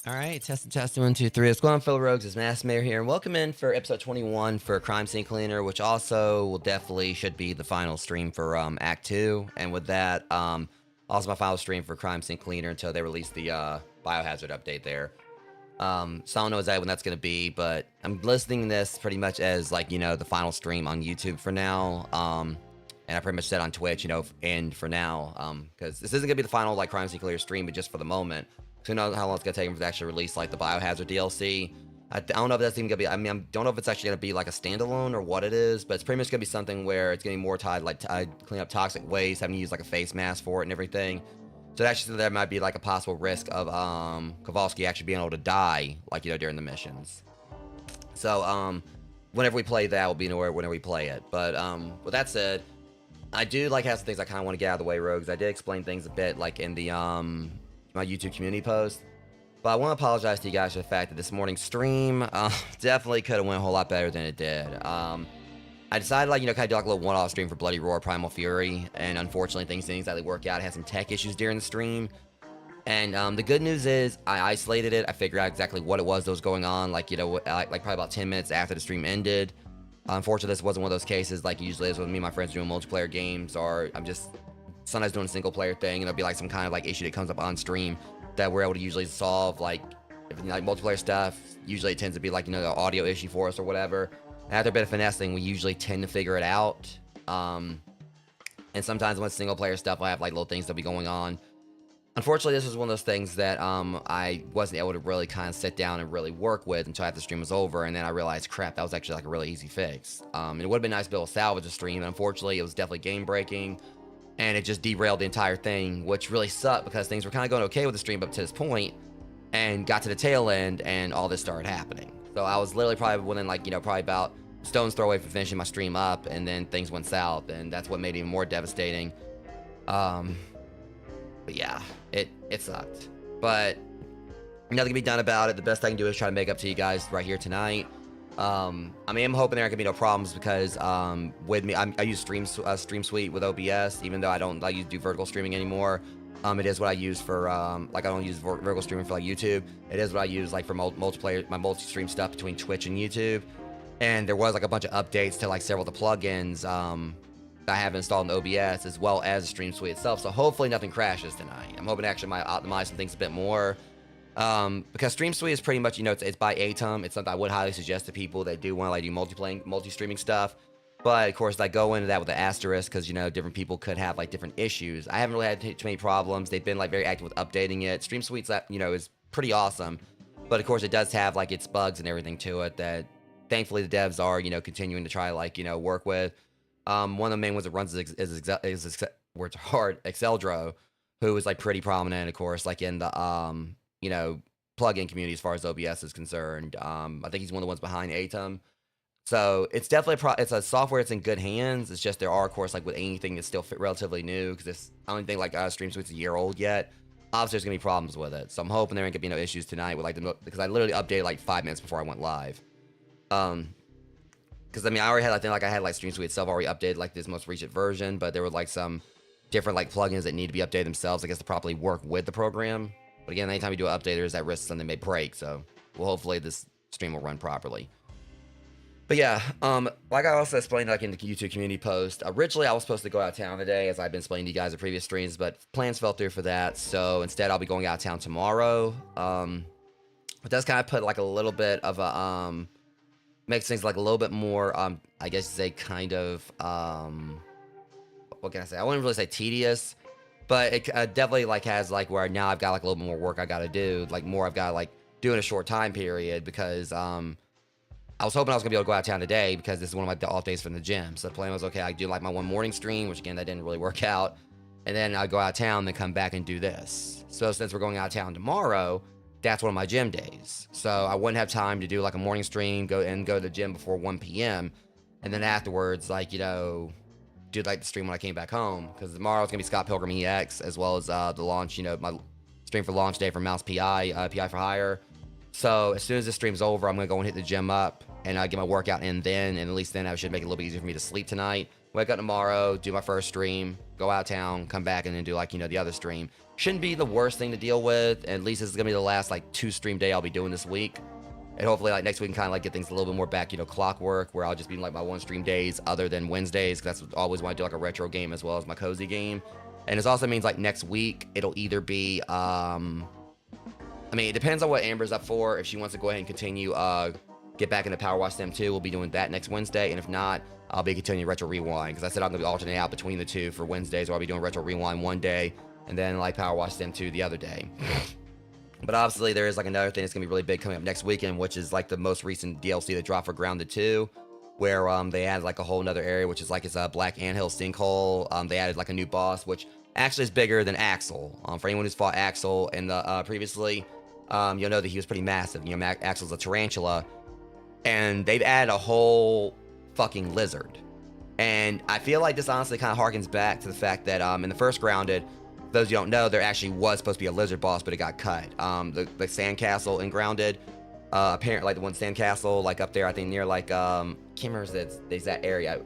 All right, test 1, 2, 3. What's going on, fellow rogues? It's Mass Mayor here, and welcome in for episode 21 for Crime Scene Cleaner, which also will definitely should be the final stream for Act 2. And with that, also my final stream for Crime Scene Cleaner until they release the Biohazard update there. So I don't know exactly when that's going to be, but I'm listing this pretty much as, like, you know, the final stream on YouTube for now. And I pretty much said on Twitch, you know, end for now, because this isn't going to be the final, like, Crime Scene Cleaner stream, but just for the moment. Who knows how long it's going to take them to actually release, like, the Biohazard DLC. I don't know if that's even going to be, I mean, I don't know if it's actually going to be, like, a standalone or what it is, but it's pretty much going to be something where it's going to be more tied, like, clean up toxic waste, having to use, like, a face mask for it and everything. So actually there might be, like, a possible risk of, Kowalski actually being able to die, like, you know, during the missions. So, whenever we play that, will be nowhere whenever we play it. But, with that said, I do, like, have some things I kind of want to get out of the way, Rogues. I did explain things a bit, like, in the, my YouTube community post, but I want to apologize to you guys for the fact that this morning's stream definitely could have went a whole lot better than it did. I decided, like, you know, kind of do like a little one-off stream for Bloody Roar Primal Fury, and unfortunately things didn't exactly work out. I had some tech issues during the stream, and the good news is I isolated it. I figured out exactly what it was that was going on, like, you know, like probably about 10 minutes after the stream ended. Unfortunately, this wasn't one of those cases like it usually is when me and my friends doing multiplayer games, or I'm just sometimes doing a single player thing, and there'll be like some kind of like issue that comes up on stream that we're able to usually solve. Like, if you know, like multiplayer stuff, usually it tends to be like, you know, the audio issue for us or whatever. And after a bit of finessing, we usually tend to figure it out. And sometimes when it's single player stuff, I have like little things that'll be going on. Unfortunately, this was one of those things that I wasn't able to really kind of sit down and really work with until after the stream was over, and then I realized, crap, that was actually like a really easy fix. And it would have been nice to be able to salvage the stream, and unfortunately, it was definitely game breaking. And it just derailed the entire thing, which really sucked because things were kind of going okay with the stream up to this point, and got to the tail end, and all this started happening. So I was literally probably within, like, you know, probably about stone's throw away from finishing my stream up, and then things went south, and that's what made it even more devastating. But yeah, it sucked. But nothing can be done about it. The best I can do is try to make up to you guys right here tonight. I mean, I'm hoping there could be no problems because with me, I use Stream Suite with OBS, even though I don't like to do vertical streaming anymore. It is what I use for like I don't use vertical streaming for like YouTube. It is what I use like for multiplayer, my multi-stream stuff between Twitch and YouTube. And there was like a bunch of updates to like several of the plugins that I have installed in OBS, as well as the Stream Suite itself. So hopefully nothing crashes tonight. I'm hoping to actually might optimize some things a bit more. Because Stream Suite is pretty much, you know, it's by Atom. It's something I would highly suggest to people that do want to like do multi-streaming stuff. But of course, I go into that with an asterisk because, you know, different people could have like different issues. I haven't really had too many problems. They've been like very active with updating it. Stream Suite's, you know, is pretty awesome. But of course, it does have like its bugs and everything to it that thankfully the devs are, you know, continuing to try like, you know, work with. One of the main ones that runs is where it's hard, Exceldro, who is like pretty prominent, of course, like in the you know, plugin community as far as OBS is concerned. I think he's one of the ones behind Atom. So it's definitely it's a software that's in good hands. It's just there are, of course, like with anything that's still relatively new, because I don't think like Stream Suite's a year old yet. Obviously, there's gonna be problems with it. So I'm hoping there ain't gonna be no issues tonight with like because I literally updated like 5 minutes before I went live. Because I mean, I already had, I think like I had like Stream Suite itself already updated like this most recent version, but there were like some different like plugins that need to be updated themselves, I guess, to properly work with the program. But again, anytime you do an update, there's that risk something may break. So, well, hopefully this stream will run properly. But yeah, like I also explained like in the YouTube community post, originally I was supposed to go out of town today, as I've been explaining to you guys in previous streams, but plans fell through for that. So instead, I'll be going out of town tomorrow. It does kind of put like a little bit of a makes things like a little bit more I guess you say kind of what can I say? I wouldn't really say tedious, but it definitely like has like where now I've got like a little bit more work I got to do, like more I've got to like do in a short time period, because I was hoping I was gonna be able to go out of town today because this is one of my off days from the gym. So the plan was, okay, I do like my one morning stream, which again, that didn't really work out. And then I go out of town, then come back and do this. So since we're going out of town tomorrow, that's one of my gym days. So I wouldn't have time to do like a morning stream, go to the gym before 1 p.m. And then afterwards, like, you know, do like the stream when I came back home. Because tomorrow it's gonna be Scott Pilgrim EX, as well as the launch, you know, my stream for launch day for Mouse PI, PI for Hire. So as soon as this stream's over, I'm gonna go and hit the gym up and get my workout in then, and at least then I should make it a little bit easier for me to sleep tonight. Wake up tomorrow, do my first stream, go out of town, come back, and then do like, you know, the other stream. Shouldn't be the worst thing to deal with. At least this is gonna be the last like 2 stream day I'll be doing this week. And hopefully like next week can kind of like get things a little bit more back, you know, clockwork, where I'll just be like my 1 stream days other than Wednesdays, because that's always when I do like a retro game as well as my cozy game. And it also means like next week it'll either be I mean, it depends on what Amber's up for. If she wants to go ahead and continue get back into Power Wash Sim 2, we'll be doing that next Wednesday. And if not, I'll be continuing Retro Rewind, because I said I'm going to be alternating out between the two for Wednesdays, where I'll be doing Retro Rewind one day and then like Power Wash Sim 2 the other day. But obviously there is like another thing that's going to be really big coming up next weekend, which is like the most recent DLC that dropped for Grounded 2, where they added like a whole nother area, which is like it's a Black Anthill Sinkhole. They added like a new boss, which actually is bigger than Axel. For anyone who's fought Axel in the previously, you'll know that he was pretty massive. You know, Axel's a tarantula, and they've added a whole fucking lizard. And I feel like this honestly kind of harkens back to the fact that in the first Grounded, those you don't know, there actually was supposed to be a lizard boss, but it got cut. The sandcastle in Grounded, apparently like the one sandcastle like up there, I think near like can't remember if that area.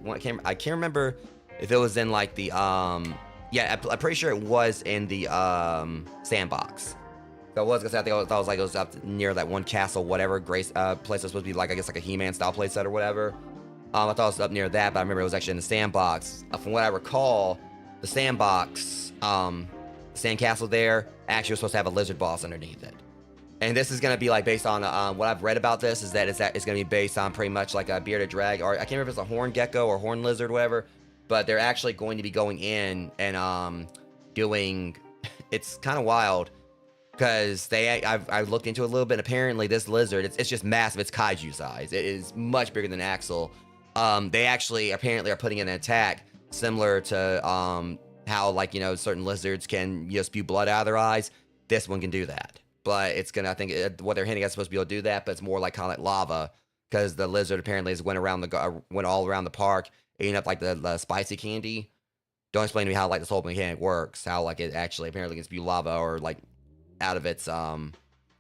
I can't remember if it was in like the yeah, I'm pretty sure it was in the sandbox. So I was gonna say, I thought it was like it was up near that one castle, whatever place was supposed to be like, I guess like a He-Man style playset or whatever. I thought it was up near that, but I remember it was actually in the sandbox. From what I recall, the sandbox, sandcastle there actually was supposed to have a lizard boss underneath it. And this is gonna be like based on what I've read about this, is that it's gonna be based on pretty much like a bearded drag, or I can't remember if it's a horn gecko or horn lizard, whatever. But they're actually going to be going in and doing. It's kind of wild. Because I've looked into it a little bit, and apparently this lizard, it's just massive. It's kaiju size. It is much bigger than Axel. They actually apparently are putting in an attack similar to how, like, you know, certain lizards can, you know, spew blood out of their eyes. This one can do that. But it's gonna, I think what they're hinting at is supposed to be able to do that, but it's more like kind of like lava, because the lizard apparently has went all around the park, eating up like the spicy candy. Don't explain to me how like this whole mechanic works. How like it actually apparently can spew lava or like out of its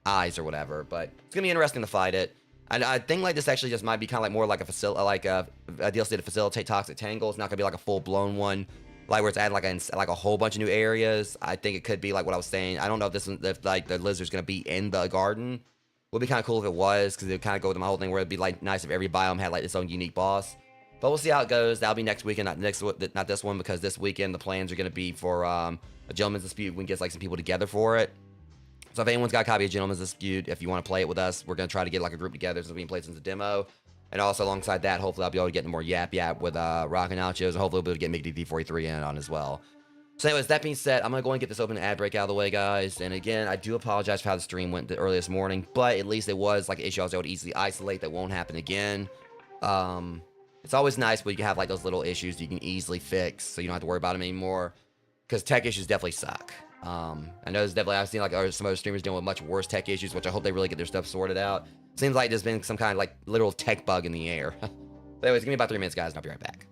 eyes or whatever. But it's gonna be interesting to fight it. And I think like this actually just might be kind of like more like a DLC to facilitate toxic tangle. It's not gonna be like a full blown one like where it's adding like a whole bunch of new areas. I think it could be like what I was saying. I don't know if if like the lizard's gonna be in the garden. Would be kind of cool if it was, because it would kind of go with my whole thing where it'd be like nice if every biome had like its own unique boss. But we'll see how it goes. That'll be next weekend, not this one, because this weekend the plans are gonna be for a gentleman's dispute. We can get like some people together for it. So if anyone's got a copy of Gentleman's Dispute, if you want to play it with us, we're going to try to get like a group together so we can play since the demo. And also alongside that, hopefully I'll be able to get into more Yap with Rock and Nachos, and hopefully we'll be able to get Mickey D43 in on as well. So anyways, that being said, I'm going to go and get this open ad break out of the way, guys. And again, I do apologize for how the stream went early this morning, but at least it was like an issue I was able to easily isolate that won't happen again. It's always nice when you have like those little issues you can easily fix so you don't have to worry about them anymore, because tech issues definitely suck. I know there's definitely, I've seen like some other streamers dealing with much worse tech issues, which I hope they really get their stuff sorted out. Seems like there's been some kind of like literal tech bug in the air. But anyways, give me about 3 minutes, guys, and I'll be right back.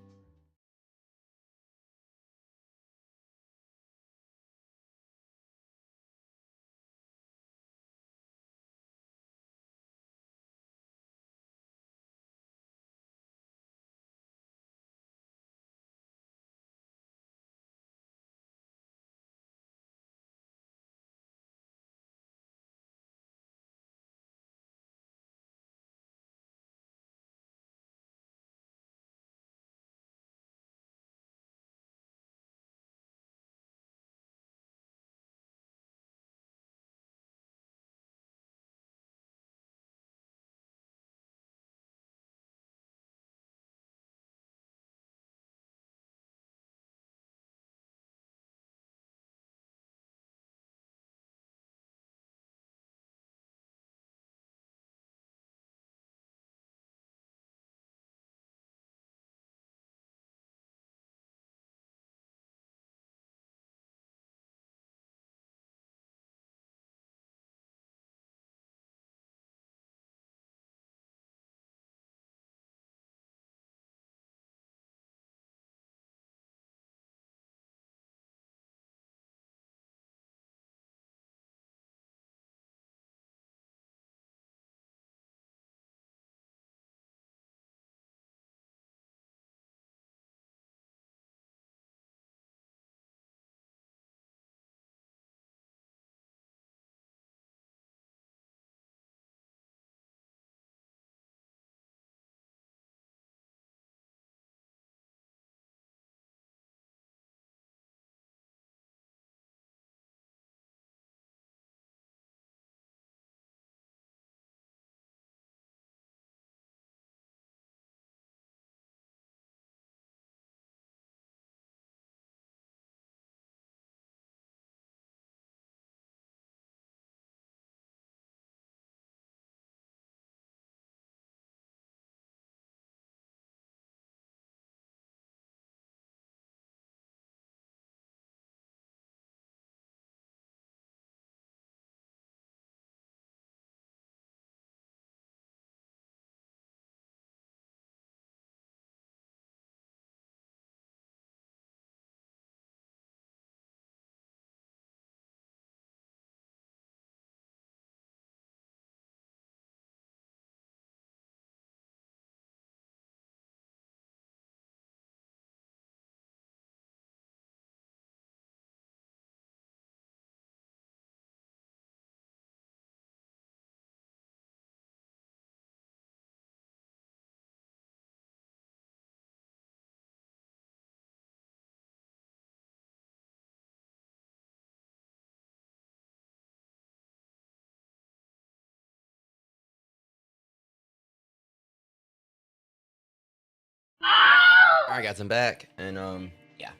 Alright, guys, I'm back, and yeah.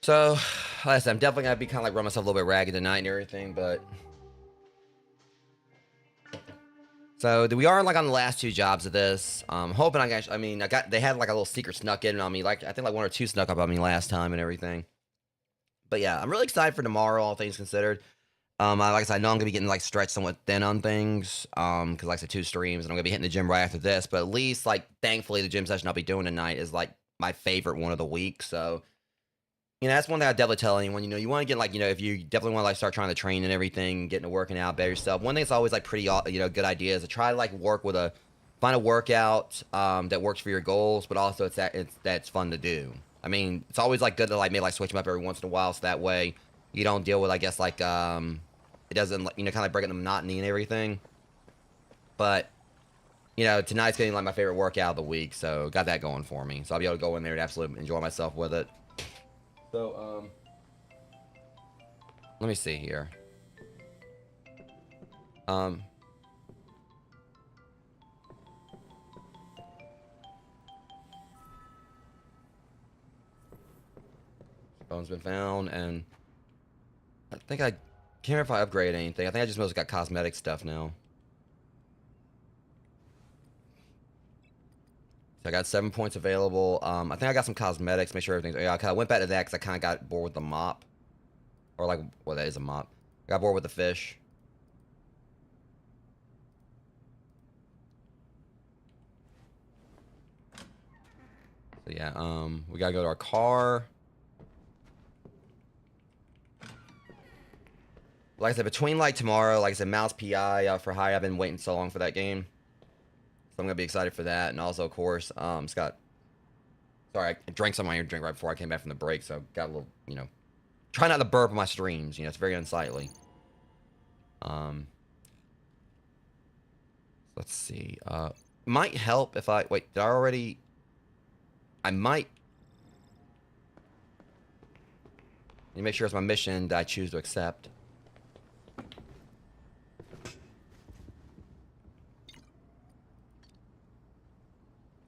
So, like I said, I'm definitely gonna be kind of like run myself a little bit ragged tonight and everything, but so we are like on the last 2 jobs of this. Hoping they had like a little secret snuck in on me, like I think like 1 or 2 snuck up on me last time and everything. But yeah, I'm really excited for tomorrow, all things considered. Like I said, I know I'm gonna be getting like stretched somewhat thin on things. Because like I said, 2 streams, and I'm gonna be hitting the gym right after this. But at least like, thankfully, the gym session I'll be doing tonight is like my favorite one of the week. So, that's one thing I definitely tell anyone. You want to get like, if you definitely want to like start trying to train and everything, getting to working out better yourself. One thing that's always like pretty, good idea is to try to like find a workout that works for your goals, but also that's fun to do. I mean, it's always like good to like maybe like switch them up every once in a while, so that way you don't deal with, I guess, like it doesn't, you know, kind of like breaking the monotony and everything. But you know, tonight's getting like my favorite workout of the week, so got that going for me. So I'll be able to go in there and absolutely enjoy myself with it. So let me see here. Phone's been found, and I think I can't remember if I upgraded anything. I think I just mostly got cosmetic stuff now. So I got 7 points available. I think I got some cosmetics. Make sure everything's. Yeah, I went back to that because I kind of got bored with the mop, or like, well, that is a mop. I got bored with the fish. So yeah, we gotta go to our car. Like I said, between like tomorrow, like I said, Mouse PI for High. I've been waiting so long for that game, so I'm gonna be excited for that. And also, of course, Scott. Sorry, I drank some of my drink right before I came back from the break, so got a little, you know, try not to burp on my streams. You know, it's very unsightly. Let's see. Might help if I wait. Did I already? I might. Let me make sure it's my mission that I choose to accept.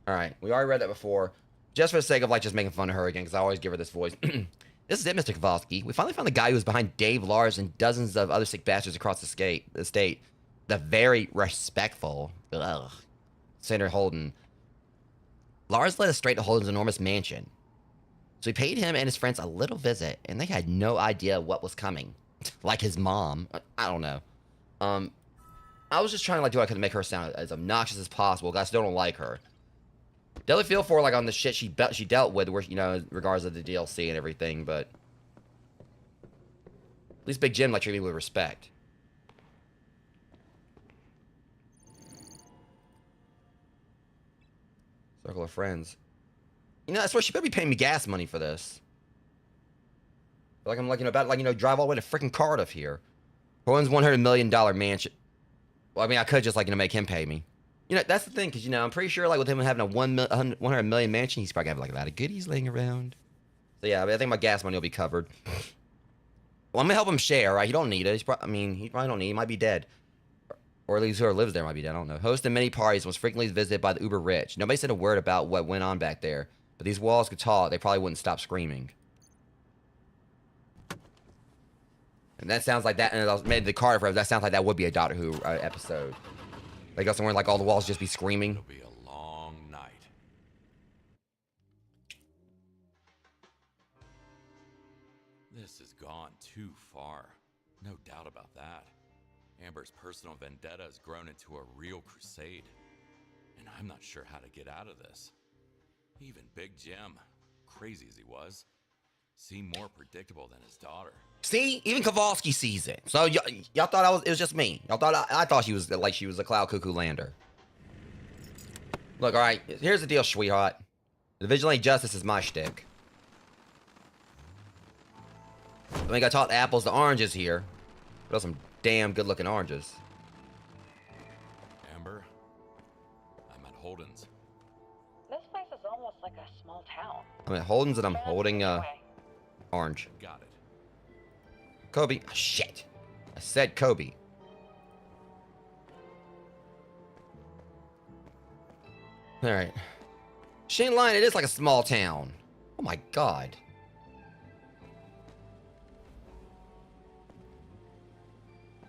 All right, we already read that before. Just for the sake of like just making fun of her again, because I always give her this voice. This is it, Mr. Kowalski. We finally found the guy who was behind Dave, Lars, and dozens of other sick bastards across the state. The very respectful, Senator Holden. Lars led us straight to Holden's enormous mansion. So we paid him and his friends a little visit, and they had no idea what was coming. Like his mom. I don't know. I was just trying to like do what I could to make her sound as obnoxious as possible, because I still don't like her. Definitely feel for her, like on the shit she dealt with, where, you know, in regards to the DLC and everything, but at least Big Jim like treated me with respect. Circle of friends. You know, that's why she better be paying me gas money for this. Like I'm like, you know, about like, you know, drive all the way to freaking Cardiff here. Owen's $100 million mansion. Well, I mean, I could just like, you know, make him pay me. You know, that's the thing, because, you know, I'm pretty sure, like, with him having a 100 million mansion, he's probably gonna have, like, a lot of goodies laying around. So, yeah, I think my gas money will be covered. Well, I'm gonna help him share, right? He don't need it. He probably don't need it. He might be dead. Or at least whoever lives there might be dead. I don't know. Hosting many parties, was frequently visited by the uber rich. Nobody said a word about what went on back there. But these walls could talk. They probably wouldn't stop screaming. And that sounds like that, and I made the card for it. That sounds like that would be a Doctor Who episode. They go somewhere like all the walls just be screaming. It'll be a long night. This has gone too far. No doubt about that. Amber's personal vendetta has grown into a real crusade. And I'm not sure how to get out of this. Even Big Jim, crazy as he was, seemed more predictable than his daughter. See, even Kowalski sees it. So y'all thought it was just me. Y'all thought I thought she was like she was a Cloud Cuckoo lander. Look, all right. Here's the deal, sweetheart. The vigilante justice is my shtick. I mean, I talked apples to oranges here. Those some damn good-looking oranges. Amber, I'm at Holden's. This place is almost like a small town. I'm at Holden's and I'm holding orange. Got it. Kobe. Oh, shit. I said Kobe. Alright. She ain't lying, it is like a small town. Oh my god.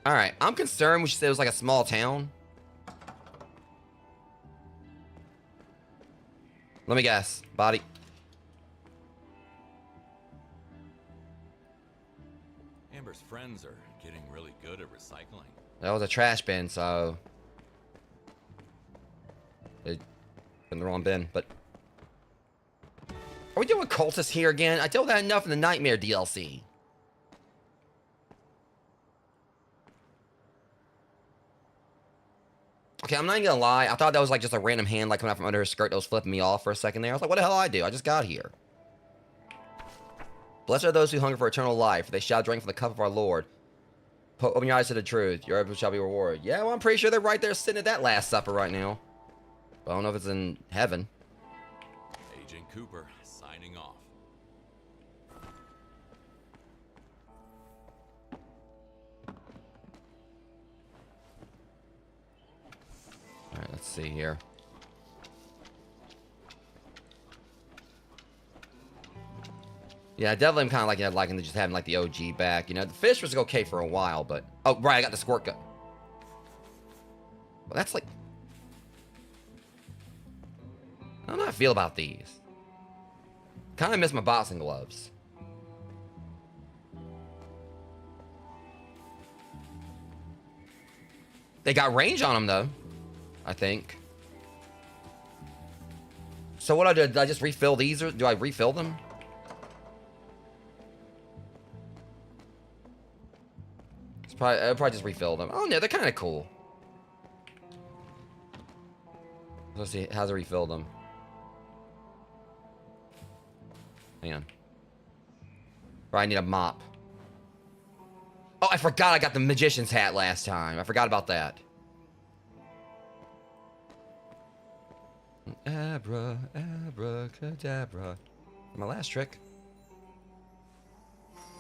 Alright, I'm concerned when she said it was like a small town. Let me guess. Body. Amber's friends are getting really good at recycling. That was a trash bin, so it in the wrong bin, but are we doing cultists here again? I dealt with that enough in the Nightmare DLC. Okay, I'm not even gonna lie. I thought that was like just a random hand like coming out from under her skirt that was flipping me off for a second there. I was like, what the hell did I do? I just got here. Blessed are those who hunger for eternal life, for they shall drink from the cup of our Lord. Open your eyes to the truth. Your efforts shall be rewarded. Yeah, well, I'm pretty sure they're right there sitting at that Last Supper right now. But I don't know if it's in heaven. Agent Cooper, signing off. Alright, let's see here. Yeah, definitely I'm kind of like, liking to just having like the OG back. You know, the fish was okay for a while, but... Oh, right, I got the squirt gun. Well, that's like... I don't know how I feel about these. Kind of miss my boxing gloves. They got range on them, though. I think. So what do I do? Did I just refill these, or do I refill them? I'll probably just refill them. Oh, no, they're kind of cool. Let's see. How's it refill them? Hang on. Right, I need a mop. Oh, I forgot I got the magician's hat last time. I forgot about that. Abracadabra. My last trick.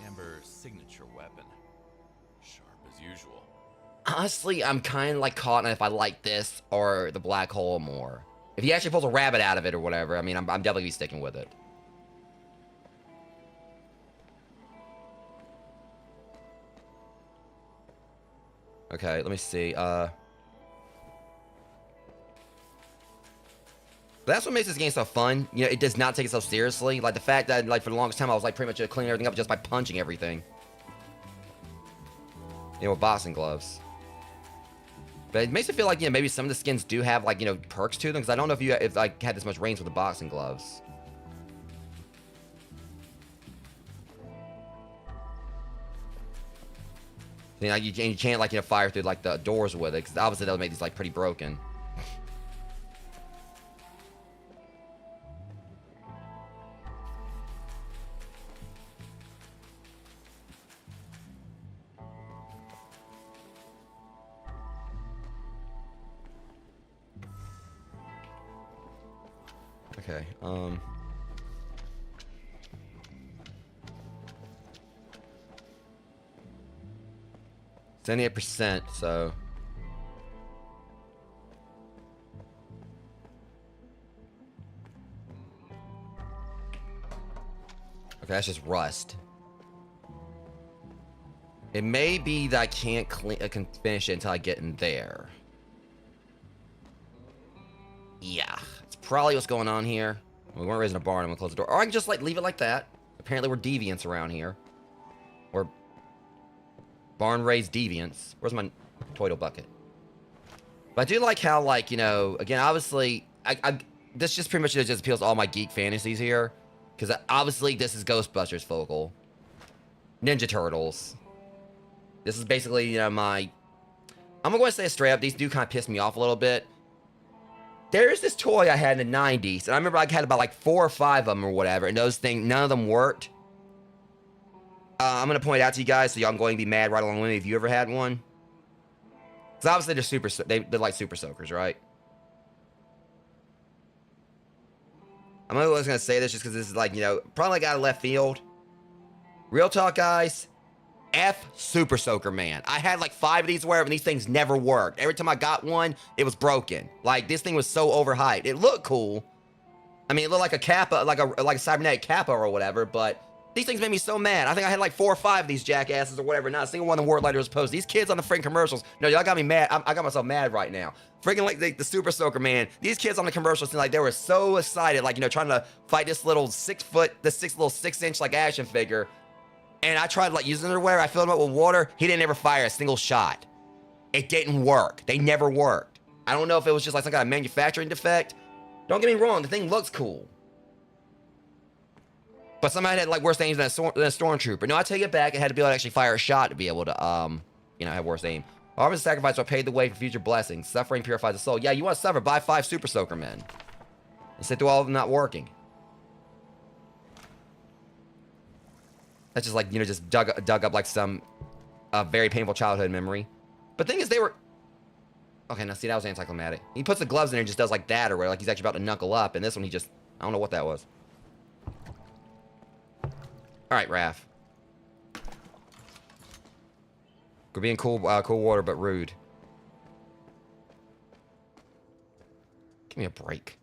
Amber's signature weapon. Sharp as usual. Honestly, I'm kind of like caught on if I like this or the black hole more. If he actually pulls a rabbit out of it or whatever, I mean, I'm definitely sticking with it. Okay, let me see. That's what makes this game so fun. You know, it does not take itself seriously. Like the fact that, like, for the longest time, I was like pretty much cleaning everything up just by punching everything. You know, with boxing gloves. But it makes it feel like, you know, maybe some of the skins do have, like, you know, perks to them. Because I don't know if like had this much range with the boxing gloves. You know, you can't, like, you know, fire through, like, the doors with it. Because obviously that would make these, like, pretty broken. Okay, 78%, so... Okay, that's just rust. It may be that I can't can finish it until I get in there. Yeah, it's probably what's going on here. We weren't raising a barn, I'm gonna close the door. Or I can just, like, leave it like that. Apparently we're deviants around here. Or barn-raised deviants. Where's my toilet bucket? But I do like how, like, you know, again, obviously, this just pretty much just appeals to all my geek fantasies here. Because obviously this is Ghostbusters focal. Ninja Turtles. This is basically, you know, my... I'm going to say straight up, these do kind of piss me off a little bit. There's this toy I had in the 90s, and I remember I had about like 4 or 5 of them or whatever, and those things, none of them worked. I'm going to point it out to you guys so y'all going to be mad right along with me if you ever had one. Because obviously they're like super soakers, right? I'm always going to say this just because this is like, you know, probably like out of left field. Real talk, guys. F Super Soaker Man. I had like 5 of these wherever, and these things never worked. Every time I got one, it was broken. Like, this thing was so overhyped. It looked cool. I mean, it looked like a Kappa, like a cybernetic Kappa or whatever, but these things made me so mad. I think I had like 4 or 5 of these jackasses or whatever. Not a single one of them worked like it was supposed to. These kids on the freaking commercials. No, y'all got me mad. I got myself mad right now. Freaking like the Super Soaker Man. These kids on the commercials seemed like they were so excited, like, you know, trying to fight this little 6-inch like action figure. And I tried like using underwear. I filled him up with water. He didn't ever fire a single shot. It didn't work. They never worked. I don't know if it was just like some kind of manufacturing defect. Don't get me wrong. The thing looks cool. But somebody had like worse aim than a stormtrooper. No, I take it back. It had to be able to actually fire a shot to be able to, you know, have worse aim. Harvest and sacrifice will pave the way for future blessings. Suffering purifies the soul. Yeah, you want to suffer? Buy 5 Super Soaker Men. And sit through all of them not working. That's just like, you know, just dug up like some very painful childhood memory. But the thing is, they were... Okay, now see, that was anticlimactic. He puts the gloves in there and just does like that, or where like he's actually about to knuckle up, and this one he just... I don't know what that was. Alright, Raph. We're being cool water, but rude. Give me a break.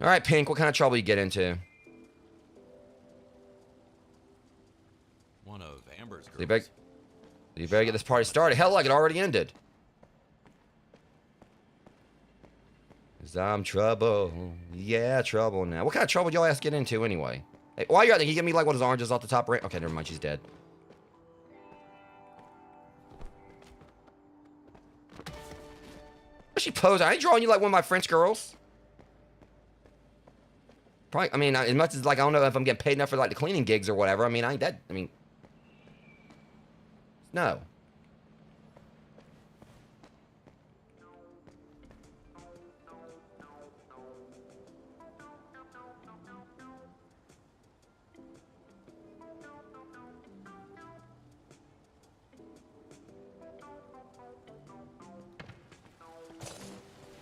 Alright, Pink, what kind of trouble you get into? One of Amber's girls. You better get this party started. Hell, like it already ended. 'Cause I'm trouble. Yeah, trouble now. What kind of trouble y'all ass get into anyway? Hey, while you're out there, can you give me like one of those oranges off the top right? Okay, never mind, she's dead. What's she posing? I ain't drawing you like one of my French girls. Probably, I mean, as much as like, I don't know if I'm getting paid enough for like the cleaning gigs or whatever. I mean, I ain't that, I mean, no.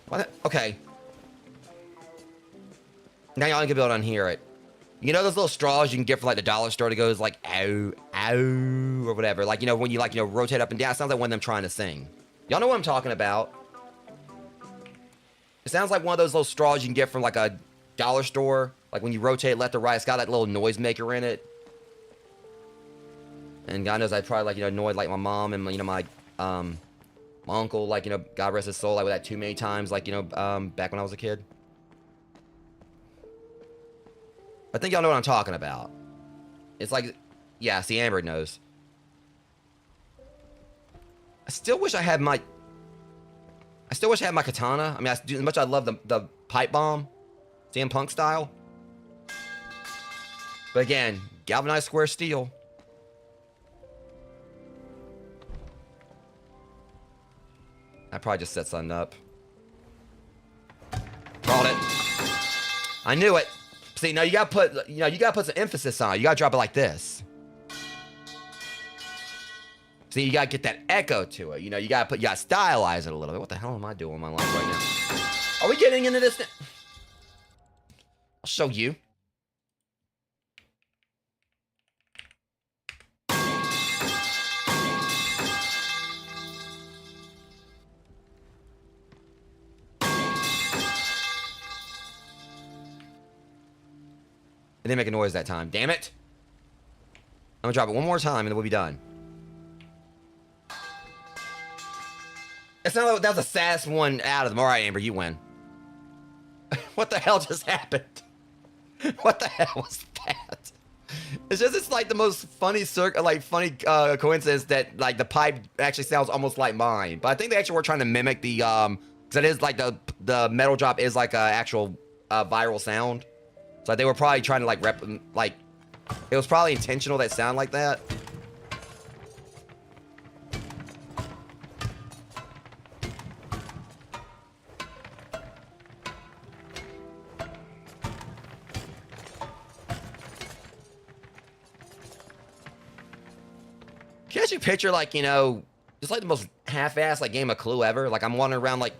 What? Okay. Now y'all can be able to unhear it. You know those little straws you can get from like the dollar store that goes like ow, ow, or whatever. Like, you know, when you like, you know, rotate up and down. It sounds like one of them trying to sing. Y'all know what I'm talking about. It sounds like one of those little straws you can get from like a dollar store. Like when you rotate left or right, it's got that little noise maker in it. And God knows I'd probably like, you know, annoyed like my mom and, you know, my uncle, like, you know, God rest his soul, like with that too many times, like, you know, back when I was a kid. I think y'all know what I'm talking about. It's like, yeah, see, Amber knows. I still wish I had my katana. I mean, as much as I love the pipe bomb, CM Punk style. But again, galvanized square steel. I probably just set something up. Called it. I knew it. See, now you gotta put some emphasis on it. You gotta drop it like this. See, you gotta get that echo to it. You know, you gotta stylize it a little bit. What the hell am I doing in my life right now? Are we getting into this now? I'll show you. It didn't make a noise that time. Damn it. I'm gonna drop it one more time and then we'll be done. It's not like that was the saddest one out of them. All right, Amber, you win. What the hell just happened? What the hell was that? It's like the most funny coincidence that like the pipe actually sounds almost like mine. But I think they actually were trying to mimic the because it is like the metal drop is like a actual viral sound. So they were probably trying to like it was probably intentional that sound like that. Can you actually picture like, you know, just like the most half-assed like game of Clue ever? Like I'm wandering around like,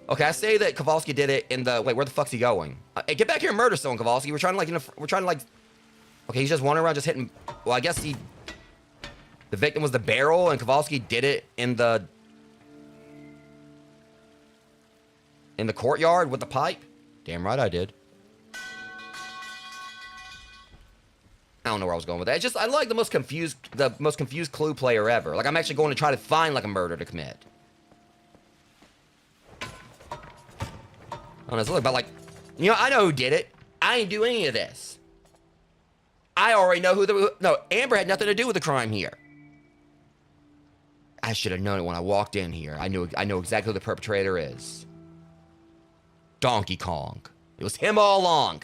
okay, I say that Kowalski did it in the... Wait, where the fuck's he going? Hey, get back here and murder someone, Kowalski. We're trying to, like, you know, Okay, he's just wandering around just hitting... Well, I guess the victim was the barrel, and Kowalski did it in the courtyard with the pipe? Damn right I did. I don't know where I was going with that. It's just, I like the most confused Clue player ever. Like, I'm actually going to try to find, like, a murder to commit. I don't know, it's about like, you know, I know who did it. I ain't do any of this. I already know no, Amber had nothing to do with the crime here. I should have known it when I walked in here. I know exactly who the perpetrator is. Donkey Kong. It was him all along.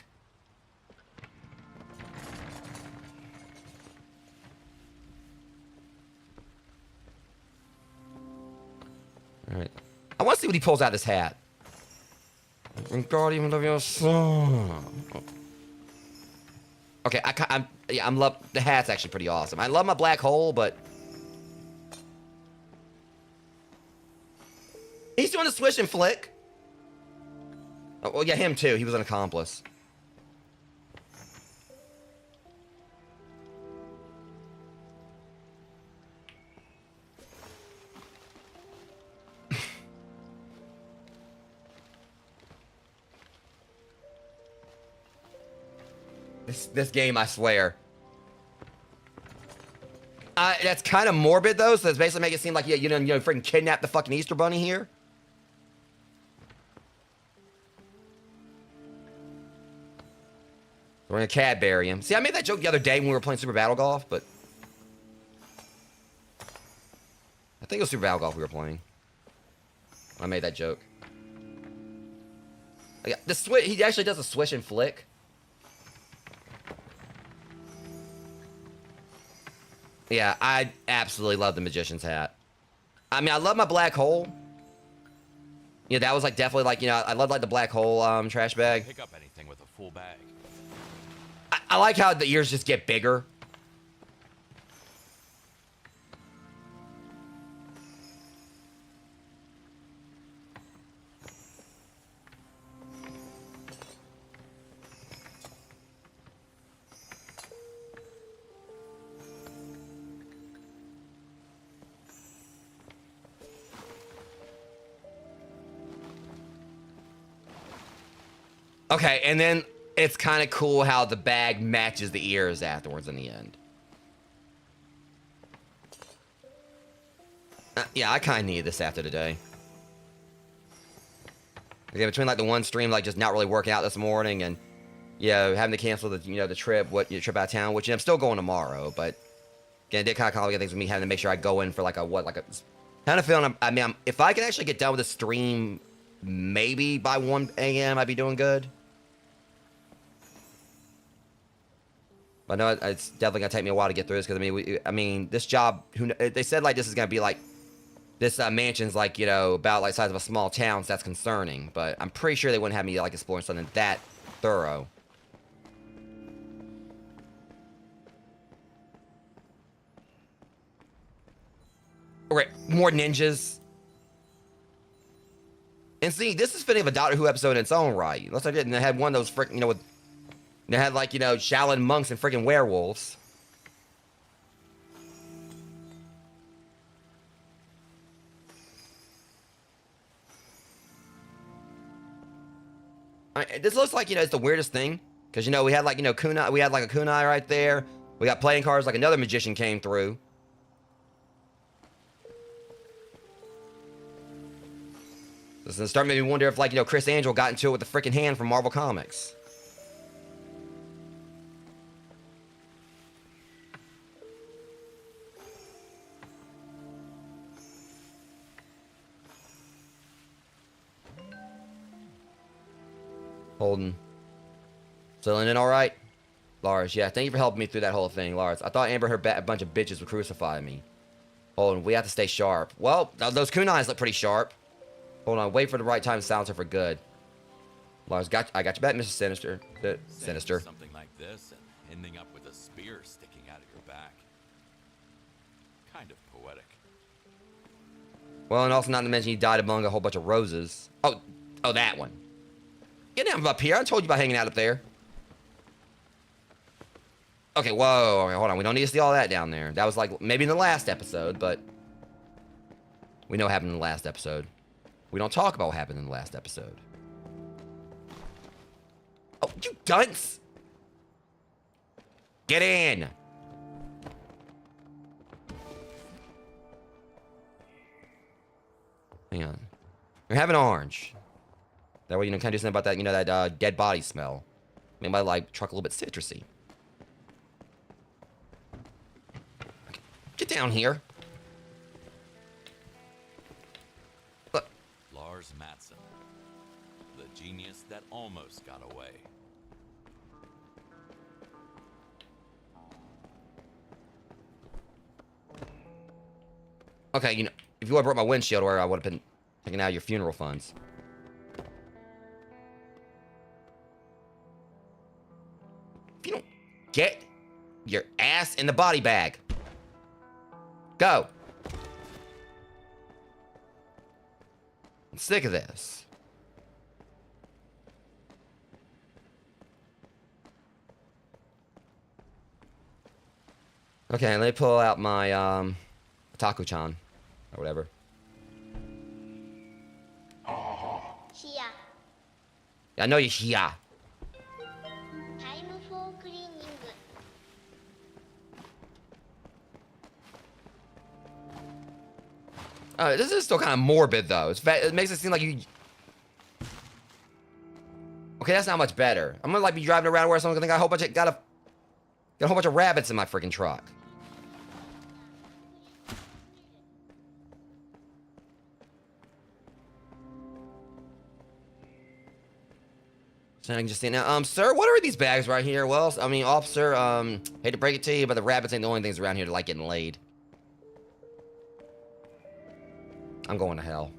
All right. I want to see what he pulls out of his hat. God even love your son. Okay, I'm love the hat's actually pretty awesome. I love my black hole, but he's doing a swish and flick. Oh, well, yeah, him too. He was an accomplice. This game, I swear. That's kind of morbid though, so it's basically make it seem like you freaking kidnapped the fucking Easter Bunny here. We're gonna Cadbury him. See, I made that joke the other day when we were playing Super Battle Golf, but I think it was Super Battle Golf we were playing. I made that joke. Yeah, the switch. He actually does a swish and flick. Yeah, I absolutely love the Magician's hat. I mean, I love my black hole. Yeah, that was like definitely like, I love like the black hole trash bag. Pick up anything with a full bag. I like how the ears just get bigger. Okay, and then it's kind of cool how the bag matches the ears afterwards in the end. Yeah, I kind of need this after today. Yeah, between like the one stream like just not really working out this morning and having to cancel the the trip trip out of town, which I'm still going tomorrow, but again, it did kind of complicate things with me having to make sure I go in for like a kind of feeling. I mean, if I can actually get done with the stream, maybe by 1 a.m. I'd be doing good. But no, it's definitely gonna take me a while to get through this because I mean, this job. They said like this is gonna be like this mansion's like about like size of a small town, so that's concerning. But I'm pretty sure they wouldn't have me like exploring something that thorough. Okay, more ninjas. And see, this is fitting of a Doctor Who episode in its own right. Unless I didn't, they had one of those freaking with. They had like Shaolin monks and freaking werewolves. This looks like it's the weirdest thing because we had like kunai, we had like a kunai right there. We got playing cards like another magician came through. This is starting to make me wonder if like Chris Angel got into it with the freaking hand from Marvel Comics. Holden. Settling in all right? Lars, yeah, thank you for helping me through that whole thing, Lars. I thought Amber heard a bunch of bitches would crucify me. Holden, we have to stay sharp. Well, those kunais look pretty sharp. Hold on, wait for the right time to silence her for good. Lars, I got you back, Mr. Sinister. Sinister. Something like this and ending up with a spear sticking out of your back. Kind of poetic. Well, and also not to mention he died among a whole bunch of roses. Oh, that one. Get down from up here. I told you about hanging out up there. Okay, whoa. Okay, hold on. We don't need to see all that down there. That was like maybe in the last episode, but we know what happened in the last episode. We don't talk about what happened in the last episode. Oh, you dunce! Get in! Hang on. You're having orange. That way, kind of do something about that, that dead body smell. Maybe my like truck a little bit citrusy. Okay. Get down here. Look. Lars Matson, the genius that almost got away. Okay, if you would have brought my windshield, where I would have been taking out your funeral funds. If you don't your ass in the body bag. Go. I'm sick of this. Okay, let me pull out my, Taco-chan. Or whatever. Here. I know you're here. Time for cleaning. This is still kind of morbid, though. It makes it seem like you... Okay, that's not much better. I'm gonna, like, be driving around where someone's gonna think I got a whole bunch of rabbits in my freaking truck. So I can just see now. Sir, what are these bags right here? Well, I mean, officer, hate to break it to you, but the rabbits ain't the only things around here that like getting laid. I'm going to hell.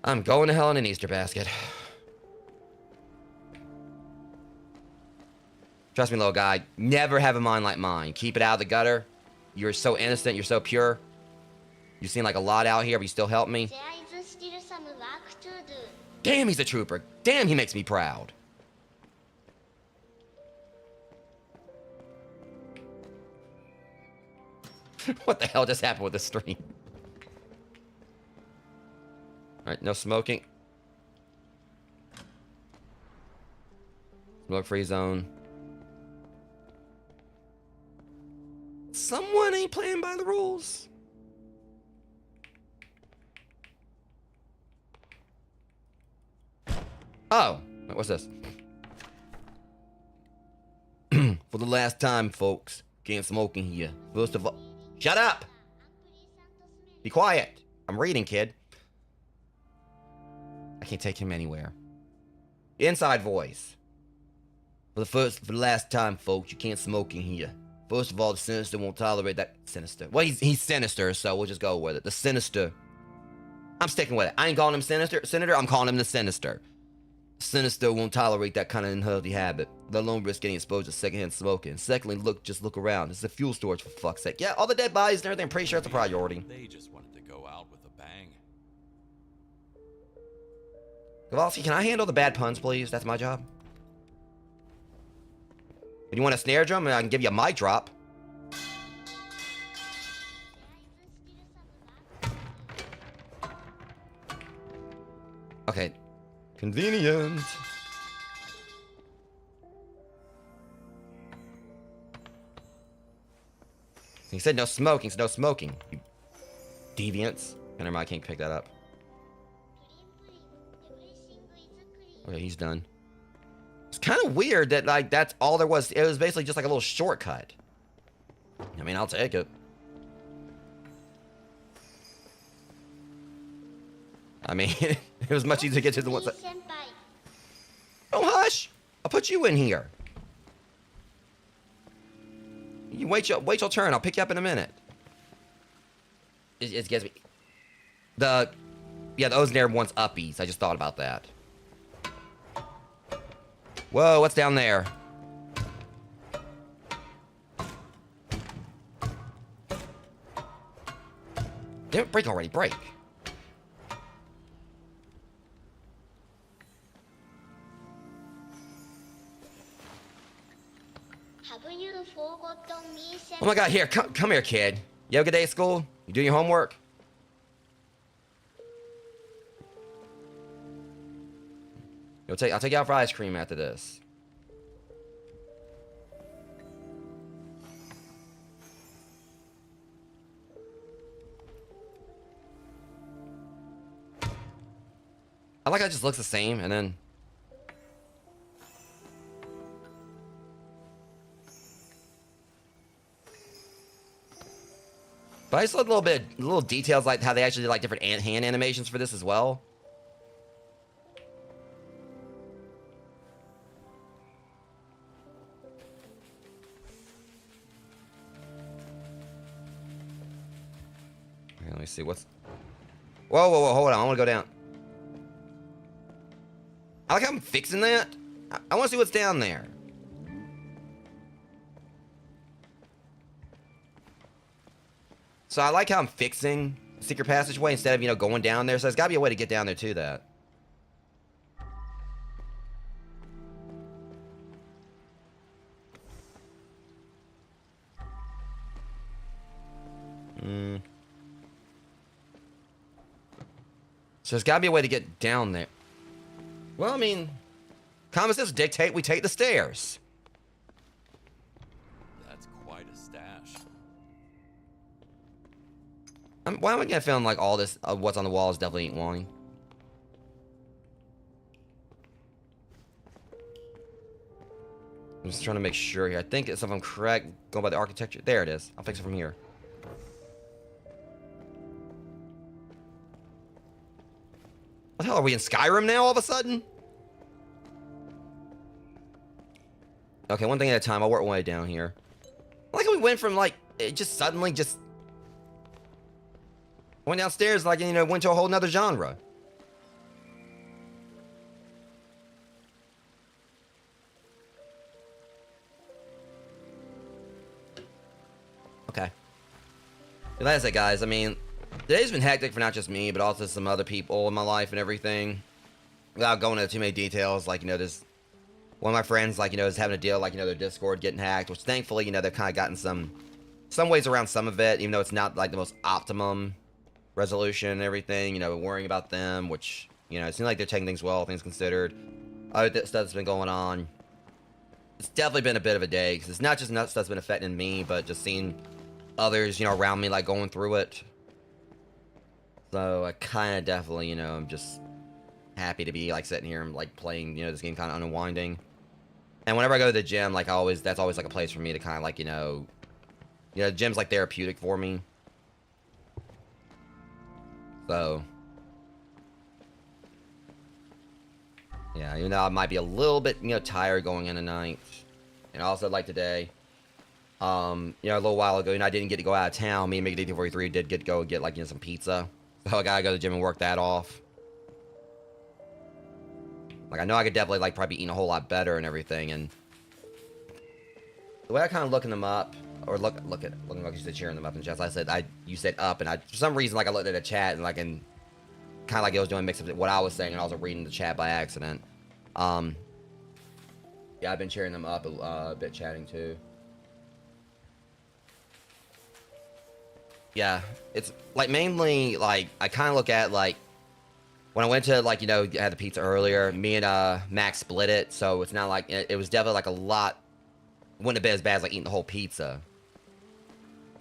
I'm going to hell in an Easter basket. Trust me, little guy. Never have a mind like mine. Keep it out of the gutter. You're so innocent. You're so pure. You seem like a lot out here, but you still help me. There is still some work to do. Damn, he's a trooper. Damn, he makes me proud. What the hell just happened with the stream? Alright, no smoking. Smoke-free zone. Someone ain't playing by the rules. Oh, what's this? For the last time, folks. Can't smoke in here. First of all... Shut up! Be quiet. I'm reading, kid. I can't take him anywhere. Inside voice. For the last time, folks, you can't smoke in here. First of all, the Sinister won't tolerate that. Sinister. Well, he's Sinister, so we'll just go with it. The Sinister. I'm sticking with it. I ain't calling him Sinister. Senator, I'm calling him the Sinister. Sinister won't tolerate that kind of unhealthy habit, let alone risk getting exposed to secondhand smoking. Secondly, just look around. It's a fuel storage, for fuck's sake. Yeah, all the dead bodies and everything, I'm pretty sure it's a priority. They just wanted to go out with a bang. Kowalski, can I handle the bad puns, please? That's my job. If you want a snare drum, I can give you a mic drop. Okay. Convenient. He said no smoking, so no smoking. You deviants. Never mind, I can't pick that up. Okay, he's done. It's kind of weird that, like, that's all there was. It was basically just like a little shortcut. I mean, I'll take it. I mean, it was much easier to get to the one side. Oh, hush! I'll put you in here. You wait your turn. I'll pick you up in a minute. It gets me. Yeah, the Oznair wants uppies. I just thought about that. Whoa, what's down there? Damn it, break already, break. Oh my god, here, come here, kid. You have a good day at school? You doing your homework? I'll take you out for ice cream after this. I like how it just looks the same, and then... But I just love little details like how they actually did like different hand animations for this as well. Okay, let me see what's... Whoa, hold on, I want to go down. I like how I'm fixing that. I want to see what's down there. So I like how I'm fixing the secret passageway instead of, you know, going down there. So there's got to be a way to get down there to that. So there's got to be a way to get down there. Well, I mean, common sense dictate we take the stairs. That's quite a stash. Why am I getting feeling like all this, what's on the wall is definitely ain't wine? I'm just trying to make sure here. I think if I'm correct, going by the architecture. There it is. I'll fix it from here. What the hell, are we in Skyrim now all of a sudden? Okay, one thing at a time. I'll work my way down here. I like how we went from, like, it just suddenly just went downstairs, like, you know, went to a whole nother genre. Okay. But that's it, guys. I mean, today's been hectic for not just me, but also some other people in my life and everything. Without going into too many details, like, you know, there's one of my friends, like, you know, is having a deal, like, you know, their Discord getting hacked, which thankfully, you know, they've kind of gotten some ways around some of it, even though it's not, like, the most optimum resolution and everything, you know, worrying about them, which, you know, it seems like they're taking things well, things considered. Other stuff that's been going on. It's definitely been a bit of a day, because it's not just stuff that's been affecting me, but just seeing others, you know, around me, like, going through it. So, I kind of definitely, you know, I'm just happy to be, like, sitting here and, like, playing, you know, this game kind of unwinding. And whenever I go to the gym, like, that's always, like, a place for me to kind of, like, you know, the gym's, like, therapeutic for me. So, yeah, even though I might be a little bit, you know, tired going in tonight. And also, like, today, you know, a little while ago, you know, I didn't get to go out of town. Me and Mickey D43 did get to go get, like, you know, some pizza. So I gotta go to the gym and work that off. Like, I know I could definitely, like, probably be eating a whole lot better and everything, and the way I kind of looking them up, or looking like you said cheering them up in chat, I said, you said up, and for some reason, like, I looked at the chat, and, like, and kind of like it was doing mix up what I was saying, and I was reading the chat by accident. Yeah, I've been cheering them up a bit, chatting, too. Yeah, it's, like, mainly, like, I kind of look at, like, when I went to, like, you know, had the pizza earlier, me and Max split it, so it's not like, it was definitely, like, a lot, wouldn't have been as bad as, like, eating the whole pizza.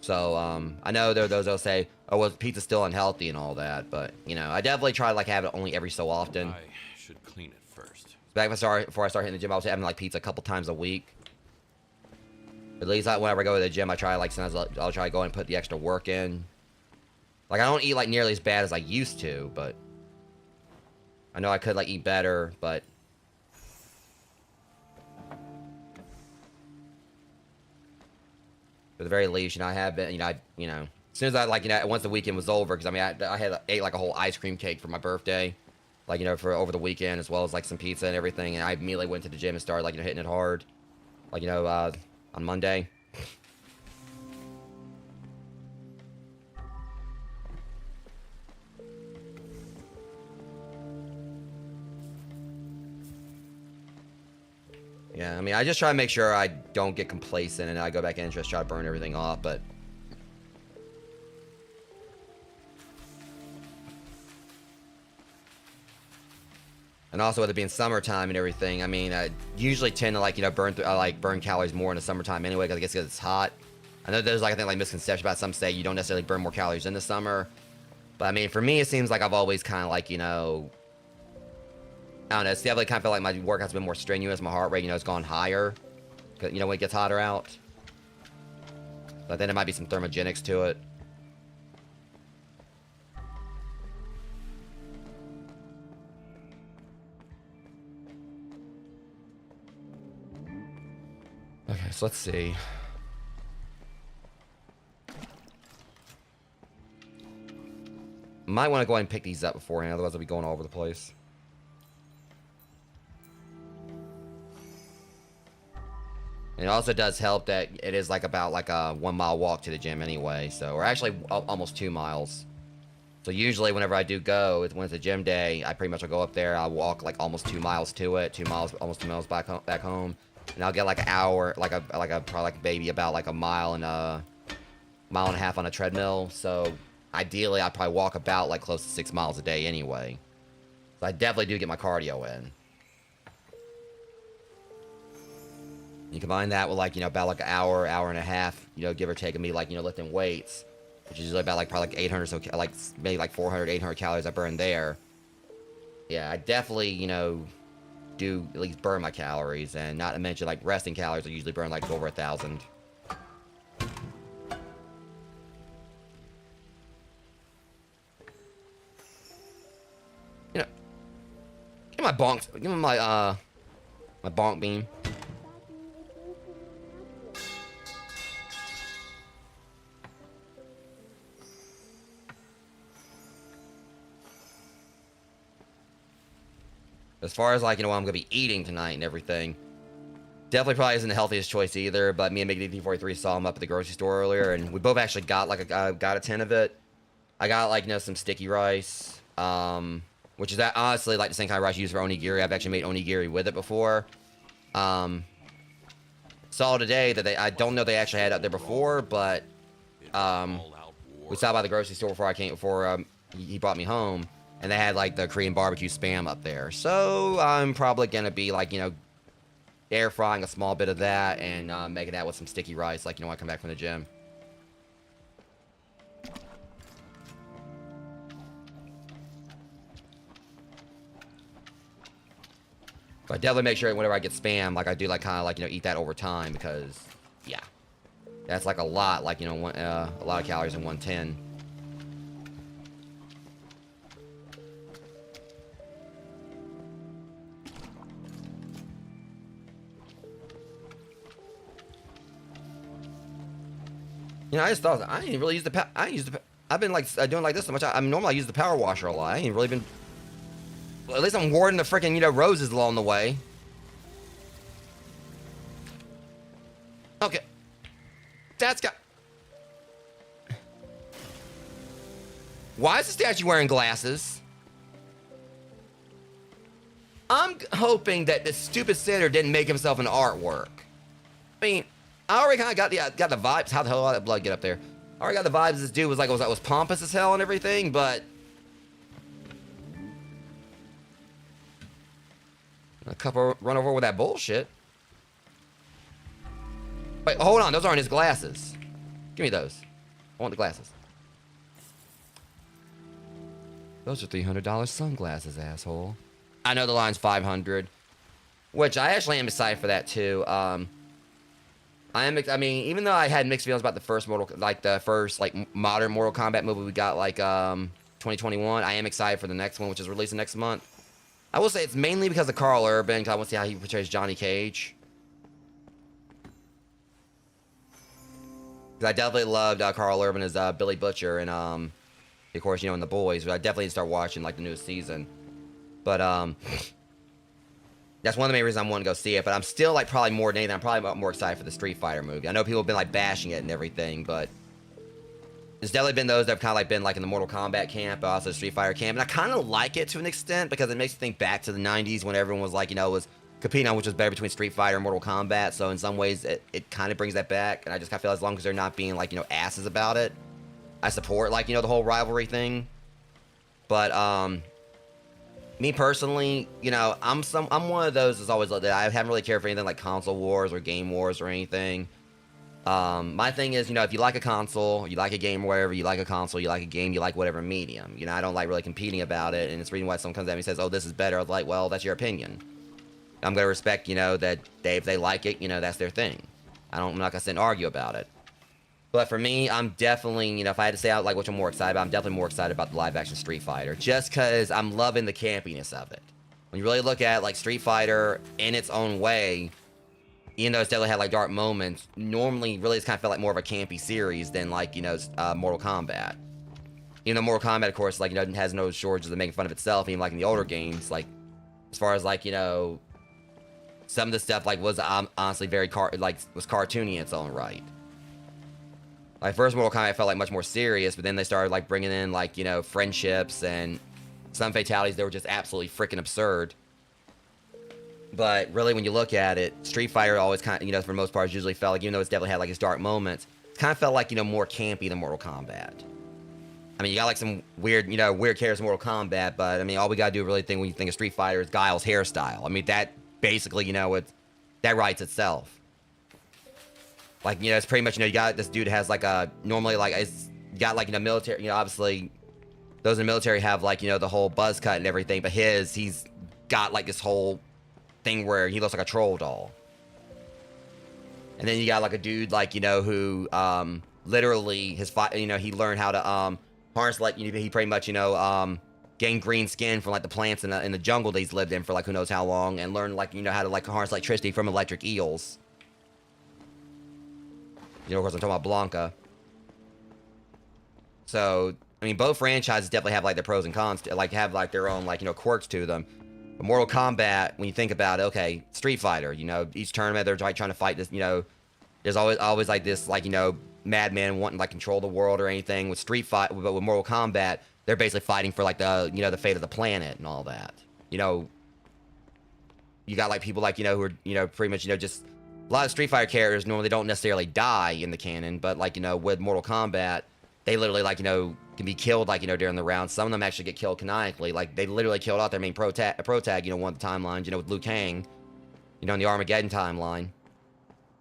So, I know there are those that'll say, oh, well, pizza's still unhealthy and all that, but, you know, I definitely try to, like, have it only every so often. I should clean it first. Back before I started hitting the gym, I was having, like, pizza a couple times a week. At least, whenever I go to the gym, I try, like, sometimes I'll try to go and put the extra work in. Like, I don't eat, like, nearly as bad as I used to, but I know I could, like, eat better, but at the very least, you know, I have been, you know, as soon as I, like, you know, once the weekend was over, because, I mean, I ate, like, a whole ice cream cake for my birthday, like, you know, for over the weekend, as well as, like, some pizza and everything, and I immediately went to the gym and started, like, you know, hitting it hard, like, you know, on Monday. Yeah, I mean, I just try to make sure I don't get complacent and I go back in and just try to burn everything off, but and also with it being summertime and everything, I mean, I usually tend to, like, you know, burn calories more in the summertime anyway, because I guess it's hot. I know there's, like, I think, like, misconception about some say you don't necessarily burn more calories in the summer, but I mean, for me, it seems like I've always kind of, like, you know, I don't know, it's definitely kind of feel like my workout's been more strenuous, my heart rate, you know, has gone higher, you know, when it gets hotter out. So I think there might be some thermogenics to it. Okay, so let's see. Might want to go ahead and pick these up beforehand, otherwise I'll be going all over the place. And it also does help that it is like about like a 1 mile walk to the gym anyway. So, or actually almost 2 miles. So usually whenever I do go, when it's a gym day, I pretty much will go up there. I'll walk like almost 2 miles to it, 2 miles, almost 2 miles back home. And I'll get like an hour, probably like maybe about like a mile and a half on a treadmill. So ideally I probably walk about like close to 6 miles a day anyway. So I definitely do get my cardio in. You combine that with like, about like an hour and a half, give or take of me like, lifting weights, which is usually about like probably like 800, so like maybe like 400, 800 calories I burn there. Yeah, I definitely, do at least burn my calories, and not to mention like resting calories I usually burn like over 1,000. Give me my bonk, give me my bonk beam. As far as, like, what I'm going to be eating tonight and everything, definitely probably isn't the healthiest choice either, but me and Mickey D43 saw him up at the grocery store earlier, and we both actually got, like, got a 10 of it. I got, like, some sticky rice, which is honestly, like, the same kind of rice you use for onigiri. I've actually made onigiri with it before. Saw today that I don't know they actually had it up there before, but, we stopped by the grocery store before he brought me home. And they had, like, the Korean barbecue Spam up there. So, I'm probably going to be, like, air frying a small bit of that and making that with some sticky rice, like, when I come back from the gym. But I definitely make sure whenever I get Spam, like, I do, like, kind of, like, eat that over time because, yeah. That's, like, a lot, like, a lot of calories in 110. I just thought I ain't really use the I've been like doing like this so much. I'm normally I use the power washer a lot. I ain't really been. Well, at least I'm warding the freaking roses along the way. Okay, that's got. Why is the statue wearing glasses? I'm hoping that this stupid sinner didn't make himself an artwork. I mean. I already kind of got the vibes. How the hell did that blood get up there? I already got the vibes this dude was pompous as hell and everything, but a couple run over with that bullshit. Wait, hold on. Those aren't his glasses. Give me those. I want the glasses. Those are $300 sunglasses, asshole. I know the line's 500, which I actually am excited for that too. I mean, even though I had mixed feelings about the first modern Mortal Kombat movie we got 2021, I am excited for the next one, which is releasing next month. I will say it's mainly because of Carl Urban, because I want to see how he portrays Johnny Cage. Because I definitely loved Carl Urban as Billy Butcher and of course, in The Boys. But I definitely need to start watching the newest season. But that's one of the main reasons I'm wanting to go see it, but I'm still, probably more than anything, I'm probably more excited for the Street Fighter movie. I know people have been, bashing it and everything, but there's definitely been those that have kind of, been, in the Mortal Kombat camp, but also the Street Fighter camp, and I kind of like it to an extent, because it makes me think back to the 90s when everyone was, was competing on which was better between Street Fighter and Mortal Kombat, so in some ways, it kind of brings that back, and I just kind of feel as long as they're not being, asses about it, I support, the whole rivalry thing, but, me personally, I'm one of those that's always like that. I haven't really cared for anything like console wars or game wars or anything. My thing is, if you like a console, you like a game or whatever, you like a console, you like a game, you like whatever medium. I don't like really competing about it, and it's the reason why someone comes at me and says, oh, this is better. I was like, well, that's your opinion. I'm going to respect, that if they like it, that's their thing. I'm not going to sit and argue about it. But for me, I'm definitely, if I had to say out which I'm more excited about, I'm definitely more excited about the live-action Street Fighter, just because I'm loving the campiness of it. When you really look at Street Fighter in its own way, even though it's definitely had dark moments, normally really it's kind of felt like more of a campy series than Mortal Kombat. Even though Mortal Kombat, of course, has no shortage of making fun of itself, even in the older games, as far as some of the stuff like was honestly very was cartoony in its own right. Like first Mortal Kombat felt like much more serious, but then they started like bringing in like, you know, friendships and some fatalities that were just absolutely freaking absurd. But really, when you look at it, Street Fighter always kind of, you know, for the most part, usually felt like, even though it's definitely had like its dark moments, it kind of felt like, you know, more campy than Mortal Kombat. I mean, you got like some weird, you know, weird characters in Mortal Kombat, but I mean, all we gotta do really think when you think of Street Fighter is Guile's hairstyle. I mean, that basically, you know, that writes itself. Like, you know, it's pretty much, you know, you got this dude has like a, normally like, it's got like, you know, military, you know, obviously those in the military have like, you know, the whole buzz cut and everything, but he's got like this whole thing where he looks like a troll doll. And then you got like a dude like, you know, who literally you know, he learned how to harness, like, you know, he pretty much, you know, gained green skin from like the plants in the jungle that he's lived in for like who knows how long, and learned like, you know, how to like harness electricity from electric eels. You know, of course I'm talking about Blanca. So I mean, both franchises definitely have like their pros and cons, like have like their own like, you know, quirks to them. But Mortal Kombat, when you think about it, okay, Street Fighter, you know, each tournament they're like trying to fight this, you know, there's always like this, like, you know, madman wanting to like control the world or anything. With Street Fight, but with Mortal Kombat, they're basically fighting for like the, you know, the fate of the planet and all that. You know, you got like people like, you know, who are, you know, pretty much, you know, just a lot of Street Fighter characters normally don't necessarily die in the canon, but like, you know, with Mortal Kombat, they literally like, you know, can be killed like, you know, during the round. Some of them actually get killed canonically. Like they literally killed out their main pro tag, you know, one of the timelines, you know, with Liu Kang, you know, in the Armageddon timeline,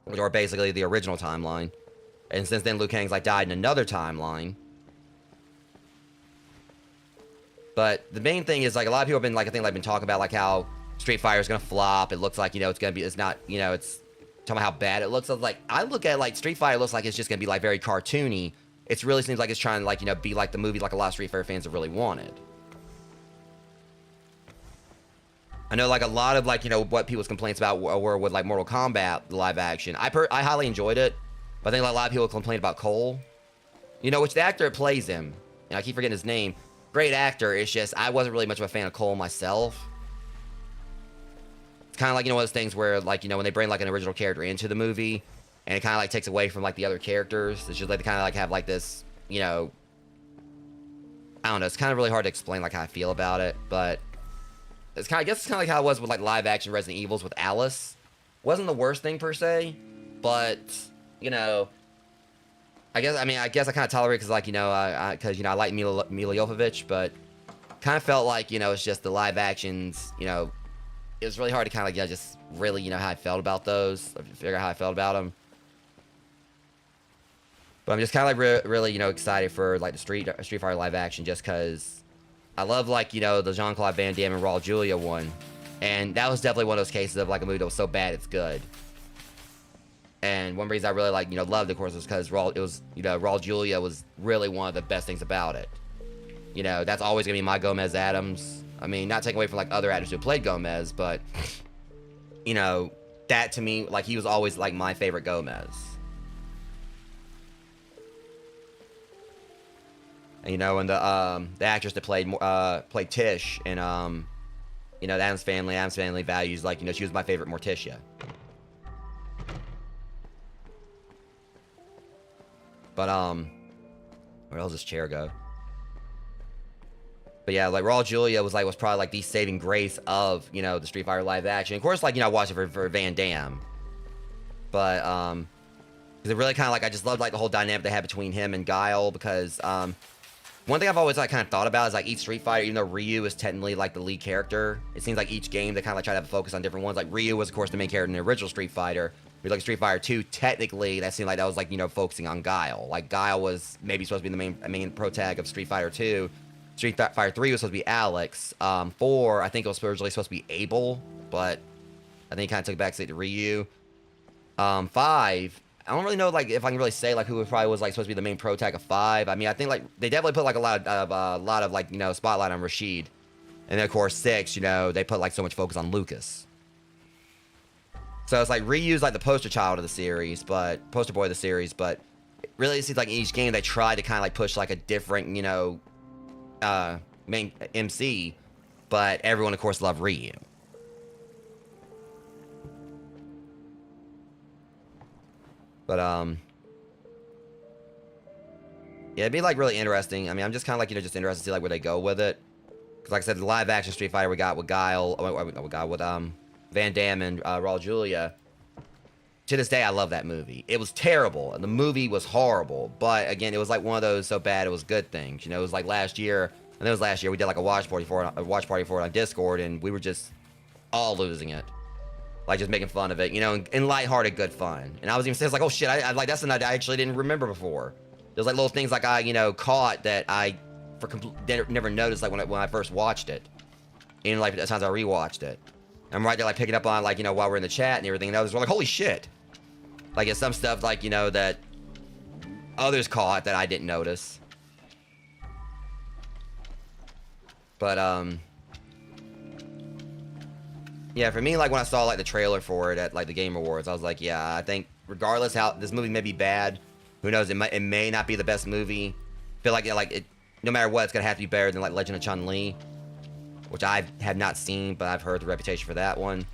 or basically the original timeline. And since then, Liu Kang's like died in another timeline. But the main thing is like a lot of people have been like, I think like been talking about like how Street Fighter is gonna flop. It looks like, you know, it's not, you know, it's talking about how bad it looks. I was like, I look at like Street Fighter looks like it's just gonna be like very cartoony. It really seems like it's trying to like, you know, be like the movie like a lot of Street Fighter fans have really wanted. I know like a lot of like, you know, what people's complaints about were with like Mortal Kombat live action. I highly enjoyed it, but I think like, a lot of people complained about Cole. You know, which the actor that plays him, and I keep forgetting his name. Great actor. It's just I wasn't really much of a fan of Cole myself. It's kind of like, you know, one of those things where like, you know, when they bring like an original character into the movie, and it kind of like takes away from like the other characters. It's just like they kind of like have like this, you know, I don't know. It's kind of really hard to explain like how I feel about it, but it's kind of, I guess it's kind of like how it was with like live action Resident Evils with Alice. Wasn't the worst thing per se, but you know, I guess I kind of tolerate because like, you know, because you know I like Mila Jovovich, but kind of felt like, you know, it's just the live actions, you know, it was really hard to kind of like, you know, just really, you know, how I felt about those, figure out how I felt about them. But I'm just kind of like really, you know, excited for like the Street Fighter live action, just because I love like, you know, the Jean-Claude Van Damme and Raul Julia one, and that was definitely one of those cases of like a movie that was so bad it's good. And one reason I really like, you know, loved it, of course, was because Raul Julia was really one of the best things about it. You know, that's always gonna be my Gomez Addams. I mean, not taking away from like other actors who played Gomez, but you know, that to me, like he was always like my favorite Gomez. And, you know, and the actress that played Tish in you know, the Addams Family Values, like, you know, she was my favorite Morticia. But where else does this chair go? But yeah, like Raul Julia was probably like the saving grace of, you know, the Street Fighter live action. Of course, like, you know, I watched it for Van Damme, but because it really kind of like I just loved like the whole dynamic they had between him and Guile, because one thing I've always like kind of thought about is like each Street Fighter, even though Ryu is technically like the lead character, it seems like each game they kind of like try to have a focus on different ones. Like Ryu was of course the main character in the original Street Fighter. But like Street Fighter 2, technically that seemed like that was like, you know, focusing on Guile. Like Guile was maybe supposed to be the main pro tag of Street Fighter 2. Street Fighter 3 was supposed to be Alex. 4, I think it was originally supposed to be Abel, but I think he kind of took a backseat to Ryu. 5, I don't really know like if I can really say like who probably was like supposed to be the main pro tag of 5. I mean, I think like they definitely put like a lot of like, you know, spotlight on Rashid. And then of course 6, you know, they put like so much focus on Lucas. So it's like Ryu's like the poster child of the series, but poster boy of the series, but it really seems like in each game they try to kind of like push like a different, you know, main MC, but everyone of course loved Ryu. But yeah, it'd be like really interesting. I mean, I'm just kind of like just interested to see like where they go with it. Because like I said, the live action Street Fighter we got with Guile, with Van Damme and Raul Julia. To this day, I love that movie. It was terrible, and the movie was horrible. But again, it was like one of those so bad it was good things. It was like last year, and it was last year we did like a watch party for it on Discord, and we were just all losing it, like just making fun of it, in lighthearted good fun. And I was even saying, like, oh shit, I like that's something I actually didn't remember before. There's like little things like I caught that I never noticed like when I first watched it, and like the times I rewatched it. I'm right there like picking up on like while we're in the chat and everything, and I was like, holy shit. Like, it's some stuff, like, that others caught that I didn't notice. But, yeah, for me, like, when I saw, like, the trailer for it at, like, the Game Awards, I was like, yeah, I think regardless how this movie may be bad, who knows, it may not be the best movie. I feel like, no matter what, it's going to have to be better than, like, Legend of Chun-Li, which I have not seen, but I've heard the reputation for that one.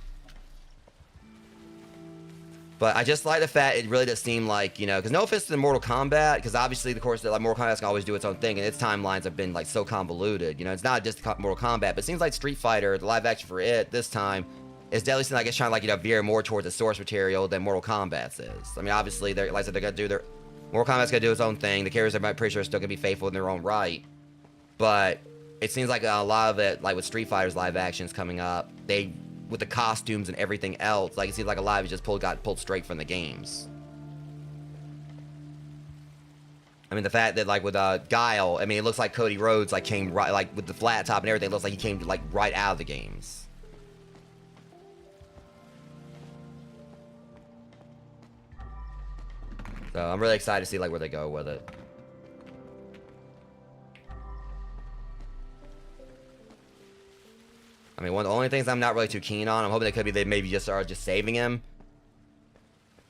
But I just like the fact it really does seem like, because no offense to Mortal Kombat, because obviously, of course, like Mortal Kombat can always do its own thing, and its timelines have been like so convoluted. It's not just Mortal Kombat, but it seems like Street Fighter, the live action for it this time, is definitely seems like it's trying to like veer more towards the source material than Mortal Kombat's is. I mean, obviously, like I said, they're gonna do their Mortal Kombat's gonna do its own thing. The characters, I'm pretty sure, are still gonna be faithful in their own right, but it seems like a lot of it, like with Street Fighter's live actions coming up, with the costumes and everything else, like it seems like a lot of it just got pulled straight from the games. I mean, the fact that like with Guile, I mean, it looks like Cody Rhodes like came right, like with the flat top and everything, it looks like he came like right out of the games. So I'm really excited to see like where they go with it. I mean, one of the only things I'm not really too keen on, I'm hoping they maybe just are just saving him.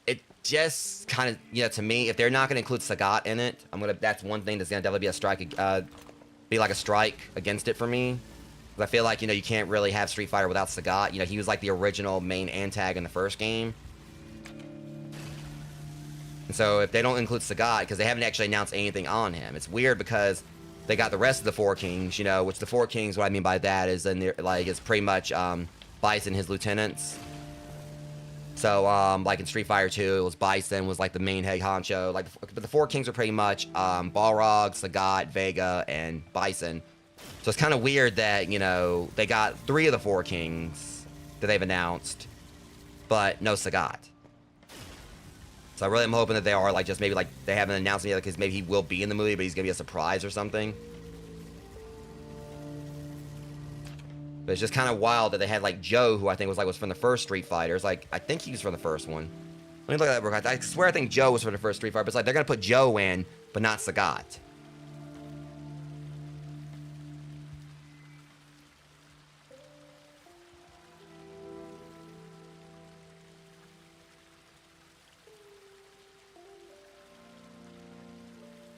It just kind of, to me, if they're not going to include Sagat in it, that's one thing that's going to definitely be a strike against it for me. Because I feel like, you can't really have Street Fighter without Sagat. He was like the original main antagonist in the first game. And so if they don't include Sagat, because they haven't actually announced anything on him, it's weird because they got the rest of the Four Kings, which the Four Kings, what I mean by that is it's pretty much Bison, his lieutenants. So like in Street Fighter 2, it was Bison was like the main head honcho. But the Four Kings are pretty much Balrog, Sagat, Vega, and Bison. So it's kind of weird that they got 3 of the Four Kings that they've announced, but no Sagat. So I really am hoping that they are just maybe they haven't announced anything because maybe he will be in the movie, but he's gonna be a surprise or something. But it's just kind of wild that they had Joe, who I think was from the first Street Fighter. It's I think he was from the first one. Let me look at that. I swear I think Joe was from the first Street Fighter, but it's they're gonna put Joe in, but not Sagat.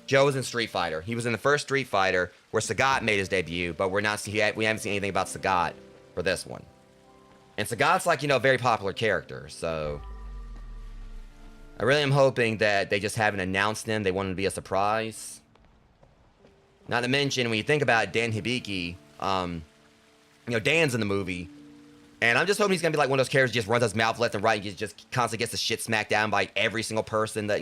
Joe was in Street Fighter. He was in the first Street Fighter where Sagat made his debut, but we haven't seen anything about Sagat for this one. And Sagat's a very popular character, so I really am hoping that they just haven't announced him. They want him to be a surprise. Not to mention, when you think about it, Dan Hibiki, Dan's in the movie, and I'm just hoping he's gonna be one of those characters who just runs his mouth left and right and just constantly gets the shit smacked down by every single person that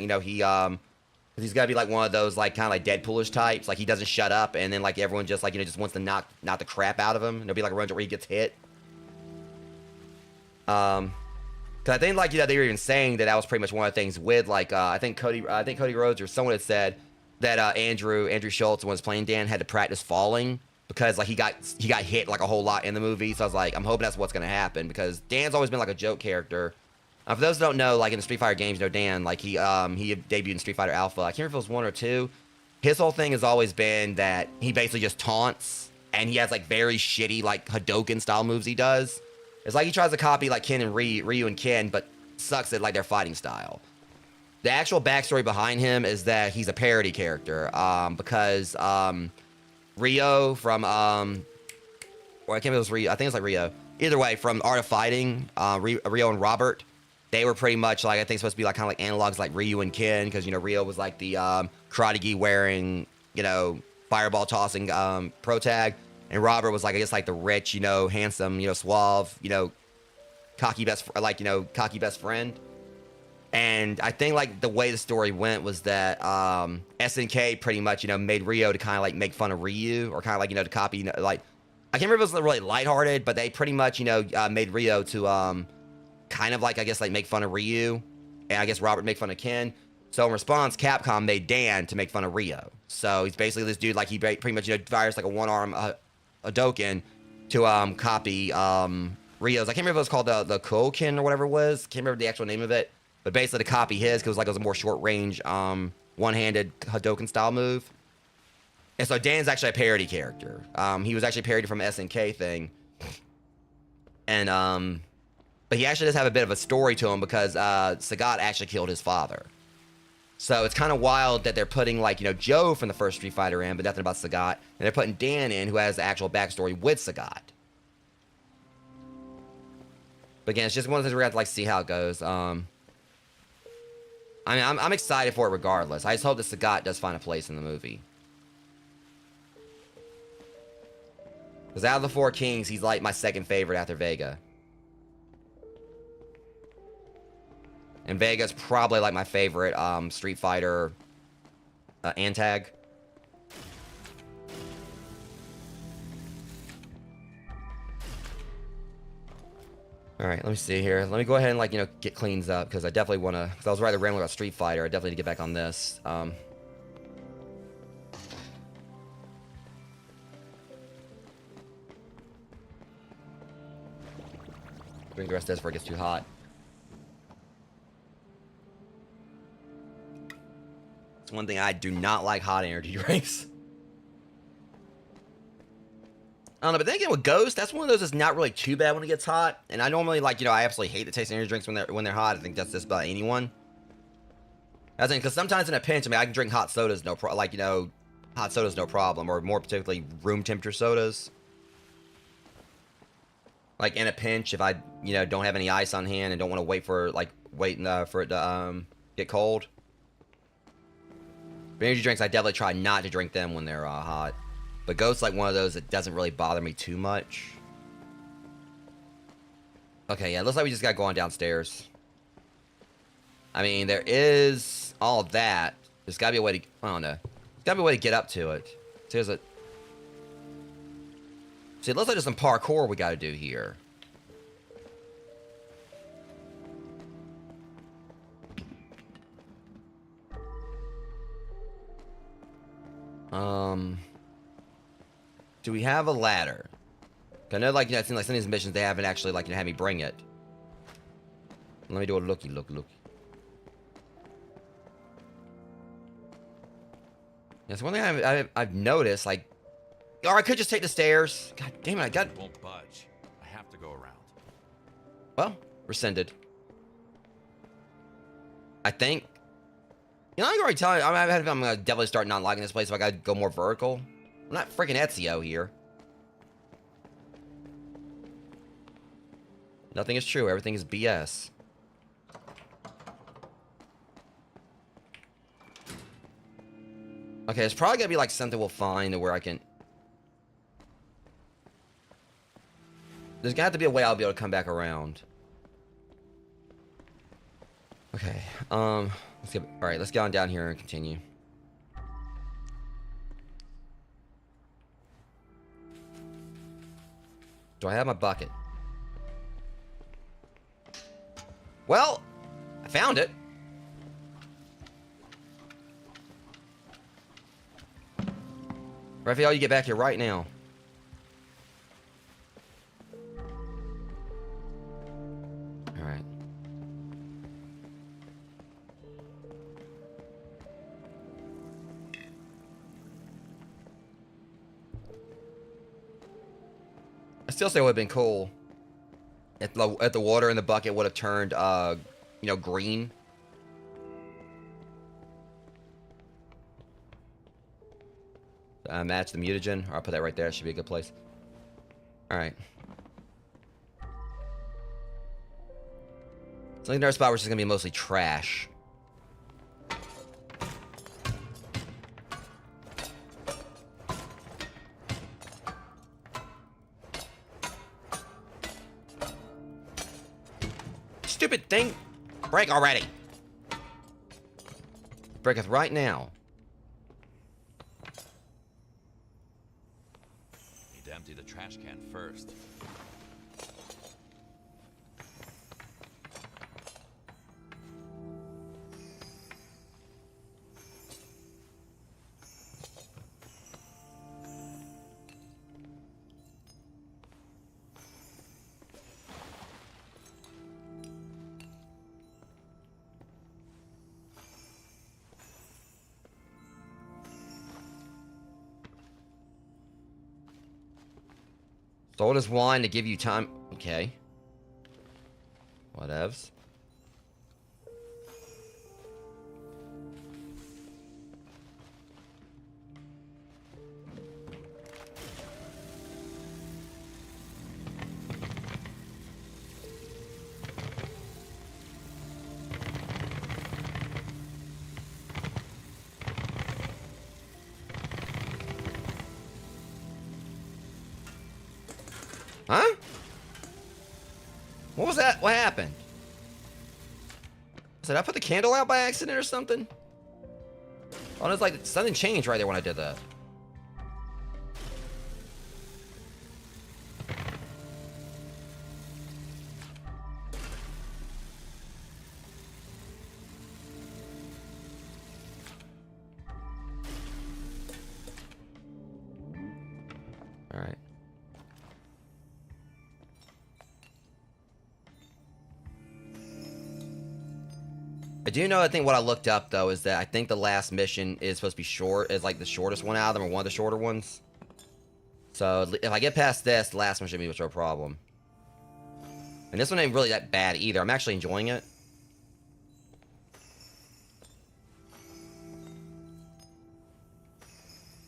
because he's gotta be one of those kind of Deadpoolish types. He doesn't shut up, and then everyone just just wants to knock the crap out of him. And there'll be a run where he gets hit. Because I think they were even saying that was pretty much one of the things with I think Cody Rhodes or someone had said that Andrew Schultz, when was playing Dan, had to practice falling because he got hit a whole lot in the movie. So I was I'm hoping that's what's gonna happen because Dan's always been a joke character. For those who don't know, in the Street Fighter games, Dan, he debuted in Street Fighter Alpha. I can't remember if it was 1 or 2. His whole thing has always been that he basically just taunts, and he has very shitty Hadoken style moves he does. It's he tries to copy Ken and Ryu and Ken, but sucks at their fighting style. The actual backstory behind him is that he's a parody character, because Rio from I can't remember if it was Rio. I think it's Rio. Either way, from Art of Fighting, Rio and Robert. they were pretty much like, I think supposed to be like kind of like analogs like Ryu and Ken, because, you know, Ryu was like the karate gi wearing, you know, fireball tossing pro tag, and Robert was like, I guess, like the rich, you know, handsome, you know, suave, you know, cocky best friend. And I think like the way the story went was that SNK pretty much, you know, made Ryo to kind of like make fun of Ryu, or kind of like, you know, to copy, you know, like, I can't remember if it was really lighthearted, but they pretty much, you know, made Ryo to kind of like, I guess, like make fun of Ryu, and I guess Robert make fun of Ken. So in response, Capcom made Dan to make fun of Ryo. So he's basically this dude, like he pretty much, you know, fires like a one-arm Hadouken to copy Ryo's. I can't remember if it was called the Koken or whatever it was. Can't remember the actual name of it. But basically to copy his, because it was a more short range, one-handed Hadouken style move. And so Dan's actually a parody character. He was actually parodied from an SNK thing. And but he actually does have a bit of a story to him, because Sagat actually killed his father. So it's kind of wild that they're putting, like, you know, Joe from the first Street Fighter in, but nothing about Sagat. And they're putting Dan in, who has the actual backstory with Sagat. But again, it's just one of those things we're going to have to, like, see how it goes. I mean, I'm excited for it regardless. I just hope that Sagat does find a place in the movie. Because out of the 4 Kings, he's like my second favorite after Vega. And Vega's probably like my favorite Street Fighter antag. Alright, let me see here. Let me go ahead and, like, you know, get cleans up, because I definitely want to, because I was rather rambling about Street Fighter. I definitely need to get back on this. Drink the rest of this before it gets too hot. It's one thing I do not like, hot energy drinks. I don't know, but then again with Ghost, that's one of those that's not really too bad when it gets hot. And I normally, like, you know, I absolutely hate the taste of energy drinks when they're hot. I think that's just about anyone. I think, because sometimes in a pinch, I mean, I can drink hot sodas, no problem. Like, you know, hot sodas, no problem. Or more particularly, room temperature sodas. Like, in a pinch, if I, you know, don't have any ice on hand and don't want to wait for, like, for it to get cold. But energy drinks, I definitely try not to drink them when they're hot. But Ghost's like one of those that doesn't really bother me too much. Okay, yeah, looks like we just gotta go on downstairs. I mean, there is all that. There's gotta be a way to, I don't know. There's gotta be a way to get up to it. So there's a... See, it looks like there's some parkour we gotta do here. Do we have a ladder? I know, like, you know, it seems like some of these missions, they haven't actually, like, you know, had me bring it. Let me do a looky. That's one thing I've noticed, like, or I could just take the stairs. God damn it, It won't budge. I have to go around. Well, rescinded. I think. You know, I can already tell you, I'm gonna definitely start not liking this place if I gotta go more vertical. I'm not freaking Ezio here. Nothing is true. Everything is BS. Okay, it's probably gonna be like something we'll find where I can... There's gonna have to be a way I'll be able to come back around. Okay, let's get... Alright, let's get on down here and continue. Do I have my bucket? Well, I found it. Raphael, you get back here right now. Alright. I still say it would have been cool if the water in the bucket would have turned, you know, green. Match the mutagen. Or I'll put that right there. It should be a good place. Alright. So another spot where it's just gonna be mostly trash. Stupid thing! Break already! Breaketh right now. Need to empty the trash can first. Sold his wine to give you time. Okay. Whatevs. Huh? What was that? What happened? Did I put the candle out by accident or something? Oh, it's like something changed right there when I did that. All right. I do know, I think what I looked up, though, is that I think the last mission is supposed to be short, is like the shortest one out of them, or one of the shorter ones. So, if I get past this, the last one shouldn't be much of a problem. And this one ain't really that bad either. I'm actually enjoying it.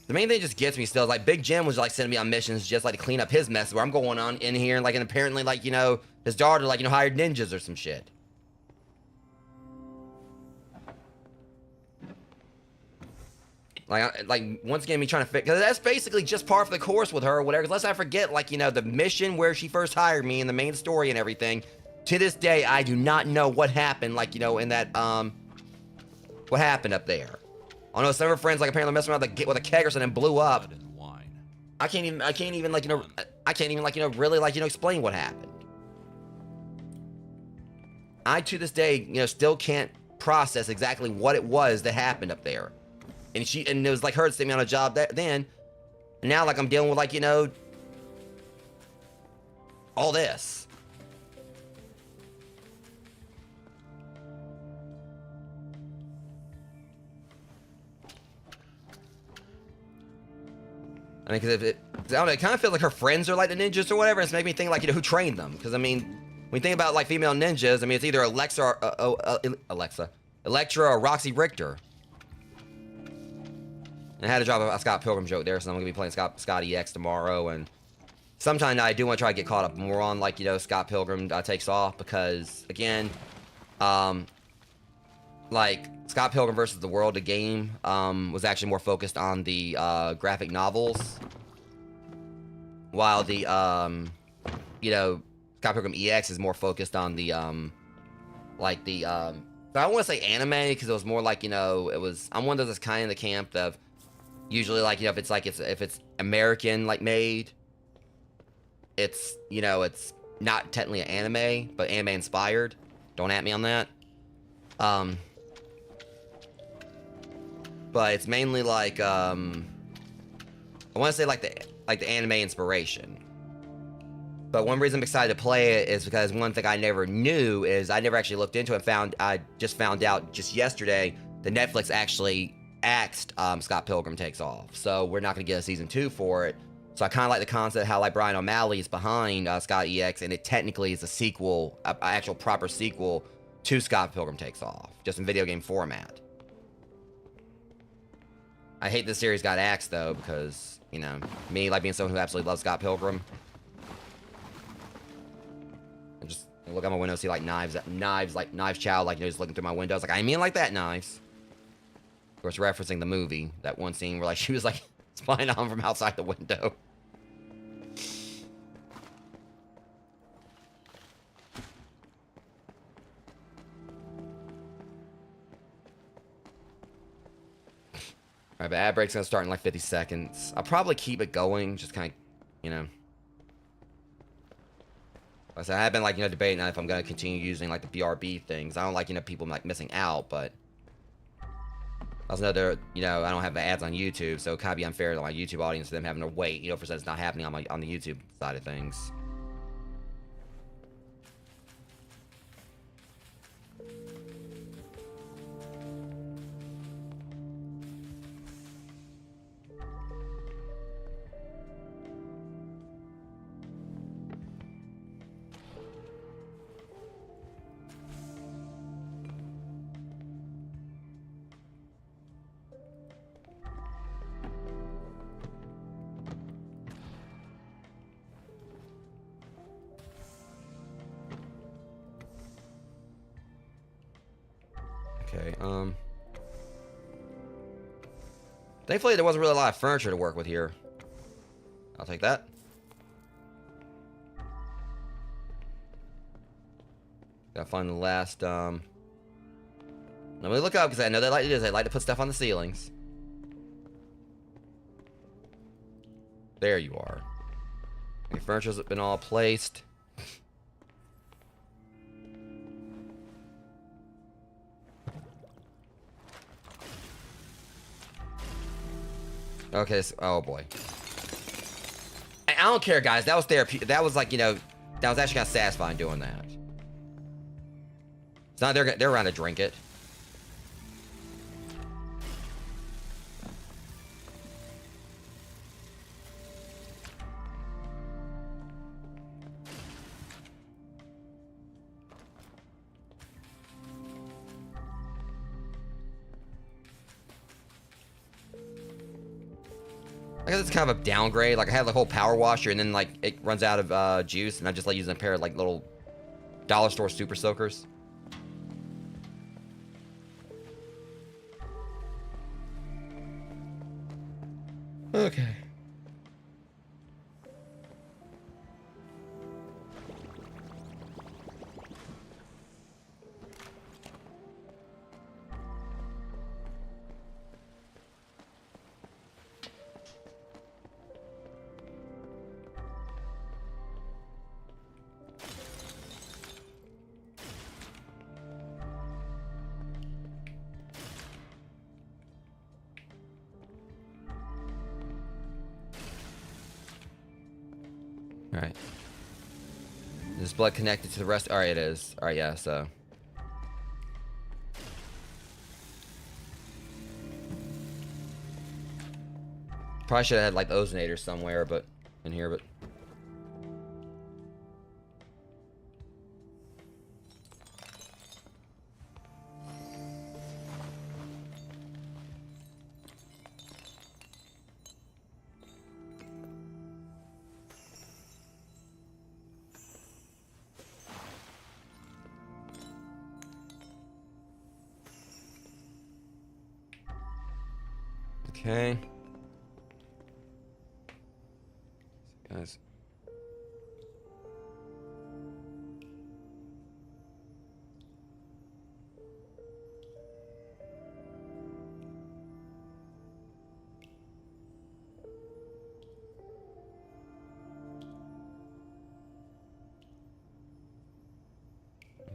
The main thing just gets me still is, like, Big Jim was, like, sending me on missions just, like, to clean up his mess, where I'm going on in here, and, like, and apparently, like, you know, his daughter, like, you know, hired ninjas or some shit. Like once again, me trying to fit, because that's basically just par for the course with her or whatever. Unless I forget, like, you know, the mission where she first hired me and the main story and everything. To this day, I do not know what happened, like, you know, in that, what happened up there. I know some of her friends, like, apparently messing around with a keg or something and blew up. Blood and wine. I can't even, like, you know, I can't even, like, you know, really, like, you know, explain what happened. I, to this day, you know, still can't process exactly what it was that happened up there. And it was like her sitting me on a job then. And now, like, I'm dealing with, like, you know, all this. I mean, because I don't know, it kind of feels like her friends are like the ninjas or whatever. It's making me think, like, you know, who trained them? Because, I mean, when you think about, like, female ninjas, I mean, it's either Electra or Roxy Richter. I had to drop a Scott Pilgrim joke there, so I'm going to be playing Scott EX tomorrow, and sometime I do want to try to get caught up more on, like, you know, Scott Pilgrim Takes Off, because, again, like, Scott Pilgrim versus the World, the game, was actually more focused on the, graphic novels, while the, you know, Scott Pilgrim EX is more focused on the, like, the, I don't want to say anime, because it was more like, you know, I'm one of those kind of the camp of, usually, like, you know, if it's American, like, made, it's, you know, it's not technically an anime, but anime inspired. Don't at me on that. But it's mainly like, I want to say like the anime inspiration. But one reason I'm excited to play it is because one thing I never knew is I never actually looked into it. I just found out just yesterday that Netflix actually axed Scott Pilgrim Takes Off. So we're not going to get a season 2 for it. So I kind of like the concept how, like, Brian O'Malley is behind Scott EX, and it technically is a sequel, an actual proper sequel to Scott Pilgrim Takes Off, just in video game format. I hate this series got axed, though, because, you know, me, like, being someone who absolutely loves Scott Pilgrim, I look out my window, see like knives chow, like, you know, just looking through my window. I was like, I mean like that knives. Of course, referencing the movie, that one scene where like she was like spying on from outside the window. Alright, but ad break's gonna start in like 50 seconds. I'll probably keep it going, just kind of, you know. Like I said, I have been like, you know, debating if I'm gonna continue using like the BRB things. I don't like, you know, people like missing out, but I also know they're, you know, I don't have the ads on YouTube, so it kind of be unfair to my YouTube audience for them having to wait, you know, for something that's not happening on the YouTube side of things. Okay, thankfully there wasn't really a lot of furniture to work with here. I'll take that. Gotta find the last, let me look up, because I know they like to do this. They like to put stuff on the ceilings. There you are. Your furniture's been all placed. Okay, so, oh boy. I don't care, guys. That was therapy. That was like, you know, that was actually kind of satisfying doing that. It's not they're around to drink it. I guess it's kind of a downgrade. Like I had the whole power washer, and then like it runs out of juice, and I just like using a pair of like little dollar store super soakers. Okay. Alright. Is blood connected to the rest? Alright, it is. Alright, yeah, so. Probably should have had like the ozonator somewhere, but in here, but. Okay. Guys.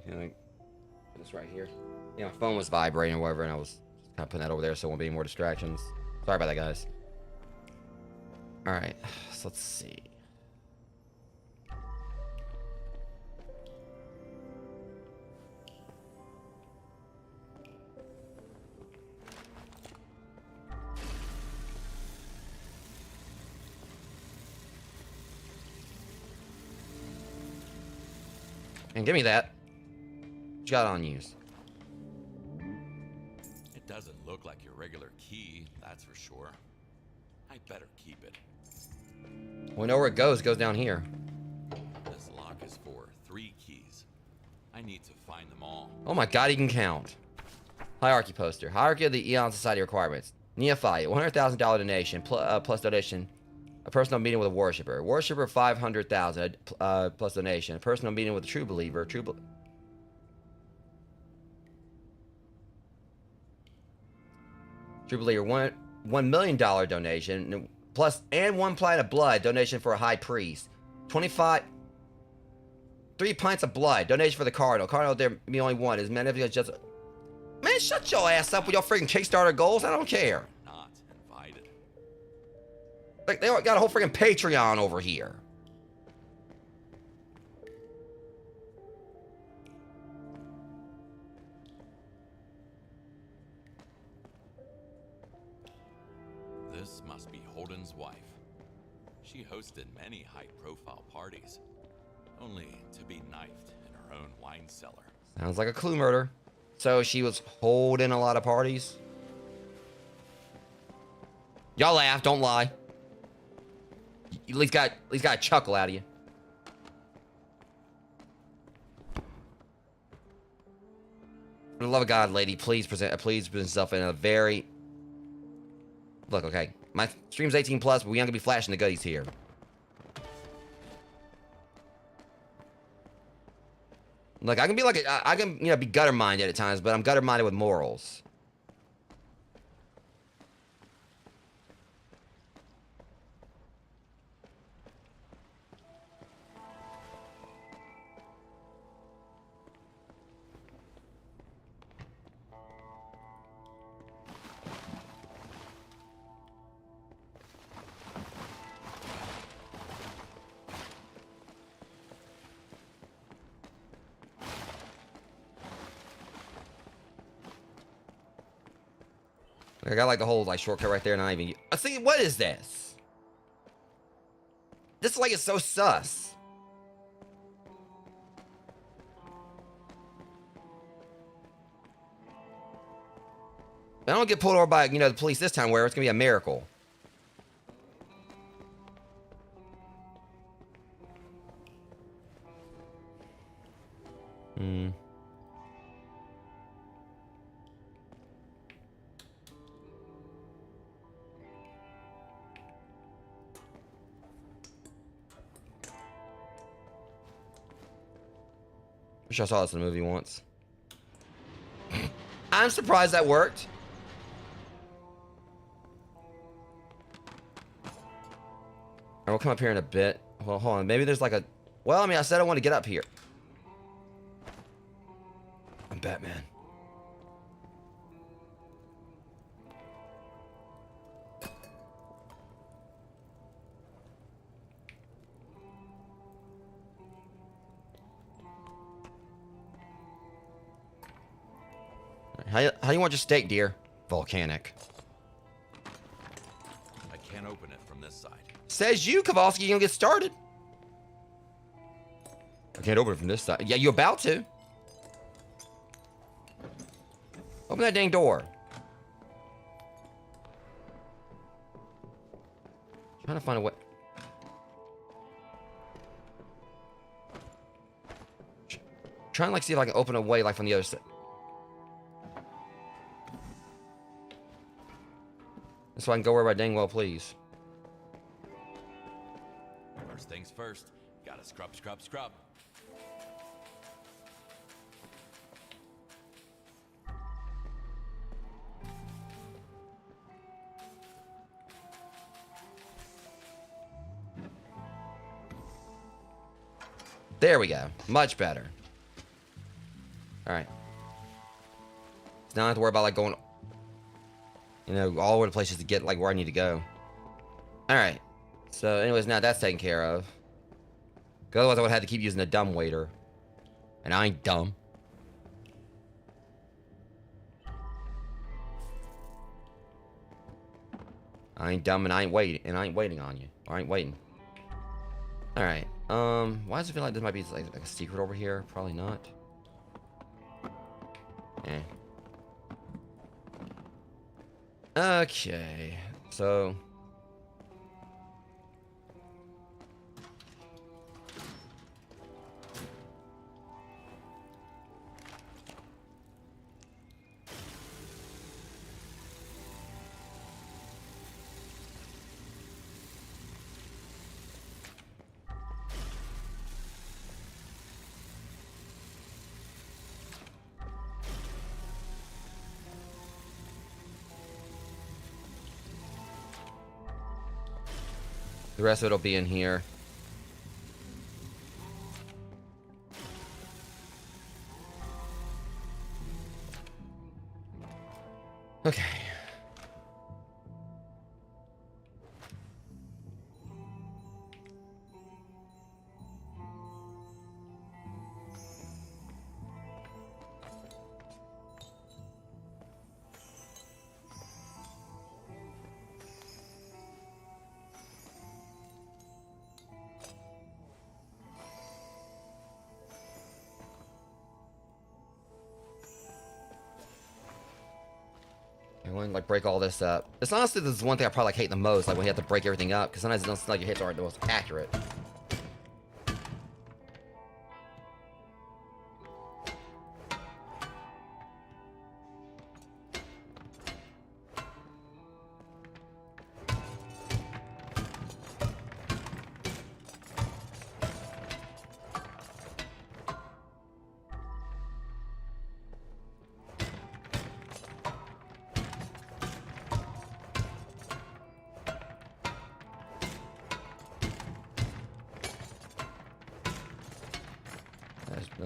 Okay, like this right here. Yeah, my phone was vibrating or whatever, and I was kind of putting that over there so there won't be any more distractions. Sorry about that, guys. Alright, so let's see. And give me that. What you got on use? It doesn't look like your regular key, that's for sure. I'd better keep it. We know where it goes. It goes down here. This lock is for 3 keys. I need to find them all. Oh my god, he can count. Hierarchy poster. Hierarchy of the Eon Society requirements. Neophyte, $100,000 donation, plus donation. A personal meeting with a worshiper. Worshiper, 500,000 plus donation. A personal meeting with a true believer. True believer, $1 million donation. Plus, and 1 pint of blood donation for a high priest. 25... 3 pints of blood. Donation for the cardinal. Cardinal, there be only one. Is magnificent just... Man, shut your ass up with your freaking Kickstarter goals. I don't care. Not invited. Like, they got a whole freaking Patreon over here. This must be Holden's wife. She hosted many high-profile parties, only to be knifed in her own wine cellar. Sounds like a clue murder. So she was holding a lot of parties. Y'all laugh, don't lie. You at least got a chuckle out of you. For the love of God, lady, please present yourself in a very... Look, okay. My stream's 18 plus, but we ain't gonna be flashing the goodies here. Look, I can be like I can, you know, be gutter minded at times, but I'm gutter minded with morals. I got like the whole like shortcut right there, and I even. See, what is this? This like is so sus. I don't get pulled over by, you know, the police this time, where it's gonna be a miracle. Hmm. Wish I saw this in a movie once. I'm surprised that worked. I will come up here in a bit. Well, hold on. Maybe there's like a... Well, I mean, I said I want to get up here. I'm Batman. How you want your steak, dear? Volcanic. I can't open it from this side. Says you, Kowalski, you gonna get started. I can't open it from this side. Yeah, you about to. Open that dang door. Trying to find a way. Trying to like see if I can open a way like from the other side. So I can go where I dang well please. First things first, gotta scrub, scrub, scrub. There we go. Much better. Alright. So now I don't have to worry about like going, you know, all over the places to get like where I need to go. Alright. So anyways, now that's taken care of. 'Cause otherwise I would have had to keep using the dumb waiter. And I ain't dumb. I ain't dumb and I ain't waiting on you. I ain't waiting. Alright. Why does it feel like this might be like a secret over here? Probably not. Eh. Okay. So The rest of it'll be in here. Okay. I want to like break all this up. It's honestly this is one thing I probably like hate the most, like when you have to break everything up, because sometimes it doesn't seem like your hits aren't the most accurate.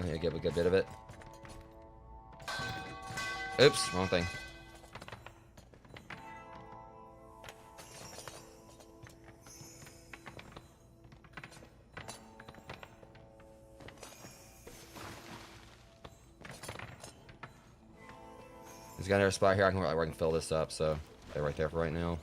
I get a good bit of it. Oops, wrong thing. There's got another spot here where I can fill this up, so they're right there for right now.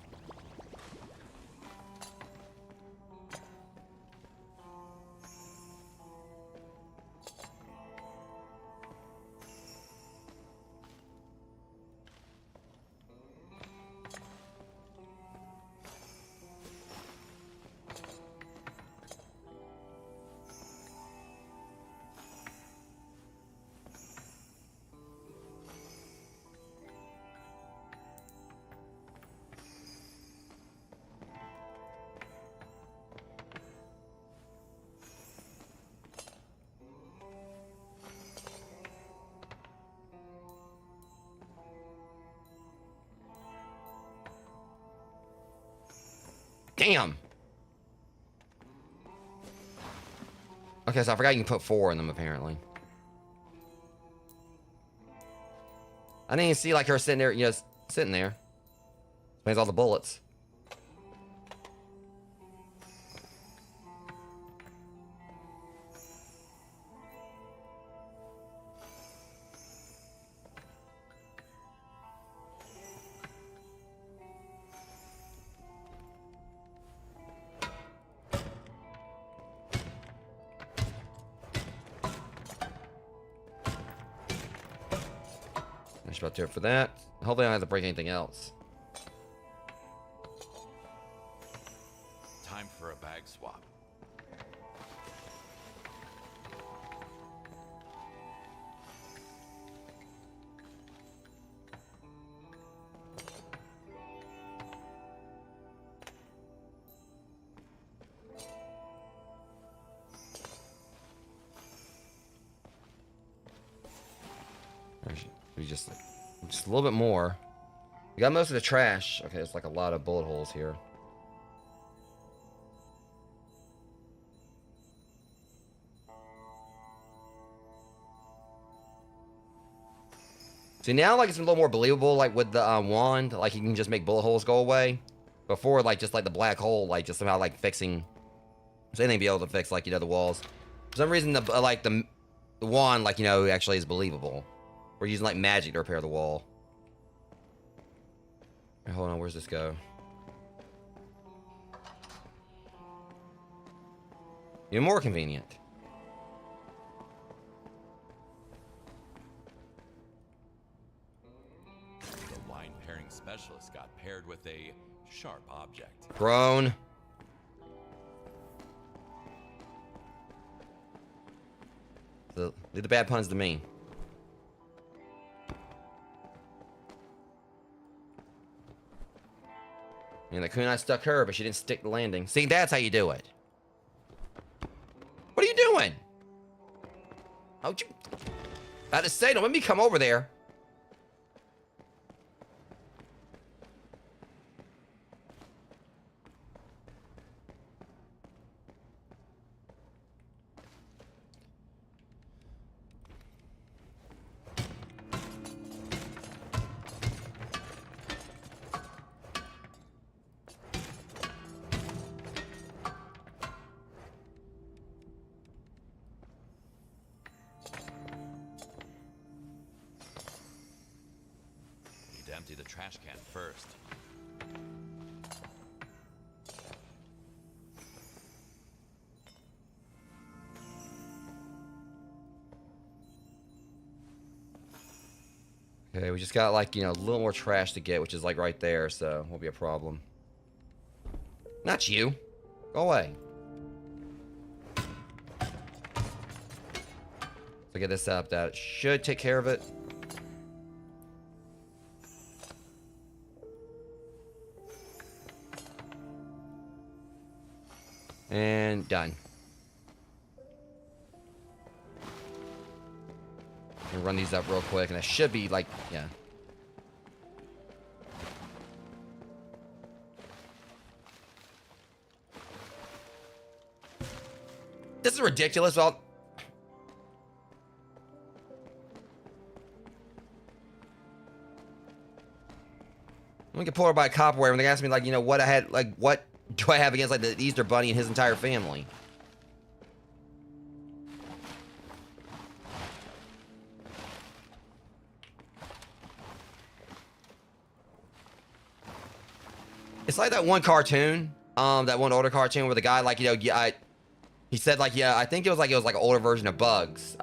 Damn! Okay, so I forgot you can put 4 in them, apparently. I didn't even see, like, her sitting there, you know, sitting there. Explains all the bullets. That's about to do it for that. Hopefully I don't have to break anything else. Time for a bag swap. We just a little bit more. We got most of the trash. Okay, there's like a lot of bullet holes here. See, now, like, it's a little more believable, like, with the wand. Like, you can just make bullet holes go away. Before, like, just, like, the black hole, like, just somehow, like, fixing... So anything be able to fix, like, you know, the walls. For some reason, the wand, like, you know, actually is believable. We're using, like, magic to repair the wall. Right, hold on, where's this go? Even more convenient. The line pairing specialist got paired with a sharp object. Grown. So, leave the bad puns to me. And the kunai stuck her, but she didn't stick the landing. See, that's how you do it. What are you doing? How'd you... I had to say, don't let me come over there. empty the trash can first. Okay, we just got like, you know, a little more trash to get, which is like right there, so won't be a problem. Not you. Go away. So get this up. That should take care of it. And done. I'm gonna run these up real quick, and I should be like, yeah. This is ridiculous. Well, I'm gonna get pulled over by a cop when they asked me, like, you know, what I had, like, what do I have against, like, the Easter Bunny and his entire family? It's like that one cartoon, that one older cartoon where the guy, like, you know, he said, like, yeah, I think it was like an older version of Bugs,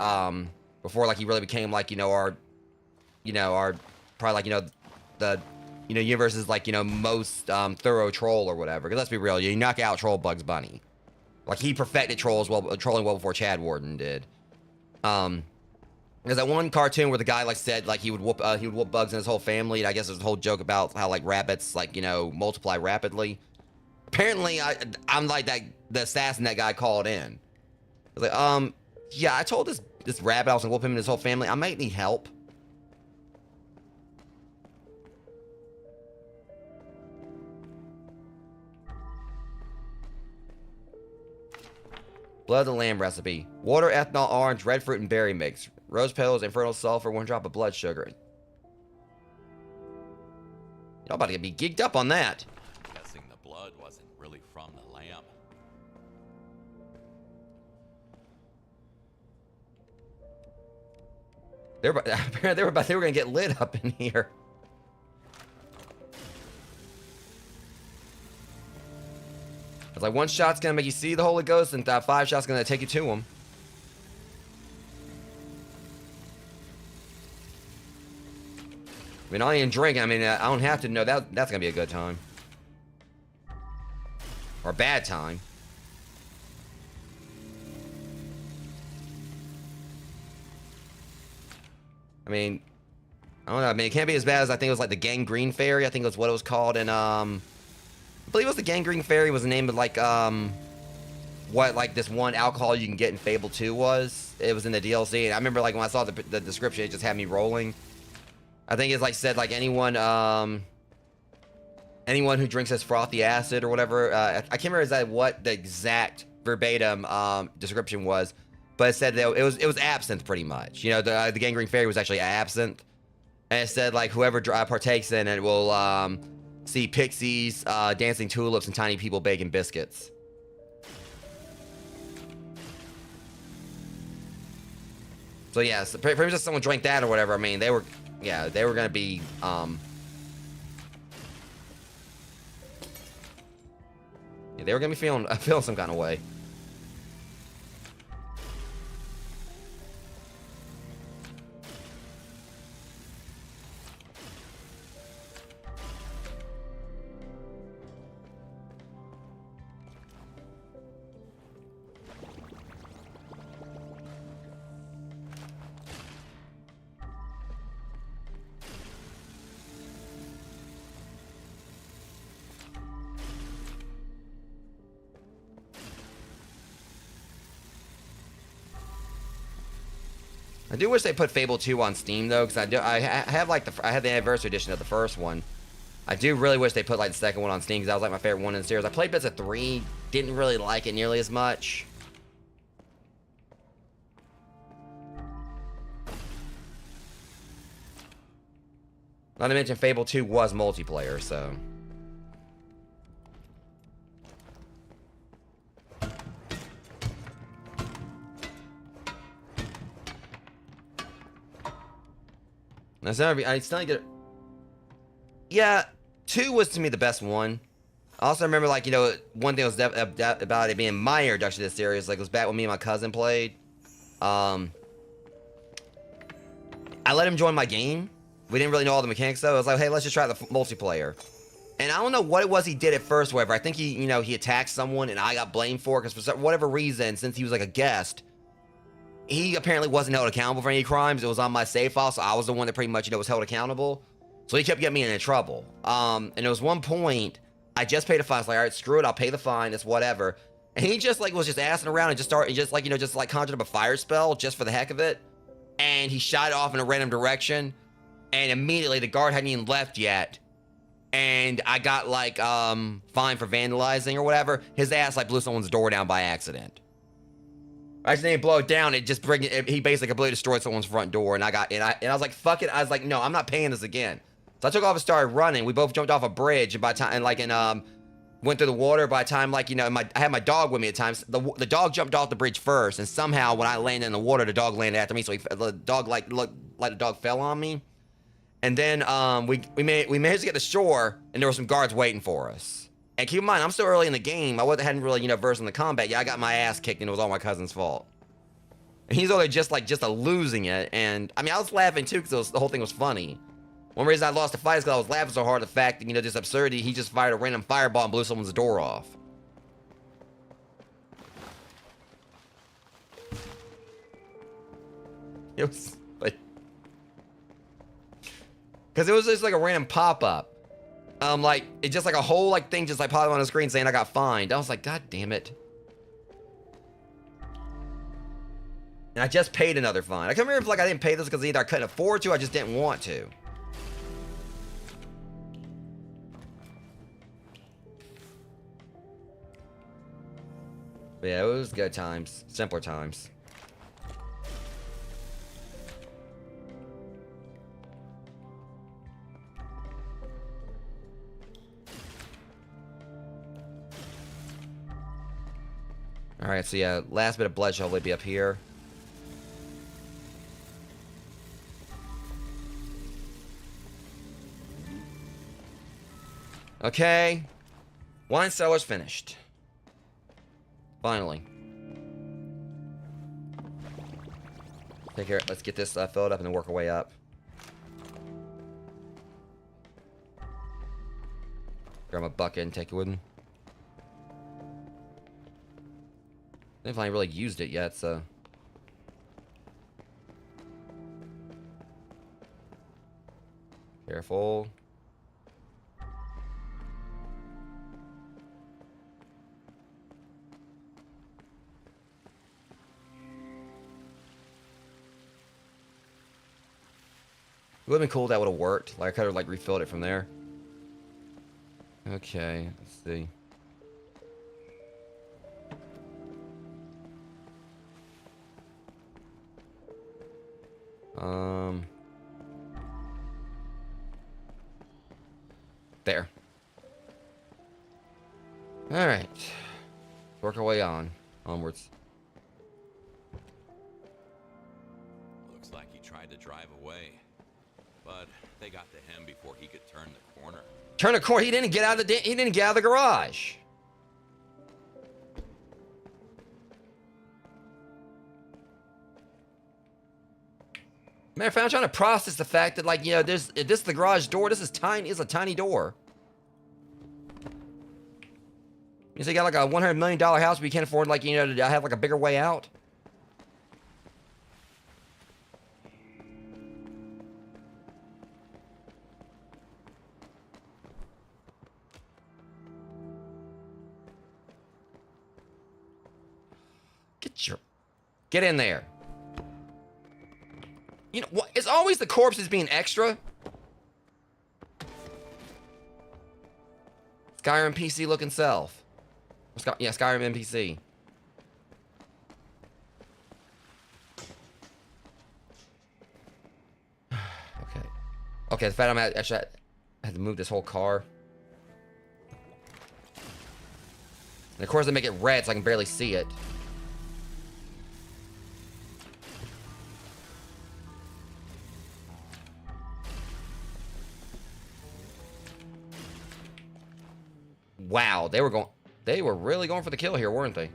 before, like, he really became, like, our probably, like, the, universe's, like, most, thorough troll or whatever. Because let's be real, you knock out Troll Bugs Bunny. Like, he perfected trolling well before Chad Warden did. There's that one cartoon where the guy, like, said, like, he would whoop Bugs and his whole family, and I guess there's a whole joke about how, like, rabbits, like, multiply rapidly. Apparently, I'm like the assassin that guy called in. I was like, yeah, I told this rabbit I was gonna whoop him and his whole family. I might need help. Blood of the Lamb recipe. Water, ethanol, orange, red fruit, and berry mix. Rose petals, infernal sulfur, 1 drop of blood sugar. Y'all about to be geeked up on that. I'm guessing the blood wasn't really from the lamb. They were gonna get lit up in here. It's like 1 shot's gonna make you see the Holy Ghost, and 5 shots gonna take you to him. I mean, I ain't drinking. I mean, I don't have to know that. That's gonna be a good time. Or a bad time. I mean, I don't know. I mean, it can't be as bad as I think it was like the Gangrene Fairy. I think that's what it was called. And I believe it was the Gangrene Fairy was the name of like what like this one alcohol you can get in Fable 2 was. It was in the DLC. And I remember like when I saw the description, it just had me rolling. I think it's like said like anyone who drinks this frothy acid or whatever. I can't remember exactly what the exact verbatim description was, but it said that it was absinthe pretty much. The Gangrene Fairy was actually absinthe, and it said like whoever partakes in it will see pixies, dancing tulips, and tiny people baking biscuits. So yeah, so pretty much if someone drank that or whatever. I mean, they were gonna be they were gonna be feeling some kind of way. I do wish they put Fable 2 on Steam though, because I have like I had the anniversary edition of the first one. I do really wish they put like the second one on Steam because that was like my favorite one in the series. I played bits of 3, didn't really like it nearly as much. Not to mention Fable 2 was multiplayer, so. I still get it. Yeah, 2 was to me the best one. I also remember, like, you know, one thing was about it being my introduction to this series, like, it was back when me and my cousin played. I let him join my game. We didn't really know all the mechanics, though. I was like, hey, let's just try the multiplayer. And I don't know what it was he did at first, whatever. I think he, you know, he attacked someone, and I got blamed for it, because for whatever reason, since he was, like, a guest, he apparently wasn't held accountable for any crimes. It was on my save file, so I was the one that pretty much, you know, was held accountable. So he kept getting me into trouble. And there was one point, I just paid a fine. I was like, all right, screw it, I'll pay the fine, it's whatever. And he just, like, was just assing around and just like, you know, just, like, conjured up a fire spell just for the heck of it. And he shot it off in a random direction. And immediately, the guard hadn't even left yet. And I got, like, fined for vandalizing or whatever. His ass, like, blew someone's door down by accident. I just didn't blow it down. It just he basically completely destroyed someone's front door. And I was like, fuck it. I was like, no, I'm not paying this again. So I took off and started running. We both jumped off a bridge. And by the time, went through the water. By the time, like, you know, I had my dog with me at times. The dog jumped off the bridge first. And somehow, when I landed in the water, the dog landed after me. So the dog, like the dog fell on me. And then we managed to get to shore. And there were some guards waiting for us. And keep in mind, I'm still early in the game. I hadn't really, you know, versed in the combat yet. I got my ass kicked, and it was all my cousin's fault. And he's only just losing it. And I mean, I was laughing too because the whole thing was funny. One reason I lost the fight is because I was laughing so hard at the fact that, you know, this absurdity. He just fired a random fireball and blew someone's door off. It was like, because it was just like a random pop up. Like, it just like a whole, like, thing just like popped on the screen saying I got fined. I was like, God damn it. And I just paid another fine. I can't remember if, like, I didn't pay this because either I couldn't afford to or I just didn't want to. But yeah, it was good times. Simpler times. Alright, so yeah, last bit of bloodshed will be up here. Okay. Wine cellar's finished. Finally. Take care. Let's get this filled up and then work our way up. Grab my bucket and take it with me. I haven't really used it yet, so. Careful. It would have been cool if that would have worked. Like, I could have, like, refilled it from there. Okay, let's see. There. Alright. Work our way onwards. Looks like he tried to drive away, but they got to him before he could turn the corner. Turn the corner? He didn't get out of the garage. Matter of fact, I'm trying to process the fact that, like, you know, this is the garage door. This is tiny. It's a tiny door. You say you got like a $100 million house, but you can't afford, like, you know, to have like a bigger way out. Get in there. You know what? It's always the corpses being extra. Skyrim PC looking self. Yeah, Skyrim NPC. Okay. Okay, the fact I'm actually I had to move this whole car. And of course they make it red so I can barely see it. Wow, they were really going for the kill here, weren't they?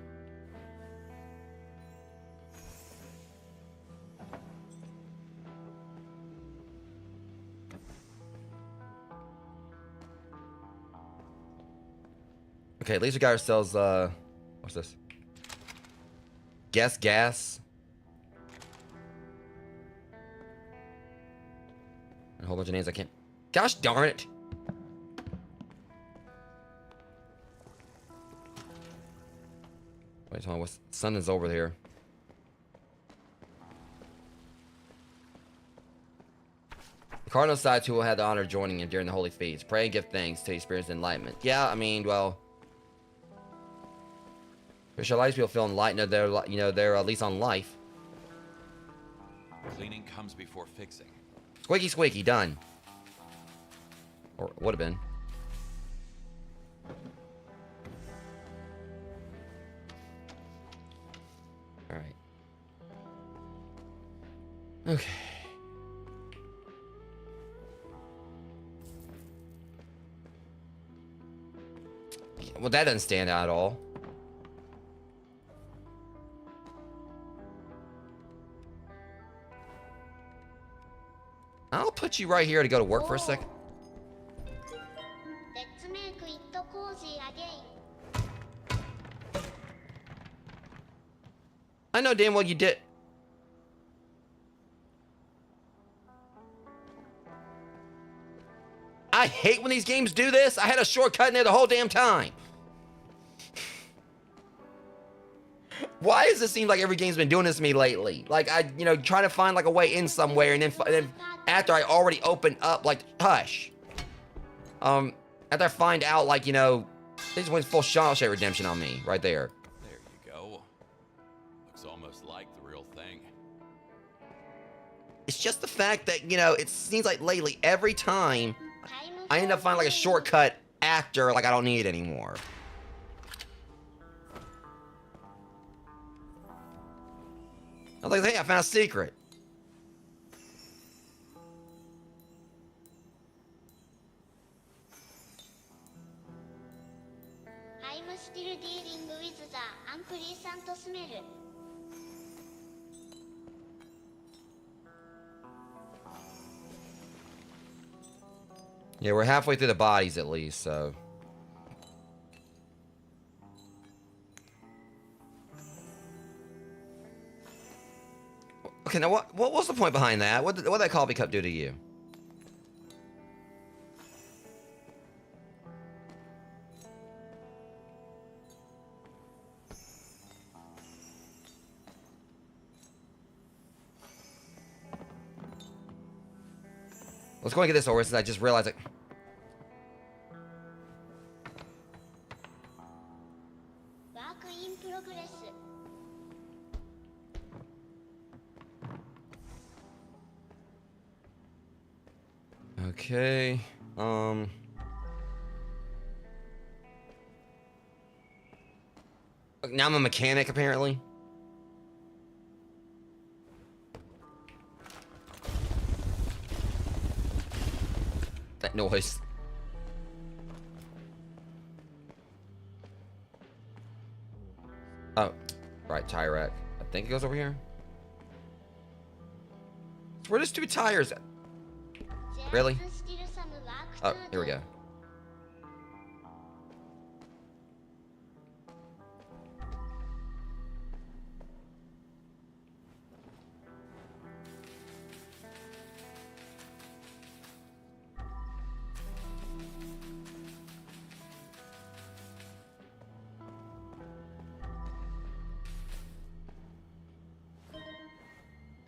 Okay, at least we got ourselves, what's this? Guess gas. And a whole bunch of names I can't. Gosh darn it. Wait, hold on, what's, sun is over here. The Cardinal Side who will have the honor of joining you during the holy feast. Pray and give thanks to experience enlightenment. Yeah, I mean, well, visualize people feel enlightened of their, you know, their lease on life. Cleaning comes before fixing. Squeaky, squeaky, done. Or would have been. All right. Okay. Well, that doesn't stand out at all. I'll put you right here to go to work for a second. Let's make it cozy again. I know damn well you did. I hate when these games do this. I had a shortcut in there the whole damn time. Why does it seem like every game's been doing this to me lately? Like, you know, trying to find like a way in somewhere, and then after I already opened up, like, hush. After I find out, like, you know, they just went full Shawshank Redemption on me, right there. There you go. Looks almost like the real thing. It's just the fact that, you know, it seems like lately, every time, I end up finding like a shortcut after, like, I don't need it anymore. I was like, hey, I found a secret. I'm still dealing with the unpleasant smell. Yeah, we're halfway through the bodies at least, so. Okay, now what was the point behind that? What did that coffee cup do to you? Let's go and get this over since I just realized it. Work in progress. Okay. Now I'm a mechanic, apparently. That noise. Oh, right, tire rack. I think it goes over here. So where are the stupid tires at? Really? There's still some work Oh, to here we do. go.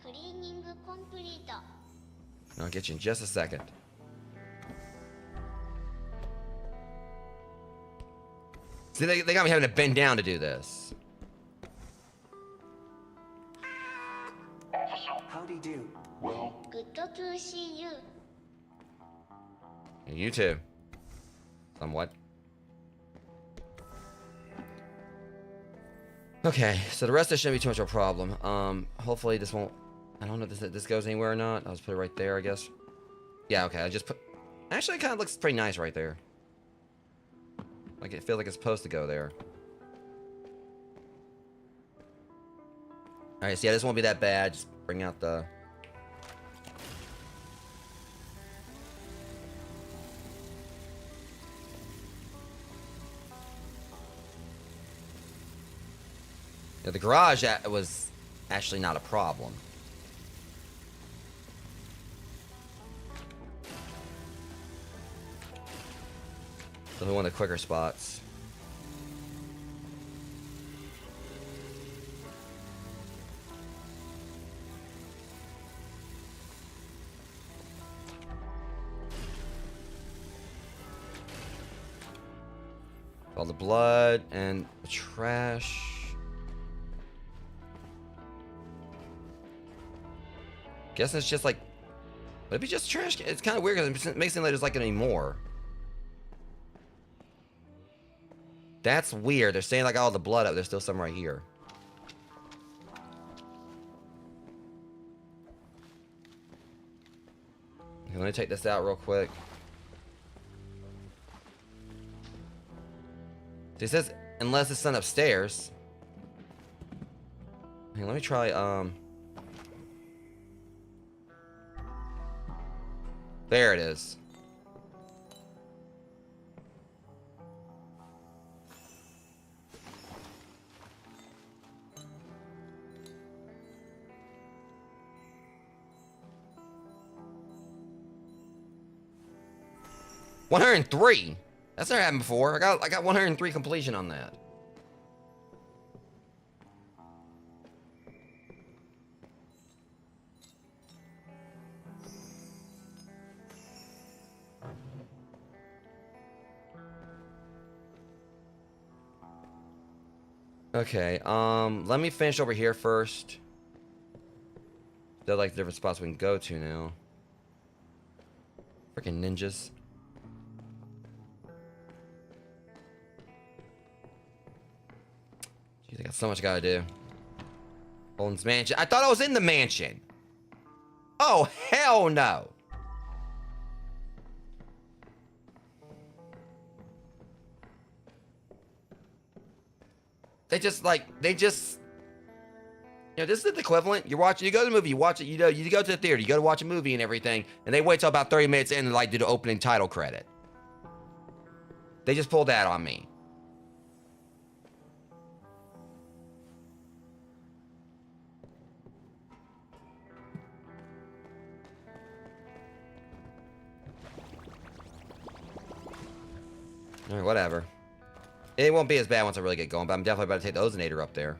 Cleaning complete. I'll get you in just a second. See, they got me having to bend down to do this. Howdy do. Good to see you. And you too. Somewhat. Okay, so the rest of this shouldn't be too much of a problem. Hopefully this won't... I don't know if this goes anywhere or not. I'll just put it right there, I guess. Yeah, okay, I just put... Actually, it kind of looks pretty nice right there. Like it feels like it's supposed to go there. Alright, so yeah, this won't be that bad. Just bring out the... Yeah, the garage was actually not a problem. Definitely one of the quicker spots. All the blood and the trash. Guess it's just like, would it be just trash? It's kind of weird because it makes it seem like there's like any more. That's weird. They're saying like all the blood up. There's still some right here. Okay, let me take this out real quick. It says unless it's sent upstairs. Okay, let me try there it is. $103. That's never happened before. I got 103 completion on that. Okay, let me finish over here first. They're like the different spots we can go to now. Freaking ninjas. Jeez, I got so much I gotta do. Bolton's mansion. I thought I was in the mansion. Oh, hell no. They just, you know, this is the equivalent. You go to the movie, you watch it, you go to the theater, you go to watch a movie and everything, and they wait till about 30 minutes in and like do the opening title credit. They just pulled that on me. Alright, whatever. It won't be as bad once I really get going, but I'm definitely about to take the ozonator up there.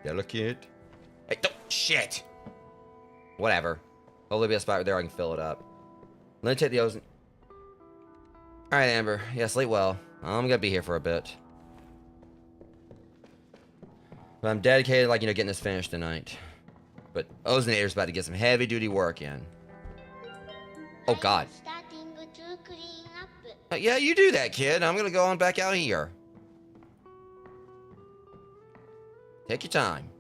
Delicate. Hey, don't, shit! Whatever. Hopefully be a spot right there I can fill it up. Let me take the ozone. Alright, Amber. Yeah, sleep well. I'm gonna be here for a bit. But I'm dedicated, like, you know, getting this finished tonight. But ozonator's about to get some heavy duty work in. Oh god. Starting to clean up. Yeah, you do that, kid. I'm gonna go on back out here. Take your time.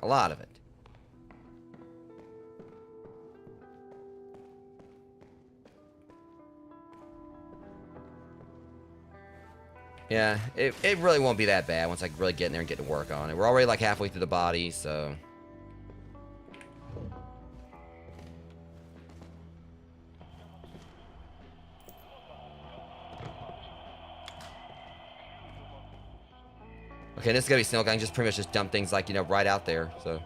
A lot of it. Yeah, it really won't be that bad once I really get in there and get to work on it. We're already like halfway through the body, so... Okay, this is gonna be simple. I can just pretty much just dump things like, you know, right out there, so...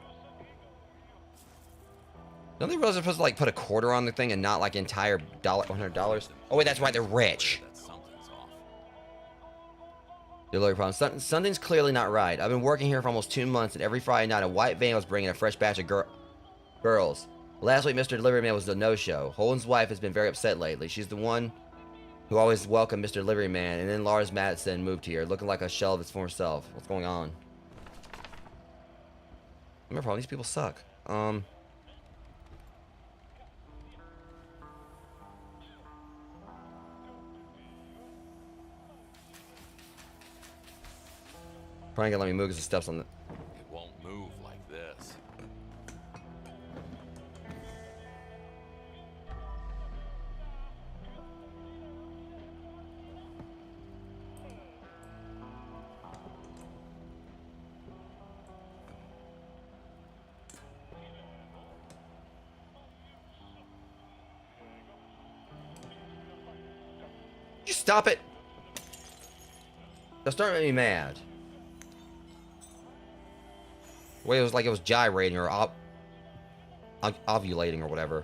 Don't they realize they're supposed to like put a quarter on the thing and not like entire $100? Oh wait, that's right, they're rich. That something's off. Delivery problem. Something's clearly not right. I've been working here for almost 2 months, and every Friday night a white van was bringing a fresh batch of girls. Last week, Mr. Delivery Man was a no-show. Holden's wife has been very upset lately. She's the one who always welcomed Mr. Delivery Man, and then Lars Madsen moved here, looking like a shell of his former self. What's going on? Remember, these people suck. Probably gonna let me move because the stuff's on the... It won't move like this. Stop it! That's starting to make me mad. The way it was like it was gyrating or ovulating or whatever.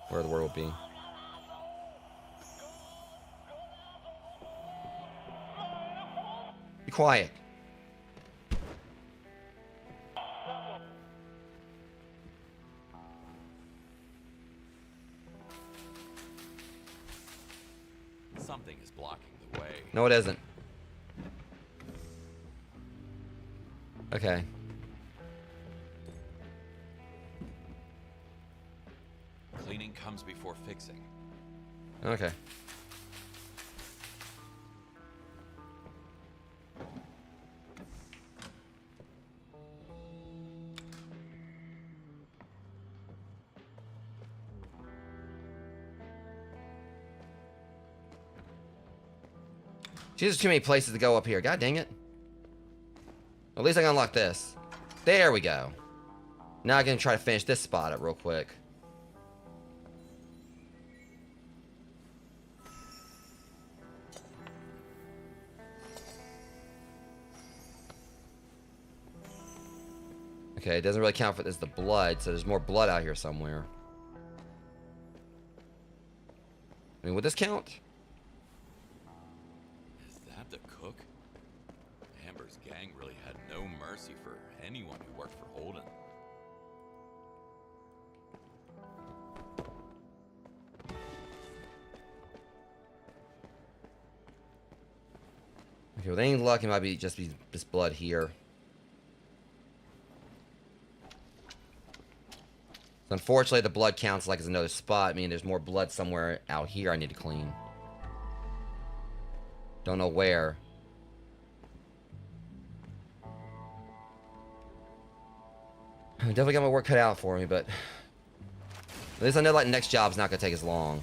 Where the word would be. Be quiet. Something is blocking the way. No, it isn't. Okay. Cleaning comes before fixing. Okay. There's too many places to go up here. God dang it. At least I can unlock this. There we go. Now I can try to finish this spot up real quick. Okay, it doesn't really count for this, the blood, so there's more blood out here somewhere. I mean, would this count? Is that the cook? Amber's gang really had no mercy for anyone who worked for Holden. Okay, with any luck, it might be just be this blood here. So unfortunately, the blood counts like as another spot. I mean, there's more blood somewhere out here I need to clean. Don't know where. I definitely got my work cut out for me, but at least I know like next job's not gonna take as long.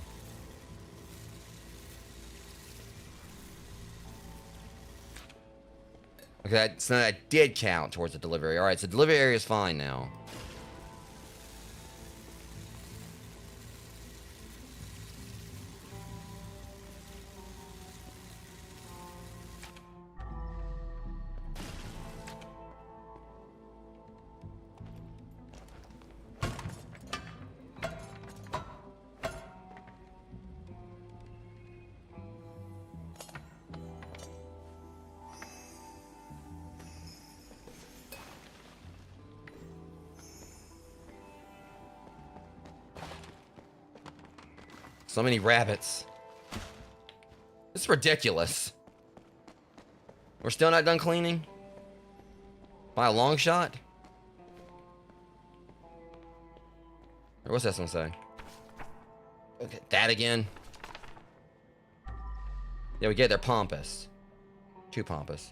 Okay, so that did count towards the delivery. All right, so delivery area is fine now. So many rabbits. This is ridiculous. We're still not done cleaning? By a long shot? Or what's this one say? Okay, that again. Yeah, we get they're pompous. Too pompous.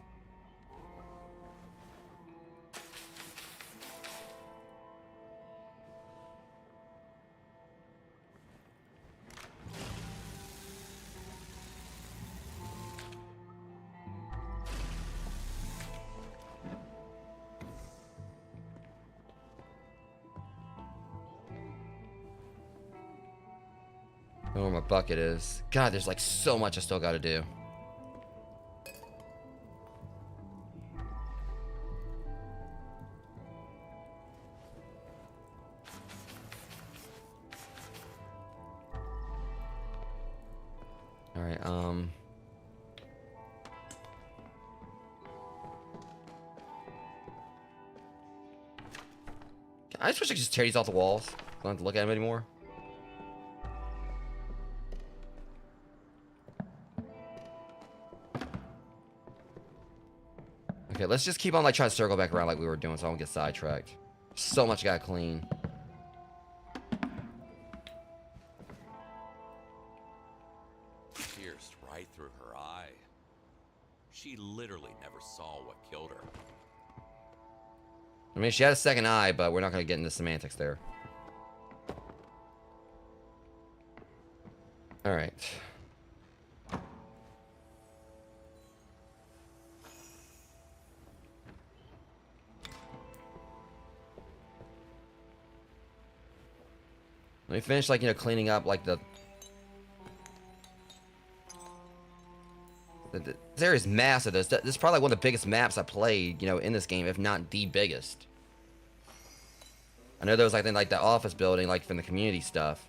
I don't know where my bucket is. God, there's like so much I still gotta do. Alright, I just wish I could just tear these off the walls. Don't have to look at them anymore. Okay, let's just keep on like trying to circle back around like we were doing so I don't get sidetracked. So much I gotta clean. Pierced right through her eye. She literally never saw what killed her. I mean, she had a second eye, but we're not gonna get into semantics there. Alright. Let me finish, like, you know, cleaning up, like, the... This area is massive. This is probably like one of the biggest maps I played, you know, in this game, if not the biggest. I know there was like in like the office building, like from the community stuff.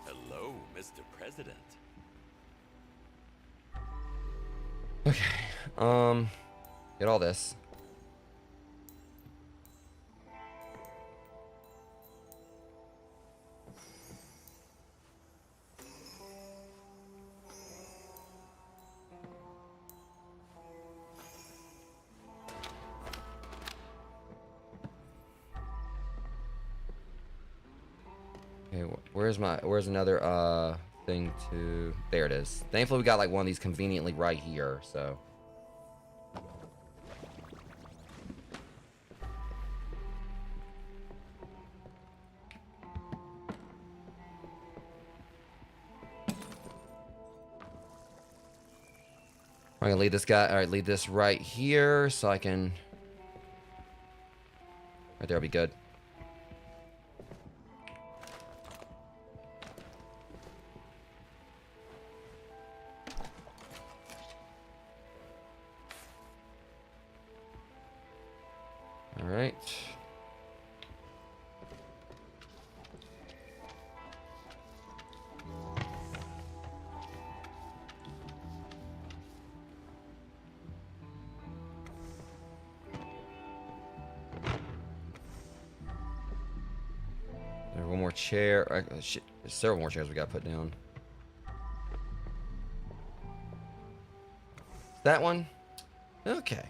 Hello, Mr. President. Okay. Get all this. Okay, where's another thing to, there it is. Thankfully we got like one of these conveniently right here, so. I'm gonna leave this guy, alright, leave this right here so I can, right there will be good. Alright. There's one more chair. There's several more chairs we gotta put down. That one? Okay.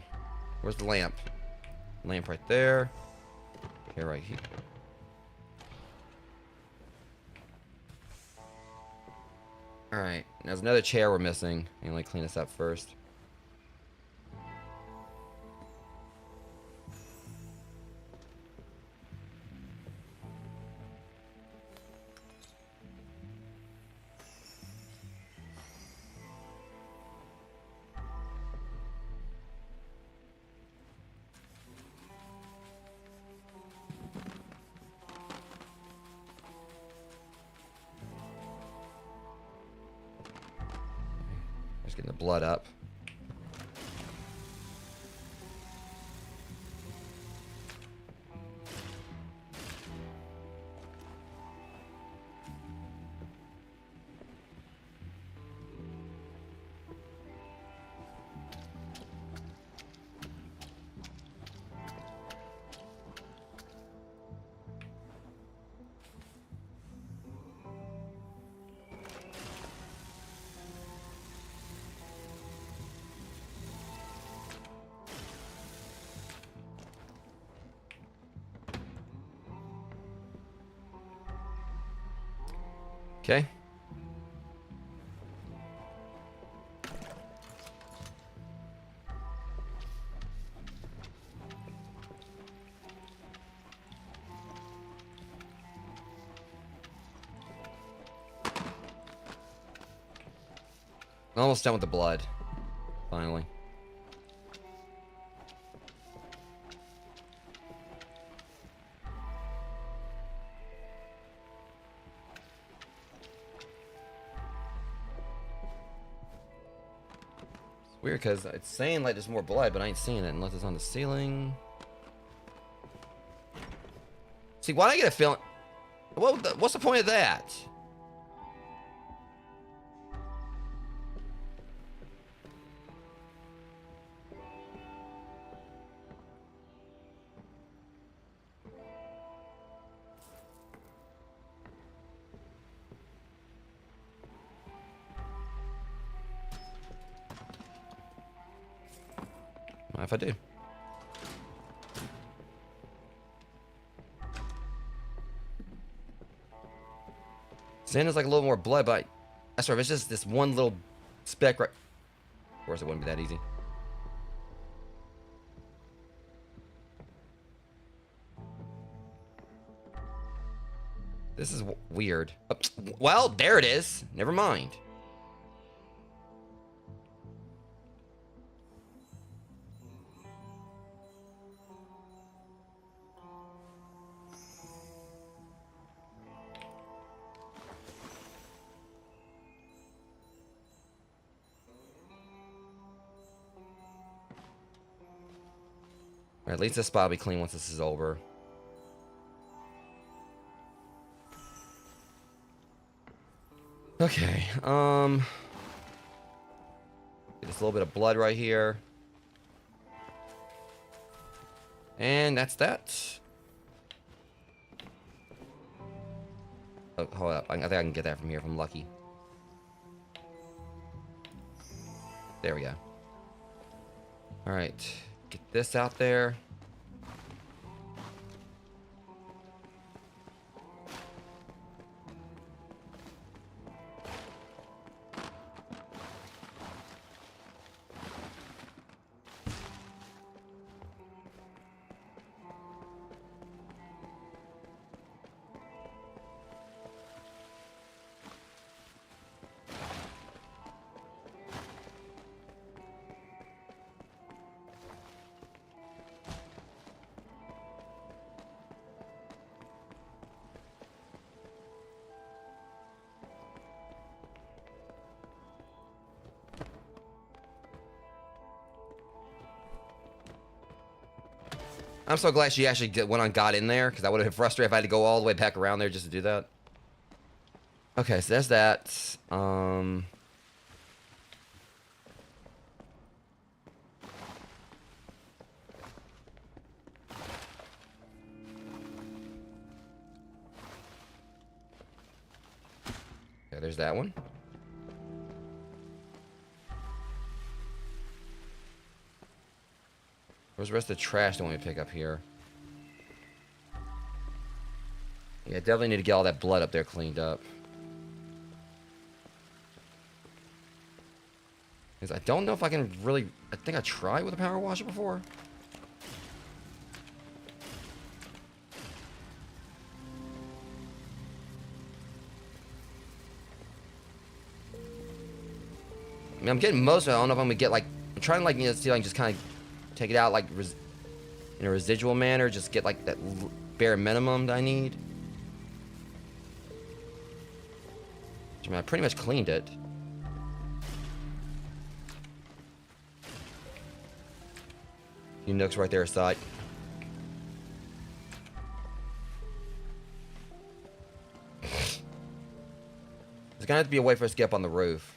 Where's the lamp? Lamp right there. Okay, right here. Alright, there's another chair we're missing. Let me clean this up first. Just getting the blood up. Okay. Almost done with the blood. Finally. It's weird because it's saying like there's more blood, but I ain't seeing it unless it's on the ceiling. See, why do I get a feeling? What's the point of that? What if I do? Saying there's like a little more blood, but I swear, if it's just this one little speck right. Of course, it wouldn't be that easy. This is weird. Well, there it is. Never mind. At least this spot will be clean once this is over. Okay, just a little bit of blood right here. And that's that. Oh, hold up. I think I can get that from here if I'm lucky. There we go. Alright. Get this out there. I'm so glad she actually got in there, because I would have been frustrated if I had to go all the way back around there just to do that. Okay, so there's that. Okay, there's that one. Where's the rest of the trash that we pick up here? Yeah, definitely need to get all that blood up there cleaned up. Because I don't know if I can really... I think I tried with a power washer before. I mean, I'm getting most of it. I don't know if I'm gonna get, like... I'm trying to, like, see if I can just kind of take it out, like, in a residual manner. Just get, like, that bare minimum that I need. I mean, I pretty much cleaned it. Few nooks right there aside. There's gonna have to be a way for us to get up on the roof.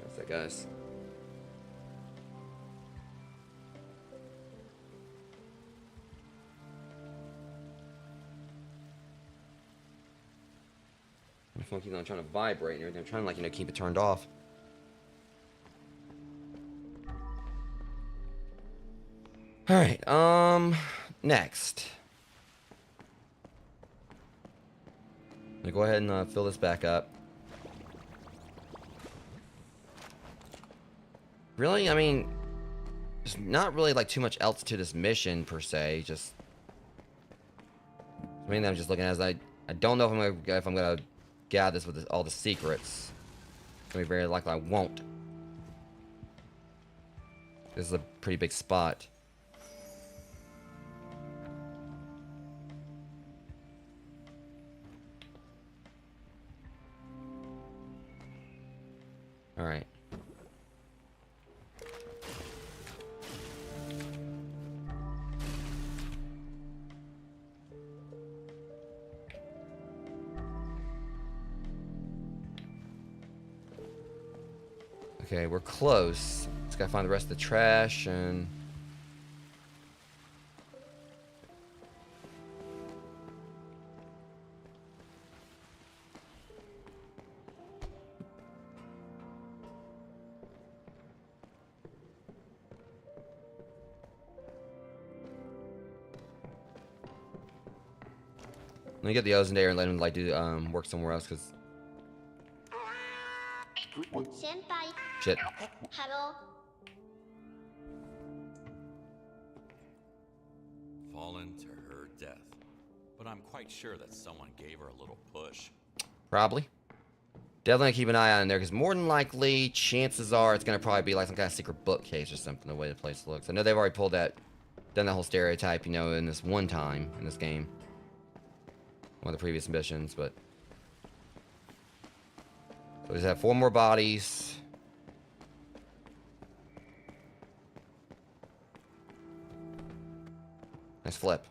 What's that, guys? My phone keeps on trying to vibrate and everything. I'm trying to, like, you know, keep it turned off. Alright, next. I'm gonna go ahead and fill this back up. Really? I mean, there's not really, like, too much else to this mission, per se. Just... I mean, I'm just looking at it as I don't know if I'm gonna get out of this with all the secrets. It's gonna be very likely I won't. This is a pretty big spot. Alright. Okay, we're close. Just gotta find the rest of the trash and... Let me get the ozone there and let him, like, do work somewhere else, because... 先輩 Shit. ハロ Fallen to her death. But I'm quite sure that someone gave her a little push. Probably. Definitely keep an eye on there, because more than likely, chances are it's gonna probably be like some kind of secret bookcase or something, the way the place looks. I know they've already done that whole stereotype, you know, in this one time in this game. One of the previous missions, but... So we just have 4 more bodies. Nice flip.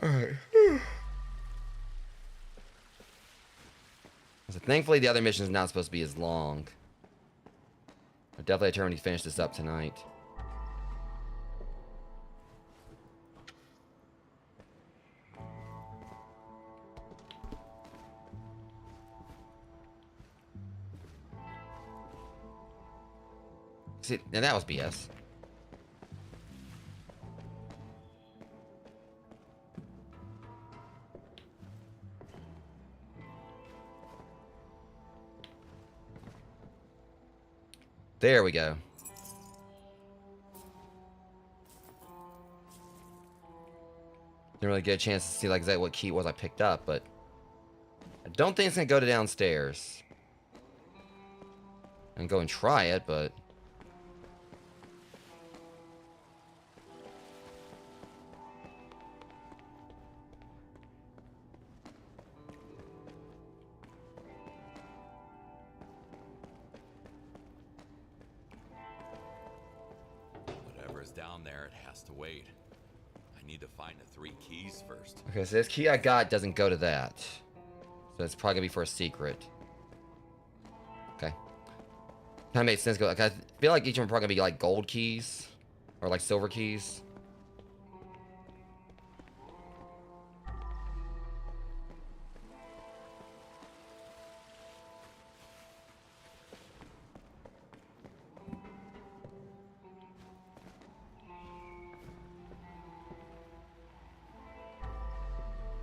Alright. So thankfully, the other mission is not supposed to be as long. I'm definitely determined to finish this up tonight. See, now that was BS. There we go. Didn't really get a chance to see like exactly what key it was I picked up, but I don't think it's gonna go to downstairs. I can go and try it, but Whatever's down there, it has to wait. I need to find the 3 keys first. okay, so this key I got doesn't go to that. So it's probably gonna be for a secret. Okay. Kind of makes sense. Like, I feel like each of them are probably gonna be like gold keys. Or like silver keys.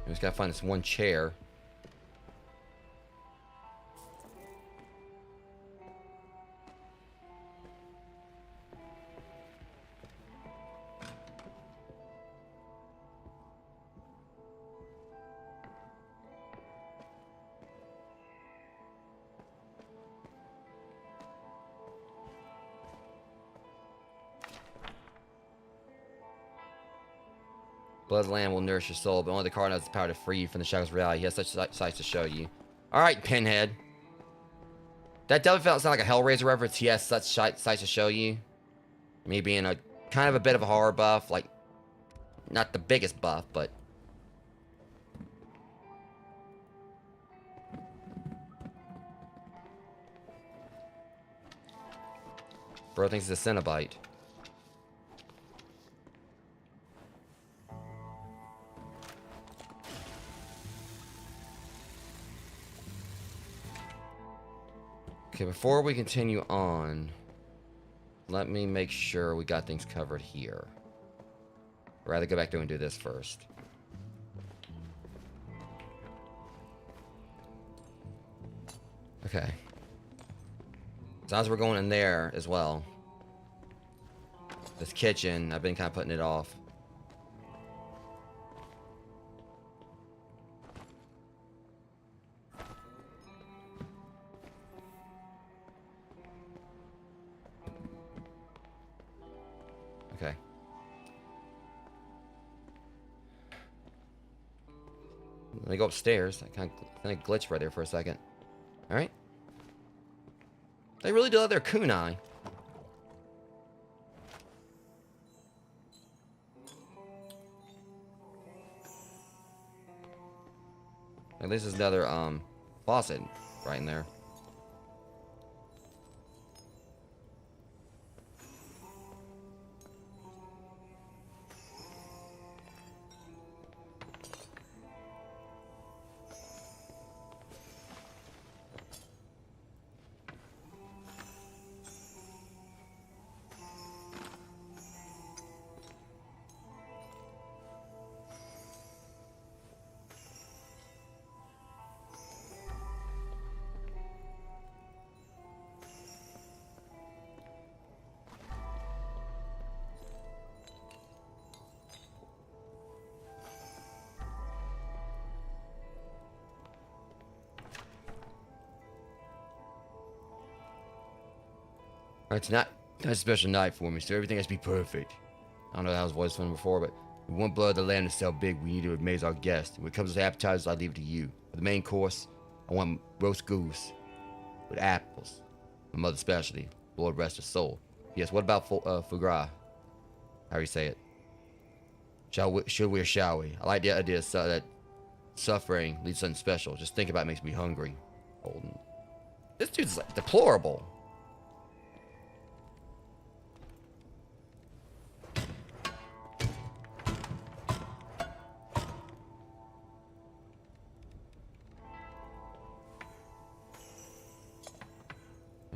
We just gotta find this one chair. Blood of the Lamb will nourish your soul, but only the card has the power to free you from the shadows of reality. He has such sights to show you. Alright, Pinhead. That definitely felt like a Hellraiser reference. He has such sights to show you. Me being a kind of a bit of a horror buff, like not the biggest buff, but bro thinks it's a Cenobite. Okay, before we continue on, let me make sure we got things covered here. I'd rather go back through and do this first. Okay. As long as we're going in there as well. This kitchen, I've been kind of putting it off. Okay. Let me go upstairs. I kind of glitched right there for a second. All right. They really do have their kunai. At least there's another faucet right in there. It's not a special night for me, so everything has to be perfect. I don't know how his voice was before, but we want Blood of the Lamb is so big, we need to amaze our guests. When it comes to appetizers, I leave it to you. For the main course, I want roast goose with apples, My mother's specialty. Lord rest his soul. Yes, what about foie gras? How do you say it? Should we or shall we? I like the idea that suffering leads to something special. Just think about it makes me hungry. Holden. This dude's like deplorable.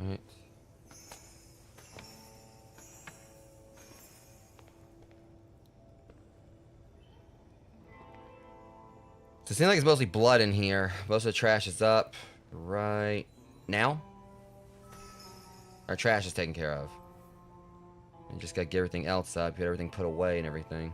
Alright. So it seems like it's mostly blood in here. Most of the trash is up right now. Our trash is taken care of. And just gotta get everything else up, get everything put away and everything.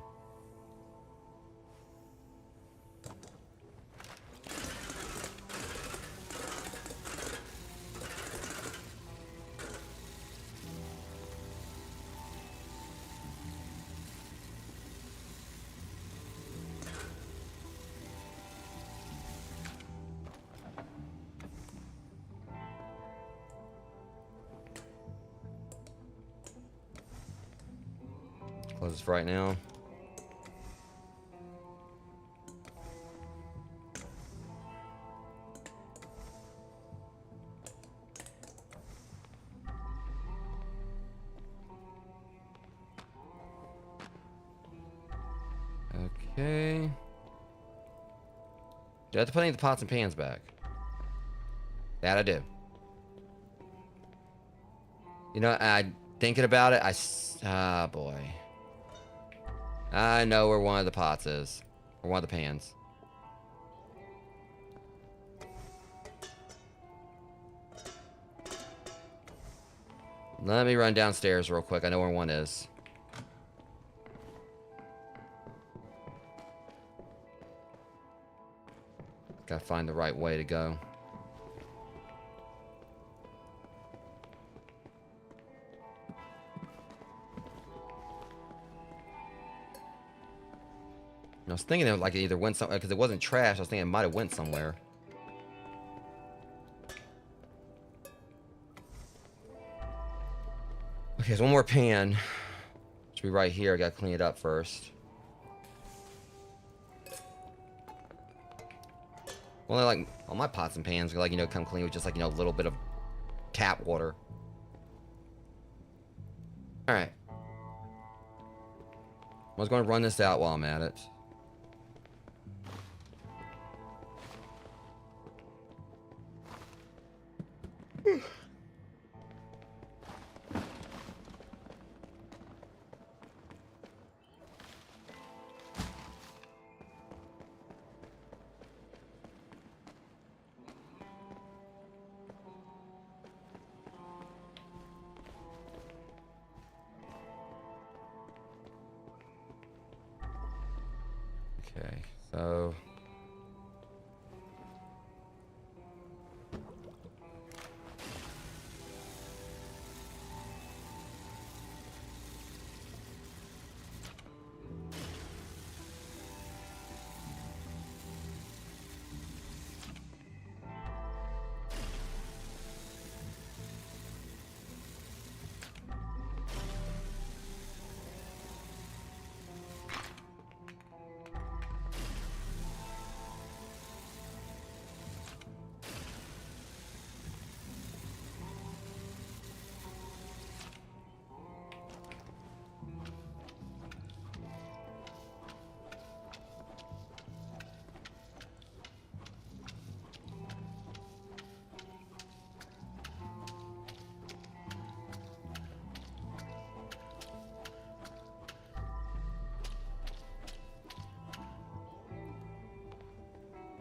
Close this for right now. Okay. Do I have to put any of the pots and pans back? That I do. You know, thinking about it, ah, boy. I know where one of the pots is. Or one of the pans. Let me run downstairs real quick. I know where one is. Gotta find the right way to go. I was thinking it like it either went somewhere because it wasn't trash. I was thinking it might have went somewhere. Okay, there's one more pan. Should be right here. I gotta clean it up first. Well, like all my pots and pans, like come clean with just like a little bit of tap water. All right. I was going to run this out while I'm at it. Okay, so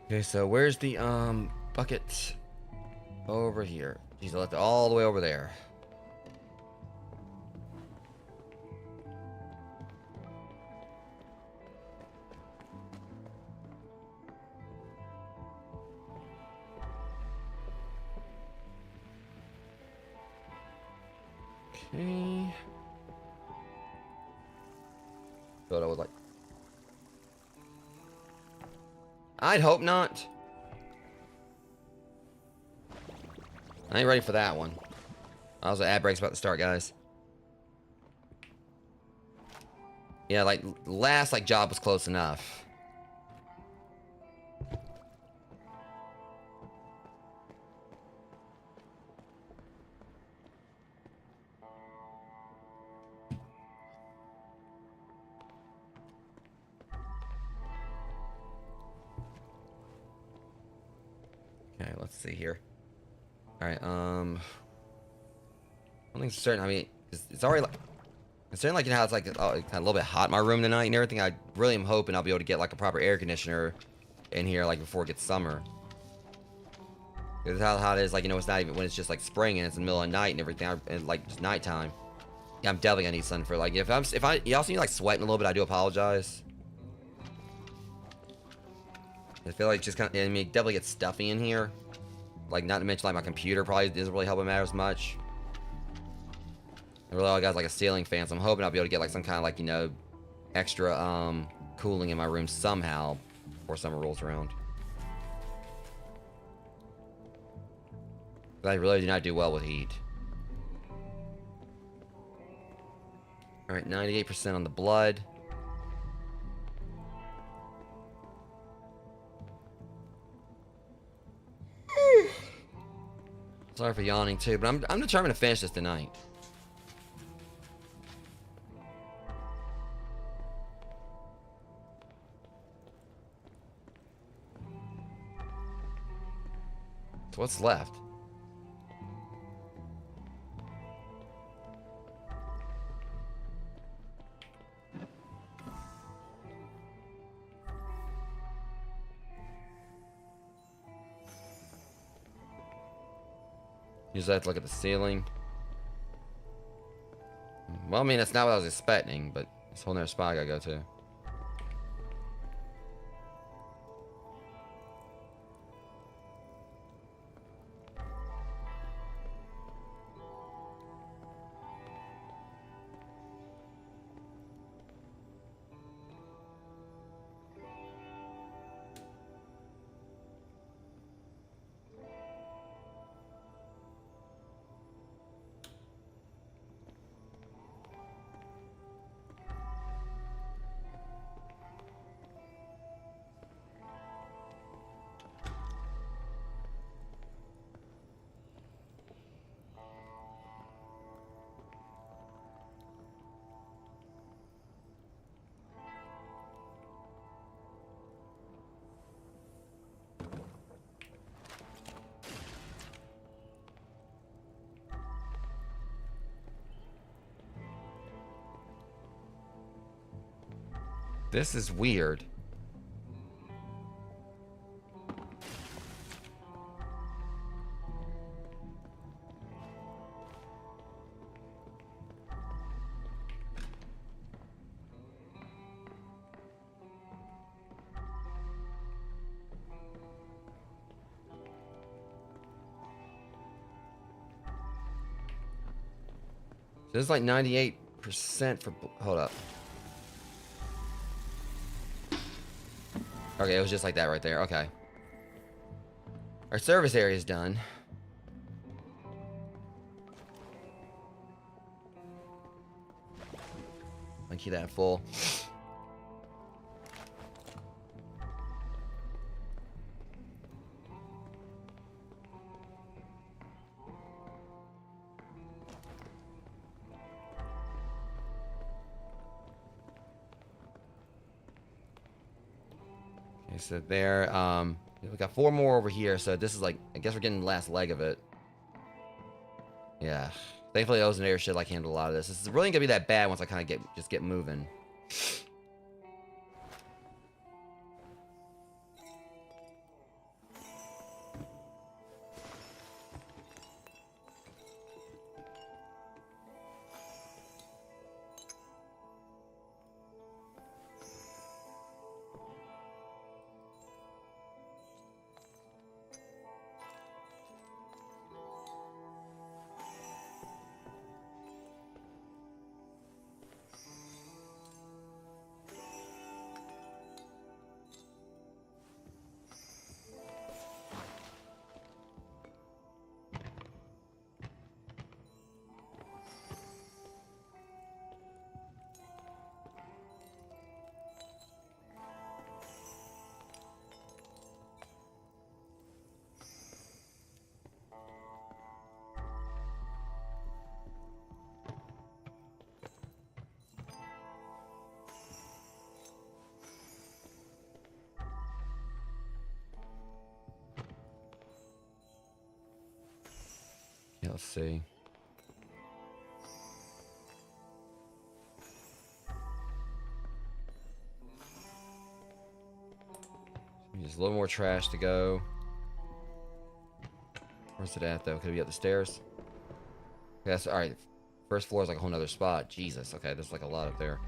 okay, so where's the bucket? Over here. Jeez, I left it all the way over there. Okay. Thought I was like, I'd hope not. I ain't ready for that one. Also, ad break's about to start, guys. Yeah, like, last, like, job was close enough. Okay, let's see here. Alright, one thing's certain, I mean, it's already, like, considering, like, you know how it's, like, kind of a little bit hot in my room tonight and everything, I really am hoping I'll be able to get, like, a proper air conditioner in here, like, before it gets summer. Because how hot it is, like, you know, it's not even, when it's just, like, spring and it's in the middle of the night and everything, and, like, just nighttime. Yeah, I'm definitely gonna need something for, like, y'all see me, like, sweating a little bit, I do apologize. I feel like just kind of, I mean, definitely gets stuffy in here. Like, not to mention, like, my computer probably doesn't really help it matter as much. And really all I got is, like, a ceiling fan, so I'm hoping I'll be able to get, like, some kind of, like, you know, extra, cooling in my room somehow before summer rolls around. But I really do not do well with heat. Alright, 98% on the blood. Sorry for yawning too, but I'm determined to finish this tonight. So what's left? Usually I have to look at the ceiling. Well, I mean, that's not what I was expecting, but it's a whole nother spot I gotta go to. This is weird. This is like 98% for... Hold up. Okay, it was just like that right there. Okay. Our service area is done. I'll keep that full. Okay, so there, we got 4 more over here, so this is like, I guess we're getting the last leg of it. Yeah. Thankfully, Ozen Air should like handle a lot of this. This is really gonna be that bad once I kind of just get moving. let's see. Just a little more trash to go. Where's it at, though? Could it be up the stairs? Yes, alright. First floor is like a whole nother spot. Jesus, okay, there's like a lot up there.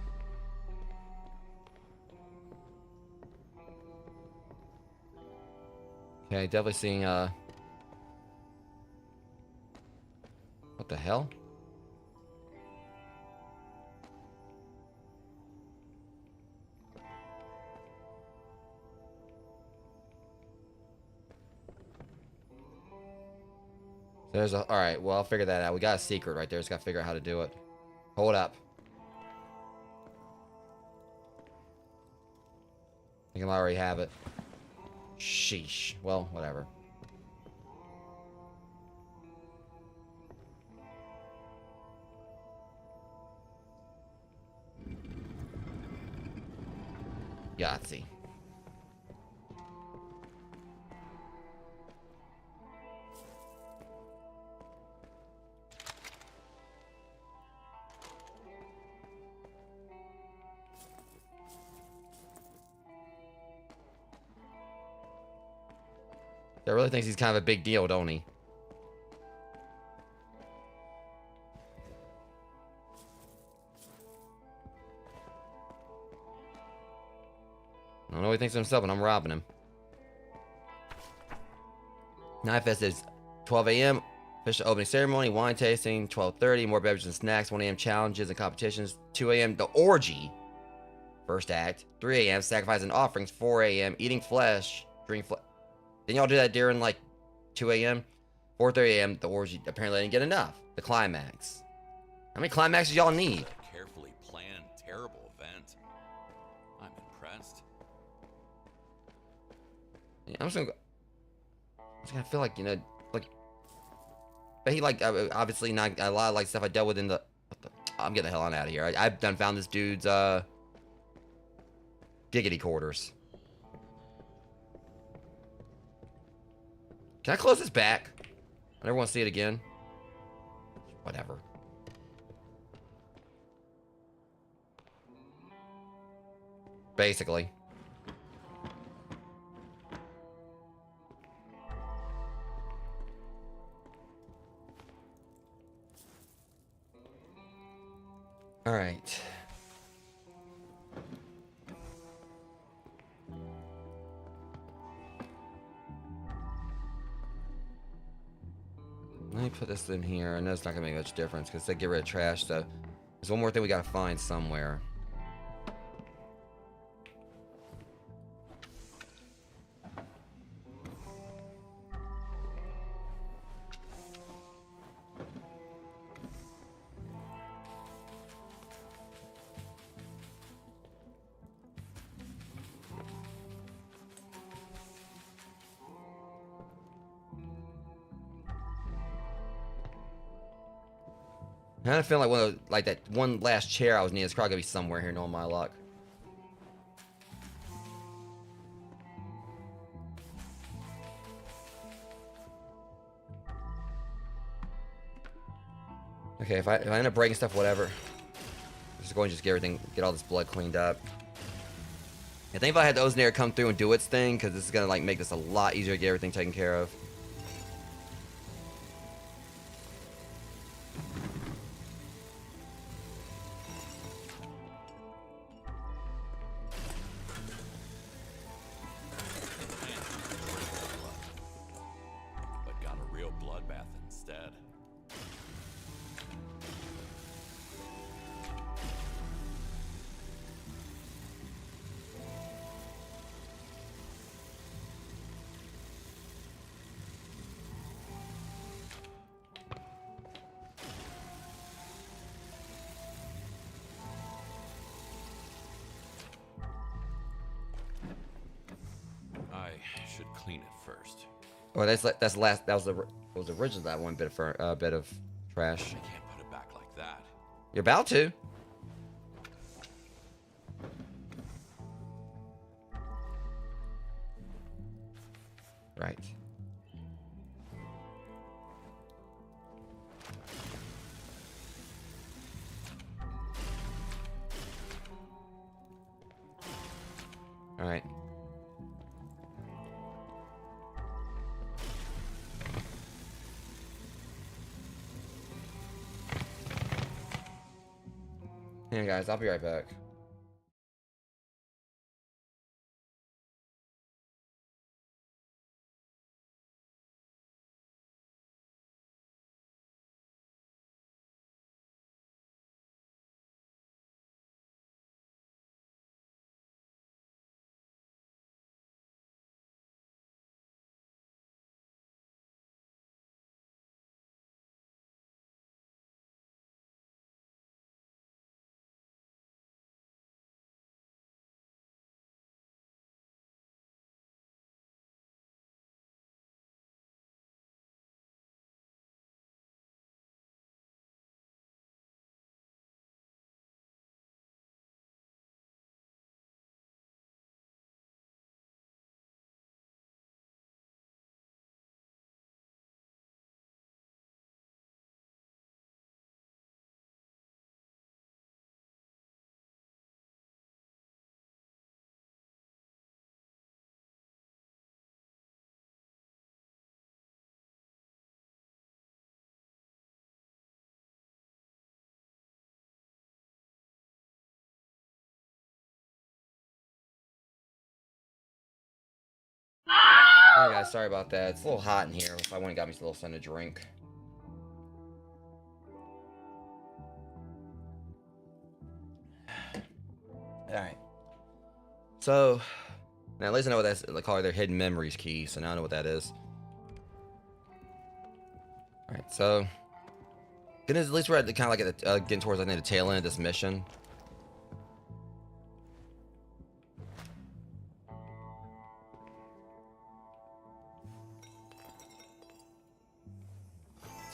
Okay, definitely seeing, what the hell? There's a... Alright, well, I'll figure that out. We got a secret right there. Just gotta figure out how to do it. Hold up. I think I might already have it. Sheesh. Well, whatever. Yahtzee. He really thinks he's kind of a big deal, don't he? I don't know what he thinks of himself, and I'm robbing him. Night Fest is 12 a.m. Official opening ceremony, wine tasting, 12:30, more beverages and snacks, 1 a.m. challenges and competitions, 2 a.m. the orgy, first act, 3 a.m. sacrifice and offerings, 4 a.m. eating flesh, drink flesh. Didn't y'all do that during like 2 a.m.? 4:30 a.m. the orgy. Apparently I didn't get enough. The climax. How many climaxes y'all need? A carefully planned, terrible event. I'm impressed. Yeah, I'm just gonna feel like, you know, like, but he like obviously not a lot of like stuff I dealt with in the. I'm getting the hell on out of here. I've done found this dude's giggity quarters. Can I close this back? I never want to see it again. Whatever. Basically. All right. Let me put this in here. I know it's not gonna make much difference because they get rid of trash. So there's one more thing we gotta find somewhere. I kind of feel like one of the, like that one last chair I was needing is probably gonna be somewhere here, knowing my luck. Okay, if I end up breaking stuff, whatever. Just go and just get all this blood cleaned up. I think if I had the Oznair come through and do its thing, because this is gonna like make this a lot easier to get everything taken care of. But got a real bloodbath instead. I should clean it first. Oh, that's the last. That was originally that one bit of trash. I can't put it back like that. You're about to. Right. All right. Hang on, guys. I'll be right back. Hey guys, sorry about that. It's a little hot in here. If I went and got me a little something to drink. Alright. So, now at least I know what that's, they call it their hidden memories key, so now I know what that is. Alright, so, at least we're at the, kind of like at the, getting towards, I think, the tail end of this mission.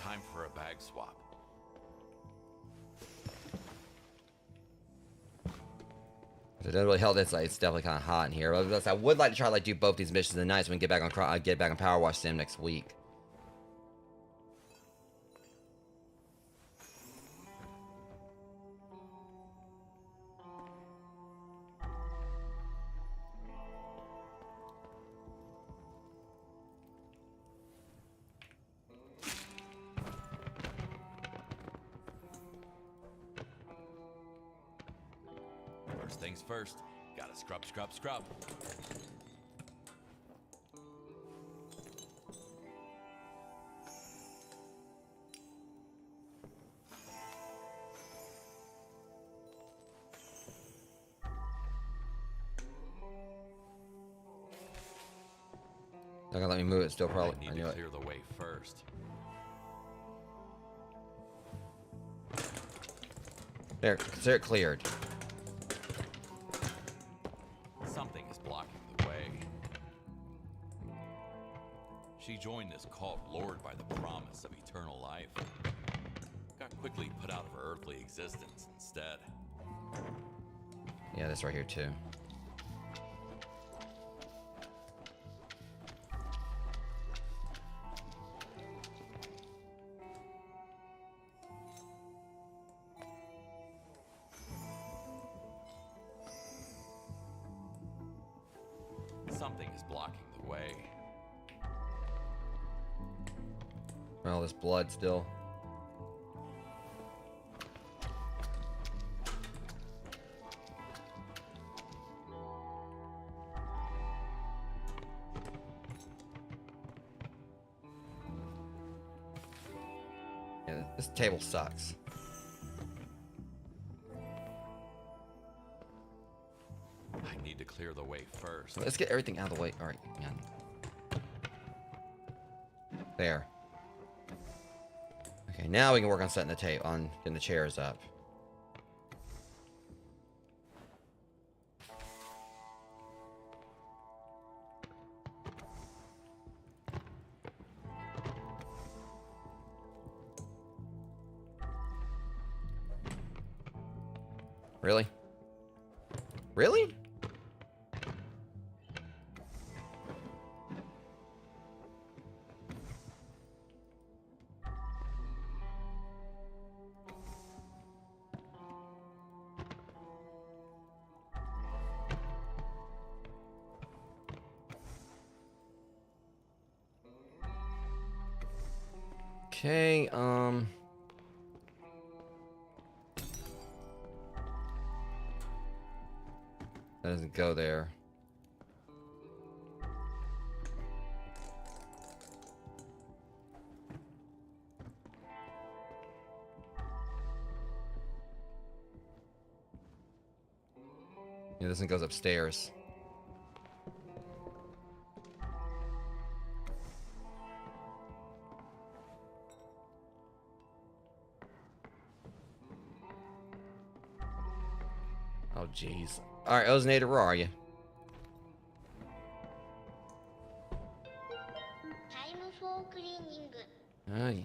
Time for a bag swap. It doesn't really help. It's definitely kind of hot in here. But I would like to try to do both these missions tonight so we can get back on Power Wash Sim next week. First things first, gotta scrub, scrub, scrub. Not gonna let me move it still, probably. I I need knew to it. clear the way first. There, consider it cleared. Something is blocking the way. She joined this cult lured by the promise of eternal life. Got quickly put out of her earthly existence instead. Yeah, this right here too. Something is blocking the way. All this blood still. Yeah, this table sucks. I need to clear the way first. Let's get everything out of the way. All right, man. There. Okay, now we can work on setting the tape, on getting the chairs up. Really? Really? Okay, that doesn't go there. Yeah, this one goes upstairs. Oh, jeez. Alright, Oznator, where are you? タイムフォークリーニング Ah, you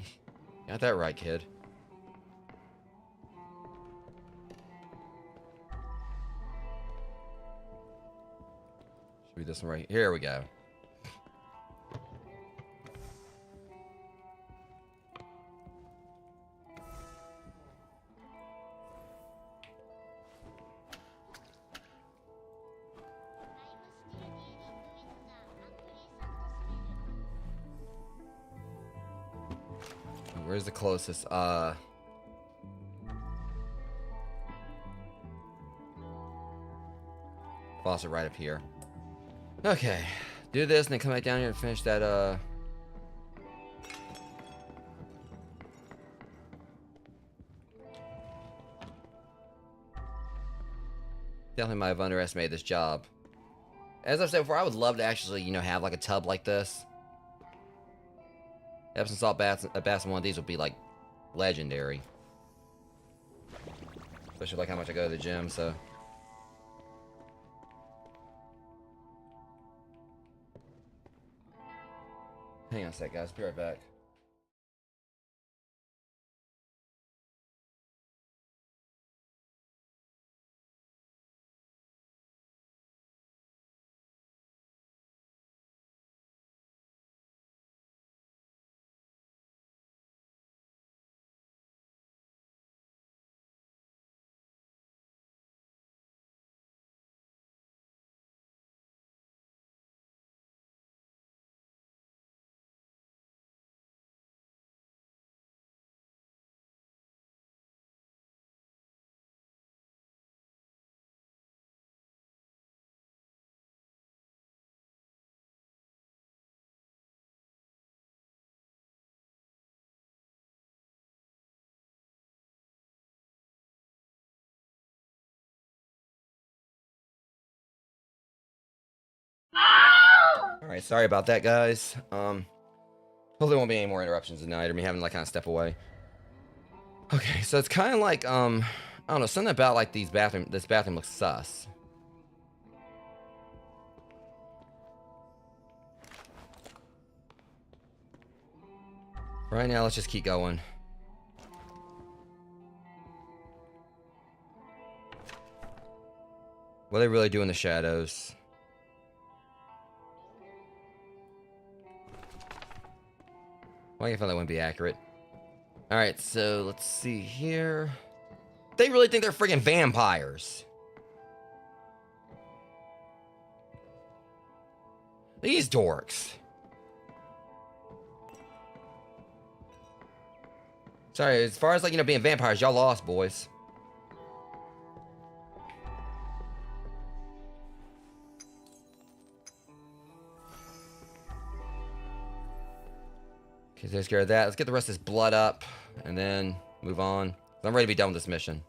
got that right, kid. Should be this one right here. Here we go. Where's the closest? Faucet right up here. Okay. Do this and then come back down here and finish that, Definitely might have underestimated this job. As I've said before, I would love to actually, you know, have like a tub like this. Epsom salt baths, a bath in one of these would be like legendary. Especially like how much I go to the gym, so. Hang on a sec, guys. Be right back. Alright, sorry about that, guys. Hopefully there won't be any more interruptions tonight or me having to like kind of step away. Okay, so it's kind of like, I don't know, something about like this bathroom looks sus. Right now, let's just keep going. What are they really do in the shadows? Well, I feel that wouldn't be accurate. Alright, so let's see here. They really think they're friggin' vampires. These dorks. Sorry, as far as like, you know, being vampires, y'all lost, boys. Okay, take care of that. Let's get the rest of this blood up and then move on. I'm ready to be done with this mission.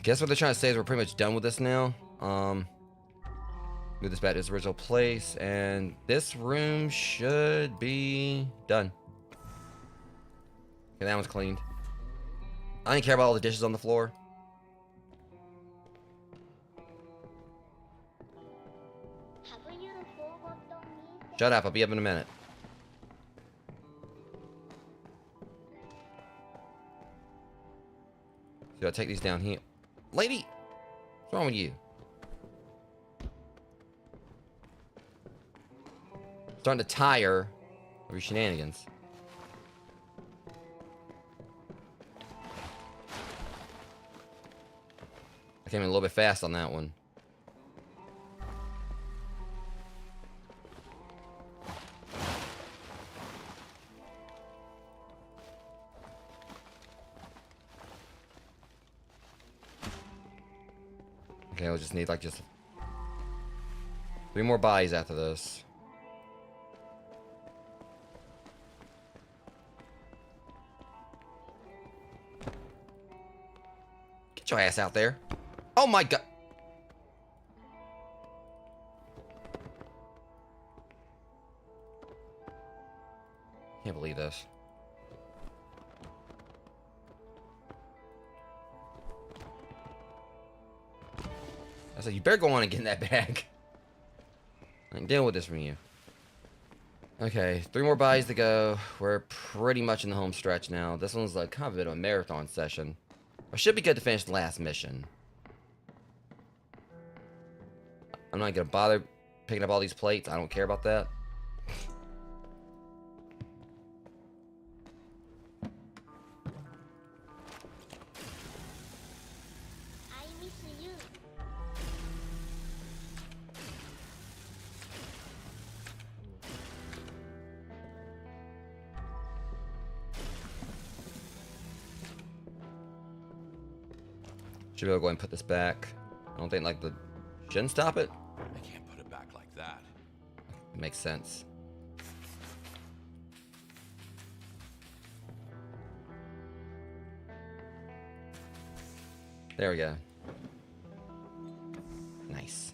Guess what they're trying to say is we're pretty much done with this now. Move this back to its original place, and this room should be done. Okay, that one's cleaned. I didn't care about all the dishes on the floor. Have you forgotten me? Shut up, I'll be up in a minute. So I take these down here. Lady! What's wrong with you? Starting to tire of your shenanigans. I came in a little bit fast on that one. Okay, we'll just need like just 3 more bodies after this. Get your ass out there. Oh my god. Can't believe this. I said, you better go on and get in that bag. I can deal with this from you. Okay, 3 more bodies to go. We're pretty much in the home stretch now. This one's like kind of a bit of a marathon session. I should be good to finish the last mission. I'm not gonna bother picking up all these plates. I don't care about that. I miss you. Should be able to go ahead and put this back. I don't think like the shouldn't stop it. I can't put it back like that. It makes sense. There we go. Nice.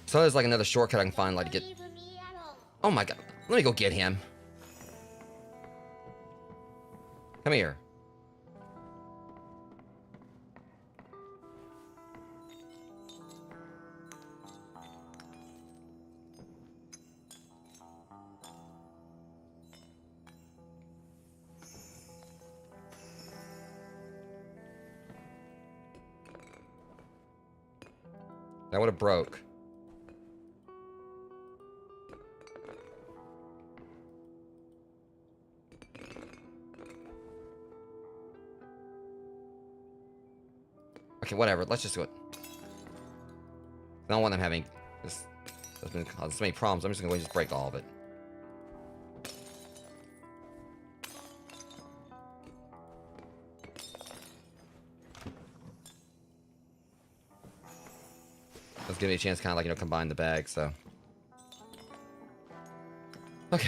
So there's like another shortcut I can find like to get. Leave me alone. Oh my god. Let me go get him. Come here. That would have broke. Okay, whatever. Let's just do it. I don't want them having this. There's been causing so many problems. I'm just gonna go and just break all of it. Let's give me a chance, kind of like, you know, combine the bag. So, okay.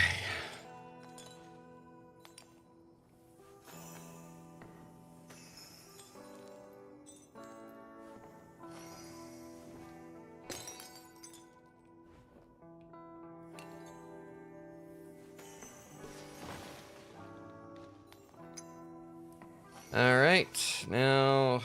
All right, now.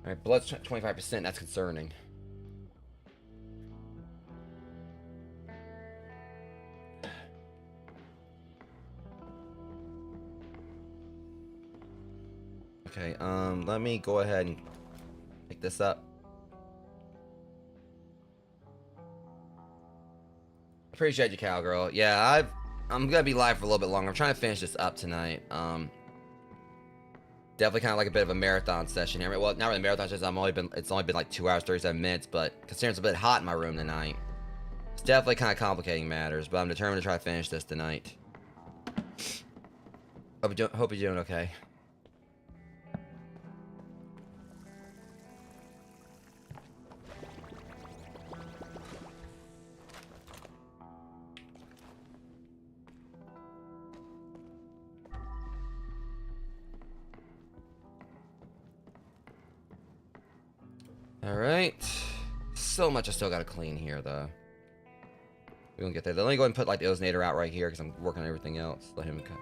All right, blood's 25%. That's concerning. Okay, let me go ahead and pick this up. Appreciate you, cowgirl. Yeah, I'm gonna be live for a little bit longer. I'm trying to finish this up tonight. Definitely kind of like a bit of a marathon session here. Well, not really a marathon session. It's only been like 2 hours 37 minutes, but considering it's a bit hot in my room tonight, it's definitely kind of complicating matters. But I'm determined to try to finish this tonight. Hope you're doing okay. Alright. So much I still gotta clean here, though. We gonna get there. Let me go ahead and put, like, the ozonator out right here, because I'm working on everything else. Let him come.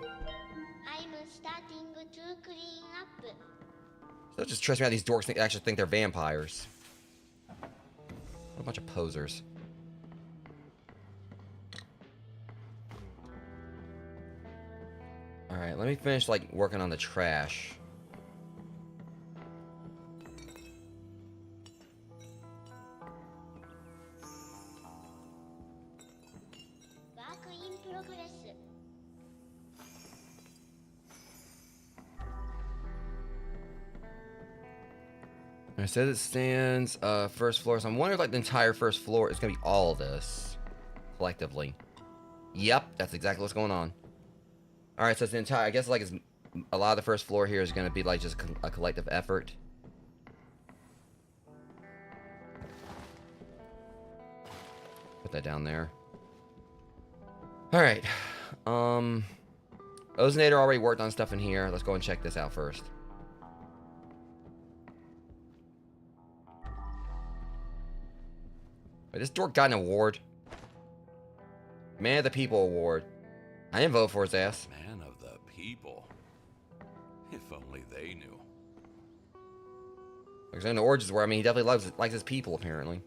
I'm starting to clean up. So it just trips me out these dorks actually think they're vampires. What a bunch of posers. Alright, let me finish, like, working on the trash. Work in progress. I said it stands, first floor. So I'm wondering if, like, the entire first floor is gonna be all of this. Collectively. Yep, that's exactly what's going on. Alright, so it's the entire, I guess, like, it's, a lot of the first floor here is gonna be, like, just a collective effort. Put that down there. Alright. Ozonator already worked on stuff in here. Let's go and check this out first. Wait, this dork got an award. Man of the People award. I didn't vote for his ass. Man of the people. If only they knew. Because in the origins where, I mean, he definitely likes his people, apparently.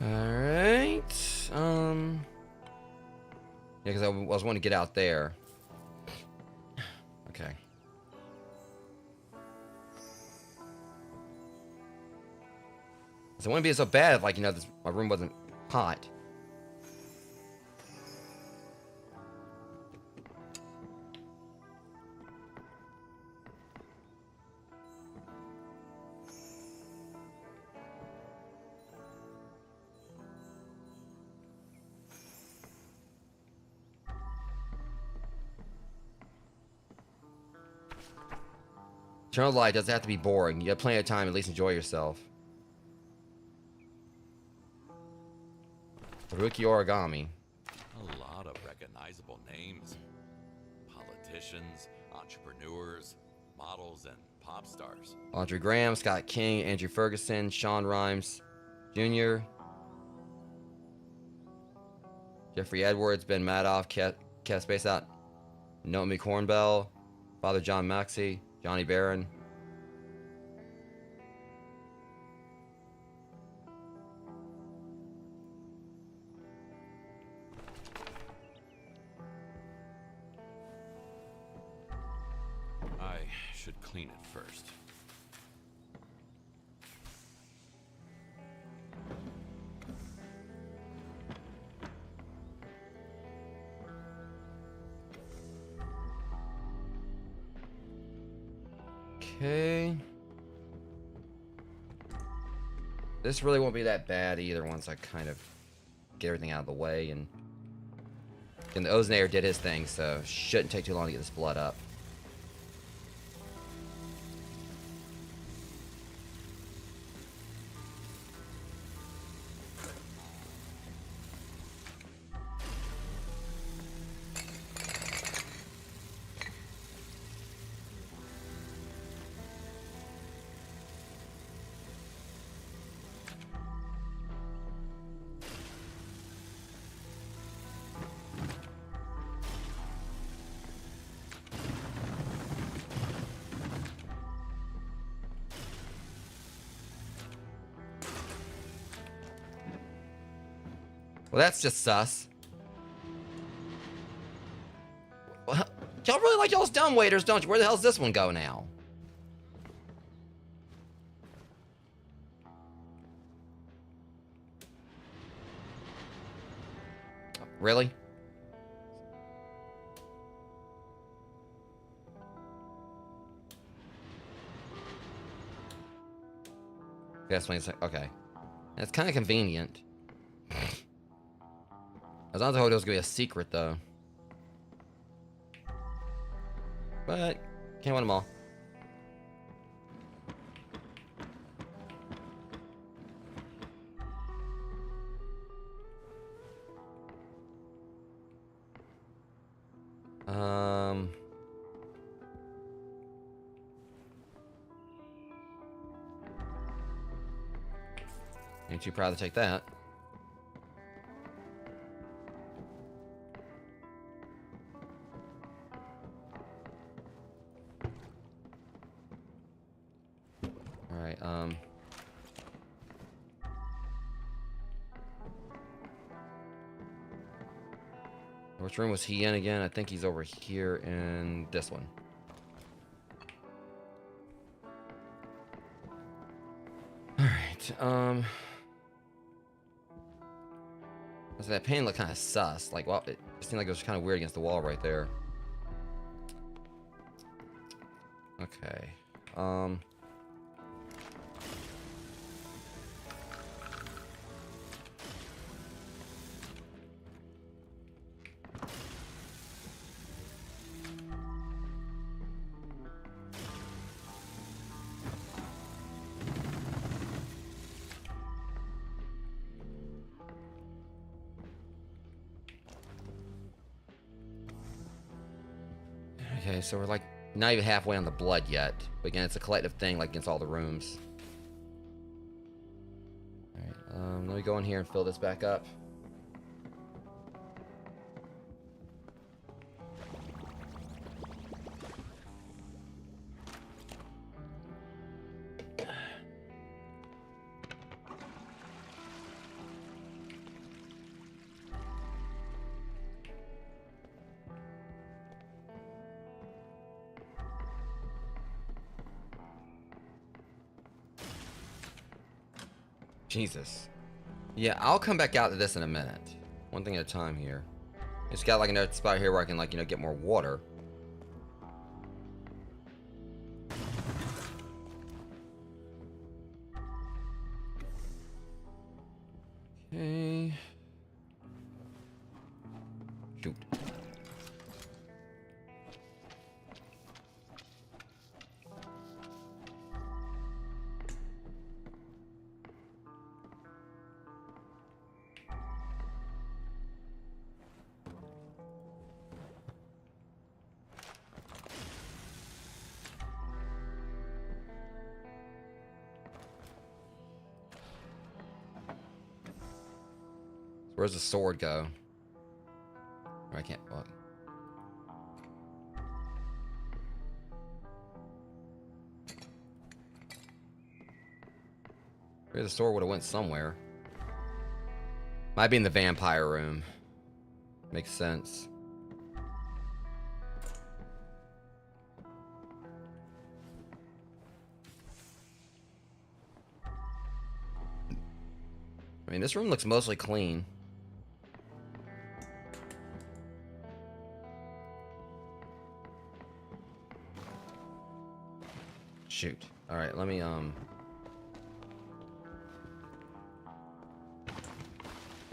Alright. Yeah, because I was wanting to get out there. Okay. So it wouldn't be so bad if, like, you know, my room wasn't hot. Eternal Light doesn't have to be boring. You have plenty of time, at least enjoy yourself. Haruki Origami. A lot of recognizable names. Politicians, entrepreneurs, models, and pop stars. Audrey Graham, Scott King, Andrew Ferguson, Sean Rhimes Jr., Jeffrey Edwards, Ben Madoff, Kev Space Out, Naomi Cornbell, Father John Maxey, Johnny Barron. I should clean it first. Okay. This really won't be that bad either once I kind of get everything out of the way, and the ozonator did his thing, so shouldn't take too long to get this blood up. Well, that's just sus. Well, y'all really like y'all's dumb waiters, don't you? Where the hell's this one go now? Really? That's what okay. That's kind of convenient. As long as I thought it was gonna be a secret though. But can't win them all. Ain't too proud to take that. Alright, which room was he in again? I think he's over here in this one. Alright, so that painting looked kind of sus. Like, well, it seemed like it was kind of weird against the wall right there. Okay. Okay, so we're like not even halfway on the blood yet. But again, it's a collective thing, like against all the rooms. Alright, let me go in here and fill this back up. Jesus. Yeah, I'll come back out to this in a minute. One thing at a time here. It's got like another spot here where I can, like, you know, get more water. Okay. Shoot. Where's the sword go? Oh, I can't. What? Maybe the sword would have went somewhere. Might be in the vampire room. Makes sense. I mean, this room looks mostly clean. Shoot. All right, let me there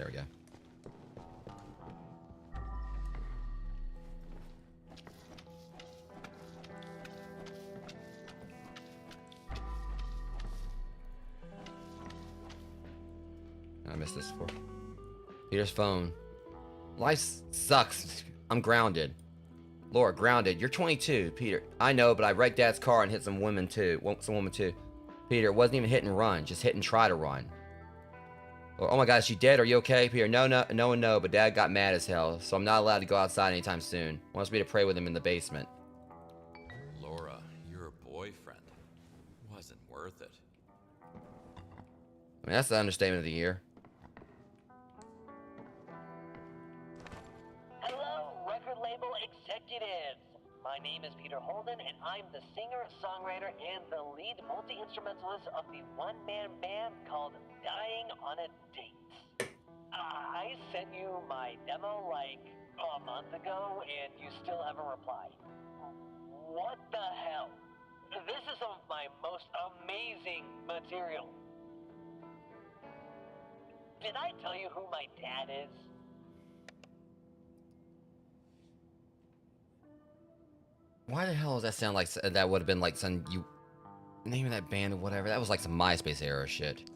we go. I missed this before. Peter's phone. Life sucks. I'm grounded. Laura, grounded. You're 22, Peter. I know, but I wrecked Dad's car and hit some women too. Some woman too. Peter, it wasn't even hit and run. Just hit and try to run. Oh my God, is she dead? Are you okay, Peter? No, but Dad got mad as hell, so I'm not allowed to go outside anytime soon. Wants me to pray with him in the basement. Laura, your boyfriend wasn't worth it. I mean, that's the understatement of the year. Hello, record label executives. My name is Peter Holden, and I'm the singer, songwriter, and the lead multi-instrumentalist of the one-man band called Dying on a Date. I sent you my demo like a month ago, and you still haven't replied. What the hell? This is some of my most amazing material. Did I tell you who my dad is? Why the hell does that sound like that would have been like some you name of that band or whatever? That was like some MySpace era shit.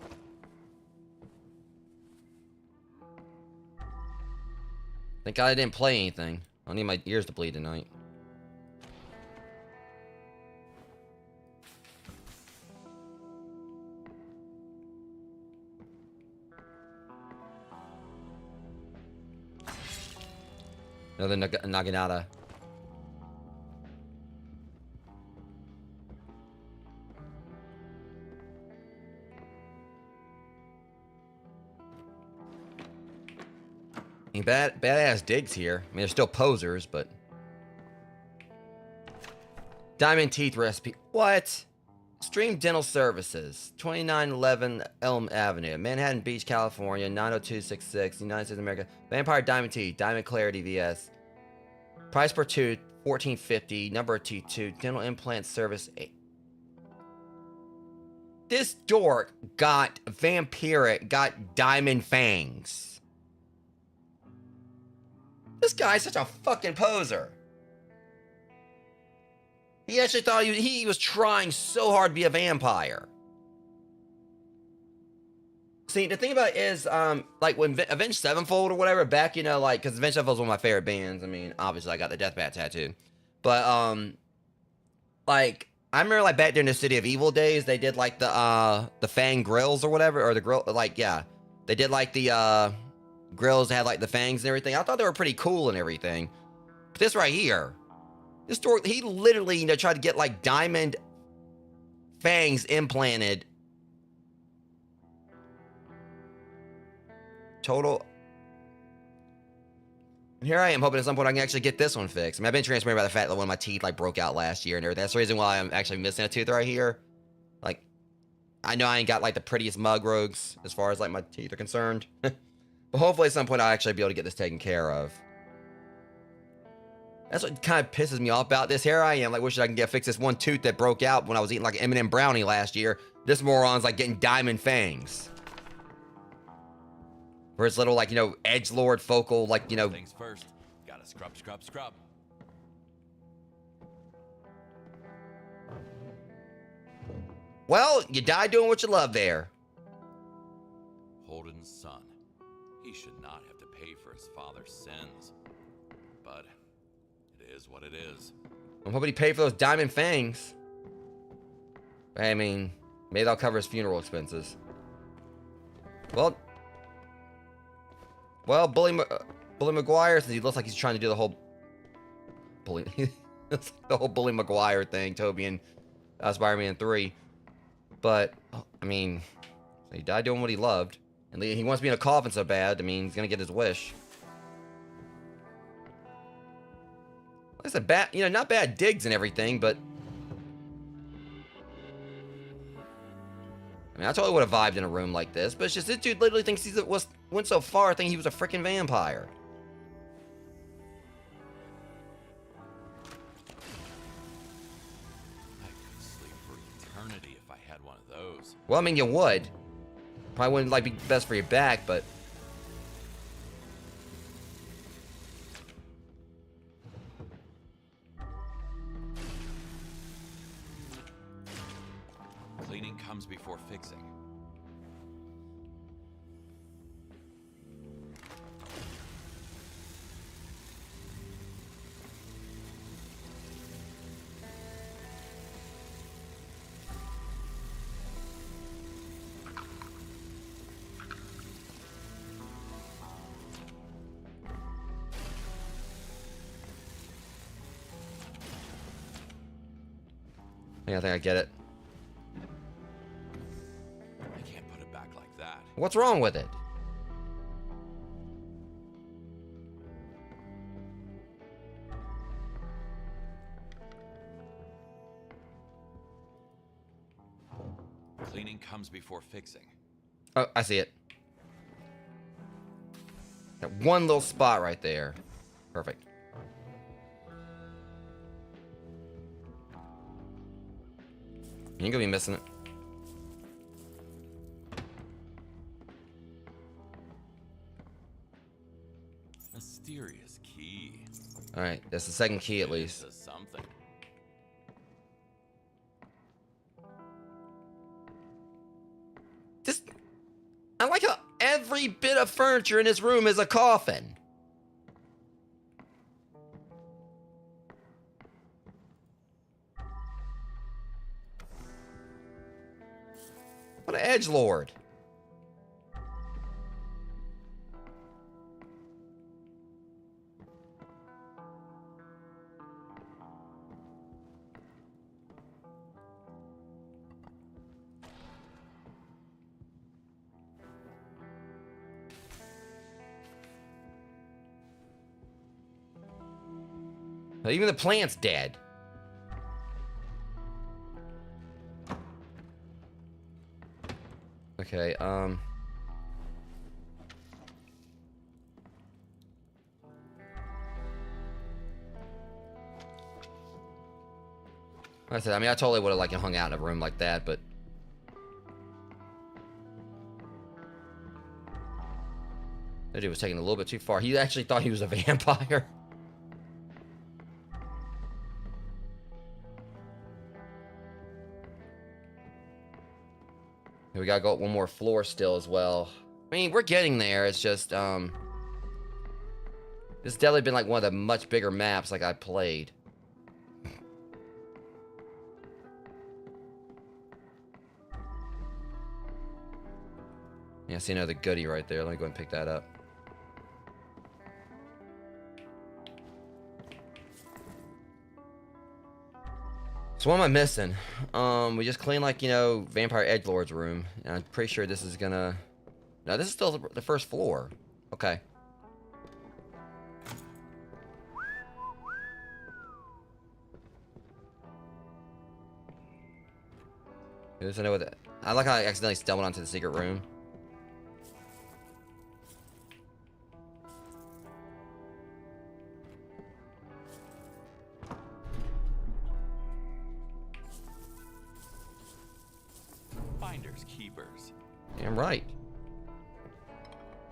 Thank God I didn't play anything. I don't need my ears to bleed tonight. Another Naginata. I mean, badass digs here. I mean, they're still posers, but... Diamond Teeth Recipe. What? Stream Dental Services. 2911 Elm Avenue. Manhattan Beach, California. 90266. United States of America. Vampire Diamond Teeth. Diamond Clarity VS. Price per tooth. $14.50. Number of teeth 2. Dental implant service 8. This dork got vampiric. Got diamond fangs. This guy's such a fucking poser. He actually thought he was trying so hard to be a vampire. See, the thing about it is, like when Avenged Sevenfold or whatever, back, you know, like, because Avenged Sevenfold is one of my favorite bands. I mean, obviously I got the Deathbat tattoo. But, like, I remember, like, back during the City of Evil days, they did, like, the Fang grills or whatever, or the grill, like, yeah. They did, like, the, grills that had, like, the fangs and everything. I thought they were pretty cool and everything. But this right here, this door, he literally, you know, tried to get, like, diamond fangs implanted. Total. And here I am hoping at some point I can actually get this one fixed. I mean, I've been transparent about the fact that one of my teeth, like, broke out last year and everything. That's the reason why I'm actually missing a tooth right here. Like, I know I ain't got, like, the prettiest mug rogues as far as, like, my teeth are concerned. But hopefully at some point I'll actually be able to get this taken care of. That's what kind of pisses me off about this. Here I am, like, wishing I can fix this one tooth that broke out when I was eating, like, an M&M brownie last year. This moron's, like, getting diamond fangs. For his little, like, you know, edgelord focal, like, you know... Things first. Gotta scrub, scrub, scrub. Well, you die doing what you love there. Holden's son. He should not have to pay for his father's sins. But it is what it is. I'm hoping he paid for those diamond fangs. I mean, maybe that'll cover his funeral expenses. Well, Bully McGuire, since he looks like he's trying to do the whole Bully McGuire thing, Toby and Spider-Man 3. But, I mean, he died doing what he loved. And he wants to be in a coffin so bad, I mean, he's going to get his wish. Like I said, you know, not bad digs and everything, but... I mean, I totally would have vibed in a room like this, but it's just this dude literally thinks he went so far thinking he was a freaking vampire. I could sleep for eternity if I had one of those. Well, I mean, you would. Probably wouldn't, like, be best for your back, but... Cleaning comes before fixing. Yeah, I think I get it. I can't put it back like that. What's wrong with it? Cleaning comes before fixing. Oh, I see it. That one little spot right there. Perfect. You ain't gonna be missing it. Mysterious key. Alright, that's the second key at least. Says something. Every bit of furniture in his room is a coffin. What an edgelord. Even the plant's dead. Okay, like I said, I mean, I totally would have like hung out in a room like that, but that dude was taking it a little bit too far. He actually thought he was a vampire. We gotta go up one more floor still as well. I mean, we're getting there. It's just, this has definitely been like one of the much bigger maps like I played. Yeah, I see another goodie right there. Let me go and pick that up. So what am I missing? We just cleaned, like, you know, Vampire Edgelord's room. And I'm pretty sure this is gonna... No, this is still the first floor. Okay. I know what I like how I accidentally stumbled onto the secret room. Finders keepers. Damn right.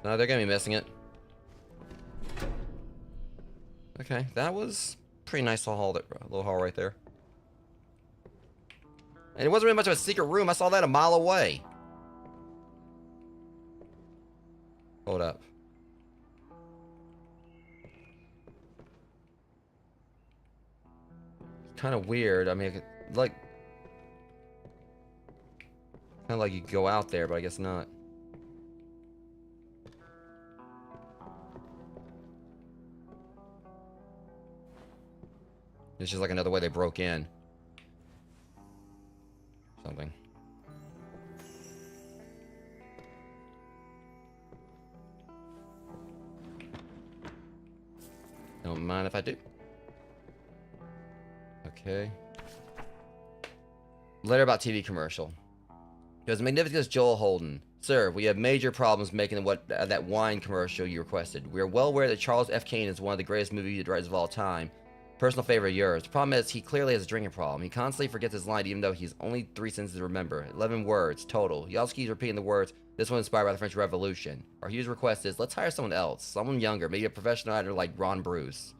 No, they're gonna be missing it. Okay, that was pretty nice little hall right there. And it wasn't really much of a secret room. I saw that a mile away. Hold up. It's kind of weird. I mean, like, kind of like you go out there, but I guess not. It's just like another way they broke in. Something. Don't mind if I do. Okay. Letter about TV commercial. It was Magnificent Joel Holden. Sir, we have major problems making that wine commercial you requested. We are well aware that Charles F. Kane is one of the greatest movie directors of all time. Personal favorite of yours. The problem is he clearly has a drinking problem. He constantly forgets his line even though he's only 3 sentences to remember. 11 words total. He also keeps repeating the words, this one inspired by the French Revolution. Our huge request is, let's hire someone else. Someone younger, maybe a professional actor like Ron Bruce.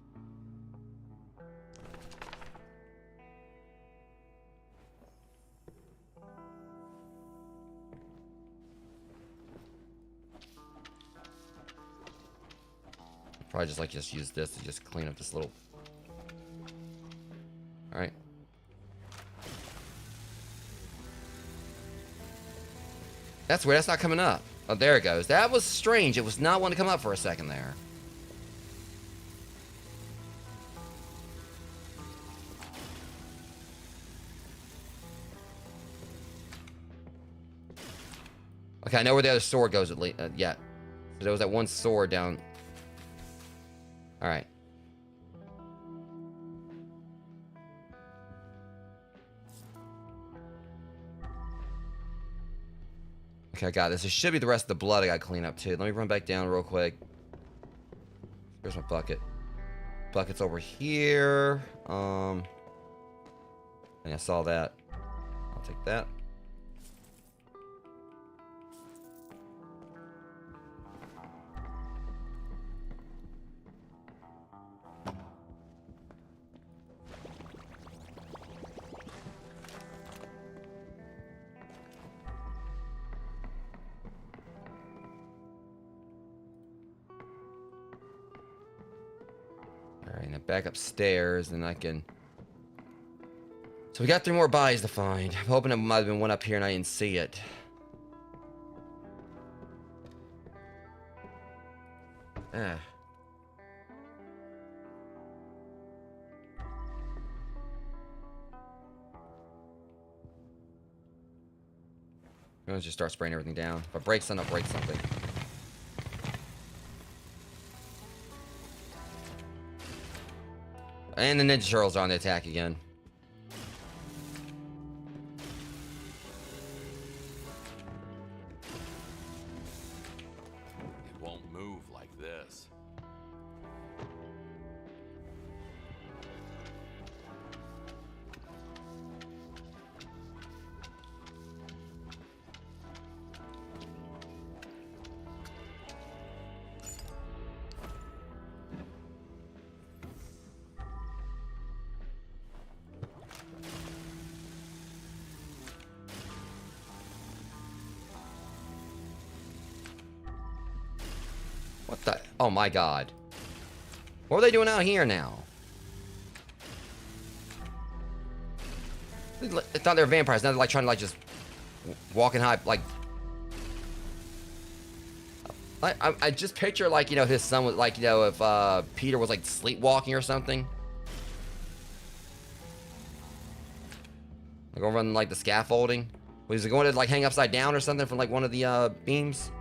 Probably just use this to just clean up this little... Alright. That's weird, that's not coming up. Oh, there it goes. That was strange. It was not wanting to come up for a second there. Okay, I know where the other sword goes at least. Yeah. So there was that one sword down... Alright. Okay, I got this. It should be the rest of the blood I gotta clean up too. Let me run back down real quick. Here's my bucket. Bucket's over here. And I saw that. I'll take that. Alright, now back upstairs, and I can... So we got 3 more bodies to find. I'm hoping it might have been one up here and I didn't see it. Ah. I'm gonna just start spraying everything down. If I break something, I'll break something. And the Ninja Turtles are on the attack again. It won't move like this. What the? Oh my god. What are they doing out here now? I thought they were vampires. Now they're like trying to like just walk and hide. Like, I just picture like, you know, his son was like, you know, if Peter was like sleepwalking or something. Like over on like the scaffolding. Was he going to like hang upside down or something from like one of the beams?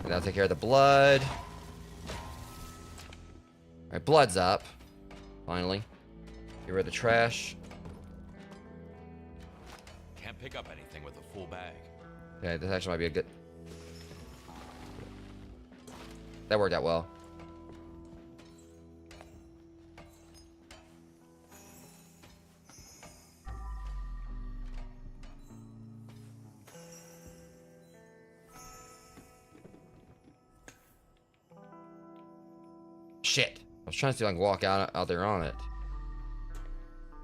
And I'll take care of the blood. Alright, blood's up. Finally. Get rid of the trash. Can't pick up anything with a full bag. Okay, this actually might be a good... That worked out well. Shit. I was trying to see if I can walk out there on it.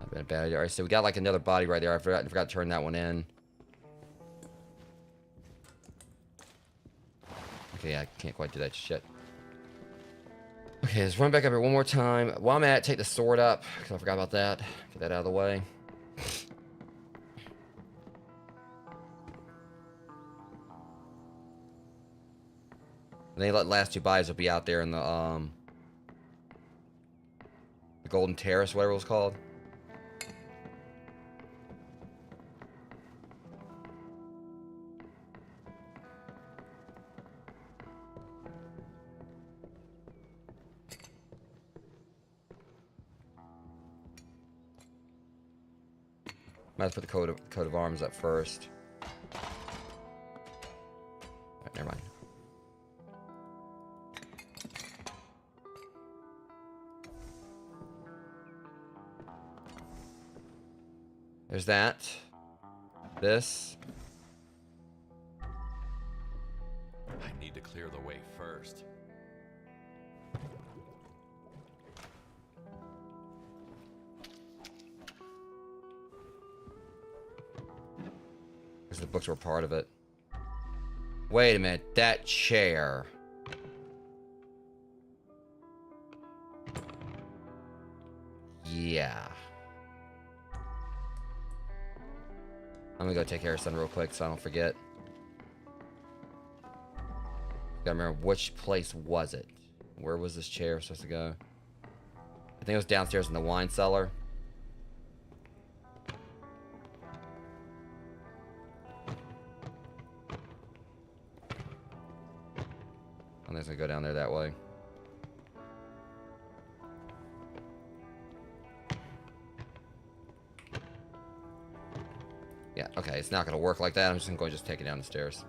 Not been a bad idea. Alright, so we got like another body right there. I forgot to turn that one in. Okay, I can't quite do that shit. Okay, let's run back up here one more time. While I'm at it, take the sword up, because I forgot about that. Get that out of the way. And then the last 2 bodies will be out there in the Golden Terrace, whatever it was called. Might have to put the coat of arms up first. Alright, never mind. There's that. This. I need to clear the way first. Because the books were part of it. Wait a minute. That chair. Yeah. I'm gonna go take care of something real quick so I don't forget. Gotta remember which place was it. Where was this chair supposed to go? I think it was downstairs in the wine cellar. I'm just gonna go down there that way. Yeah, okay, it's not gonna work like that. I'm just gonna take it down the stairs.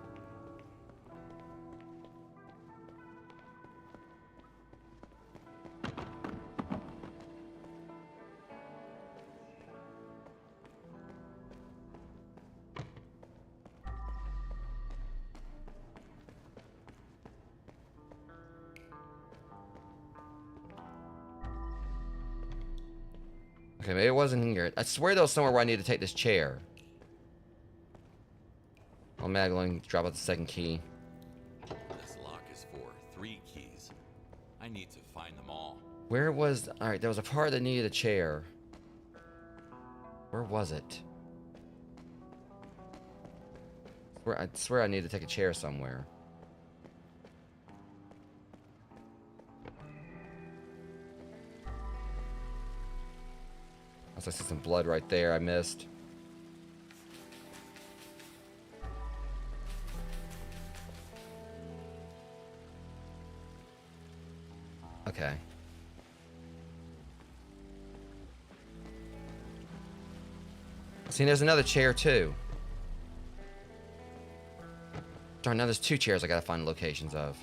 Okay, maybe it wasn't here. I swear there was somewhere where I need to take this chair. I'm going to drop out the second key. This lock is for 3 keys. I need to find them all. Where was... Alright, there was a part that needed a chair. Where was it? I swear I need to take a chair somewhere. I see some blood right there I missed. Okay. See, there's another chair too. Darn, now there's 2 chairs I gotta find locations of.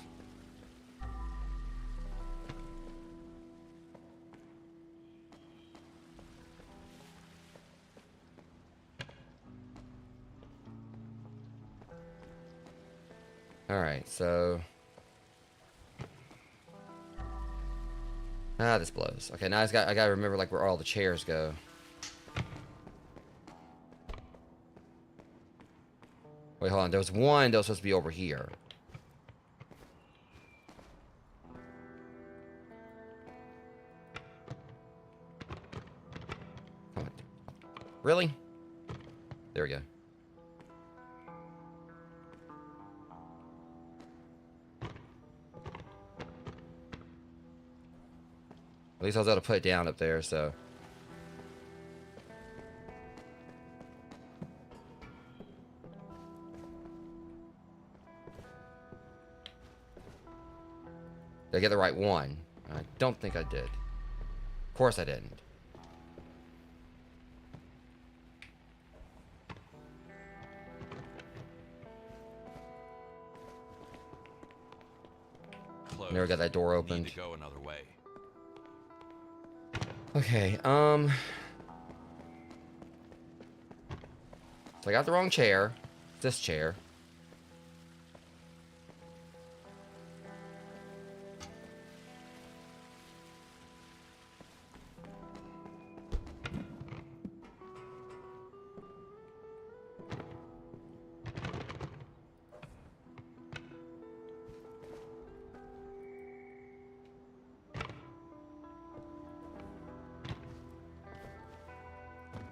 Alright, so... Ah, this blows. Okay, now I gotta remember like where all the chairs go. Wait, hold on. There was one that was supposed to be over here. Come on. Really? There we go. At least I was able to put it down up there, so... Did I get the right one? I don't think I did. Of course I didn't. Closed. Never got that door Need opened. to go another way. Okay, so I got the wrong chair. This chair.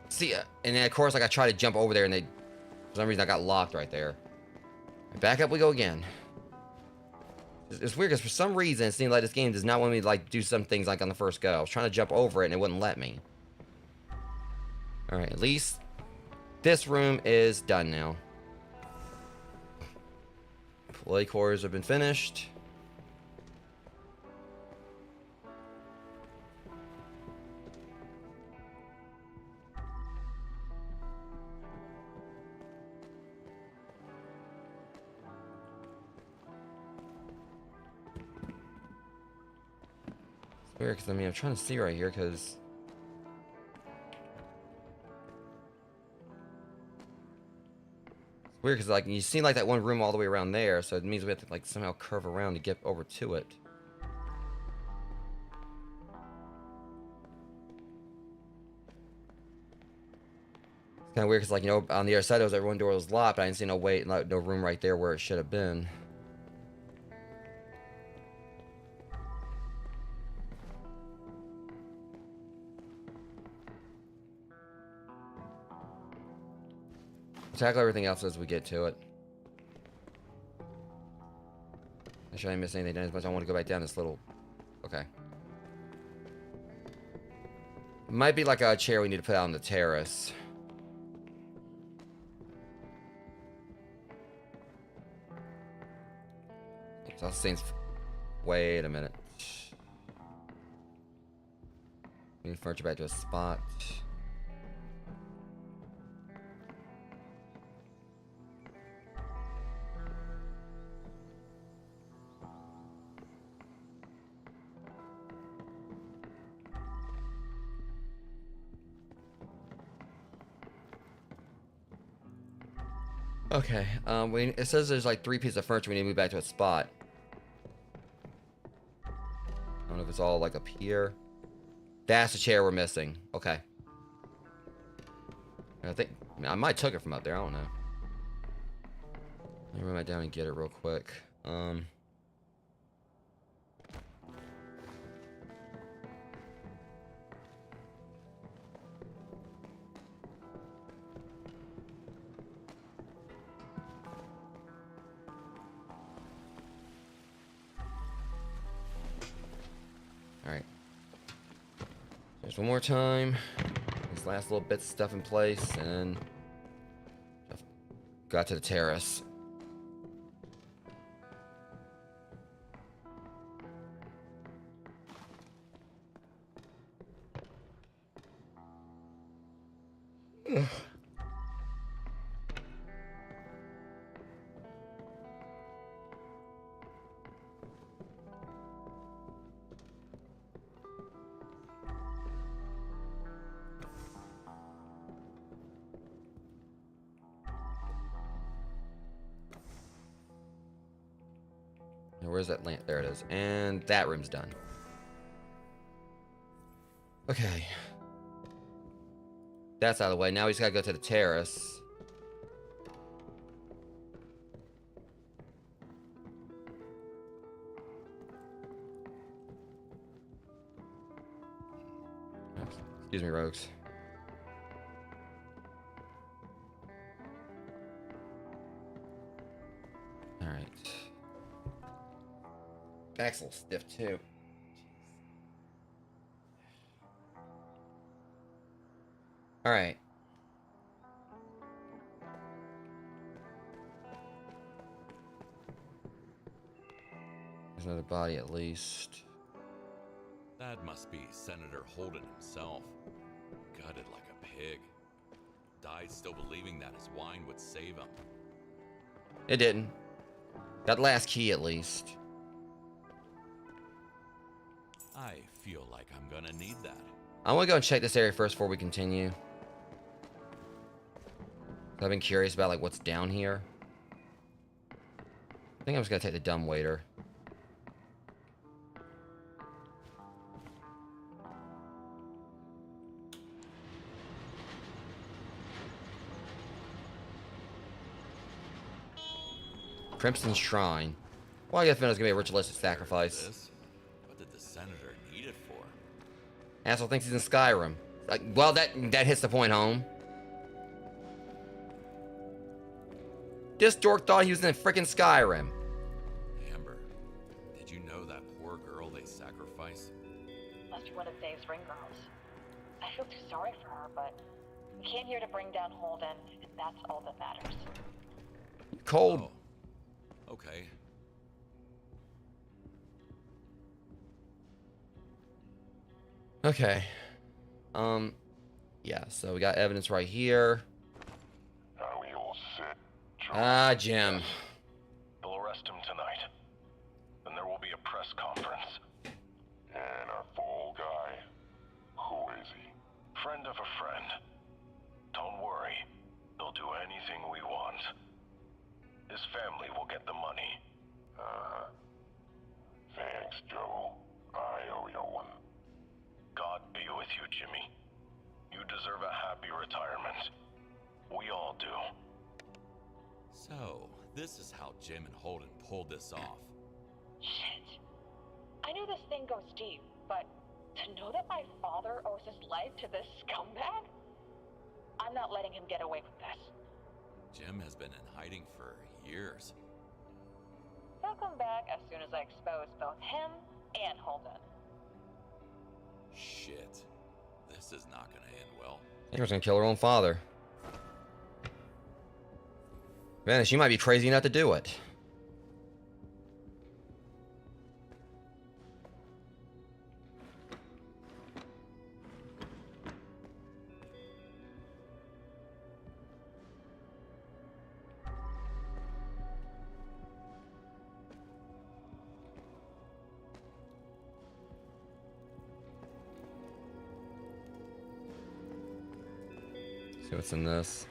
See, and then of course, like I tried to jump over there, and they, for some reason, I got locked right there. Back up we go again. It's weird because for some reason it seems like this game does not want me to like do some things like on the first go. I was trying to jump over it and it wouldn't let me. All right, at least this room is done now. Play cores have been finished. Weird, because I mean, I'm trying to see right here, because it's weird, because like you see like that one room all the way around there, so it means we have to like somehow curve around to get over to it. It's kind of weird, because like, you know, on the other side there was that one door was locked, but I didn't see no way, no room right there where it should have been. Tackle everything else as we get to it. I should I miss anything as much. I want to go back down this little... Okay. Might be like a chair we need to put out on the terrace. So I'll see. Wait a minute. Need furniture back to a spot. Okay, it says there's like 3 pieces of furniture we need to move back to a spot. I don't know if it's all like up here. That's the chair we're missing. Okay. I think, I might have took it from up there, I don't know. Let me run that down and get it real quick. Alright. Just one more time. These last little bits of stuff in place, and got to the terrace. Ugh. Now, where's that lamp? There it is. And that room's done. Okay. That's out of the way. Now we just gotta go to the terrace. Excuse me, rogues. Alright. Back's a little stiff, too. Alright. There's another body, at least. That must be Senator Holden himself. Gutted like a pig. Died still believing that his wine would save him. It didn't. Got the last key, at least. I feel like I'm gonna need that. I want to go and check this area first before we continue. I've been curious about, like, what's down here. I think I'm just gonna take the dumbwaiter. Crimson Shrine. Well, I guess it's gonna be a ritualistic sacrifice. What did the senator need it for? Asshole thinks he's in Skyrim. Like, well, that hits the point home. This dork thought he was in freaking Skyrim. Amber, did you know that poor girl they sacrificed? Must be one of Dave's ring girls. I feel too sorry for her, but we came here to bring down Holden, and that's all that matters. Cold. Oh, okay. Okay. Yeah, so we got evidence right here. Are we all set? Ah, Jim. They'll arrest him tonight. Then there will be a press conference. And our fall guy, who is he? Friend of a friend. Don't worry. They'll do anything we want. His family will get the money. Thanks, Joe. I owe you one. God be with you, Jimmy. You deserve a happy retirement. We all do. So, this is how Jim and Holden pulled this off. Shit. I knew this thing goes deep, but to know that my father owes his life to this scumbag? I'm not letting him get away with this. Jim has been in hiding for years. He'll come back as soon as I expose both him and Holden. Shit. This is not gonna end well. Amber's gonna kill her own father. Man, she might be crazy enough to do it. See what's in this.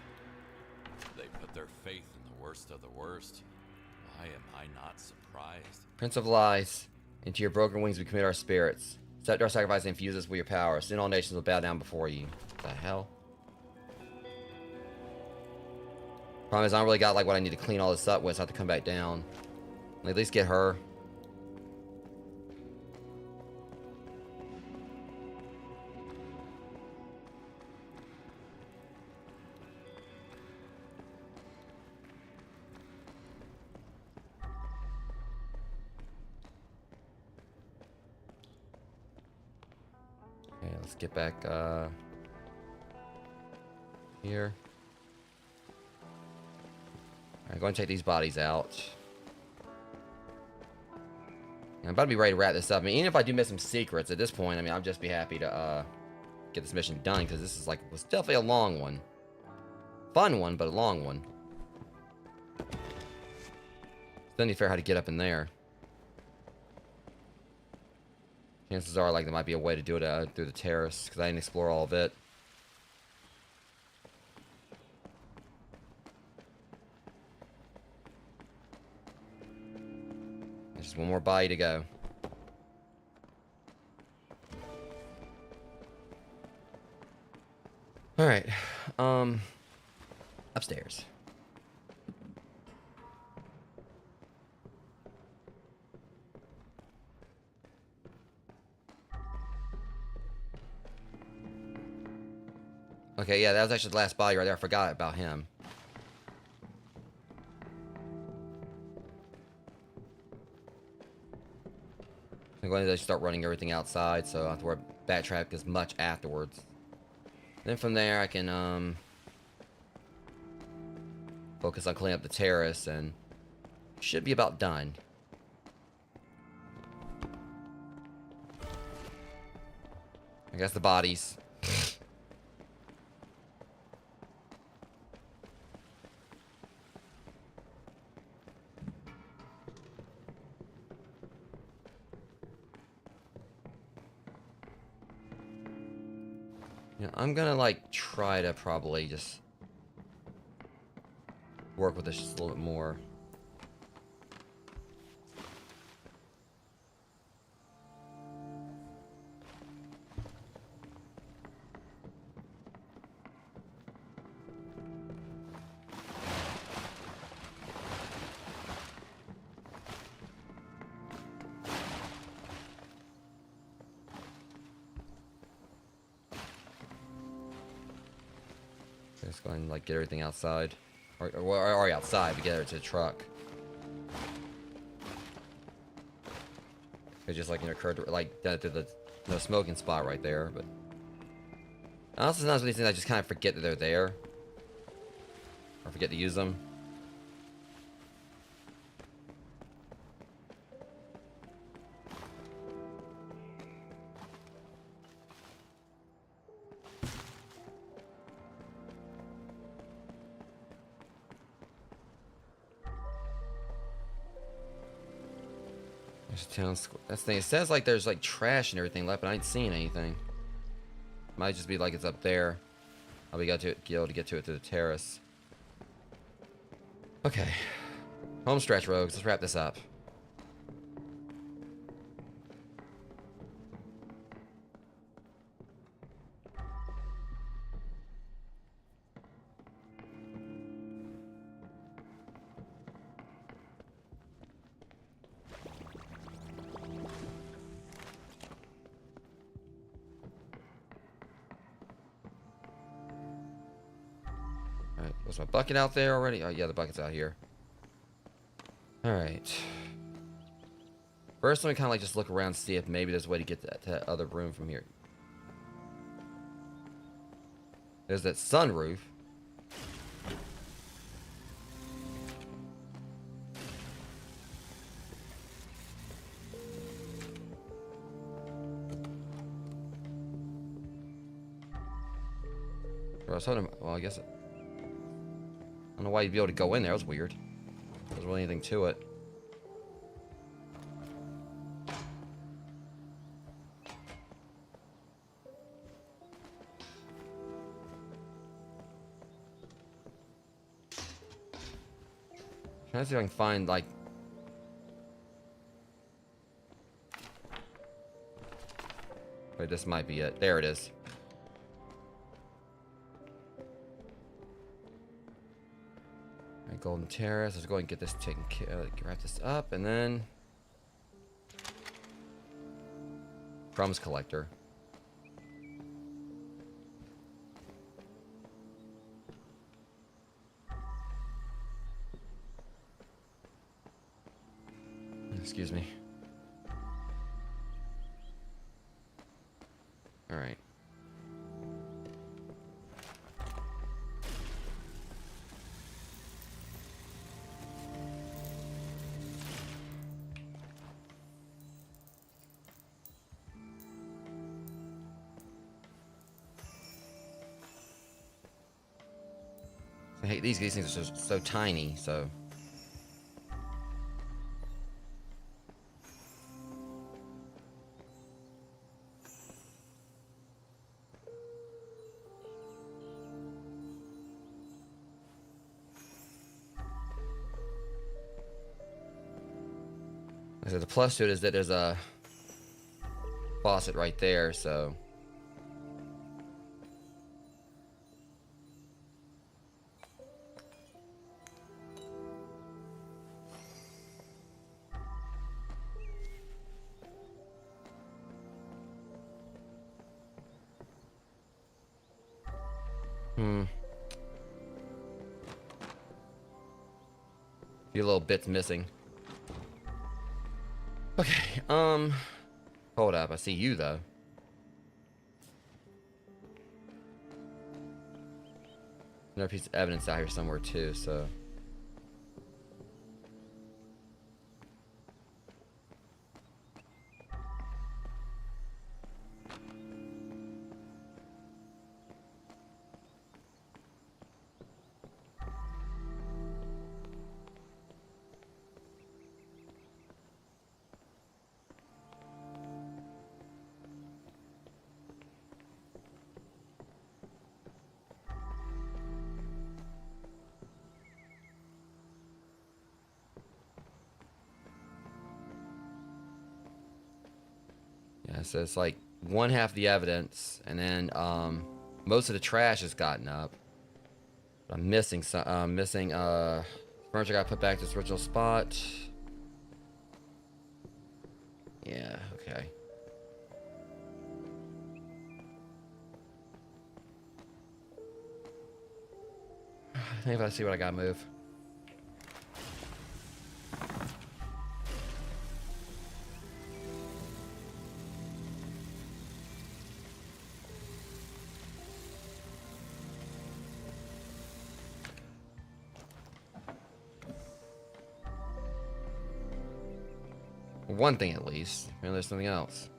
They put their faith in the worst of the worst. Why am I not surprised? Prince of Lies. Into your broken wings we commit our spirits. Accept our sacrifice and infuse us with your power. Soon all nations will bow down before you. What the hell? Problem is, I don't really got like what I need to clean all this up with, so I have to come back down. At least get her. Okay, let's get back here. Alright, go and take these bodies out. I'm about to be ready to wrap this up. I mean, even if I do miss some secrets at this point, I mean, I'll just be happy to get this mission done, because this is like, was definitely a long one. Fun one, but a long one. Still need to figure out how to get up in there. Chances are, like, there might be a way to do it through the terrace, because I didn't explore all of it. There's just one more body to go. Alright. Upstairs. Okay, yeah, that was actually the last body right there. I forgot about him. I'm going to start running everything outside, so I don't have to worry backtrack as much afterwards. Then from there, I can focus on cleaning up the terrace, and should be about done. I guess the bodies. Yeah, I'm gonna like try to probably just work with this just a little bit more. Just go and like get everything outside, or already outside, but get her to the truck. It just like occurred to, like down to the smoking spot right there, but honestly, sometimes these things I just kind of forget that they're there, or forget to use them. There's a town square. That's the thing. It says like there's like trash and everything left, but I ain't seeing anything. Might just be like it's up there. I'll be able to get to it through the terrace. Okay. Home stretch, rogues. Let's wrap this up. Alright, was my bucket out there already? Oh yeah, the bucket's out here. Alright. First, let me kind of like just look around and see if maybe there's a way to get to that other room from here. There's that sunroof. I was hoping, well, I guess I don't know why you'd be able to go in there. That was weird. There wasn't really anything to it. Trying to see if I can find like. Wait, this might be it. There it is. Alright, Golden Terrace. Let's go ahead and get this taken care. Wrap this up, and then Crumbs Collector. Excuse me. All right. I hate these things are so tiny, so. So the plus to it is that there's a faucet right there, so. Few little bits missing. Okay, hold up, I see you though. Another piece of evidence out here somewhere too, so. Yeah, so it's like one half the evidence, and then most of the trash has gotten up. I'm missing some. Furniture got put back to its original spot. Yeah. Okay. I think if I see what I gotta move. One thing at least. Maybe there's something else.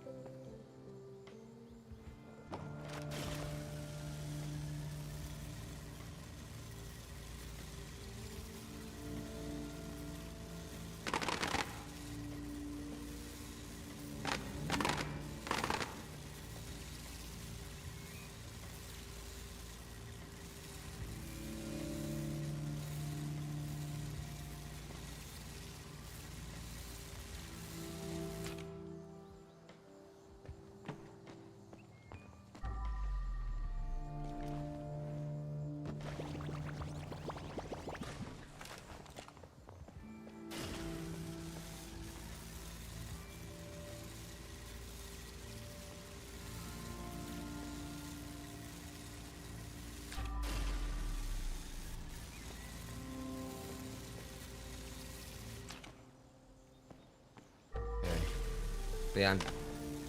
Yeah,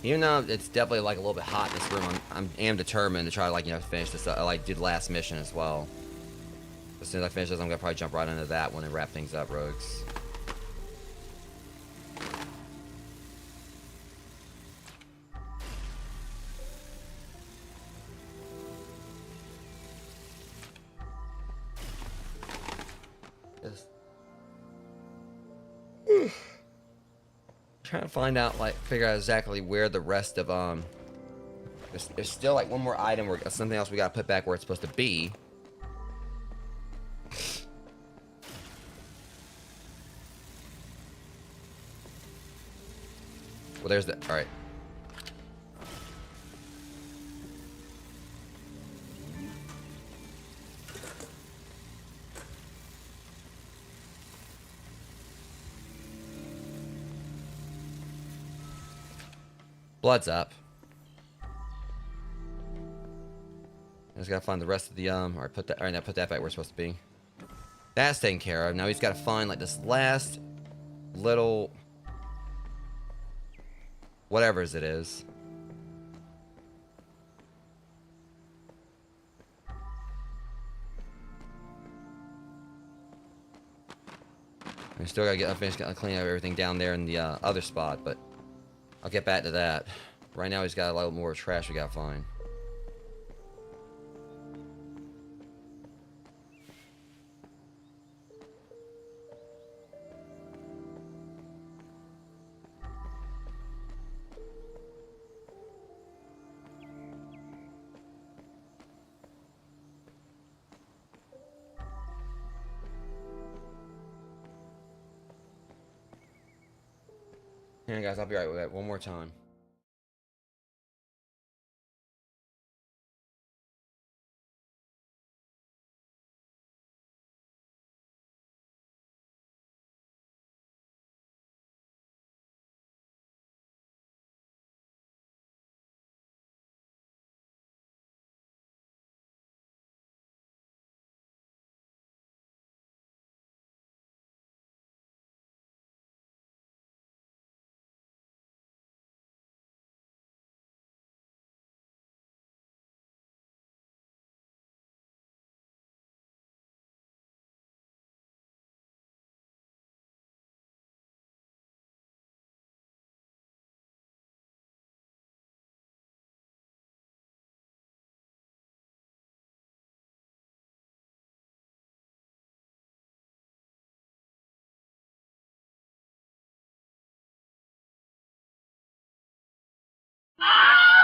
even though it's definitely like a little bit hot in this room, I am determined to try to, like, you know, finish this, like do the last mission as well. As soon as I finish this, I'm gonna probably jump right into that one and wrap things up, rogues. Trying to find out, like, figure out exactly where the rest of there's still like one more item or something else we gotta put back where it's supposed to be. Well, there's the, all right. Blood's up. I just gotta find the rest of the or put that. All right, now put that back where it's supposed to be. That's taken care of. Now he's got to find like this last little whatever it is. I still gotta get unfinished, gotta clean up everything down there in the other spot, but I'll get back to that. Right now he's got a lot more trash we gotta find. Hang on, guys, I'll be right with that one more time.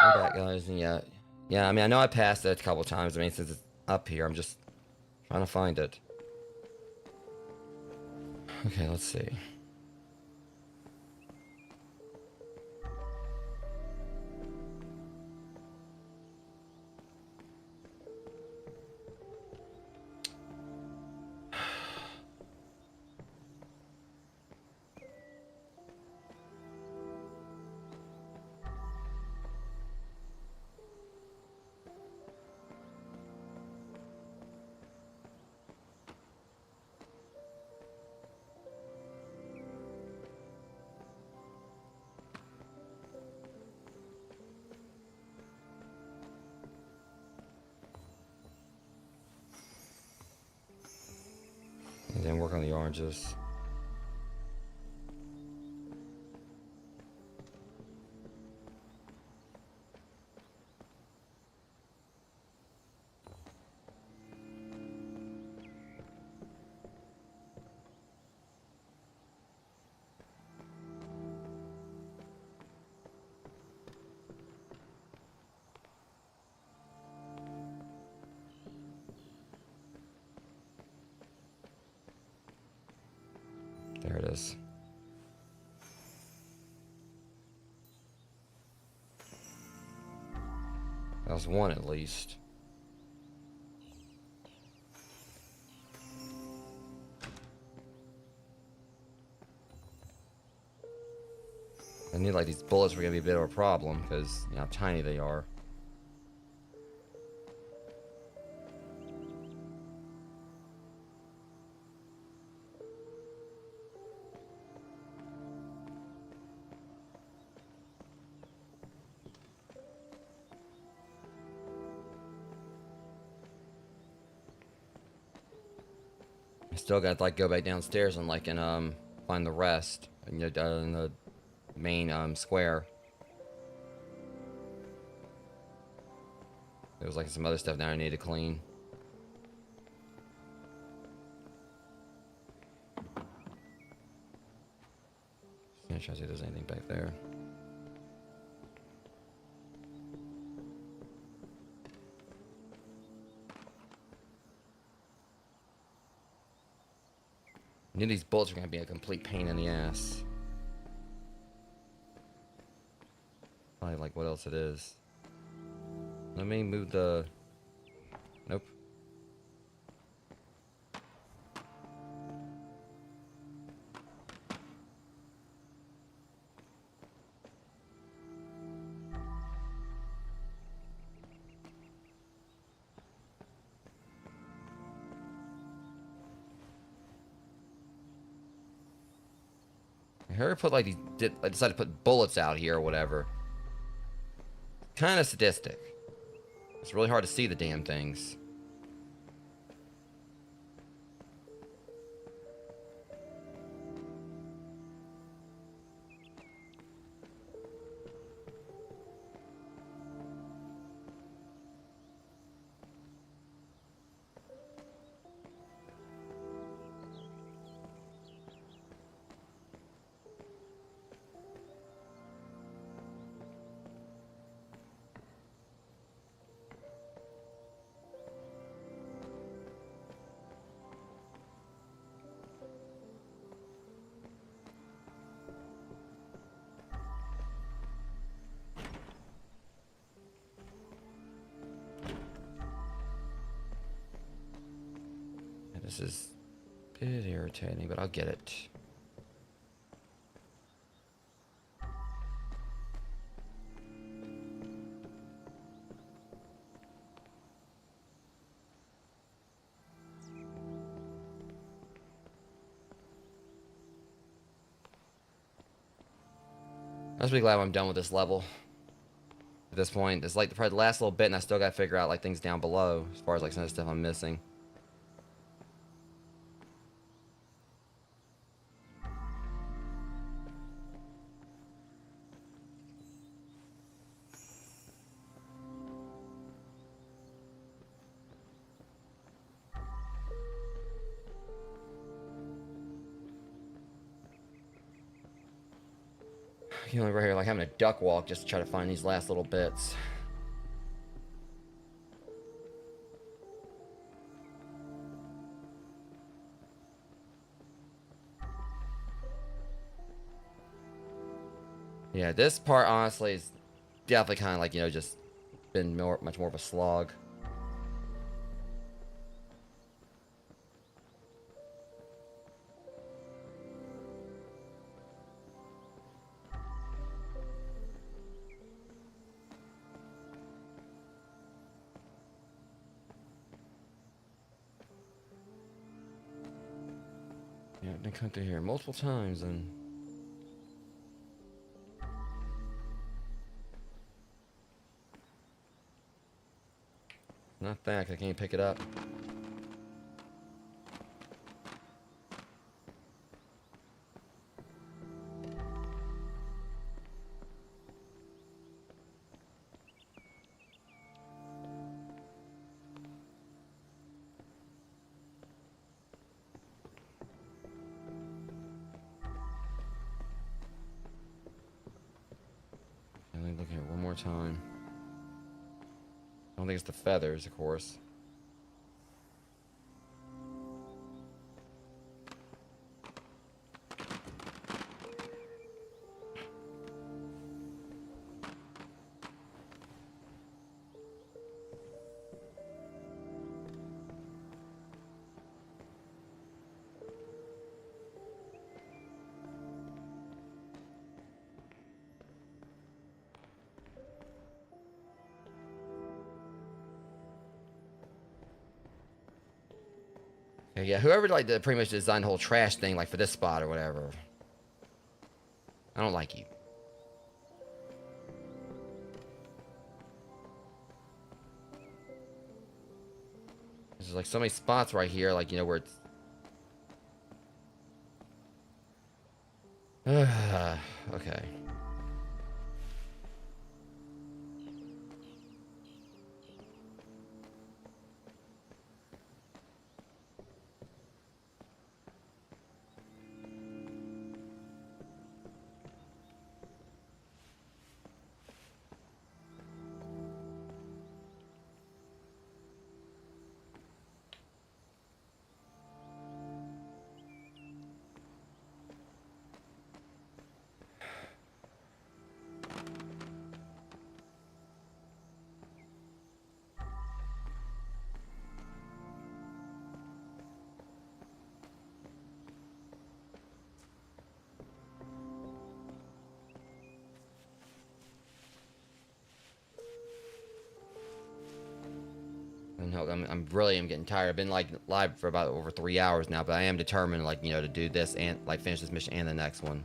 I'm back, guys, and yeah, I mean, I know I passed it a couple times. I mean, since it's up here, I'm just trying to find it. Okay, let's see. And then work on the oranges. There it is. That was one at least. I knew like these bullets were gonna be a bit of a problem because you know how tiny they are. I still got to like go back downstairs and like and find the rest in the main square. There was like some other stuff now I need to clean. I'm trying to see if there's anything back there. I knew these bullets were gonna be a complete pain in the ass. Probably like what else it is. Let me move the... Nope. I heard her put like these. I decided to put bullets out here or whatever. Kind of sadistic. It's really hard to see the damn things. This is a bit irritating, but I'll get it. I was really glad I'm done with this level. At this point, it's like probably the last little bit, and I still gotta figure out like things down below as far as like some of the stuff I'm missing. You know, right here, like having a duck walk just to try to find these last little bits. Yeah, this part honestly is definitely kind of like, you know, just been much more of a slog. Yeah, I've been come through here multiple times and not that, 'cause I can't pick it up. Let me look at it one more time. I don't think it's the feathers, of course. Yeah, whoever like pretty much designed the whole trash thing, like for this spot or whatever. I don't like you. There's like so many spots right here, like, you know, where it's. Okay. I'm really getting tired. I've been like live for about over 3 hours now, but I am determined, like, you know, to do this and like finish this mission and the next one.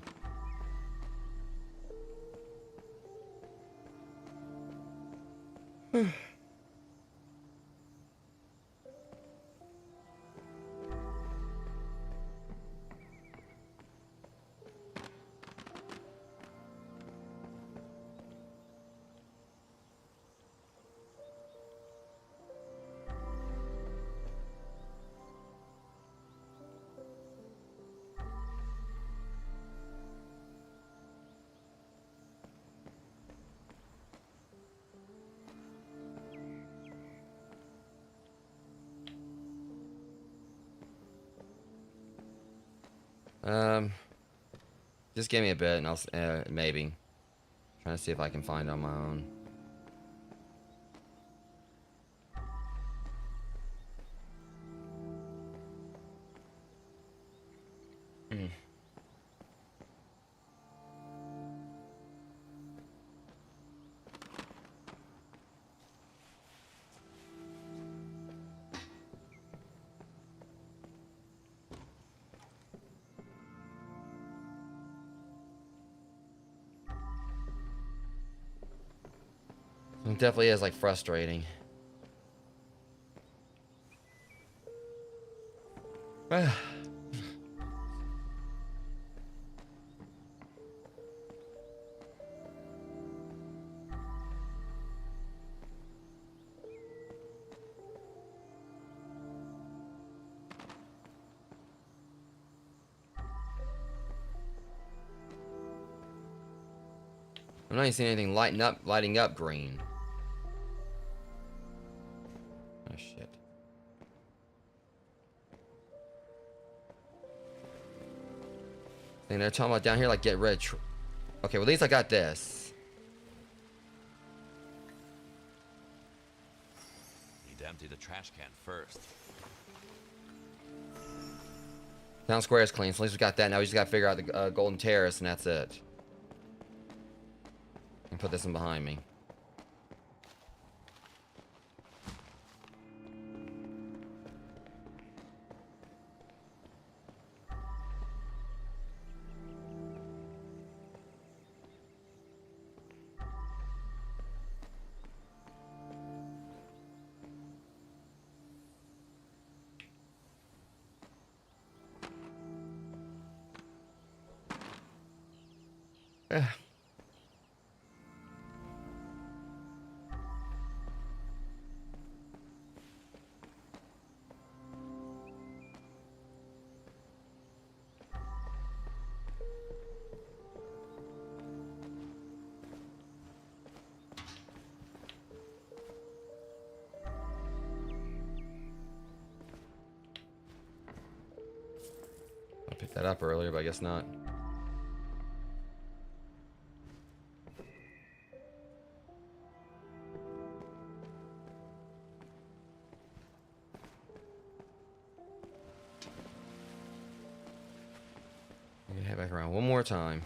Just give me a bit and I'll, maybe. Trying to see if I can find it on my own. It definitely is like frustrating. I'm not even seeing anything lighting up green. Oh shit. And they're talking about down here, like get rid of. Okay, well at least I got this. Need to empty the trash can first. Town square is clean, so at least we got that. Now we just gotta figure out the golden terrace, and that's it. And put this one behind me. I picked that up earlier, but I guess not. I'm gonna head back around one more time.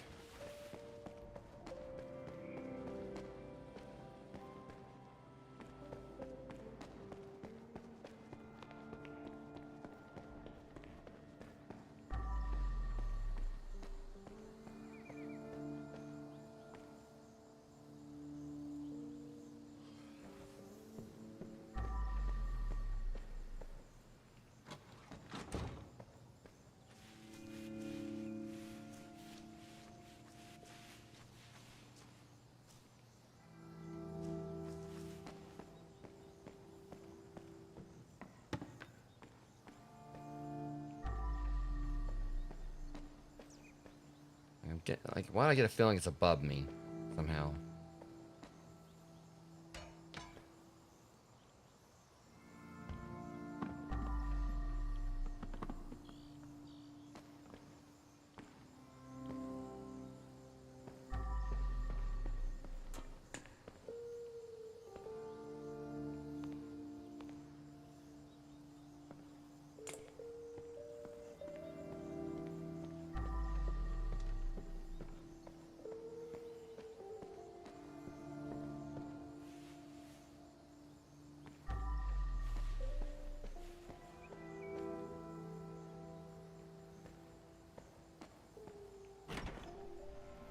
Like, why do I get a feeling it's above me somehow?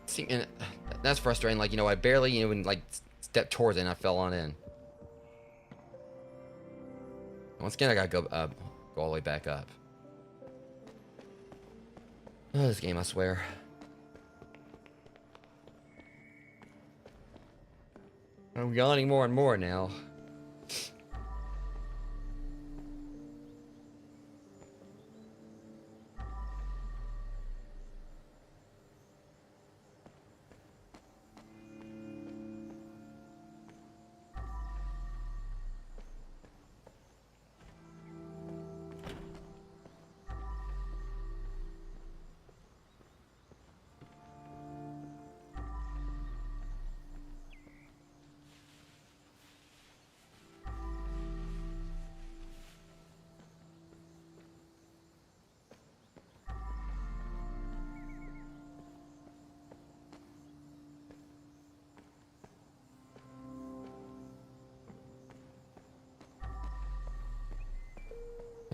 See, and that's frustrating. Like, you know, I barely even like stepped towards it and I fell on in. Once again, I gotta go go all the way back up. Oh, this game, I swear. I'm yawning more and more now.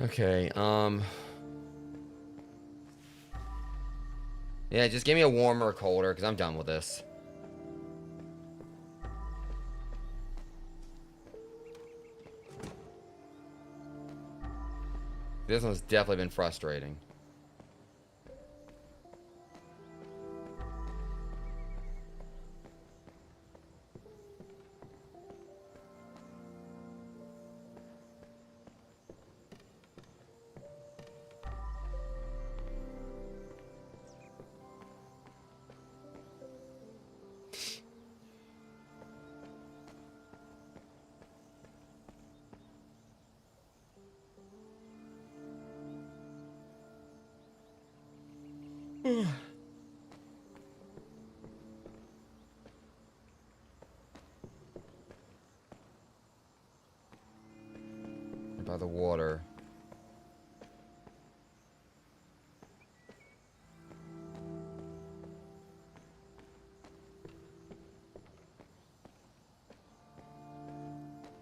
Okay, yeah, just give me a warmer or colder, because I'm done with this. This one's definitely been frustrating. By the water.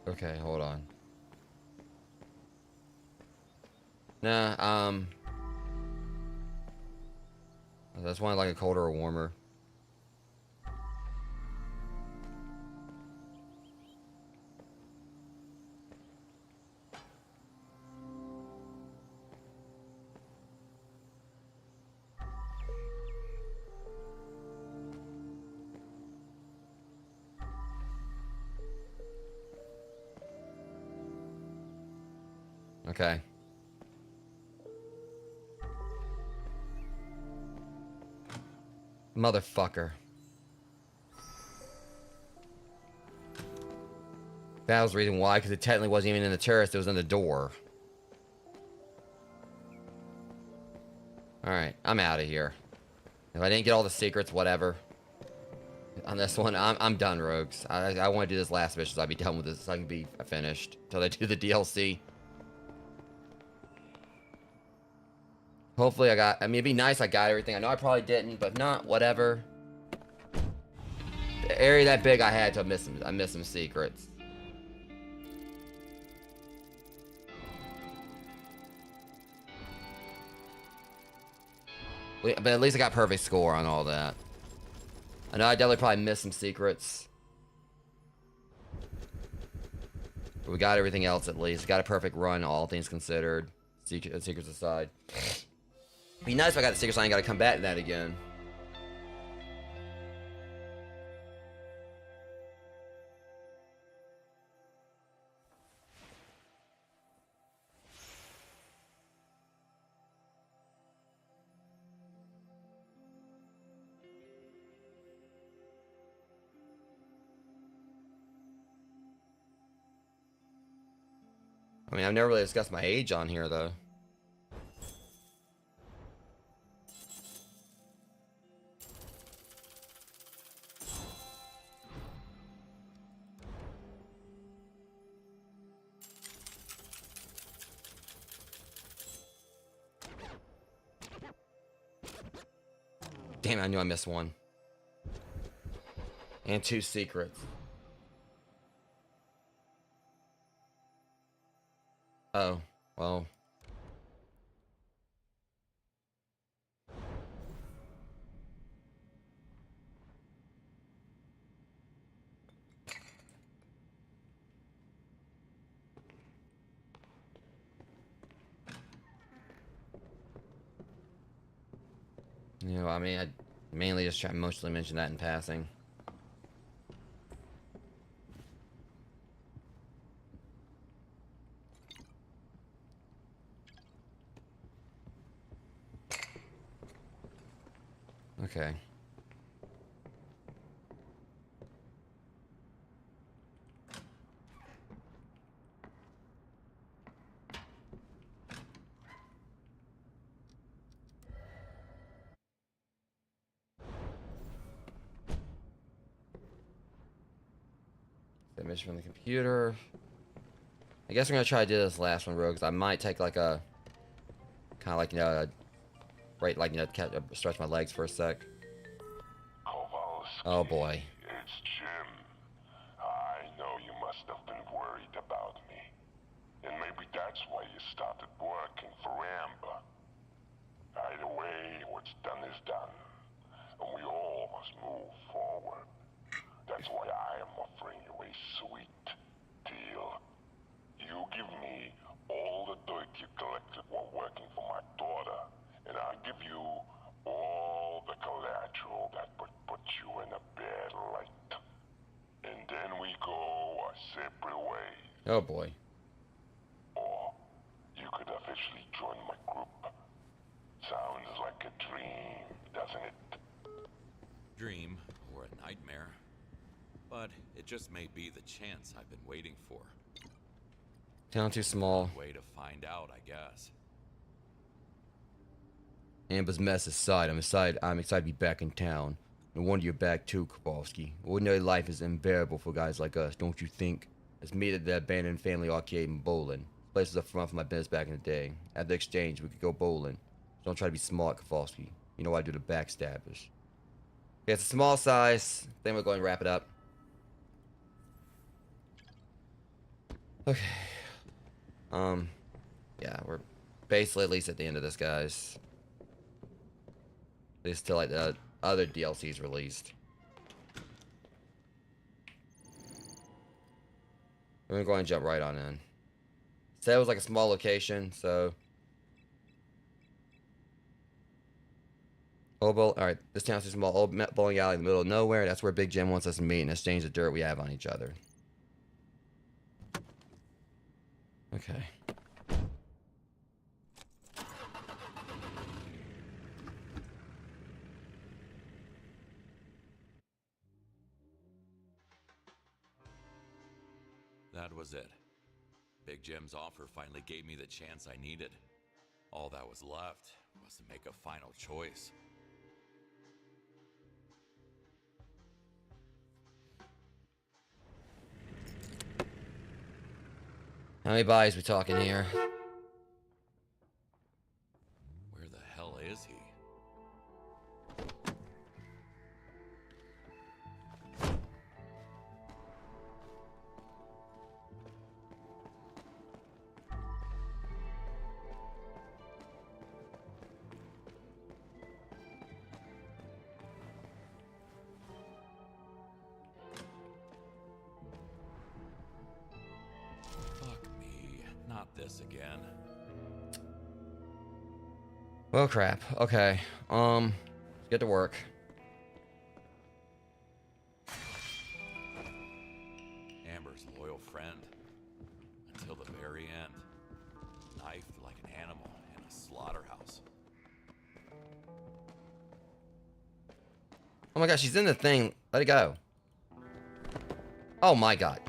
Okay, hold on. Nah, that's one like a colder or warmer. Okay. Motherfucker. That was the reason why, because it technically wasn't even in the terrace, it was in the door. Alright, I'm out of here. If I didn't get all the secrets, whatever. On this one, I'm done, rogues. I want to do this last mission so I'll be done with this so I can be finished. Until they do the DLC. Hopefully I mean, it'd be nice I got everything. I know I probably didn't, but not, whatever. The area that big, I had to miss some, I missed some secrets. But at least I got perfect score on all that. I know I definitely probably missed some secrets. But we got everything else at least. Got a perfect run, all things considered. Secrets aside. Be nice if I got the secrets, I ain't gotta come back to that again. I mean, I've never really discussed my age on here, though. Damn, I knew I missed one. And 2 secrets. Oh, well. You know, I mean, I mainly just try to mostly mention that in passing. Okay. Mission from the computer. I guess I'm gonna try to do this last one, Rogue, 'cause I might take like a kind of like, you know, right, like, you know, stretch my legs for a sec. Kowalski. Oh boy. It's Jim. I know you must have been worried about me. And maybe that's why you started working for Amber. Either way, what's done is done. And we all must move forward. That's why I am offering you a sweet deal. You give me all the dirt you collected while working for my daughter, and I'll give you all the collateral that would put you in a bad light. And then we go our separate ways. Oh boy. Or you could officially join my group. Sounds like a dream, doesn't it? Dream or a nightmare. But it just may be the chance I've been waiting for. Town too small. Way to find out, I guess. Amber's mess aside, I'm excited to be back in town. No wonder you're back too, Kowalski. Ordinary life is unbearable for guys like us, don't you think? Let's meet at the abandoned family arcade in Bowling. This place was a front for my business back in the day. After the exchange, we could go bowling. Don't try to be smart, Kowalski. You know I do the backstabbers. Okay, it's a small size. Then we're going to wrap it up. Okay. Yeah, we're basically at least at the end of this, guys. At least till like the other DLC's released. We're gonna go ahead and jump right on in. Said it was like a small location, so. Alright, this town's too small. Old bowling alley in the middle of nowhere. That's where Big Jim wants us to meet and exchange the dirt we have on each other. Okay. That was it. Big Jim's offer finally gave me the chance I needed. All that was left was to make a final choice. How many buys we talking here? Where the hell is he? Not this again. Well, crap. Okay. Let's get to work. Amber's loyal friend. Until the very end. Knifed like an animal in a slaughterhouse. Oh my gosh, she's in the thing. Let it go. Oh my god.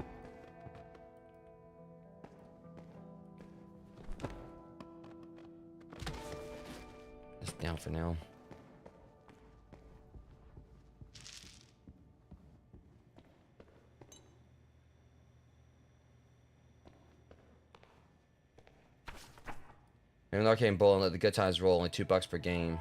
Just down for now. Maybe an arcade bowl and let the good times roll. Only $2 per game.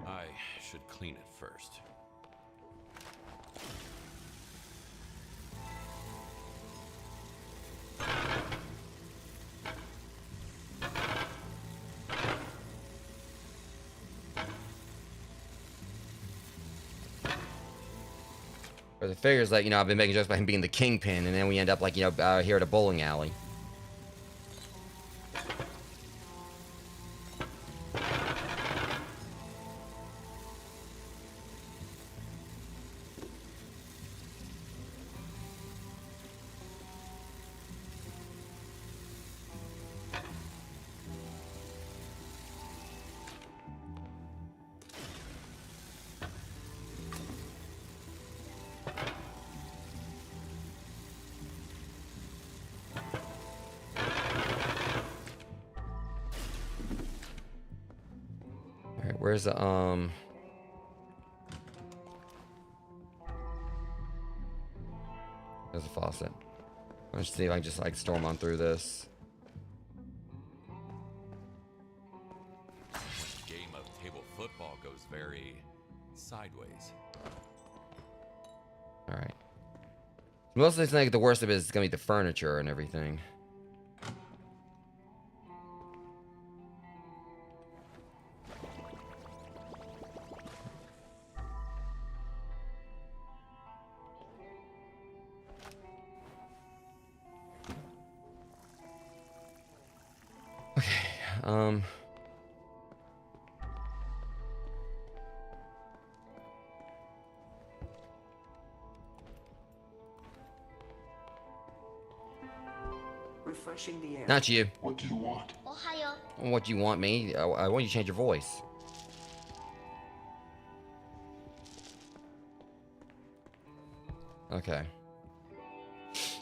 I should clean it first. Or the figures that, you know, I've been making jokes about him being the Kingpin, and then we end up like, you know, here at a bowling alley. Where's the There's a faucet. Let's see if I can just like storm on through this. The game of table football goes very sideways. All right. Mostly, think the worst of it is gonna be the furniture and everything. Okay. Refreshing the air. Not you. What do you want? おはよう What do you want me? I want you to change your voice. Okay. Let's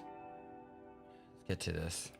get to this.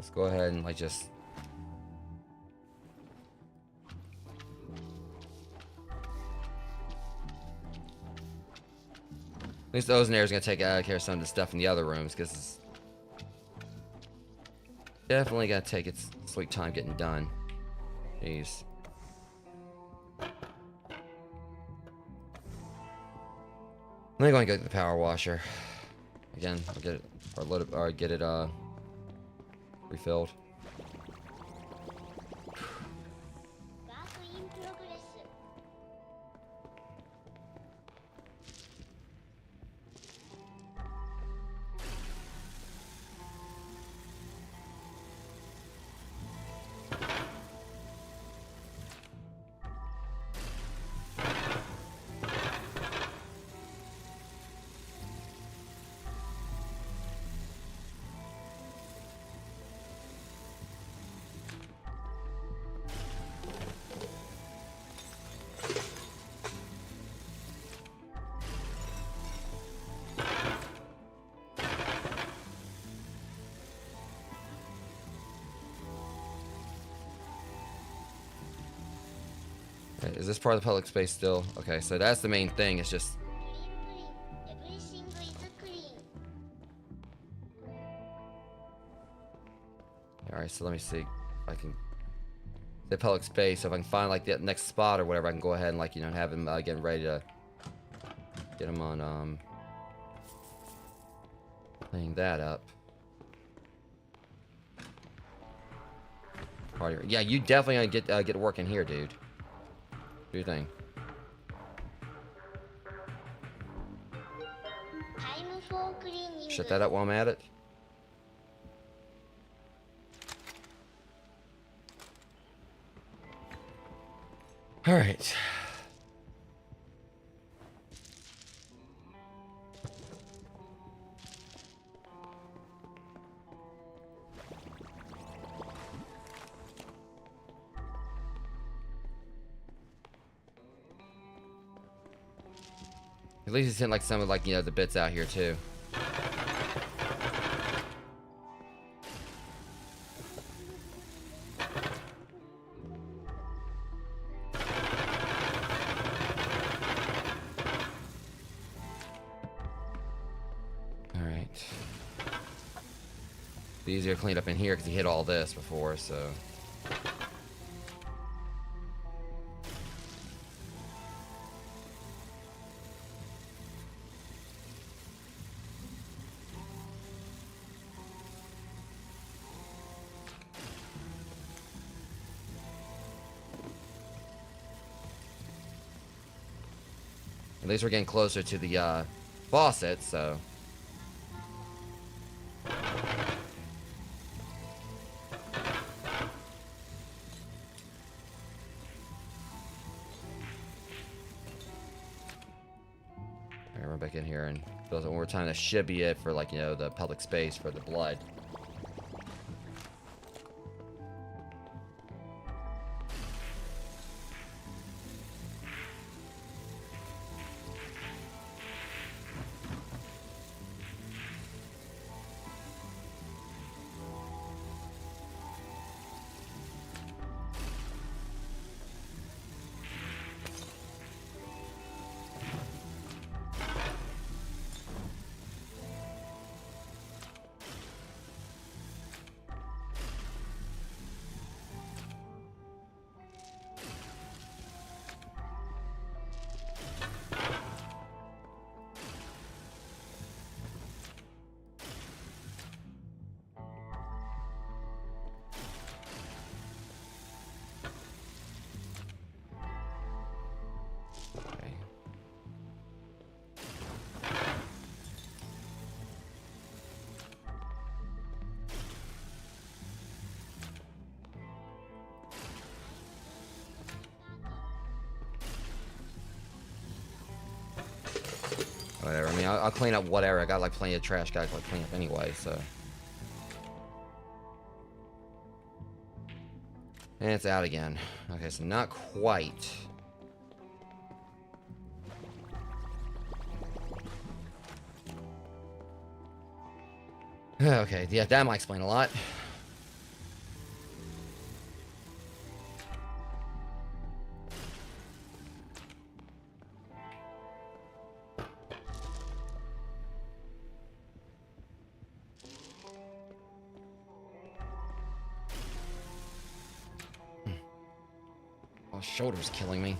Let's go ahead and like just at least the Ozenair is gonna take care of some of the stuff in the other rooms because it's definitely gonna take its sweet time getting done. Jeez. Let me go and get the power washer again. I'll get it or let it or get it refilled. ワークインプログレス Okay, is this part of the public space still? Okay, so that's the main thing. It's just クリーンクリーン Everything is clean all right. So let me see if I can the public space. So if I can find like the next spot or whatever, I can go ahead and like have him getting ready to get him on cleaning that up. Party. Yeah, you definitely gonna get working here, dude. Do your thing. Time for cleaning Shut that up while I'm at it. All right. At least it's in like some of like the bits out here too. All right. It's easier to clean up in here because he hit all this before, so. least we're getting closer to the faucet, so. Alright, run back in here and feels like we're trying to shibby it for, like, you know, the public space for the blood. Okay. Whatever. I mean, I'll clean up whatever. I got like plenty of trash. Got to like clean up anyway. So. And it's out again. Okay, so not quite. Okay, yeah, that might explain a lot. My shoulder's killing me.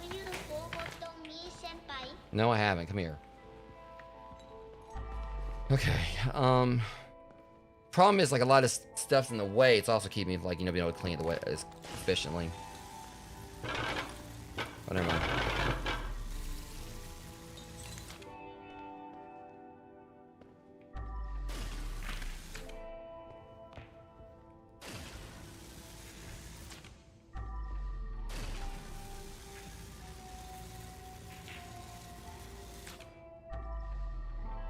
Have you forgotten me, senpai? No, I haven't. Come here. Okay. Problem is, like, a lot of stuff's in the way. It's also keeping me, like, you know, being able to clean it the way as efficiently. Oh, never mind.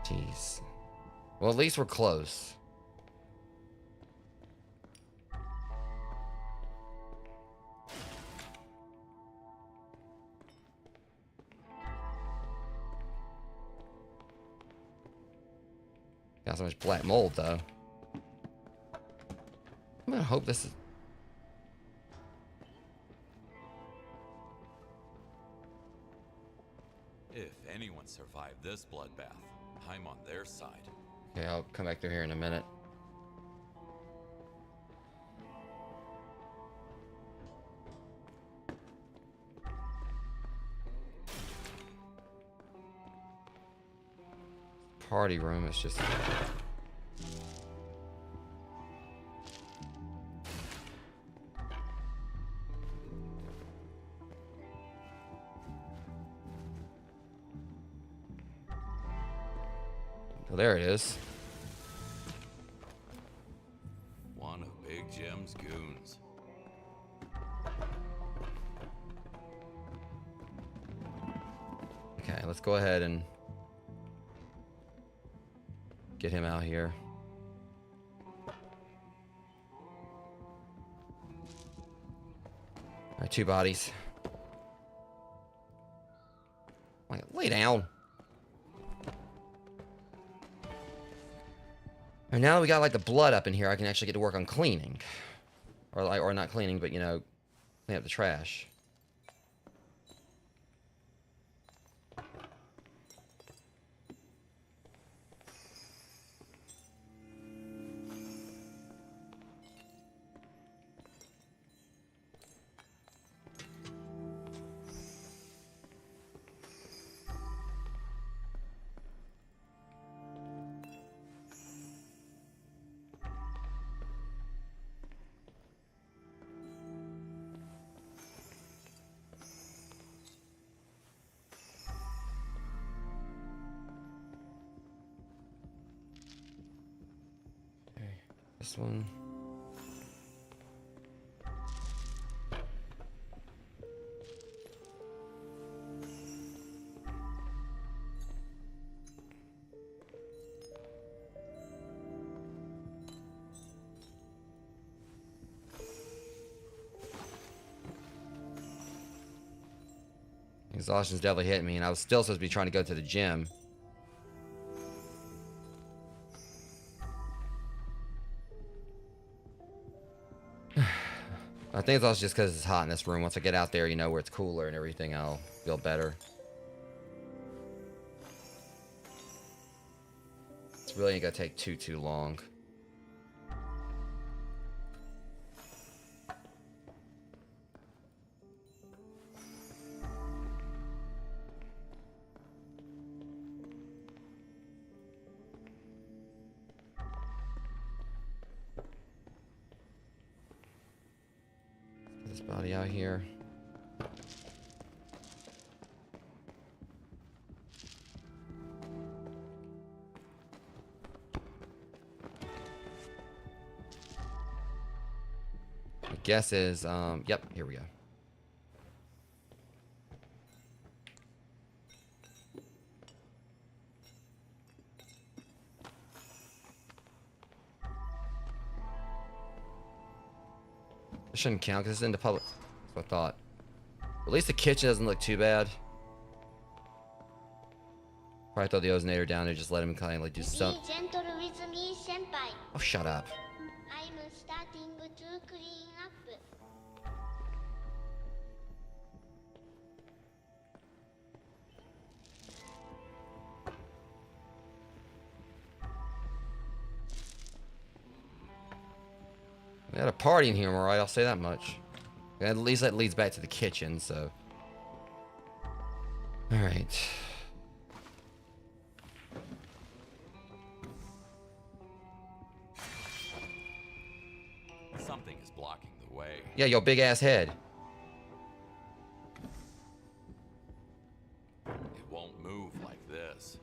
Jeez. Well, at least we're close. Got so much black mold, though. I'm gonna hope this is... If anyone survived this bloodbath, I'm on their side. Okay, I'll come back through here in a minute. Party room is just... Oh, there it is. One of Big Jim's goons. Okay, let's go ahead and get him out here. All right, 2 bodies. Like, lay down. And now that we got like the blood up in here, I can actually get to work on cleaning. Or not cleaning, but you know, clean up the trash. This one. Exhaustion's definitely hitting me, and I was still supposed to be trying to go to the gym. I think it's also just because it's hot in this room. Once I get out there, you know, where it's cooler and everything, I'll feel better. It's really ain't gonna take too long. This body out here. My guess is, yep, here we go. It shouldn't count because it's in the public. That's what I thought. At least the kitchen doesn't look too bad. Probably throw the ozonator down there, just let him kind of like do Be something. gentle with me, senpai. Oh, shut up. I'm starting to clean up. We had a party in here, alright, I'll say that much. At least that leads back to the kitchen, so. Alright. Something is blocking the way. Yeah, your big ass head. It won't move like this.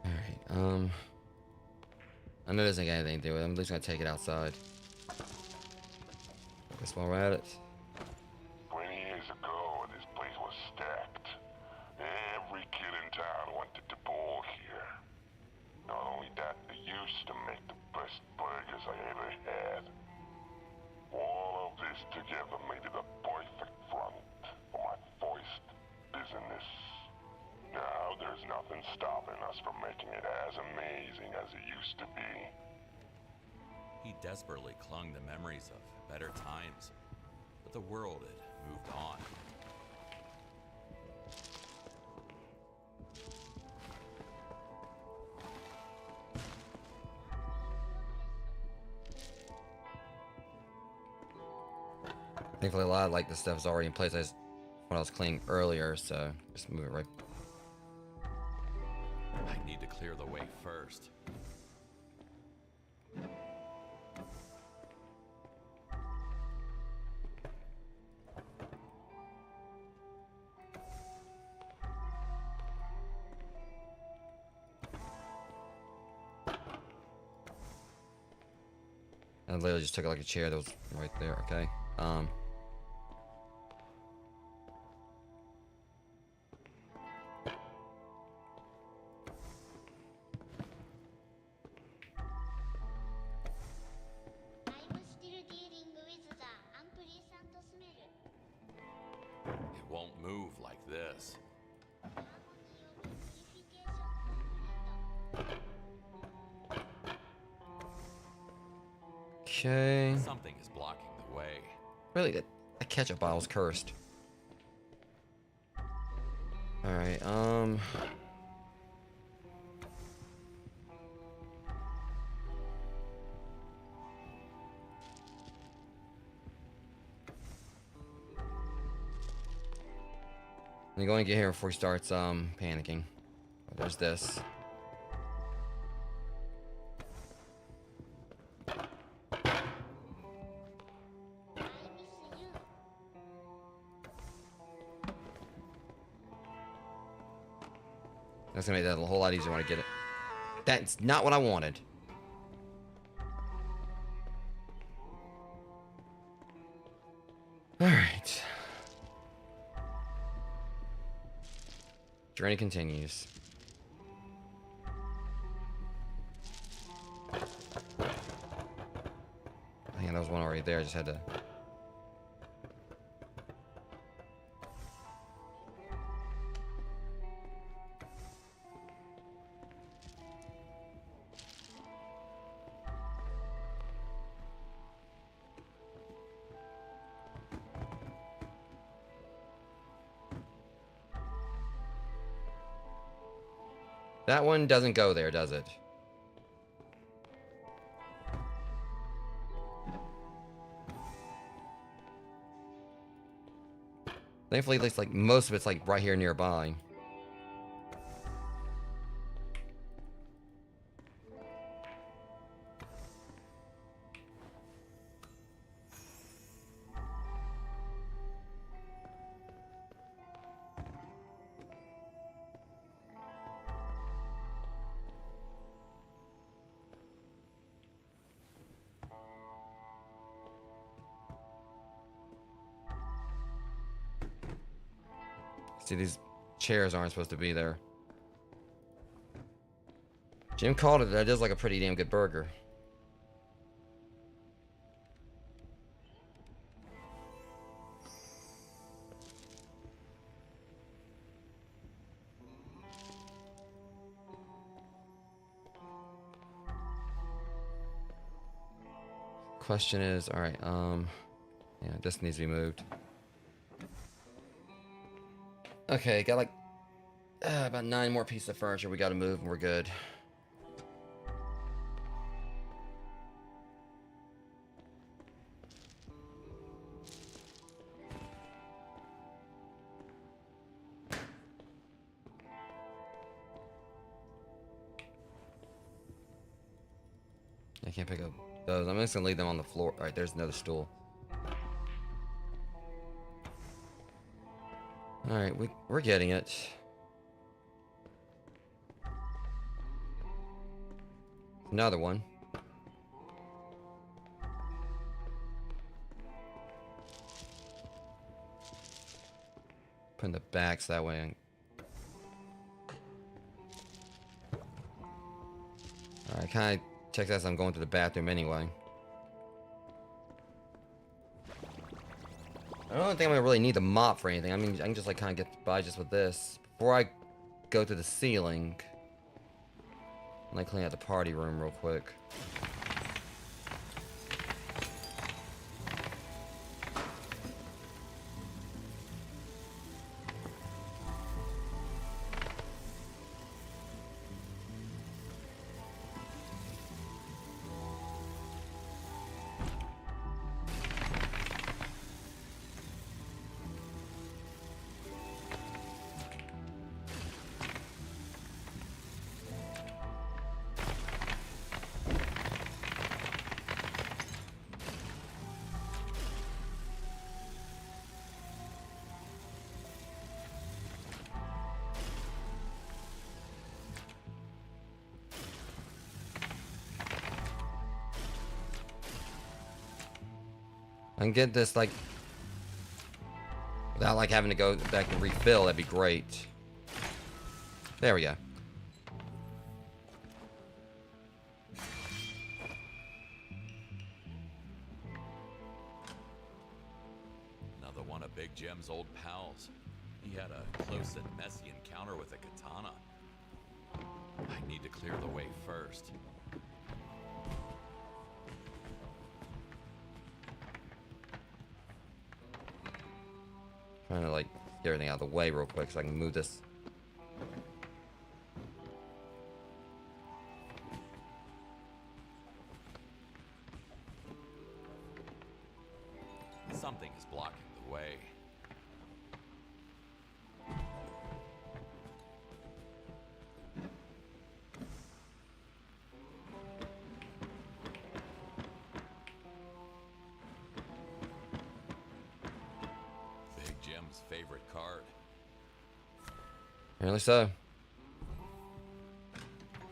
Alright, I know this ain't got anything to do with it. I'm just gonna take it outside. Guess while we're at it. 20 years ago, this place was stacked. Every kid in town wanted to ball here. Not only that, they used to make the best burgers I ever had. All of this together made it a perfect front for my first business. Now there's nothing stopping us from making it as amazing as it used to be. He desperately clung to memories of better times, but the world had moved on. Thankfully, a lot of like this stuff is already in place. When I was cleaning earlier, so just move it right. I need to clear the way first. I literally just took like a chair that was right there. Okay. this. Okay. Something is blocking the way. Really, that ketchup bottle's cursed. Alright, I'm going to get here before he starts, panicking. Oh, there's this. That's gonna make that a whole lot easier when I get it. That's not what I wanted. Alright. Journey continues. I think there was one already there. I just had to. That one doesn't go there, does it? Thankfully, it looks like most of it's like right here nearby. See, these chairs aren't supposed to be there. Jim called it. That is like a pretty damn good burger. Question is, all right, yeah, this needs to be moved. Okay, got like about 9 more pieces of furniture we got to move and we're good. I can't pick up those. I'm just gonna leave them on the floor. All right, there's another stool. All right, we're getting it. Another one. Put in the backs that way. All right, kind of check that as I'm going to the bathroom anyway. I don't think I'm gonna really need the mop for anything. I mean, I can just like kind of get by just with this. Before I go to the ceiling, I'm like clean out the party room real quick. I can get this like without like having to go back and refill. That'd be great. There we go. Another one of Big Jim's old pals. He had a close and messy encounter with a katana. I need to clear the way first. Trying to like get everything out of the way real quick so I can move this. Something is blocking the way. Big Jim's favorite card. Apparently so.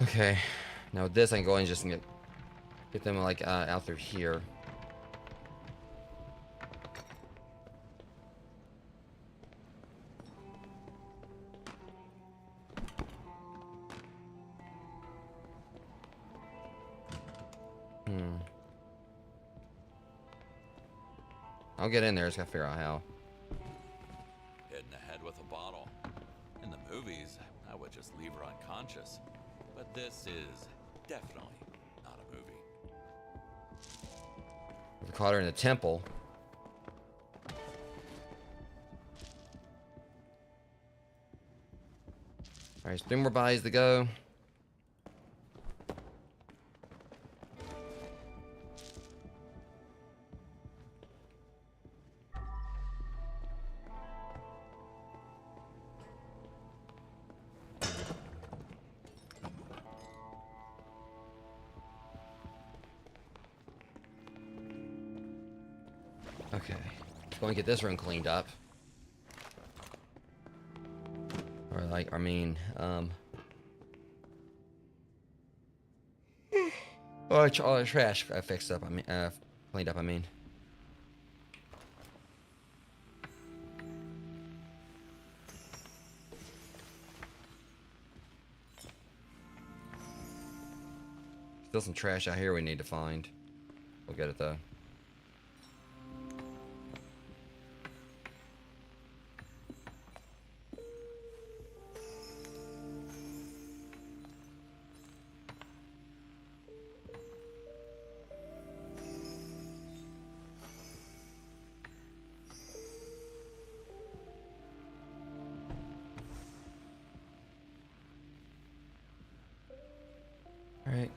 Okay. Now with this, I can go ahead and just get them like out through here. I'll get in there. Just gotta figure out how. Hitting ahead with a bottle. In the movies, I would just leave her unconscious. But this is definitely not a movie. We caught her in the temple. Alright, 3 more bodies to go. Okay, let's go and get this room cleaned up. Or like, I mean, all the trash fixed up. I mean, cleaned up. I mean. Still some trash out here we need to find. We'll get it though. All right.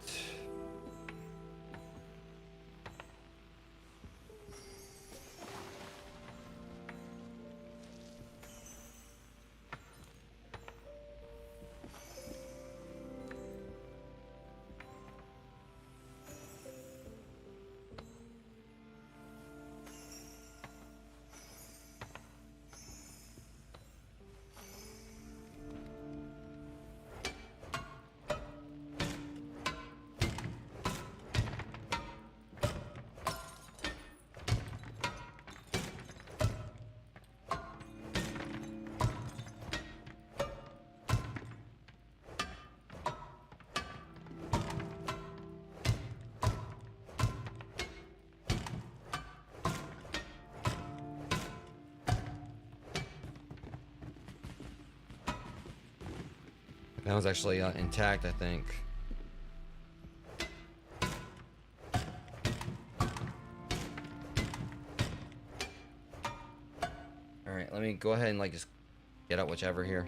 That was actually intact, I think. Alright, let me go ahead and like just get out whichever here.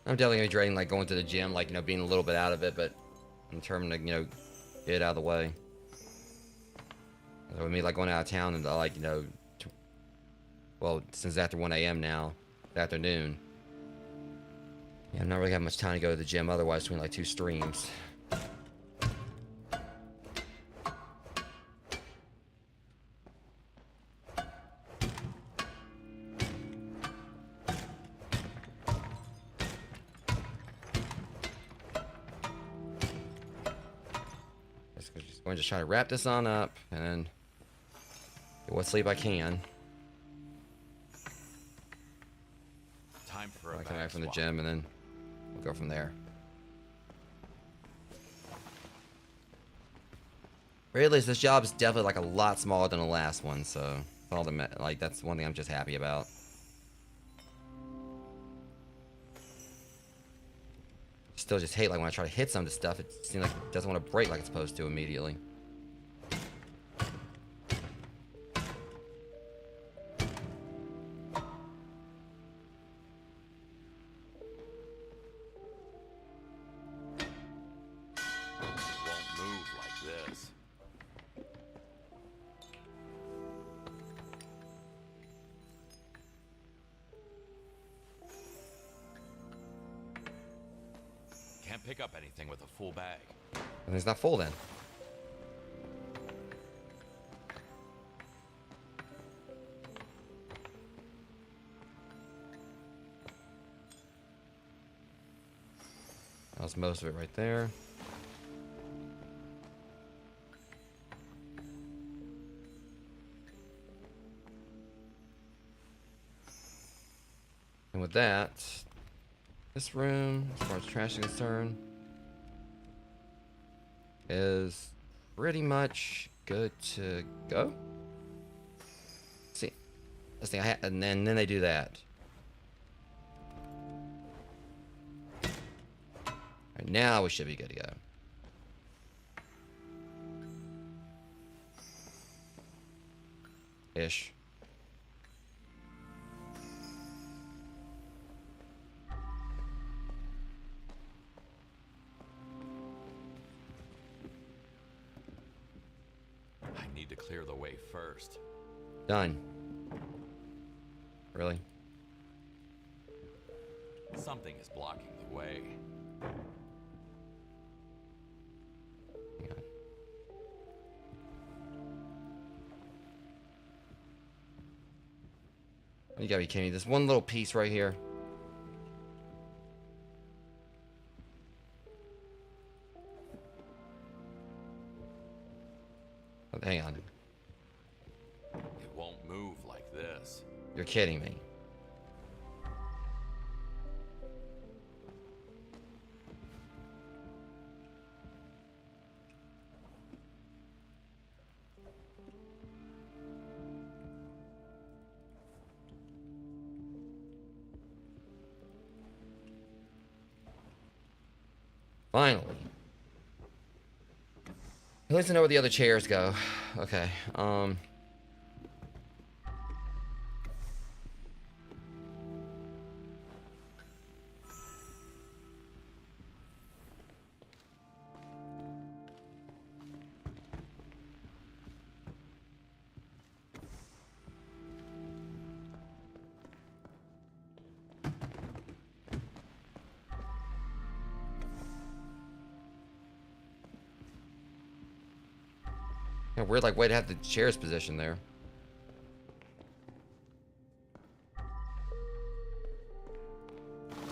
I'm definitely gonna be dreading like going to the gym, like, you know, being a little bit out of it, but I'm determined to, you know, get it out of the way. So with me like going out of town and like, you know, well, since after 1 a.m. now, this afternoon. Yeah, I'm not really having much time to go to the gym otherwise between like 2 streams. I'm going to just try to wrap this on up and then get what sleep I can. Time for a I come back from the swap. gym and then we'll go from there. Or at least this job is definitely like a lot smaller than the last one, so all the like that's one thing I'm just happy about. Still just hate like when I try to hit some of this stuff, it seems like it doesn't want to break like it's supposed to immediately. Won't move like this. Can't pick up anything with a full bag. And it's not full then. That was most of it right there. And with that, this room, as far as trash is concerned, is pretty much good to go. See, this thing and then they do that. Right, now we should be good to go. Ish. I need to clear the way first. Done. Really? Something is blocking the way. Hang on. You gotta be kidding me. This one little piece right here. Oh, hang on. It won't move like this. You're kidding me. Finally. At least I know where the other chairs go. Okay. Yeah, weird like way to have the chairs positioned there.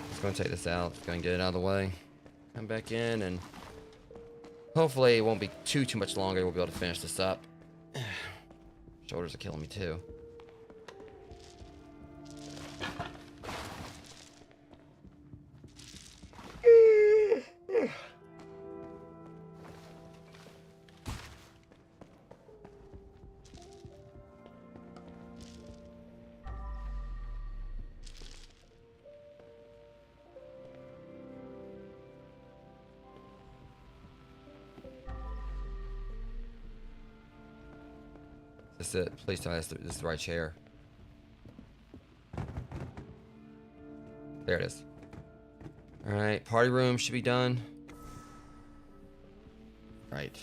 Just gonna take this out, just gonna get it out of the way. Come back in and hopefully it won't be too much longer. We'll be able to finish this up. Shoulders are killing me too. This is it. Please tell me this is the right chair. There it is. Alright, party room should be done. Right.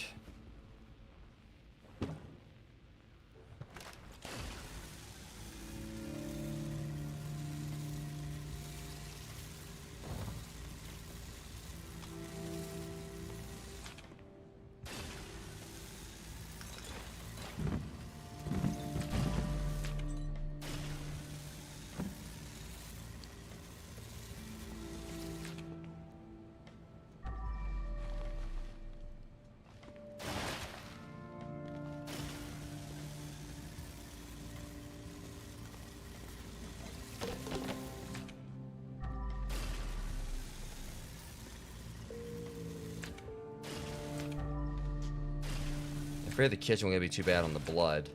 afraid the kitchen won't be too bad on the blood.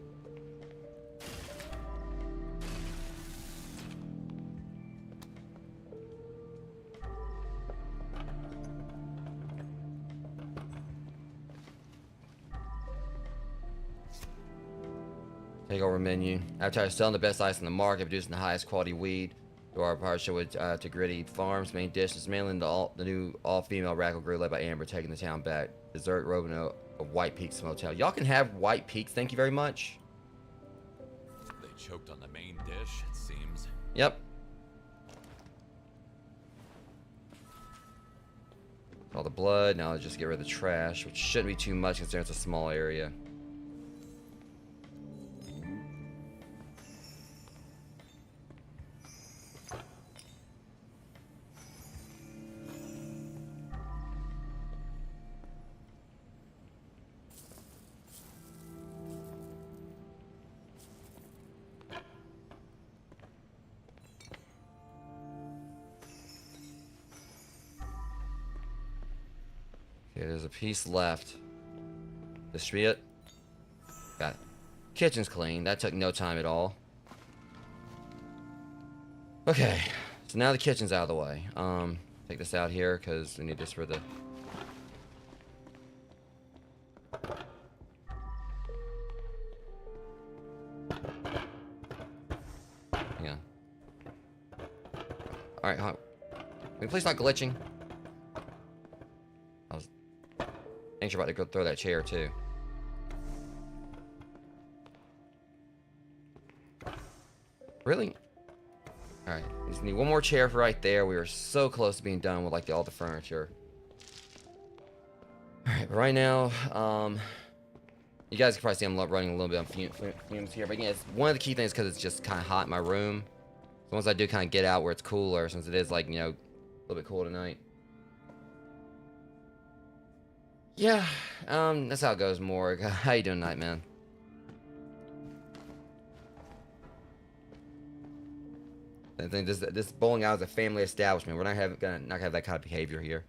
Take over menu. Advertise selling the best ice in the market, producing the highest quality weed. To our part show it to Gritty Farms. Main dish is mainly the new all-female Rackle Grill led by Amber, taking the town back. Dessert, roving a White Peaks Motel. Y'all can have White Peaks, thank you very much. They choked on the main dish, it seems. Yep. All the blood. Now let's just get rid of the trash, which shouldn't be too much considering it's a small area. Okay, there's a piece left. This should be it. Got it. Kitchen's clean. That took no time at all. Okay, so now the kitchen's out of the way. Take this out here because we need this for the. Hang on. All right, can we please not glitching? I was anxious about to go throw that chair too. Really? Alright, we just need one more chair for right there. We are so close to being done with like all the furniture. Alright, but right now, you guys can probably see I'm running a little bit on fumes here. But again, it's one of the key things because it's just kind of hot in my room. So once I do kind of get out where it's cooler, since it is like, you know, a little bit cool tonight. Yeah, that's how it goes, Morg. How you doing tonight, man? I think this bowling alley is a family establishment. We're not gonna have that kind of behavior here.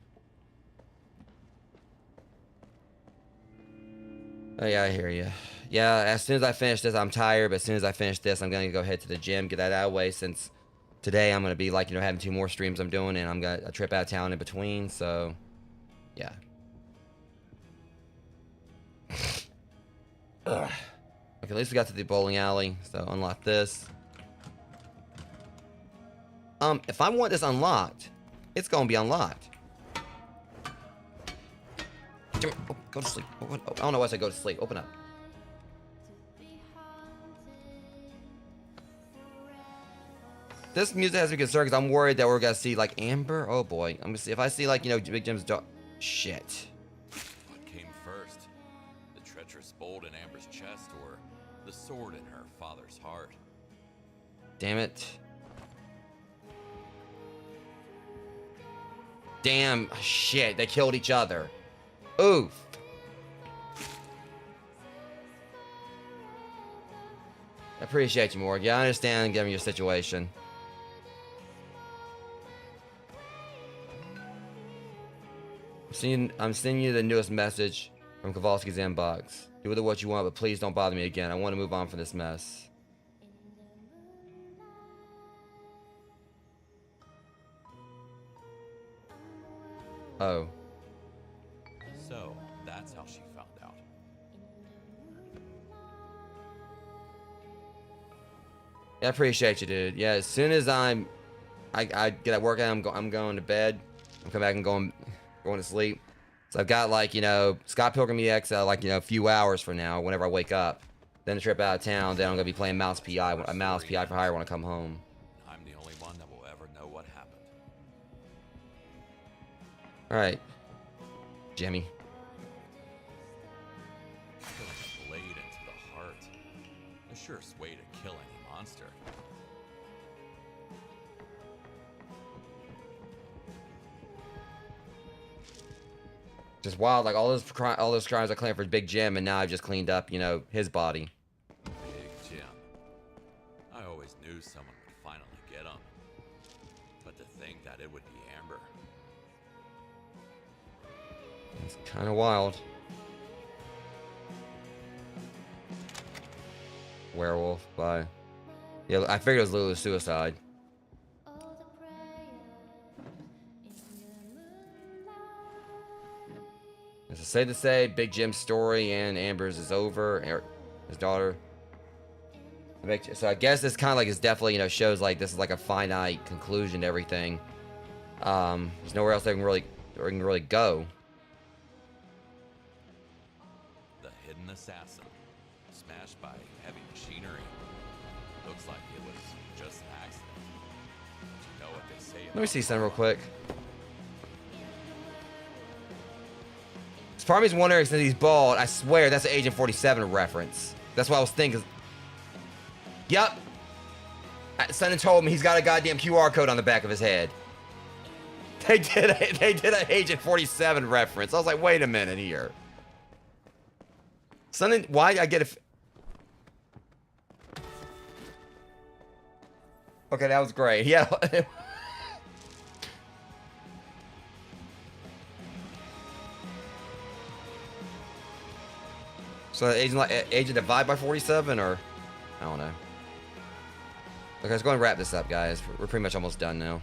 Oh yeah, I hear you. Yeah, as soon as I finish this, I'm tired. But as soon as I finish this, I'm gonna go head to the gym, get that out of the way. Since today I'm gonna be like, you know, having 2 more streams I'm doing, and I'm gonna a trip out of town in between. So, yeah. Ugh. Okay, at least we got to the bowling alley. So unlock this. If I want this unlocked, it's gonna be unlocked. Oh, go to sleep. Oh, I don't know why I said go to sleep. Open up. This music has me concerned because I'm worried that we're gonna see like Amber. Oh boy, I'm gonna see if I see like, you know, Big Jim's dog. Shit. What came first? The treacherous bolt in Amber's chest, or the sword in her father's heart? Damn it. Damn, shit, they killed each other. Oof. I appreciate you, Morg. Yeah, I understand given your situation. I'm sending you the newest message from Kowalski's inbox. Do with it what you want, but please don't bother me again. I want to move on from this mess. Oh. So, that's how she found out. Yeah, I appreciate you, dude. Yeah, as soon as I get that workout, I'm going to bed. I'm coming back and going to sleep. So I've got like, you know, Scott Pilgrim EX like, you know, a few hours from now whenever I wake up. Then a trip out of town. Then I'm gonna be playing Mouse PI for hire when I come home. I'm the only one that will ever know what happened. All right, Jimmy. Put a blade into the heart. The surest way to kill any monster. Just wild, like all those crimes I claimed for Big Jim, and now I've just cleaned up, you know, his body. Big Jim. I always knew someone would finally get him. But to think that it would be Amber. It's kind of wild. werewolf by. Yeah, I figured it was Lulu's suicide. It's safe to say, Big Jim's story and Amber's is over. His daughter. So I guess it's kind of like it's definitely, you know, shows like this is like a finite conclusion to everything. There's nowhere else they can really go. The hidden assassin, smashed by heavy machinery. Looks like it was just an accident. Do you know what they say? Let me see something real quick. Part of me's wondering since he's bald. I swear that's an Agent 47 reference. That's what I was thinking. Yep. Someone told me he's got a goddamn QR code on the back of his head. They did an Agent 47 reference. I was like, wait a minute here. Why I get a... Okay, that was great. Yeah. So agent divide by 47, or I don't know. Okay, let's go and wrap this up, guys. We're pretty much almost done now.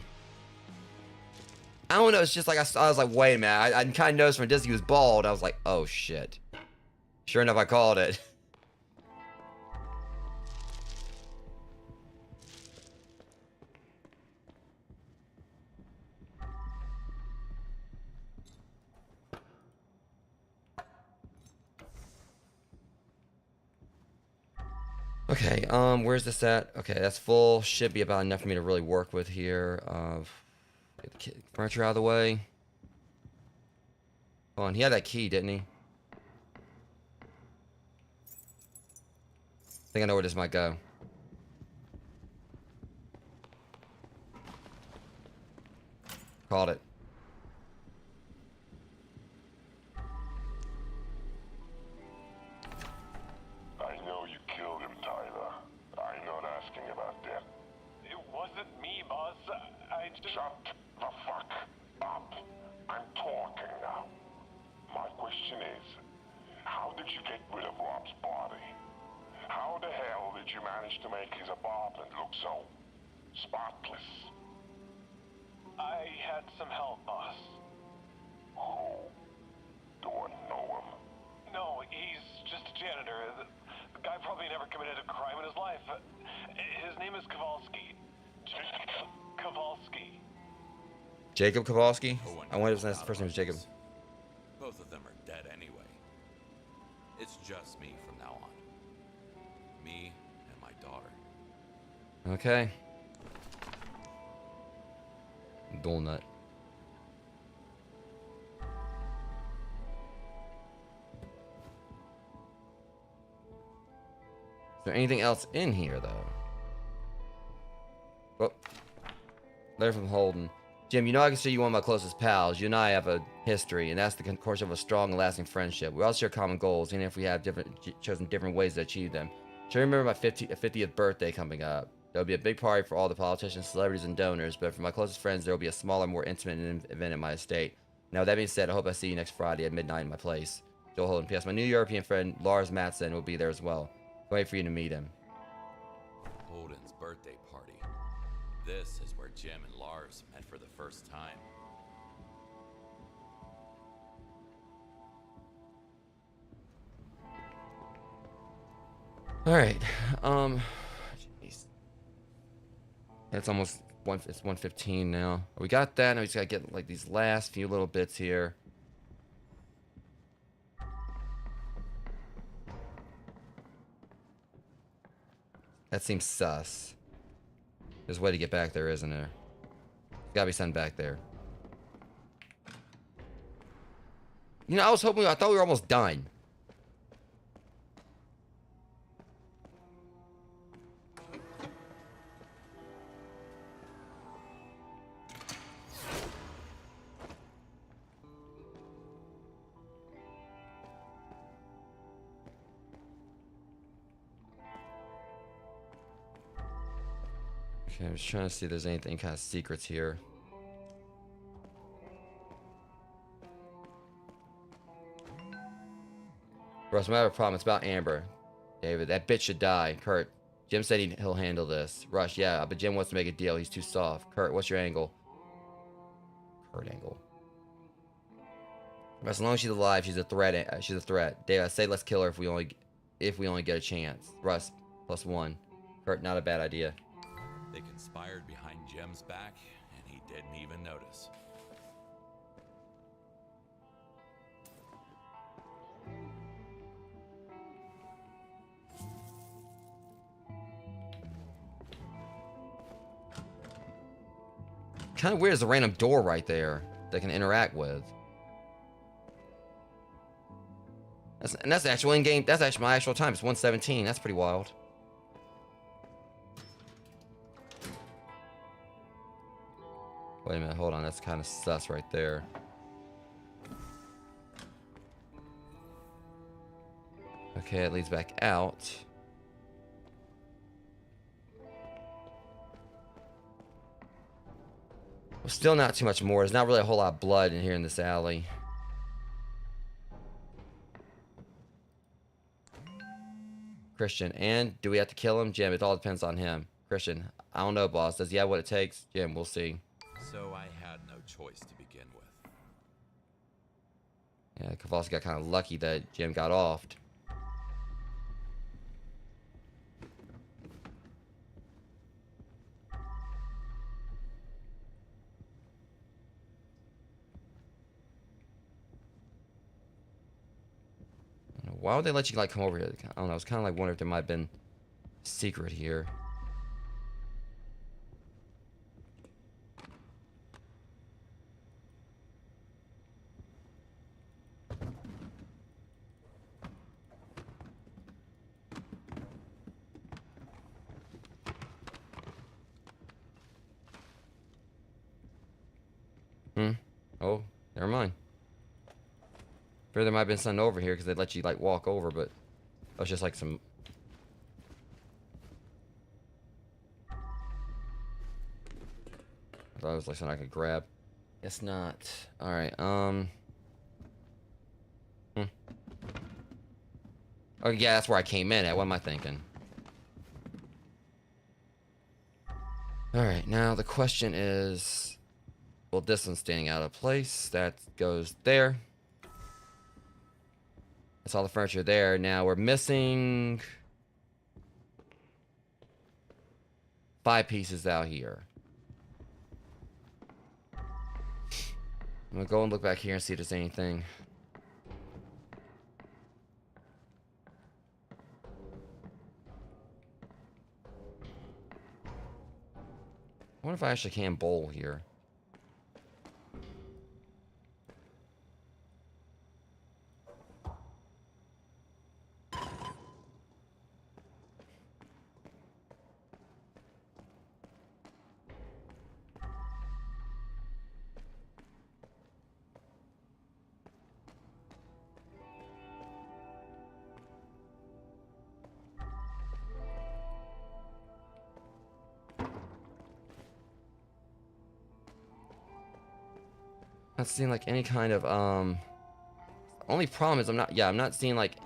I don't know. It's just like I was like, wait a minute. I kind of noticed when Disney was bald. I was like, oh shit. Sure enough, I called it. Okay, where's this at? Okay, that's full. Should be about enough for me to really work with here. Get the furniture out of the way. Hold on, he had that key, didn't he? I think I know where this might go. Called it. I know you killed him, Tyler. I'm not asking about that. It wasn't me, boss. I just... Shut the fuck up. I'm talking now. My question is, how did you get rid of Rob's body? How the hell did you manage to make his apartment look so spotless? I had some help, boss. Who? Do I know him? No, he's just a janitor. The guy probably never committed a crime in his life. His name is Kowalski. Kowalski. Jacob Kowalski? I wonder if that's the first name was Jacob. Both of them are dead anyway. It's just me from now on. Me and my daughter. Okay. Donut. Is there anything else in here, though? Oh. Letter from Holden. Jim, you know I consider you one of my closest pals. You and I have a history, and that's the course of a strong and lasting friendship. We all share common goals, even if we have chosen different ways to achieve them. Sure, remember my 50th birthday coming up. There'll be a big party for all the politicians, celebrities, and donors, but for my closest friends, there will be a smaller, more intimate event at my estate. Now, with that being said, I hope I see you next Friday at midnight in my place. Joel Holden. P.S. My new European friend, Lars Matson, will be there as well. Wait for you to meet him. Holden's birthday party. This is where Jim and Lars met for the first time. All right. Jeez. It's almost it's 1:15 now. We got that. Now we just gotta get like these last few little bits here. That seems sus. There's a way to get back there, isn't there? There's gotta be something back there. You know, I thought we were almost done. Okay, I'm just trying to see if there's anything kind of secrets here. Russ, I have a problem. It's about Amber. David, that bitch should die. Kurt, Jim said he'll handle this. Rush, yeah, but Jim wants to make a deal. He's too soft. Kurt, what's your angle? Kurt angle. But as long as she's alive, she's a threat. She's a threat. Dave, I say let's kill her if we only get a chance. Russ, +1. Kurt, not a bad idea. They conspired behind Jim's back, and he didn't even notice. Kind of weird is a random door right there they can interact with. That's the actual in-game. That's actually my actual time. It's 1:17. That's pretty wild. Wait a minute. Hold on. That's kind of sus right there. Okay, it leads back out. Well, still not too much more. There's not really a whole lot of blood in here in this alley. Christian, and do we have to kill him? Jim, it all depends on him. Christian, I don't know, boss. Does he have what it takes? Jim, we'll see. So I had no choice to begin with. Yeah, Kowalski got kind of lucky that Jim got offed. Why would they let you like come over here? I don't know. It's kind of like wondering if there might have been a secret here. Oh, never mind. Fear there might have been something over here because they'd let you like walk over, but that was just like some. I thought it was like something I could grab. Guess not. All right. Oh yeah, that's where I came in at. What am I thinking? All right. Now the question is, well, this one's standing out of place. That goes there. That's all the furniture there. Now we're missing 5 pieces out here. I'm gonna go and look back here and see if there's anything. I wonder if I actually can bowl here. Not seeing like any kind of only problem is I'm not seeing like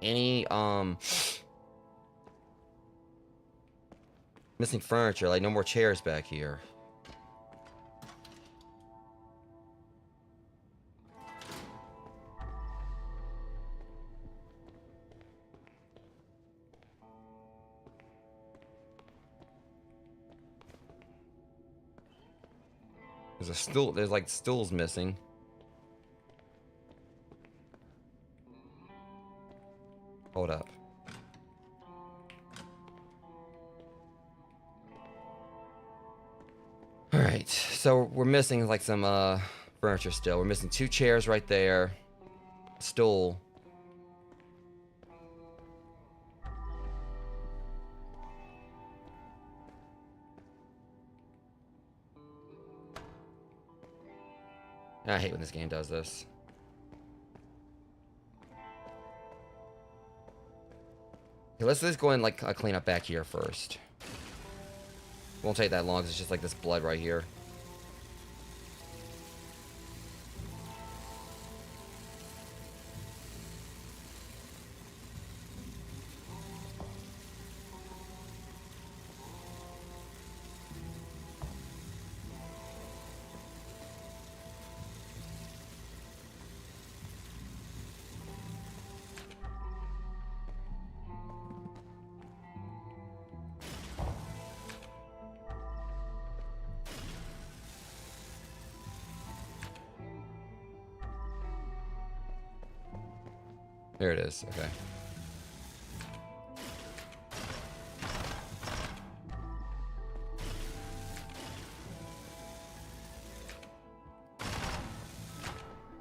any missing furniture, like no more chairs back here. There's a stool. There's like stools missing. Hold up. All right. So we're missing like some furniture still. We're missing 2 chairs right there. Stool. I hate when this game does this. Okay, let's just go and like clean up back here first. Won't take that long 'cause it's just like this blood right here. There it is. Okay.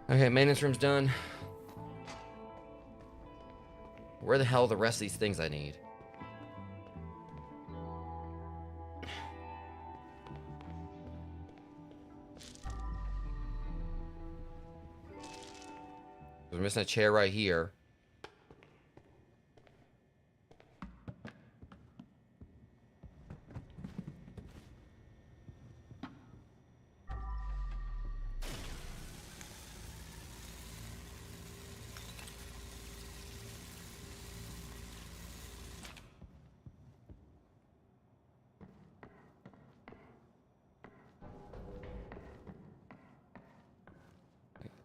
Okay, maintenance room's done. Where the hell are the rest of these things I need? We're missing a chair right here.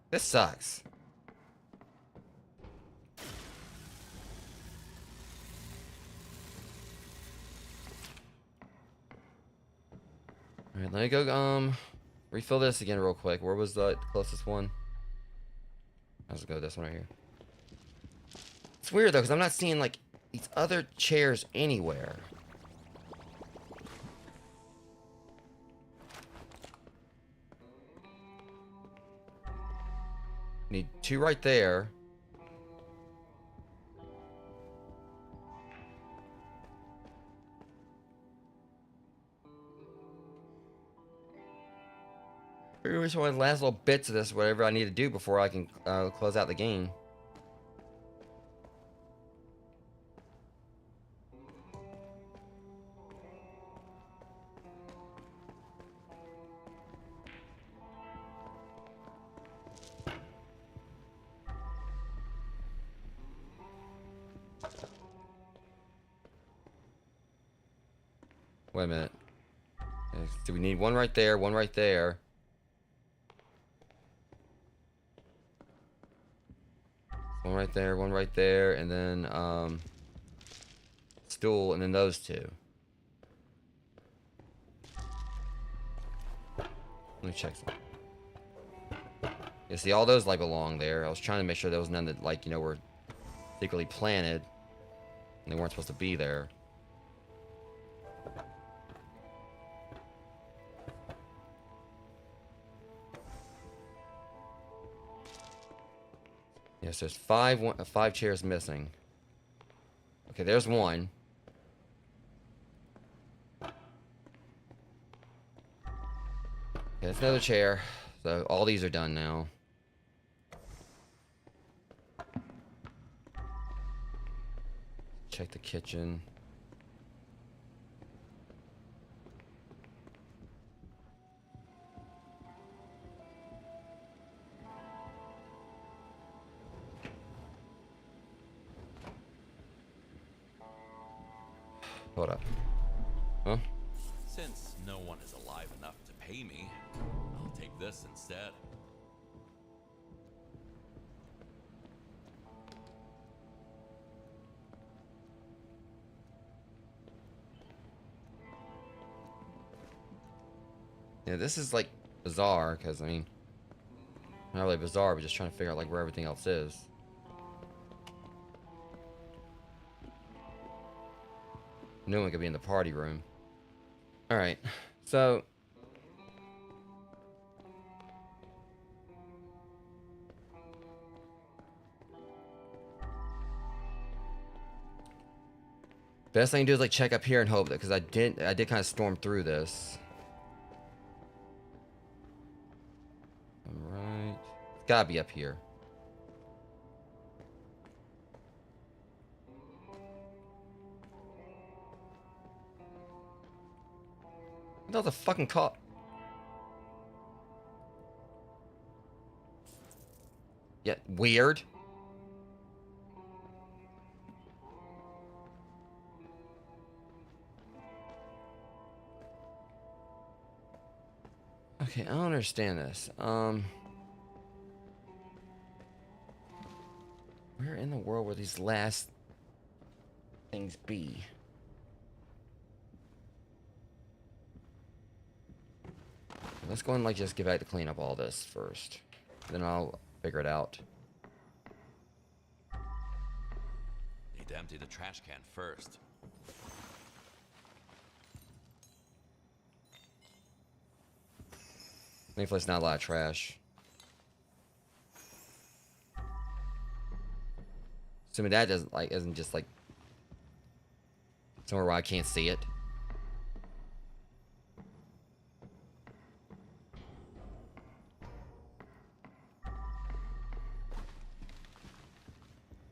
This sucks. Alright, let me go, refill this again real quick. Where was the closest one? Let's go this one right here. It's weird, though, because I'm not seeing, like, these other chairs anywhere. Need 2 right there. Pretty much one of the last little bits of this, whatever I need to do before I can close out the game. Wait a minute. Do we need one right there, one right there? One right there, and then, stool, and then those 2. Let me check some. Yeah, see, all those, like, belong there. I was trying to make sure there was none that, like, you know, were secretly planted, and they weren't supposed to be there. Yes, there's 5 chairs missing. Okay, there's one. Okay, that's another chair. So all these are done now. Check the kitchen. Hold up. Huh? Since no one is alive enough to pay me, I'll take this instead. Yeah, this is like bizarre, because I mean, not really bizarre, but just trying to figure out like where everything else is. No one could be in the party room. Alright, so best thing to do is like check up here and hope that, because I did kind of storm through this. Alright. It's gotta be up here. What the fucking call? Yeah, weird. Okay, I don't understand this. Where in the world will these last things be? Let's go and like just get back to clean up all this first. Then I'll figure it out. need to empty the trash can first. Thankfully, it's not a lot of trash. Assuming that doesn't isn't just like somewhere where I can't see it.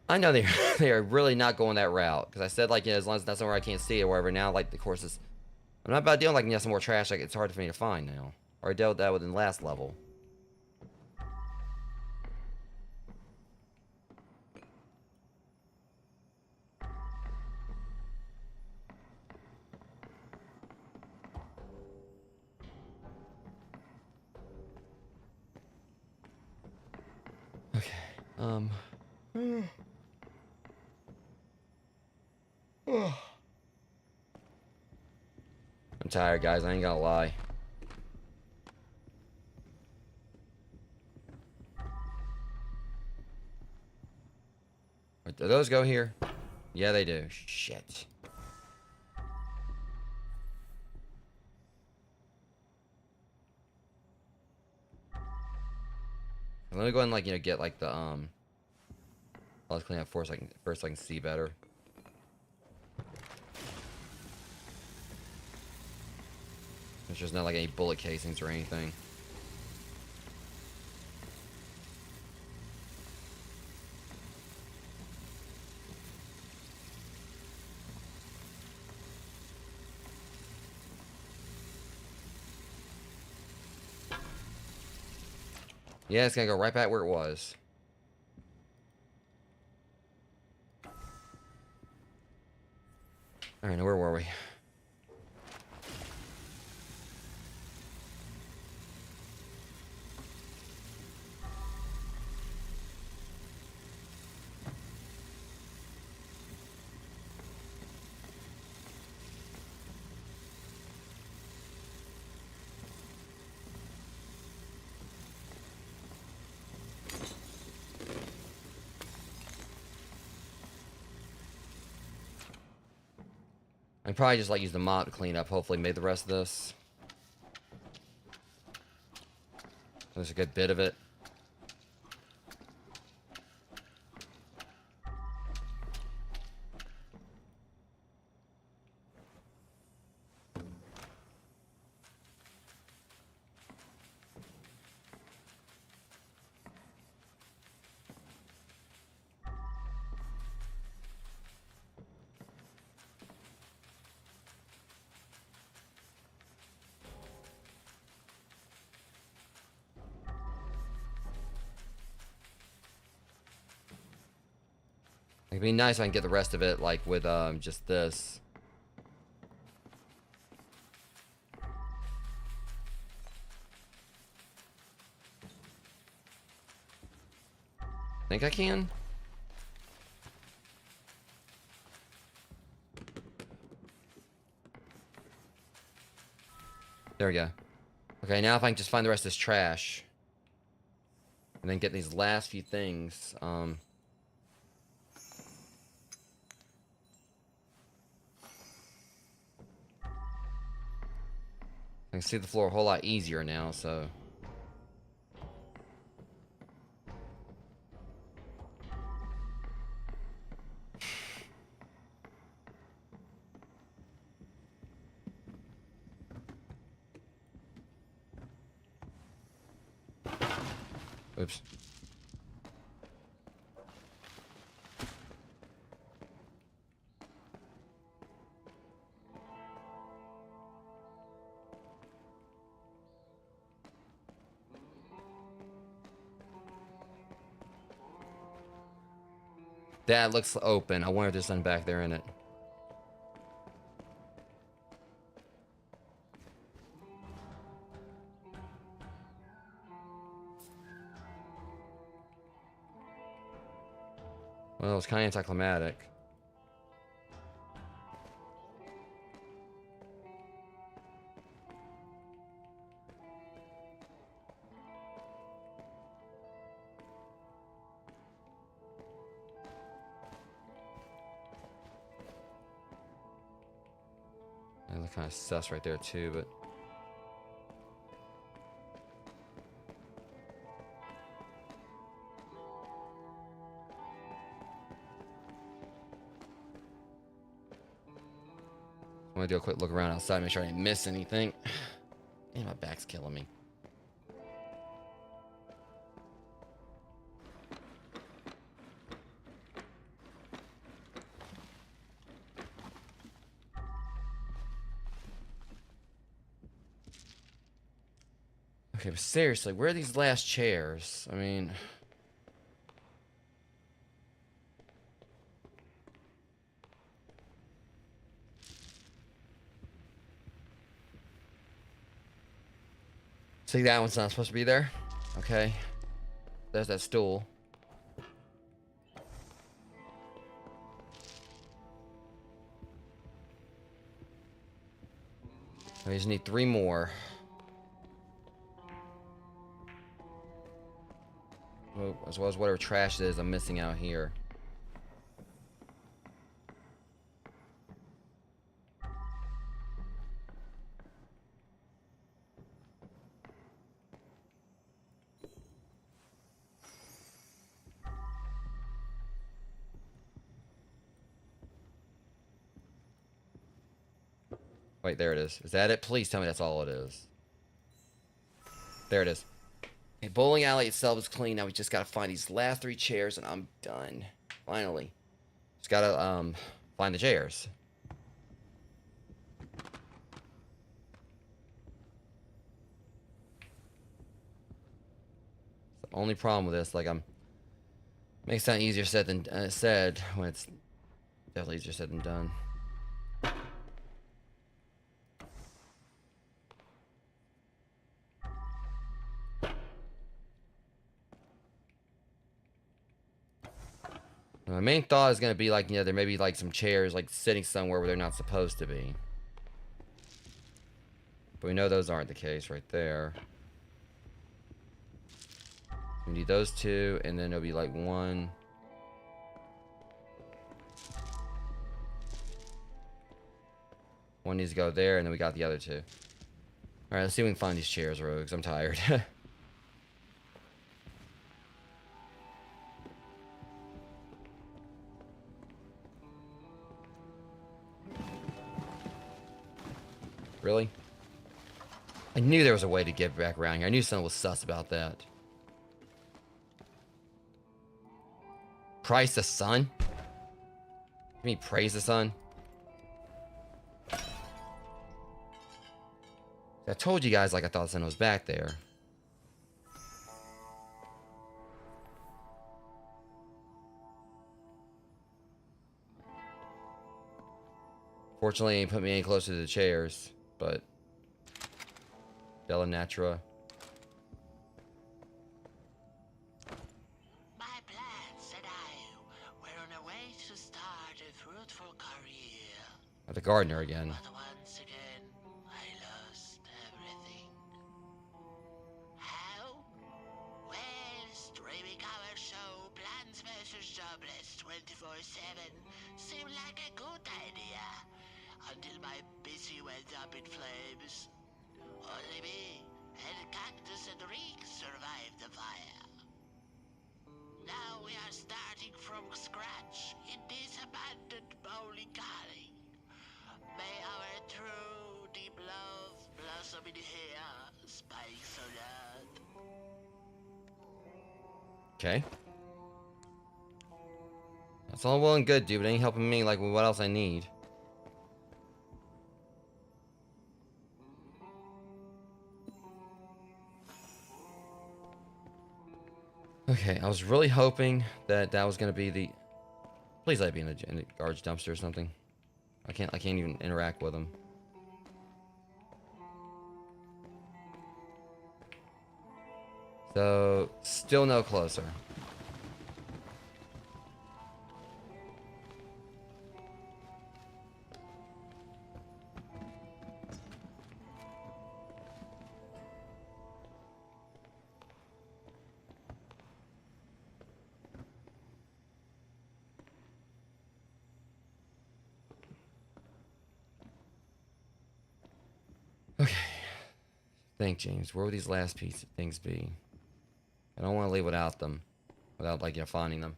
I know they are really not going that route, because I said like, as long as it's not somewhere I can't see it or whatever. Now like the course is, I'm not about dealing like some more trash. Like it's hard for me to find now. Or I dealt with that within the last level. Okay. I'm tired, guys. I ain't gonna lie. Do those go here? Yeah, they do. Shit. Let me go ahead and like, get like the let's clean up first so I can see better. There's just not like any bullet casings or anything. Yeah, it's gonna go right back where it was. Alright, now where were we? I probably just like use the mop to clean up. Hopefully, made the rest of this. There's a good bit of it. It'd be nice if I can get the rest of it, like, with, just this. Think I can? There we go. Okay, now if I can just find the rest of this trash. And then get these last few things, I can see the floor a whole lot easier now, so. Oops. That looks open. I wonder if there's something back there in it. Well, it's kind of anticlimactic. That kind of sus right there too, but. I'm gonna do a quick look around outside, make sure I didn't miss anything. Man, my back's killing me. Okay, but seriously, where are these last chairs? I mean... See, that one's not supposed to be there. Okay. There's that stool. We just need 3 more. Well, as well as whatever trash it is I'm missing out here. Wait, there it is. Is that it? Please tell me that's all it is. There it is. Okay, bowling alley itself is clean. Now we just gotta find these last 3 chairs and I'm done. Finally. Just gotta, find the chairs. The only problem with this, like, makes it sound easier said than said when it's definitely easier said than done. My main thought is gonna be like, you know, there may be like some chairs like sitting somewhere where they're not supposed to be. But we know those aren't the case right there. We need those 2, and then it'll be like 1. One needs to go there, and then we got the other 2. Alright, let's see if we can find these chairs, Rogues. I'm tired. Really? I knew there was a way to get back around here. I knew something was sus about that. Price the sun? You mean praise the sun? I told you guys like I thought the sun was back there. Fortunately, it put me any closer to the chairs, but... Della Natura. My plans and I were on a way to start a fruitful career. The gardener again. But once again, I lost everything. How? Well, streaming our show Plants vs. Jobless 24/7 seemed like a good idea until my PC went up in flames. Only me and Cactus and Reek survived the fire. Now we are starting from scratch in this abandoned bowling alley. May our true deep love blossom in here, spikes or not. Okay. That's all well and good, dude, but it ain't helping me like with what else I need. Okay, I was really hoping that that was gonna be the. Please let it be in the garbage dumpster or something. I can't even interact with them. So still no closer. Think, James. Where would these last things be? I don't want to leave without them. Without, like, finding them.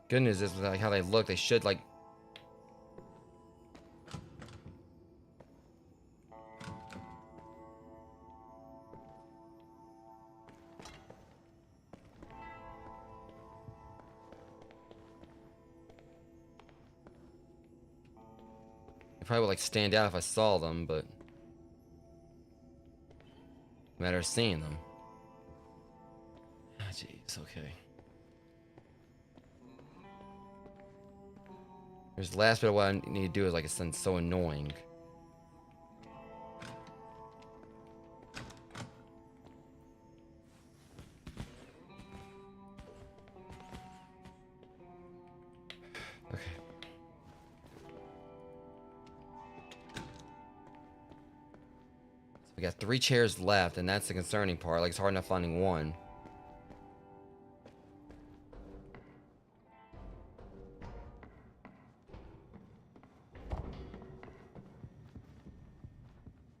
Good news is, like, how they look, they should, like... They probably would, like, stand out if I saw them, but... Matter of seeing them. Ah, jeez, okay. There's the last bit of what I need to do is, like, it's so annoying. Okay. So we got 3 chairs left, and that's the concerning part. Like, it's hard enough finding one.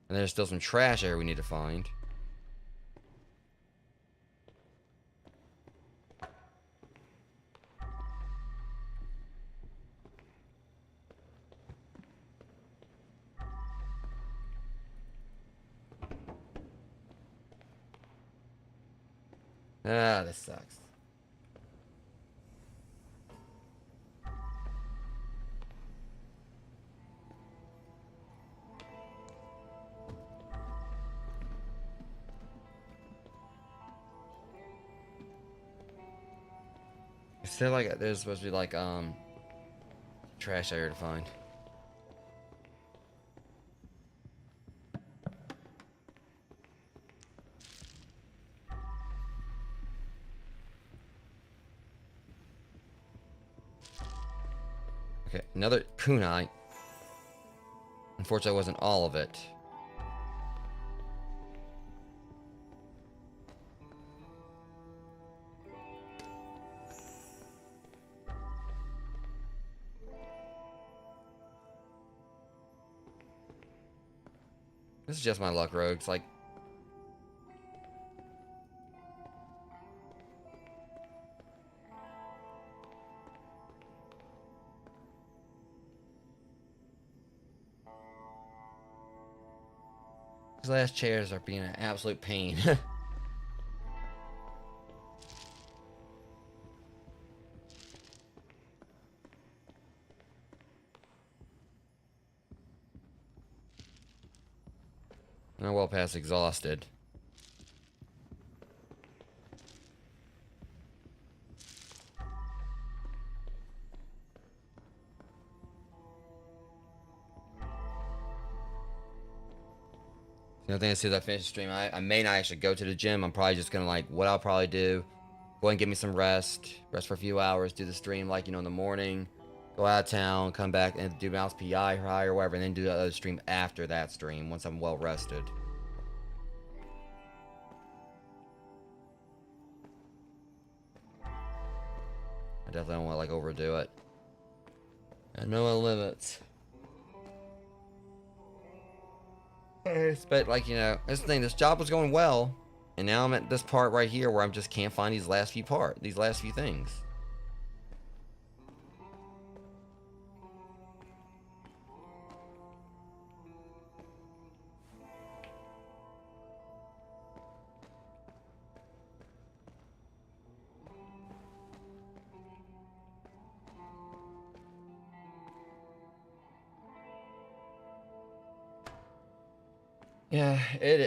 And there's still some trash here we need to find. Ah, this sucks. It said like there's supposed to be like trash out here to find. Okay, another kunai. Unfortunately, it wasn't all of it. This is just my luck, rogues. Like, these last chairs are being an absolute pain. I'm well past exhausted. The other thing, as soon as I finish the stream, I may not actually go to the gym. I'm probably just gonna, like, what I'll probably do, go ahead and get me some rest for a few hours, do the stream, like, in the morning, go out of town, come back and do mouse PI high or whatever, and then do the other stream after that stream once I'm well rested. I definitely don't want to, like, overdo it. I know my limits. But, like, that's the thing, this job was going well, and now I'm at this part right here where I just can't find these last few things.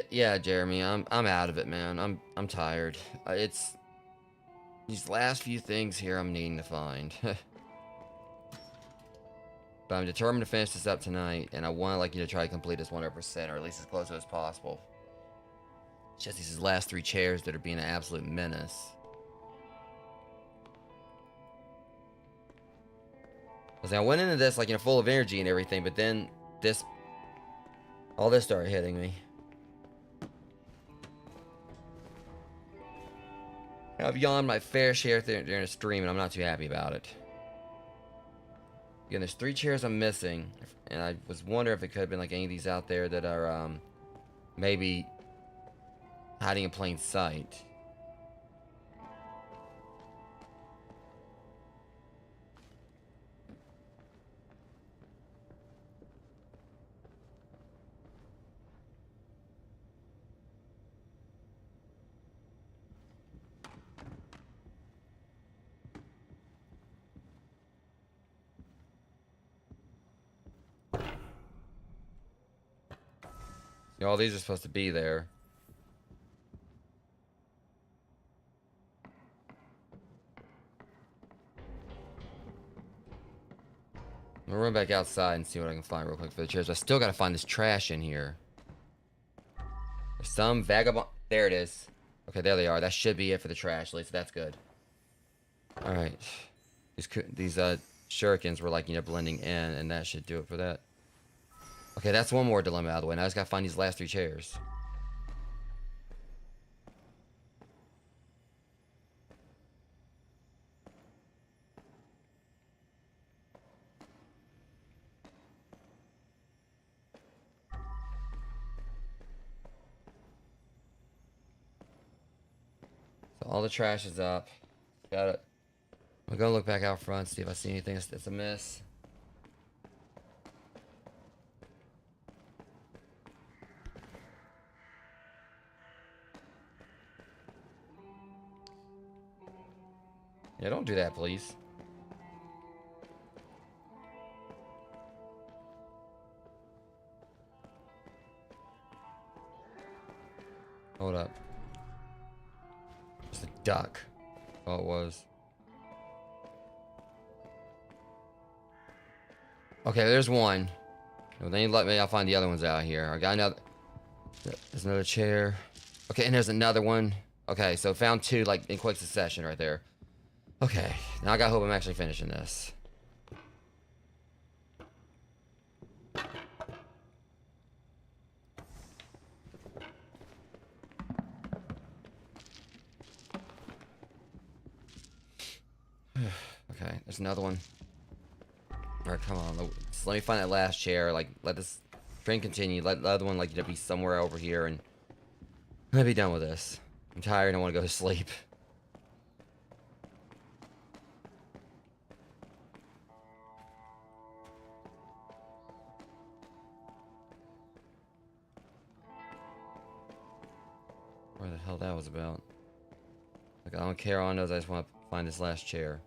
Yeah, Jeremy, I'm out of it, man. I'm tired. It's these last few things here I'm needing to find. But I'm determined to finish this up tonight, and I want, like, to try to complete this 100%, or at least as close as possible. It's just these last 3 chairs that are being an absolute menace. Because I went into this, like, full of energy and everything, but then this All this started hitting me. I've yawned my fair share during the stream, and I'm not too happy about it. Again, there's 3 chairs I'm missing, and I was wondering if it could have been like any of these out there that are maybe hiding in plain sight. See, all these are supposed to be there. I'm gonna run back outside and see what I can find real quick for the chairs. I still gotta find this trash in here. There's some vagabond. There it is. Okay, there they are. That should be it for the trash, at least that's good. Alright. These shurikens were like, you know, blending in, and that should do it for that. Okay, that's one more dilemma out of the way. Now I just gotta find these last 3 chairs. So all the trash is up. Got it. I'm gonna look back out front, see if I see anything that's amiss. Yeah, don't do that, please. Hold up. It's a duck. Oh, it was. Okay, there's one. Well, then you let me. I'll find the other ones out here. I got another. There's another chair. Okay, and there's another one. Okay, so found 2 like in quick succession right there. Okay, now I gotta hope I'm actually finishing this. Okay, there's another one. Alright, come on. Let me find that last chair. Like, let this train continue. Let the other one, like, you know, be somewhere over here, and I'm gonna be done with this. I'm tired and I want to go to sleep. Where the hell that was about? Like, I don't care on those. I just want to find this last chair.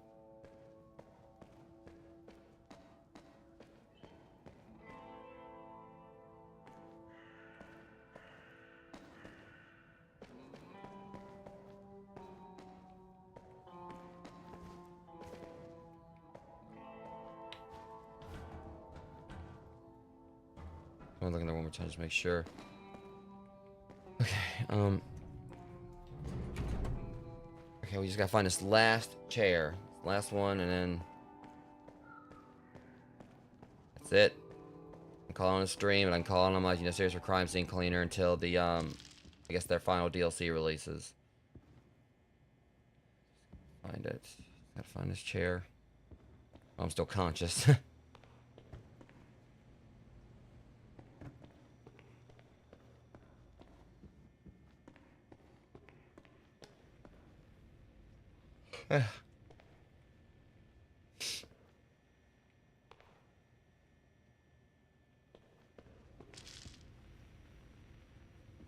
I'm looking there one more time just to make sure. Okay, okay, we just gotta find this last chair. Last one, and then that's it. I'm calling a stream, and I'm calling them like, you know, Series for Crime Scene Cleaner until the I guess their final DLC releases. Find it. Gotta find this chair. Oh, I'm still conscious.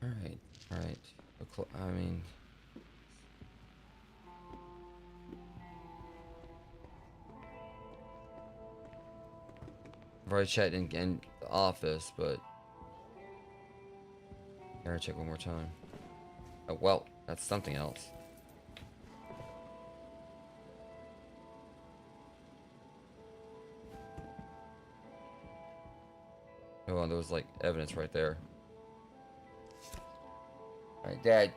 Alright, alright. I mean... I've already checked in the office, but... I gotta check one more time. Oh, well, that's something else. Oh, there was like evidence right there. Alright, Dad.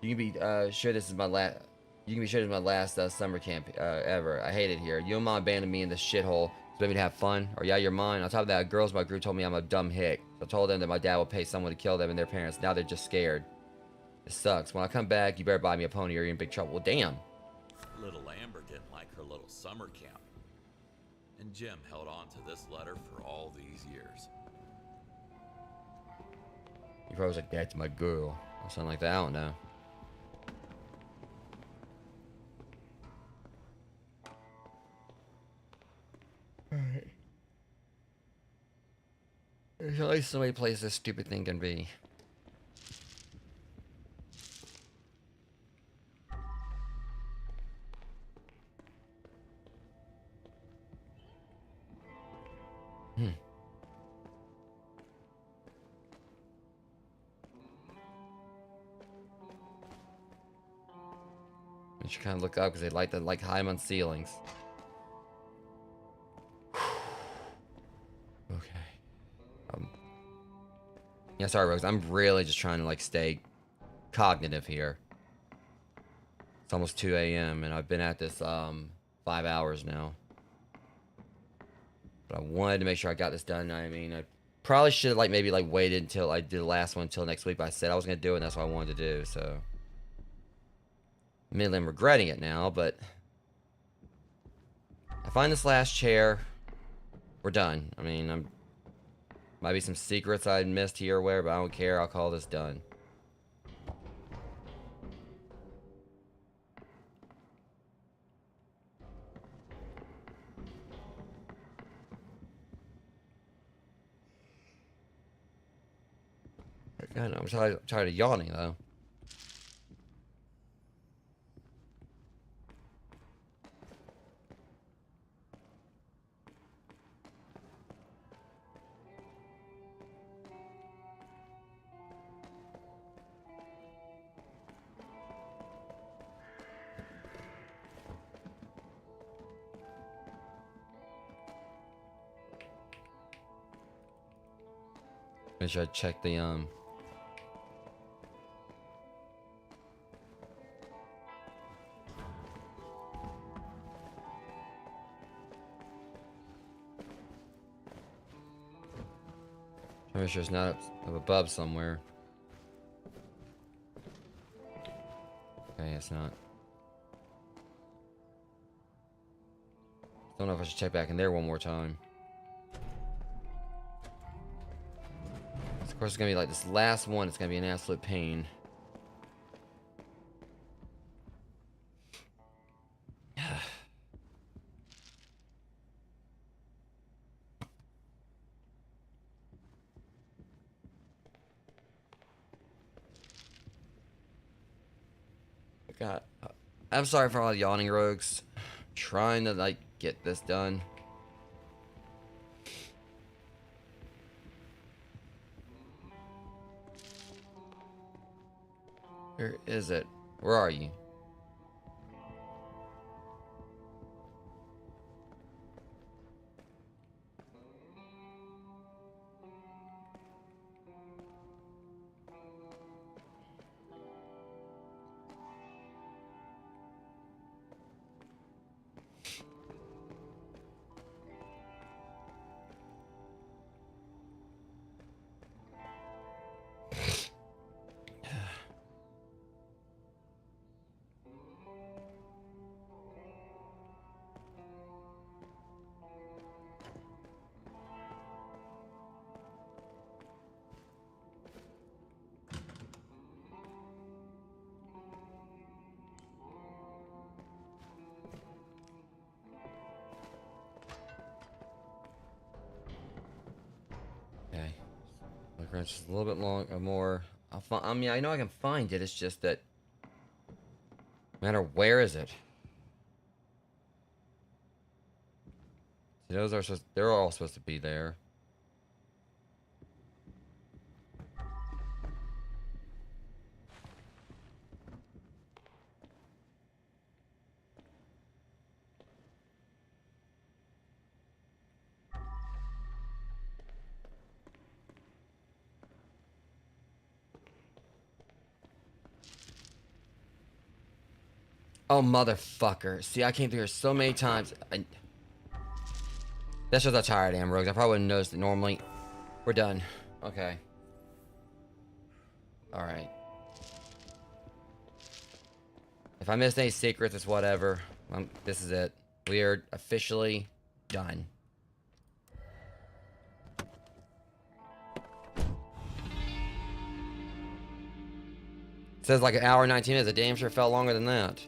You can be sure this is my last. You can be sure this is my last summer camp ever. I hate it here. You and Mom abandoned me in this shithole Expect me to have fun? Or yeah, you're mine. On top of that, girls in my group told me I'm a dumb hick. I told them that my dad will pay someone to kill them and their parents. Now they're just scared. It sucks. When I come back, you better buy me a pony or you're in big trouble. Well, damn. Little Amber didn't like her little summer camp. And Jim held on to this letter for all these years. He probably was like, that's my girl. Or something like that. I don't know. Alright. There's at least so many places this stupid thing can be. You should kind of look up because they like to hide them on ceilings. Okay. Yeah, sorry, Rose. I'm really just trying to like stay cognitive here. It's almost 2 a.m. and I've been at this 5 hours now. But I wanted to make sure I got this done. I mean, I probably should have maybe waited until I did the last one until next week. But I said I was gonna do it, and that's what I wanted to do. So, admittedly, I'm regretting it now. But I find this last chair. We're done. I mean, might be some secrets I missed here or where, but I don't care. I'll call this done. I know, I'm tired of yawning, though. Make sure I check the make sure it's not up above somewhere. Okay, it's not. Don't know if I should check back in there one more time. Of course, it's gonna be like this last one. It's gonna be an absolute pain. God, I'm sorry for all the yawning rogues. Trying to get this done. Where is it? Where are you? Okay. Look around just a little bit long or more. I mean, I know I can find it. It's just that. No matter where is it? See, those are they're all supposed to be there. Oh, motherfucker. See, I came through here so many times. That shows how tired I am, Rogues. I probably wouldn't notice it normally. We're done. Okay. Alright. If I missed any secrets, it's whatever. This is it. We are officially done. It says like an hour and 19 minutes. It damn sure felt longer than that.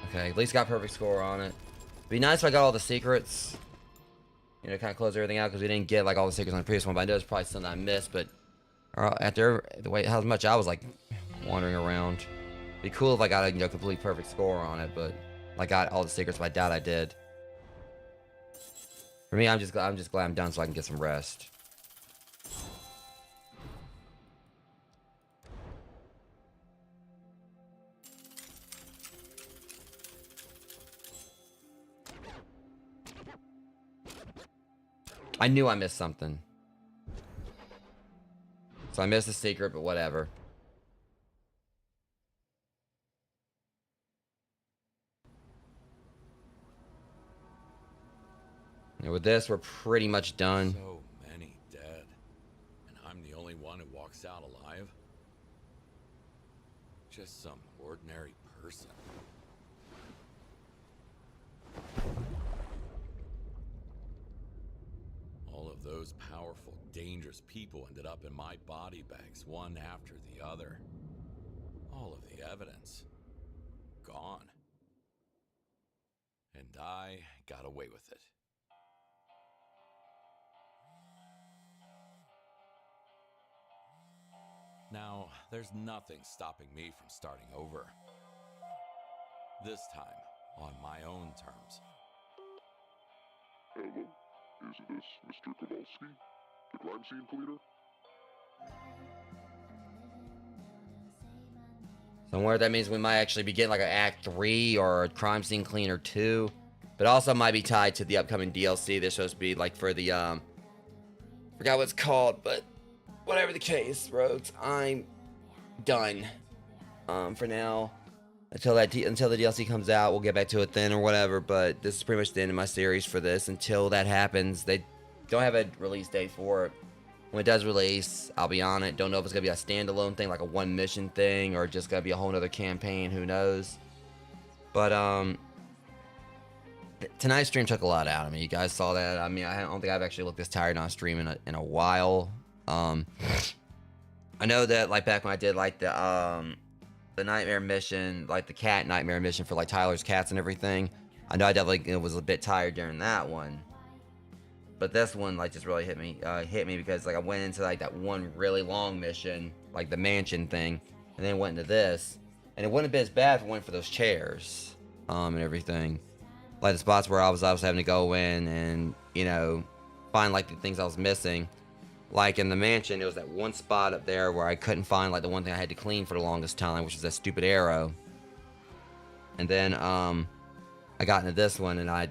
Okay, at least got perfect score on it. Be nice if I got all the secrets. You know, kind of close everything out because we didn't get like all the secrets on the previous one. But I know there's probably something I missed. But after the way how much I was like wandering around, be cool if I got a complete perfect score on it. But I got all the secrets. But I doubt I did. For me, I'm just glad I'm done so I can get some rest. I knew I missed something. So I missed the secret, but whatever. And with this, we're pretty much done. So many dead. And I'm the only one who walks out alive? Just some ordinary person. All of those powerful, dangerous people ended up in my body bags, one after the other. All of the evidence gone. And I got away with it. Now, there's nothing stopping me from starting over. This time, on my own terms. Hello, is this Mr. Kowalski, the crime scene cleaner? Somewhere that means we might actually be getting like an Act 3 or a Crime Scene Cleaner 2. But also might be tied to the upcoming DLC. This supposed to be like for the, forgot what it's called, but whatever the case, Rogues, I'm done. For now. Until the DLC comes out, we'll get back to it then or whatever. But this is pretty much the end of my series for this. Until that happens, they don't have a release date for it. When it does release, I'll be on it. Don't know if it's going to be a standalone thing, like a one mission thing, or just going to be a whole nother campaign. Who knows? But, tonight's stream took a lot out of me. You guys saw that. I mean, I don't think I've actually looked this tired on stream in a while. I know that, like, back when I did, like, the nightmare mission, like, the cat nightmare mission for, like, Tyler's cats and everything, I know I definitely was a bit tired during that one. But this one, like, just really hit me because, like, I went into, like, that one really long mission, like, the mansion thing, and then went into this, and it wouldn't have been as bad if I went for those chairs, and everything. Like, the spots where I was having to go in and, you know, find, like, the things I was missing. Like, in the mansion, there was that one spot up there where I couldn't find, like, the one thing I had to clean for the longest time, which is that stupid arrow. And then, I got into this one, and I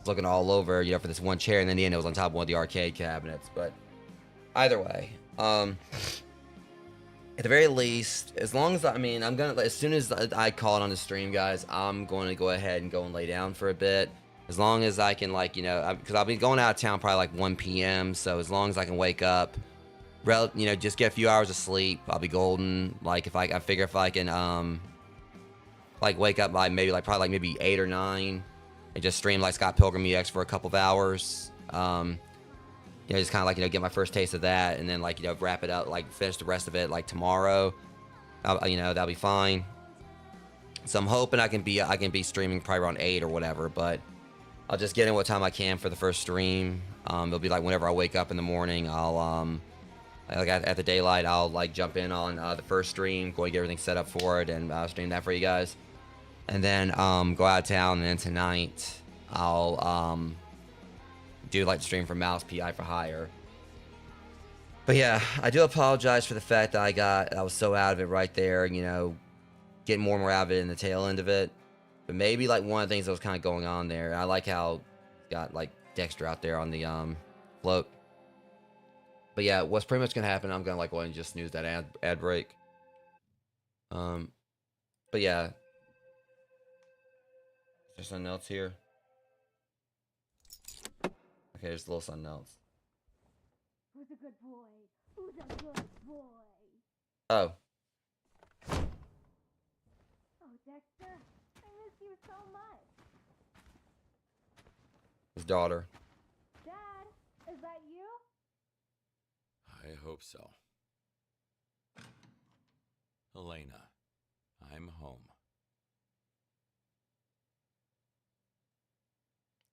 looking all over, you know, for this one chair, and then in the end it was on top of one of the arcade cabinets. But either way, at the very least, as long as I'm gonna, as soon as I call it on the stream, guys, I'm going to go ahead and go and lay down for a bit, as long as I can, like, you know, because I'll be going out of town probably like 1 p.m. so as long as I can wake up, you know, just get a few hours of sleep, I'll be golden. Like, if I figure if I can like wake up by maybe 8 or 9 and just stream like Scott Pilgrim EX for a couple of hours. You know, just kind of like, you know, get my first taste of that, and then, like, you know, wrap it up, like finish the rest of it like tomorrow. You know, that'll be fine. So I'm hoping I can be streaming probably around 8 or whatever, but I'll just get in what time I can for the first stream. It'll be like whenever I wake up in the morning, I'll like at the daylight, I'll like jump in on the first stream, go and get everything set up for it, and stream that for you guys. And then go out of town, and then tonight I'll do like the stream for Mouse PI for Hire. But yeah, I do apologize for the fact that I was so out of it right there, you know, getting more and more out of it in the tail end of it. But maybe like one of the things that was kind of going on there, I like how got like Dexter out there on the float. But yeah, what's pretty much gonna happen, I'm gonna like go ahead and just snooze that ad break. But yeah, There's something else here. Okay, there's a little something else. Who's a good boy? Who's a good boy? Oh. Oh, Dexter, I miss you so much. His daughter. Dad, is that you? I hope so. Elena, I'm home.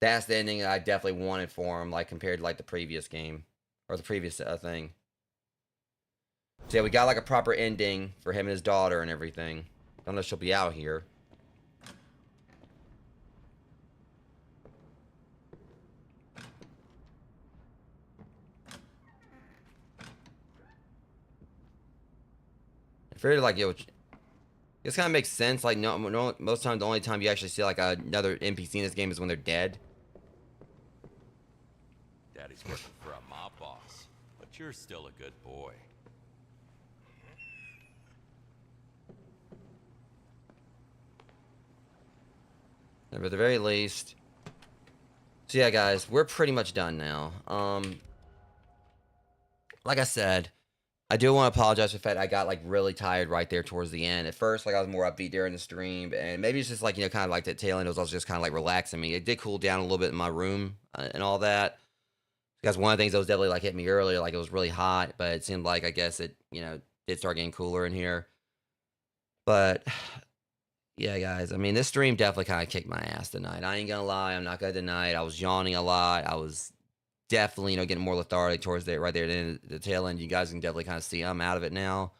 That's the ending that I definitely wanted for him, like compared to like the previous game or the previous thing. So yeah, we got like a proper ending for him and his daughter and everything. Don't know if she'll be out here. I figured like this kind of makes sense. Like no, most times the only time you actually see like another NPC in this game is when they're dead. Daddy's working for a mob boss, but you're still a good boy. But at the very least. So yeah, guys, we're pretty much done now. Like I said, I do want to apologize for the fact I got like really tired right there towards the end. At first, like I was more upbeat during the stream, and maybe it's just like, you know, kind of like that tail end was also just kind of like relaxing me. It did cool down a little bit in my room and all that. Because one of the things that was definitely like hit me earlier, like it was really hot, but it seemed like I guess it, you know, did start getting cooler in here. But yeah, guys, I mean, this stream definitely kind of kicked my ass tonight. I ain't gonna lie, I'm not gonna deny it. I was yawning a lot. I was definitely, you know, getting more lethargic towards the right there at the, end, the tail end. You guys can definitely kind of see I'm out of it now.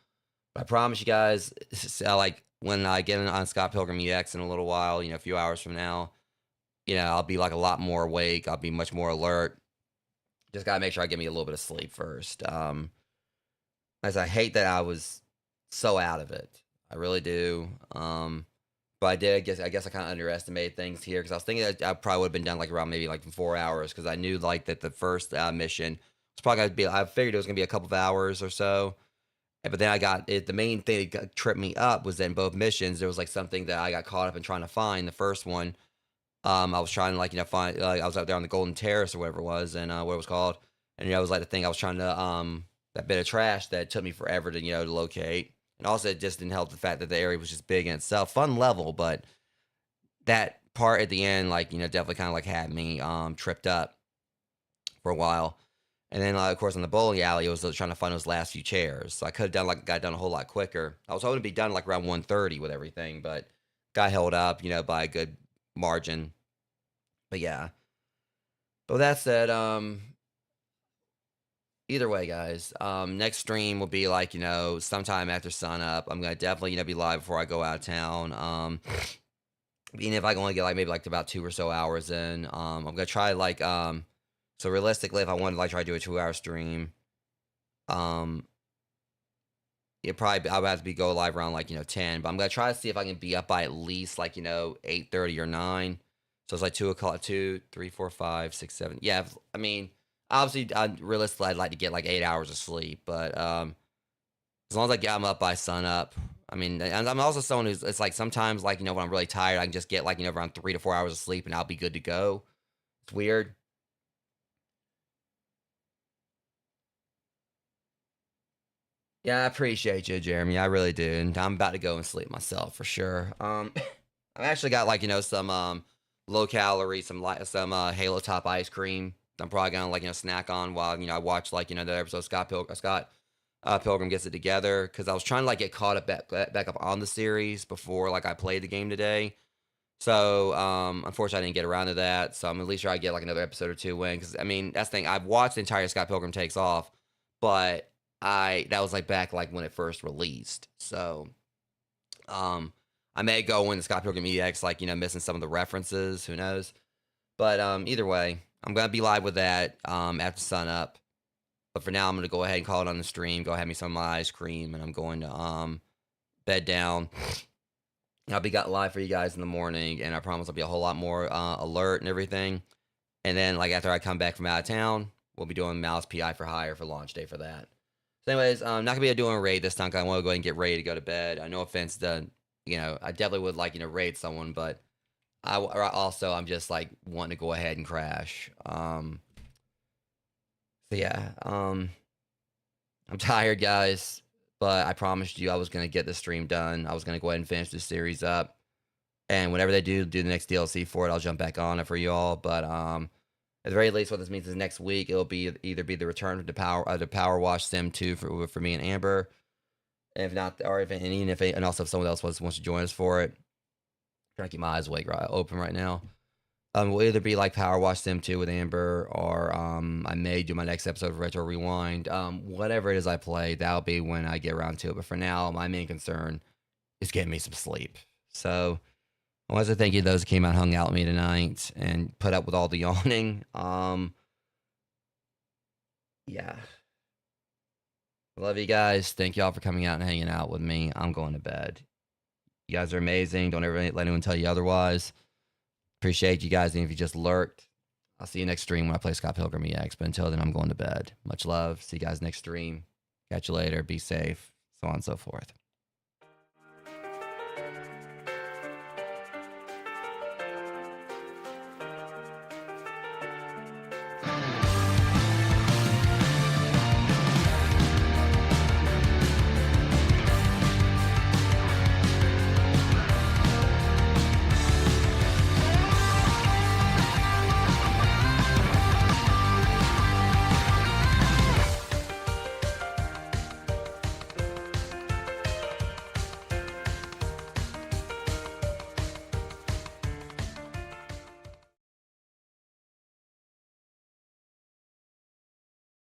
But I promise you guys, like when I get on Scott Pilgrim EX in a little while, you know, a few hours from now, you know, I'll be like a lot more awake. I'll be much more alert. Just gotta make sure I get me a little bit of sleep first. As I hate that I was so out of it. I really do. But I did. I guess I kind of underestimated things here because I was thinking that I probably would have been done like around maybe like 4 hours because I knew like that the first mission was probably gonna be. I figured it was gonna be a couple of hours or so. But then I got it. The main thing that tripped me up was that in both missions there was like something that I got caught up in trying to find. The first one, I was trying to like, you know, find, like I was out there on the Golden Terrace or whatever it was, and what it was called, and you know, it was like the thing I was trying to that bit of trash that took me forever to, you know, to locate. And also, it just didn't help the fact that the area was just big in itself. Fun level, but that part at the end, like, you know, definitely kind of like had me tripped up for a while. And then, of course, on the bowling alley, I was trying to find those last few chairs. So I could have done got done a whole lot quicker. I was hoping to be done like around 1:30 with everything, but got held up, you know, by a good margin. But yeah. But with that said, either way, guys, next stream will be like, you know, sometime after sun up. I'm gonna definitely, you know, be live before I go out of town. Even if I can only get like maybe like about 2 or so hours in, I'm gonna try like so realistically, if I wanted to like try to do a 2-hour stream, it probably I would have to be go live around like, you know, 10. But I'm gonna try to see if I can be up by at least like, you know, 8:30 or 9. So it's like 2 o'clock, 2, 3, 4, 5, 6, 7. Yeah, I mean, obviously, realistically, I'd like to get like 8 hours of sleep, but as long as I get them up by sun up, I mean, and I'm also someone who's, it's like sometimes like, you know, when I'm really tired, I can just get like, you know, around 3 to 4 hours of sleep and I'll be good to go. It's weird. Yeah, I appreciate you, Jeremy. I really do. And I'm about to go and sleep myself for sure. I've actually got like, you know, some low calorie, some Halo Top ice cream. I'm probably gonna like, you know, snack on while, you know, I watch like, you know, the episode Scott Pilgrim gets it together, because I was trying to like get caught up back up on the series before like I played the game today. So unfortunately I didn't get around to that. So I'm at least sure I get like another episode or two in, because I mean that's the thing. I've watched the entire Scott Pilgrim Takes Off, but that was like back like when it first released. So I may go in the Scott Pilgrim EX like, you know, missing some of the references. Who knows? But either way, I'm gonna be live with that after sun up. But for now, I'm gonna go ahead and call it on the stream. Go have me some of my ice cream, and I'm going to bed down. And I'll be got live for you guys in the morning, and I promise I'll be a whole lot more alert and everything. And then like after I come back from out of town, we'll be doing Mouse PI for Hire for launch day for that. So anyways, not gonna be doing a raid this time, because I want to go ahead and get ready to go to bed. I no offense to, you know, I definitely would like, you know, raid someone, but I'm just like wanting to go ahead and crash. So yeah, I'm tired, guys, but I promised you I was gonna get the stream done. I was gonna go ahead and finish this series up, and whenever they do the next DLC for it, I'll jump back on it for y'all. But at the very least, what this means is next week it'll be either be the return of the Power Wash Sim 2 for me and Amber, and if not, or if and also if someone else wants to join us for it. Trying to keep my eyes open right now. Will either be like Power Wash Sim 2 with Amber, or I may do my next episode of Retro Rewind. Whatever it is I play, that'll be when I get around to it. But for now, my main concern is getting me some sleep. So I want to thank you those who came out and hung out with me tonight and put up with all the yawning. Yeah. I love you guys. Thank y'all for coming out and hanging out with me. I'm going to bed. You guys are amazing. Don't ever let anyone tell you otherwise. Appreciate you guys. And if you just lurked, I'll see you next stream when I play Scott Pilgrim EX. But until then, I'm going to bed. Much love. See you guys next stream. Catch you later. Be safe. So on and so forth.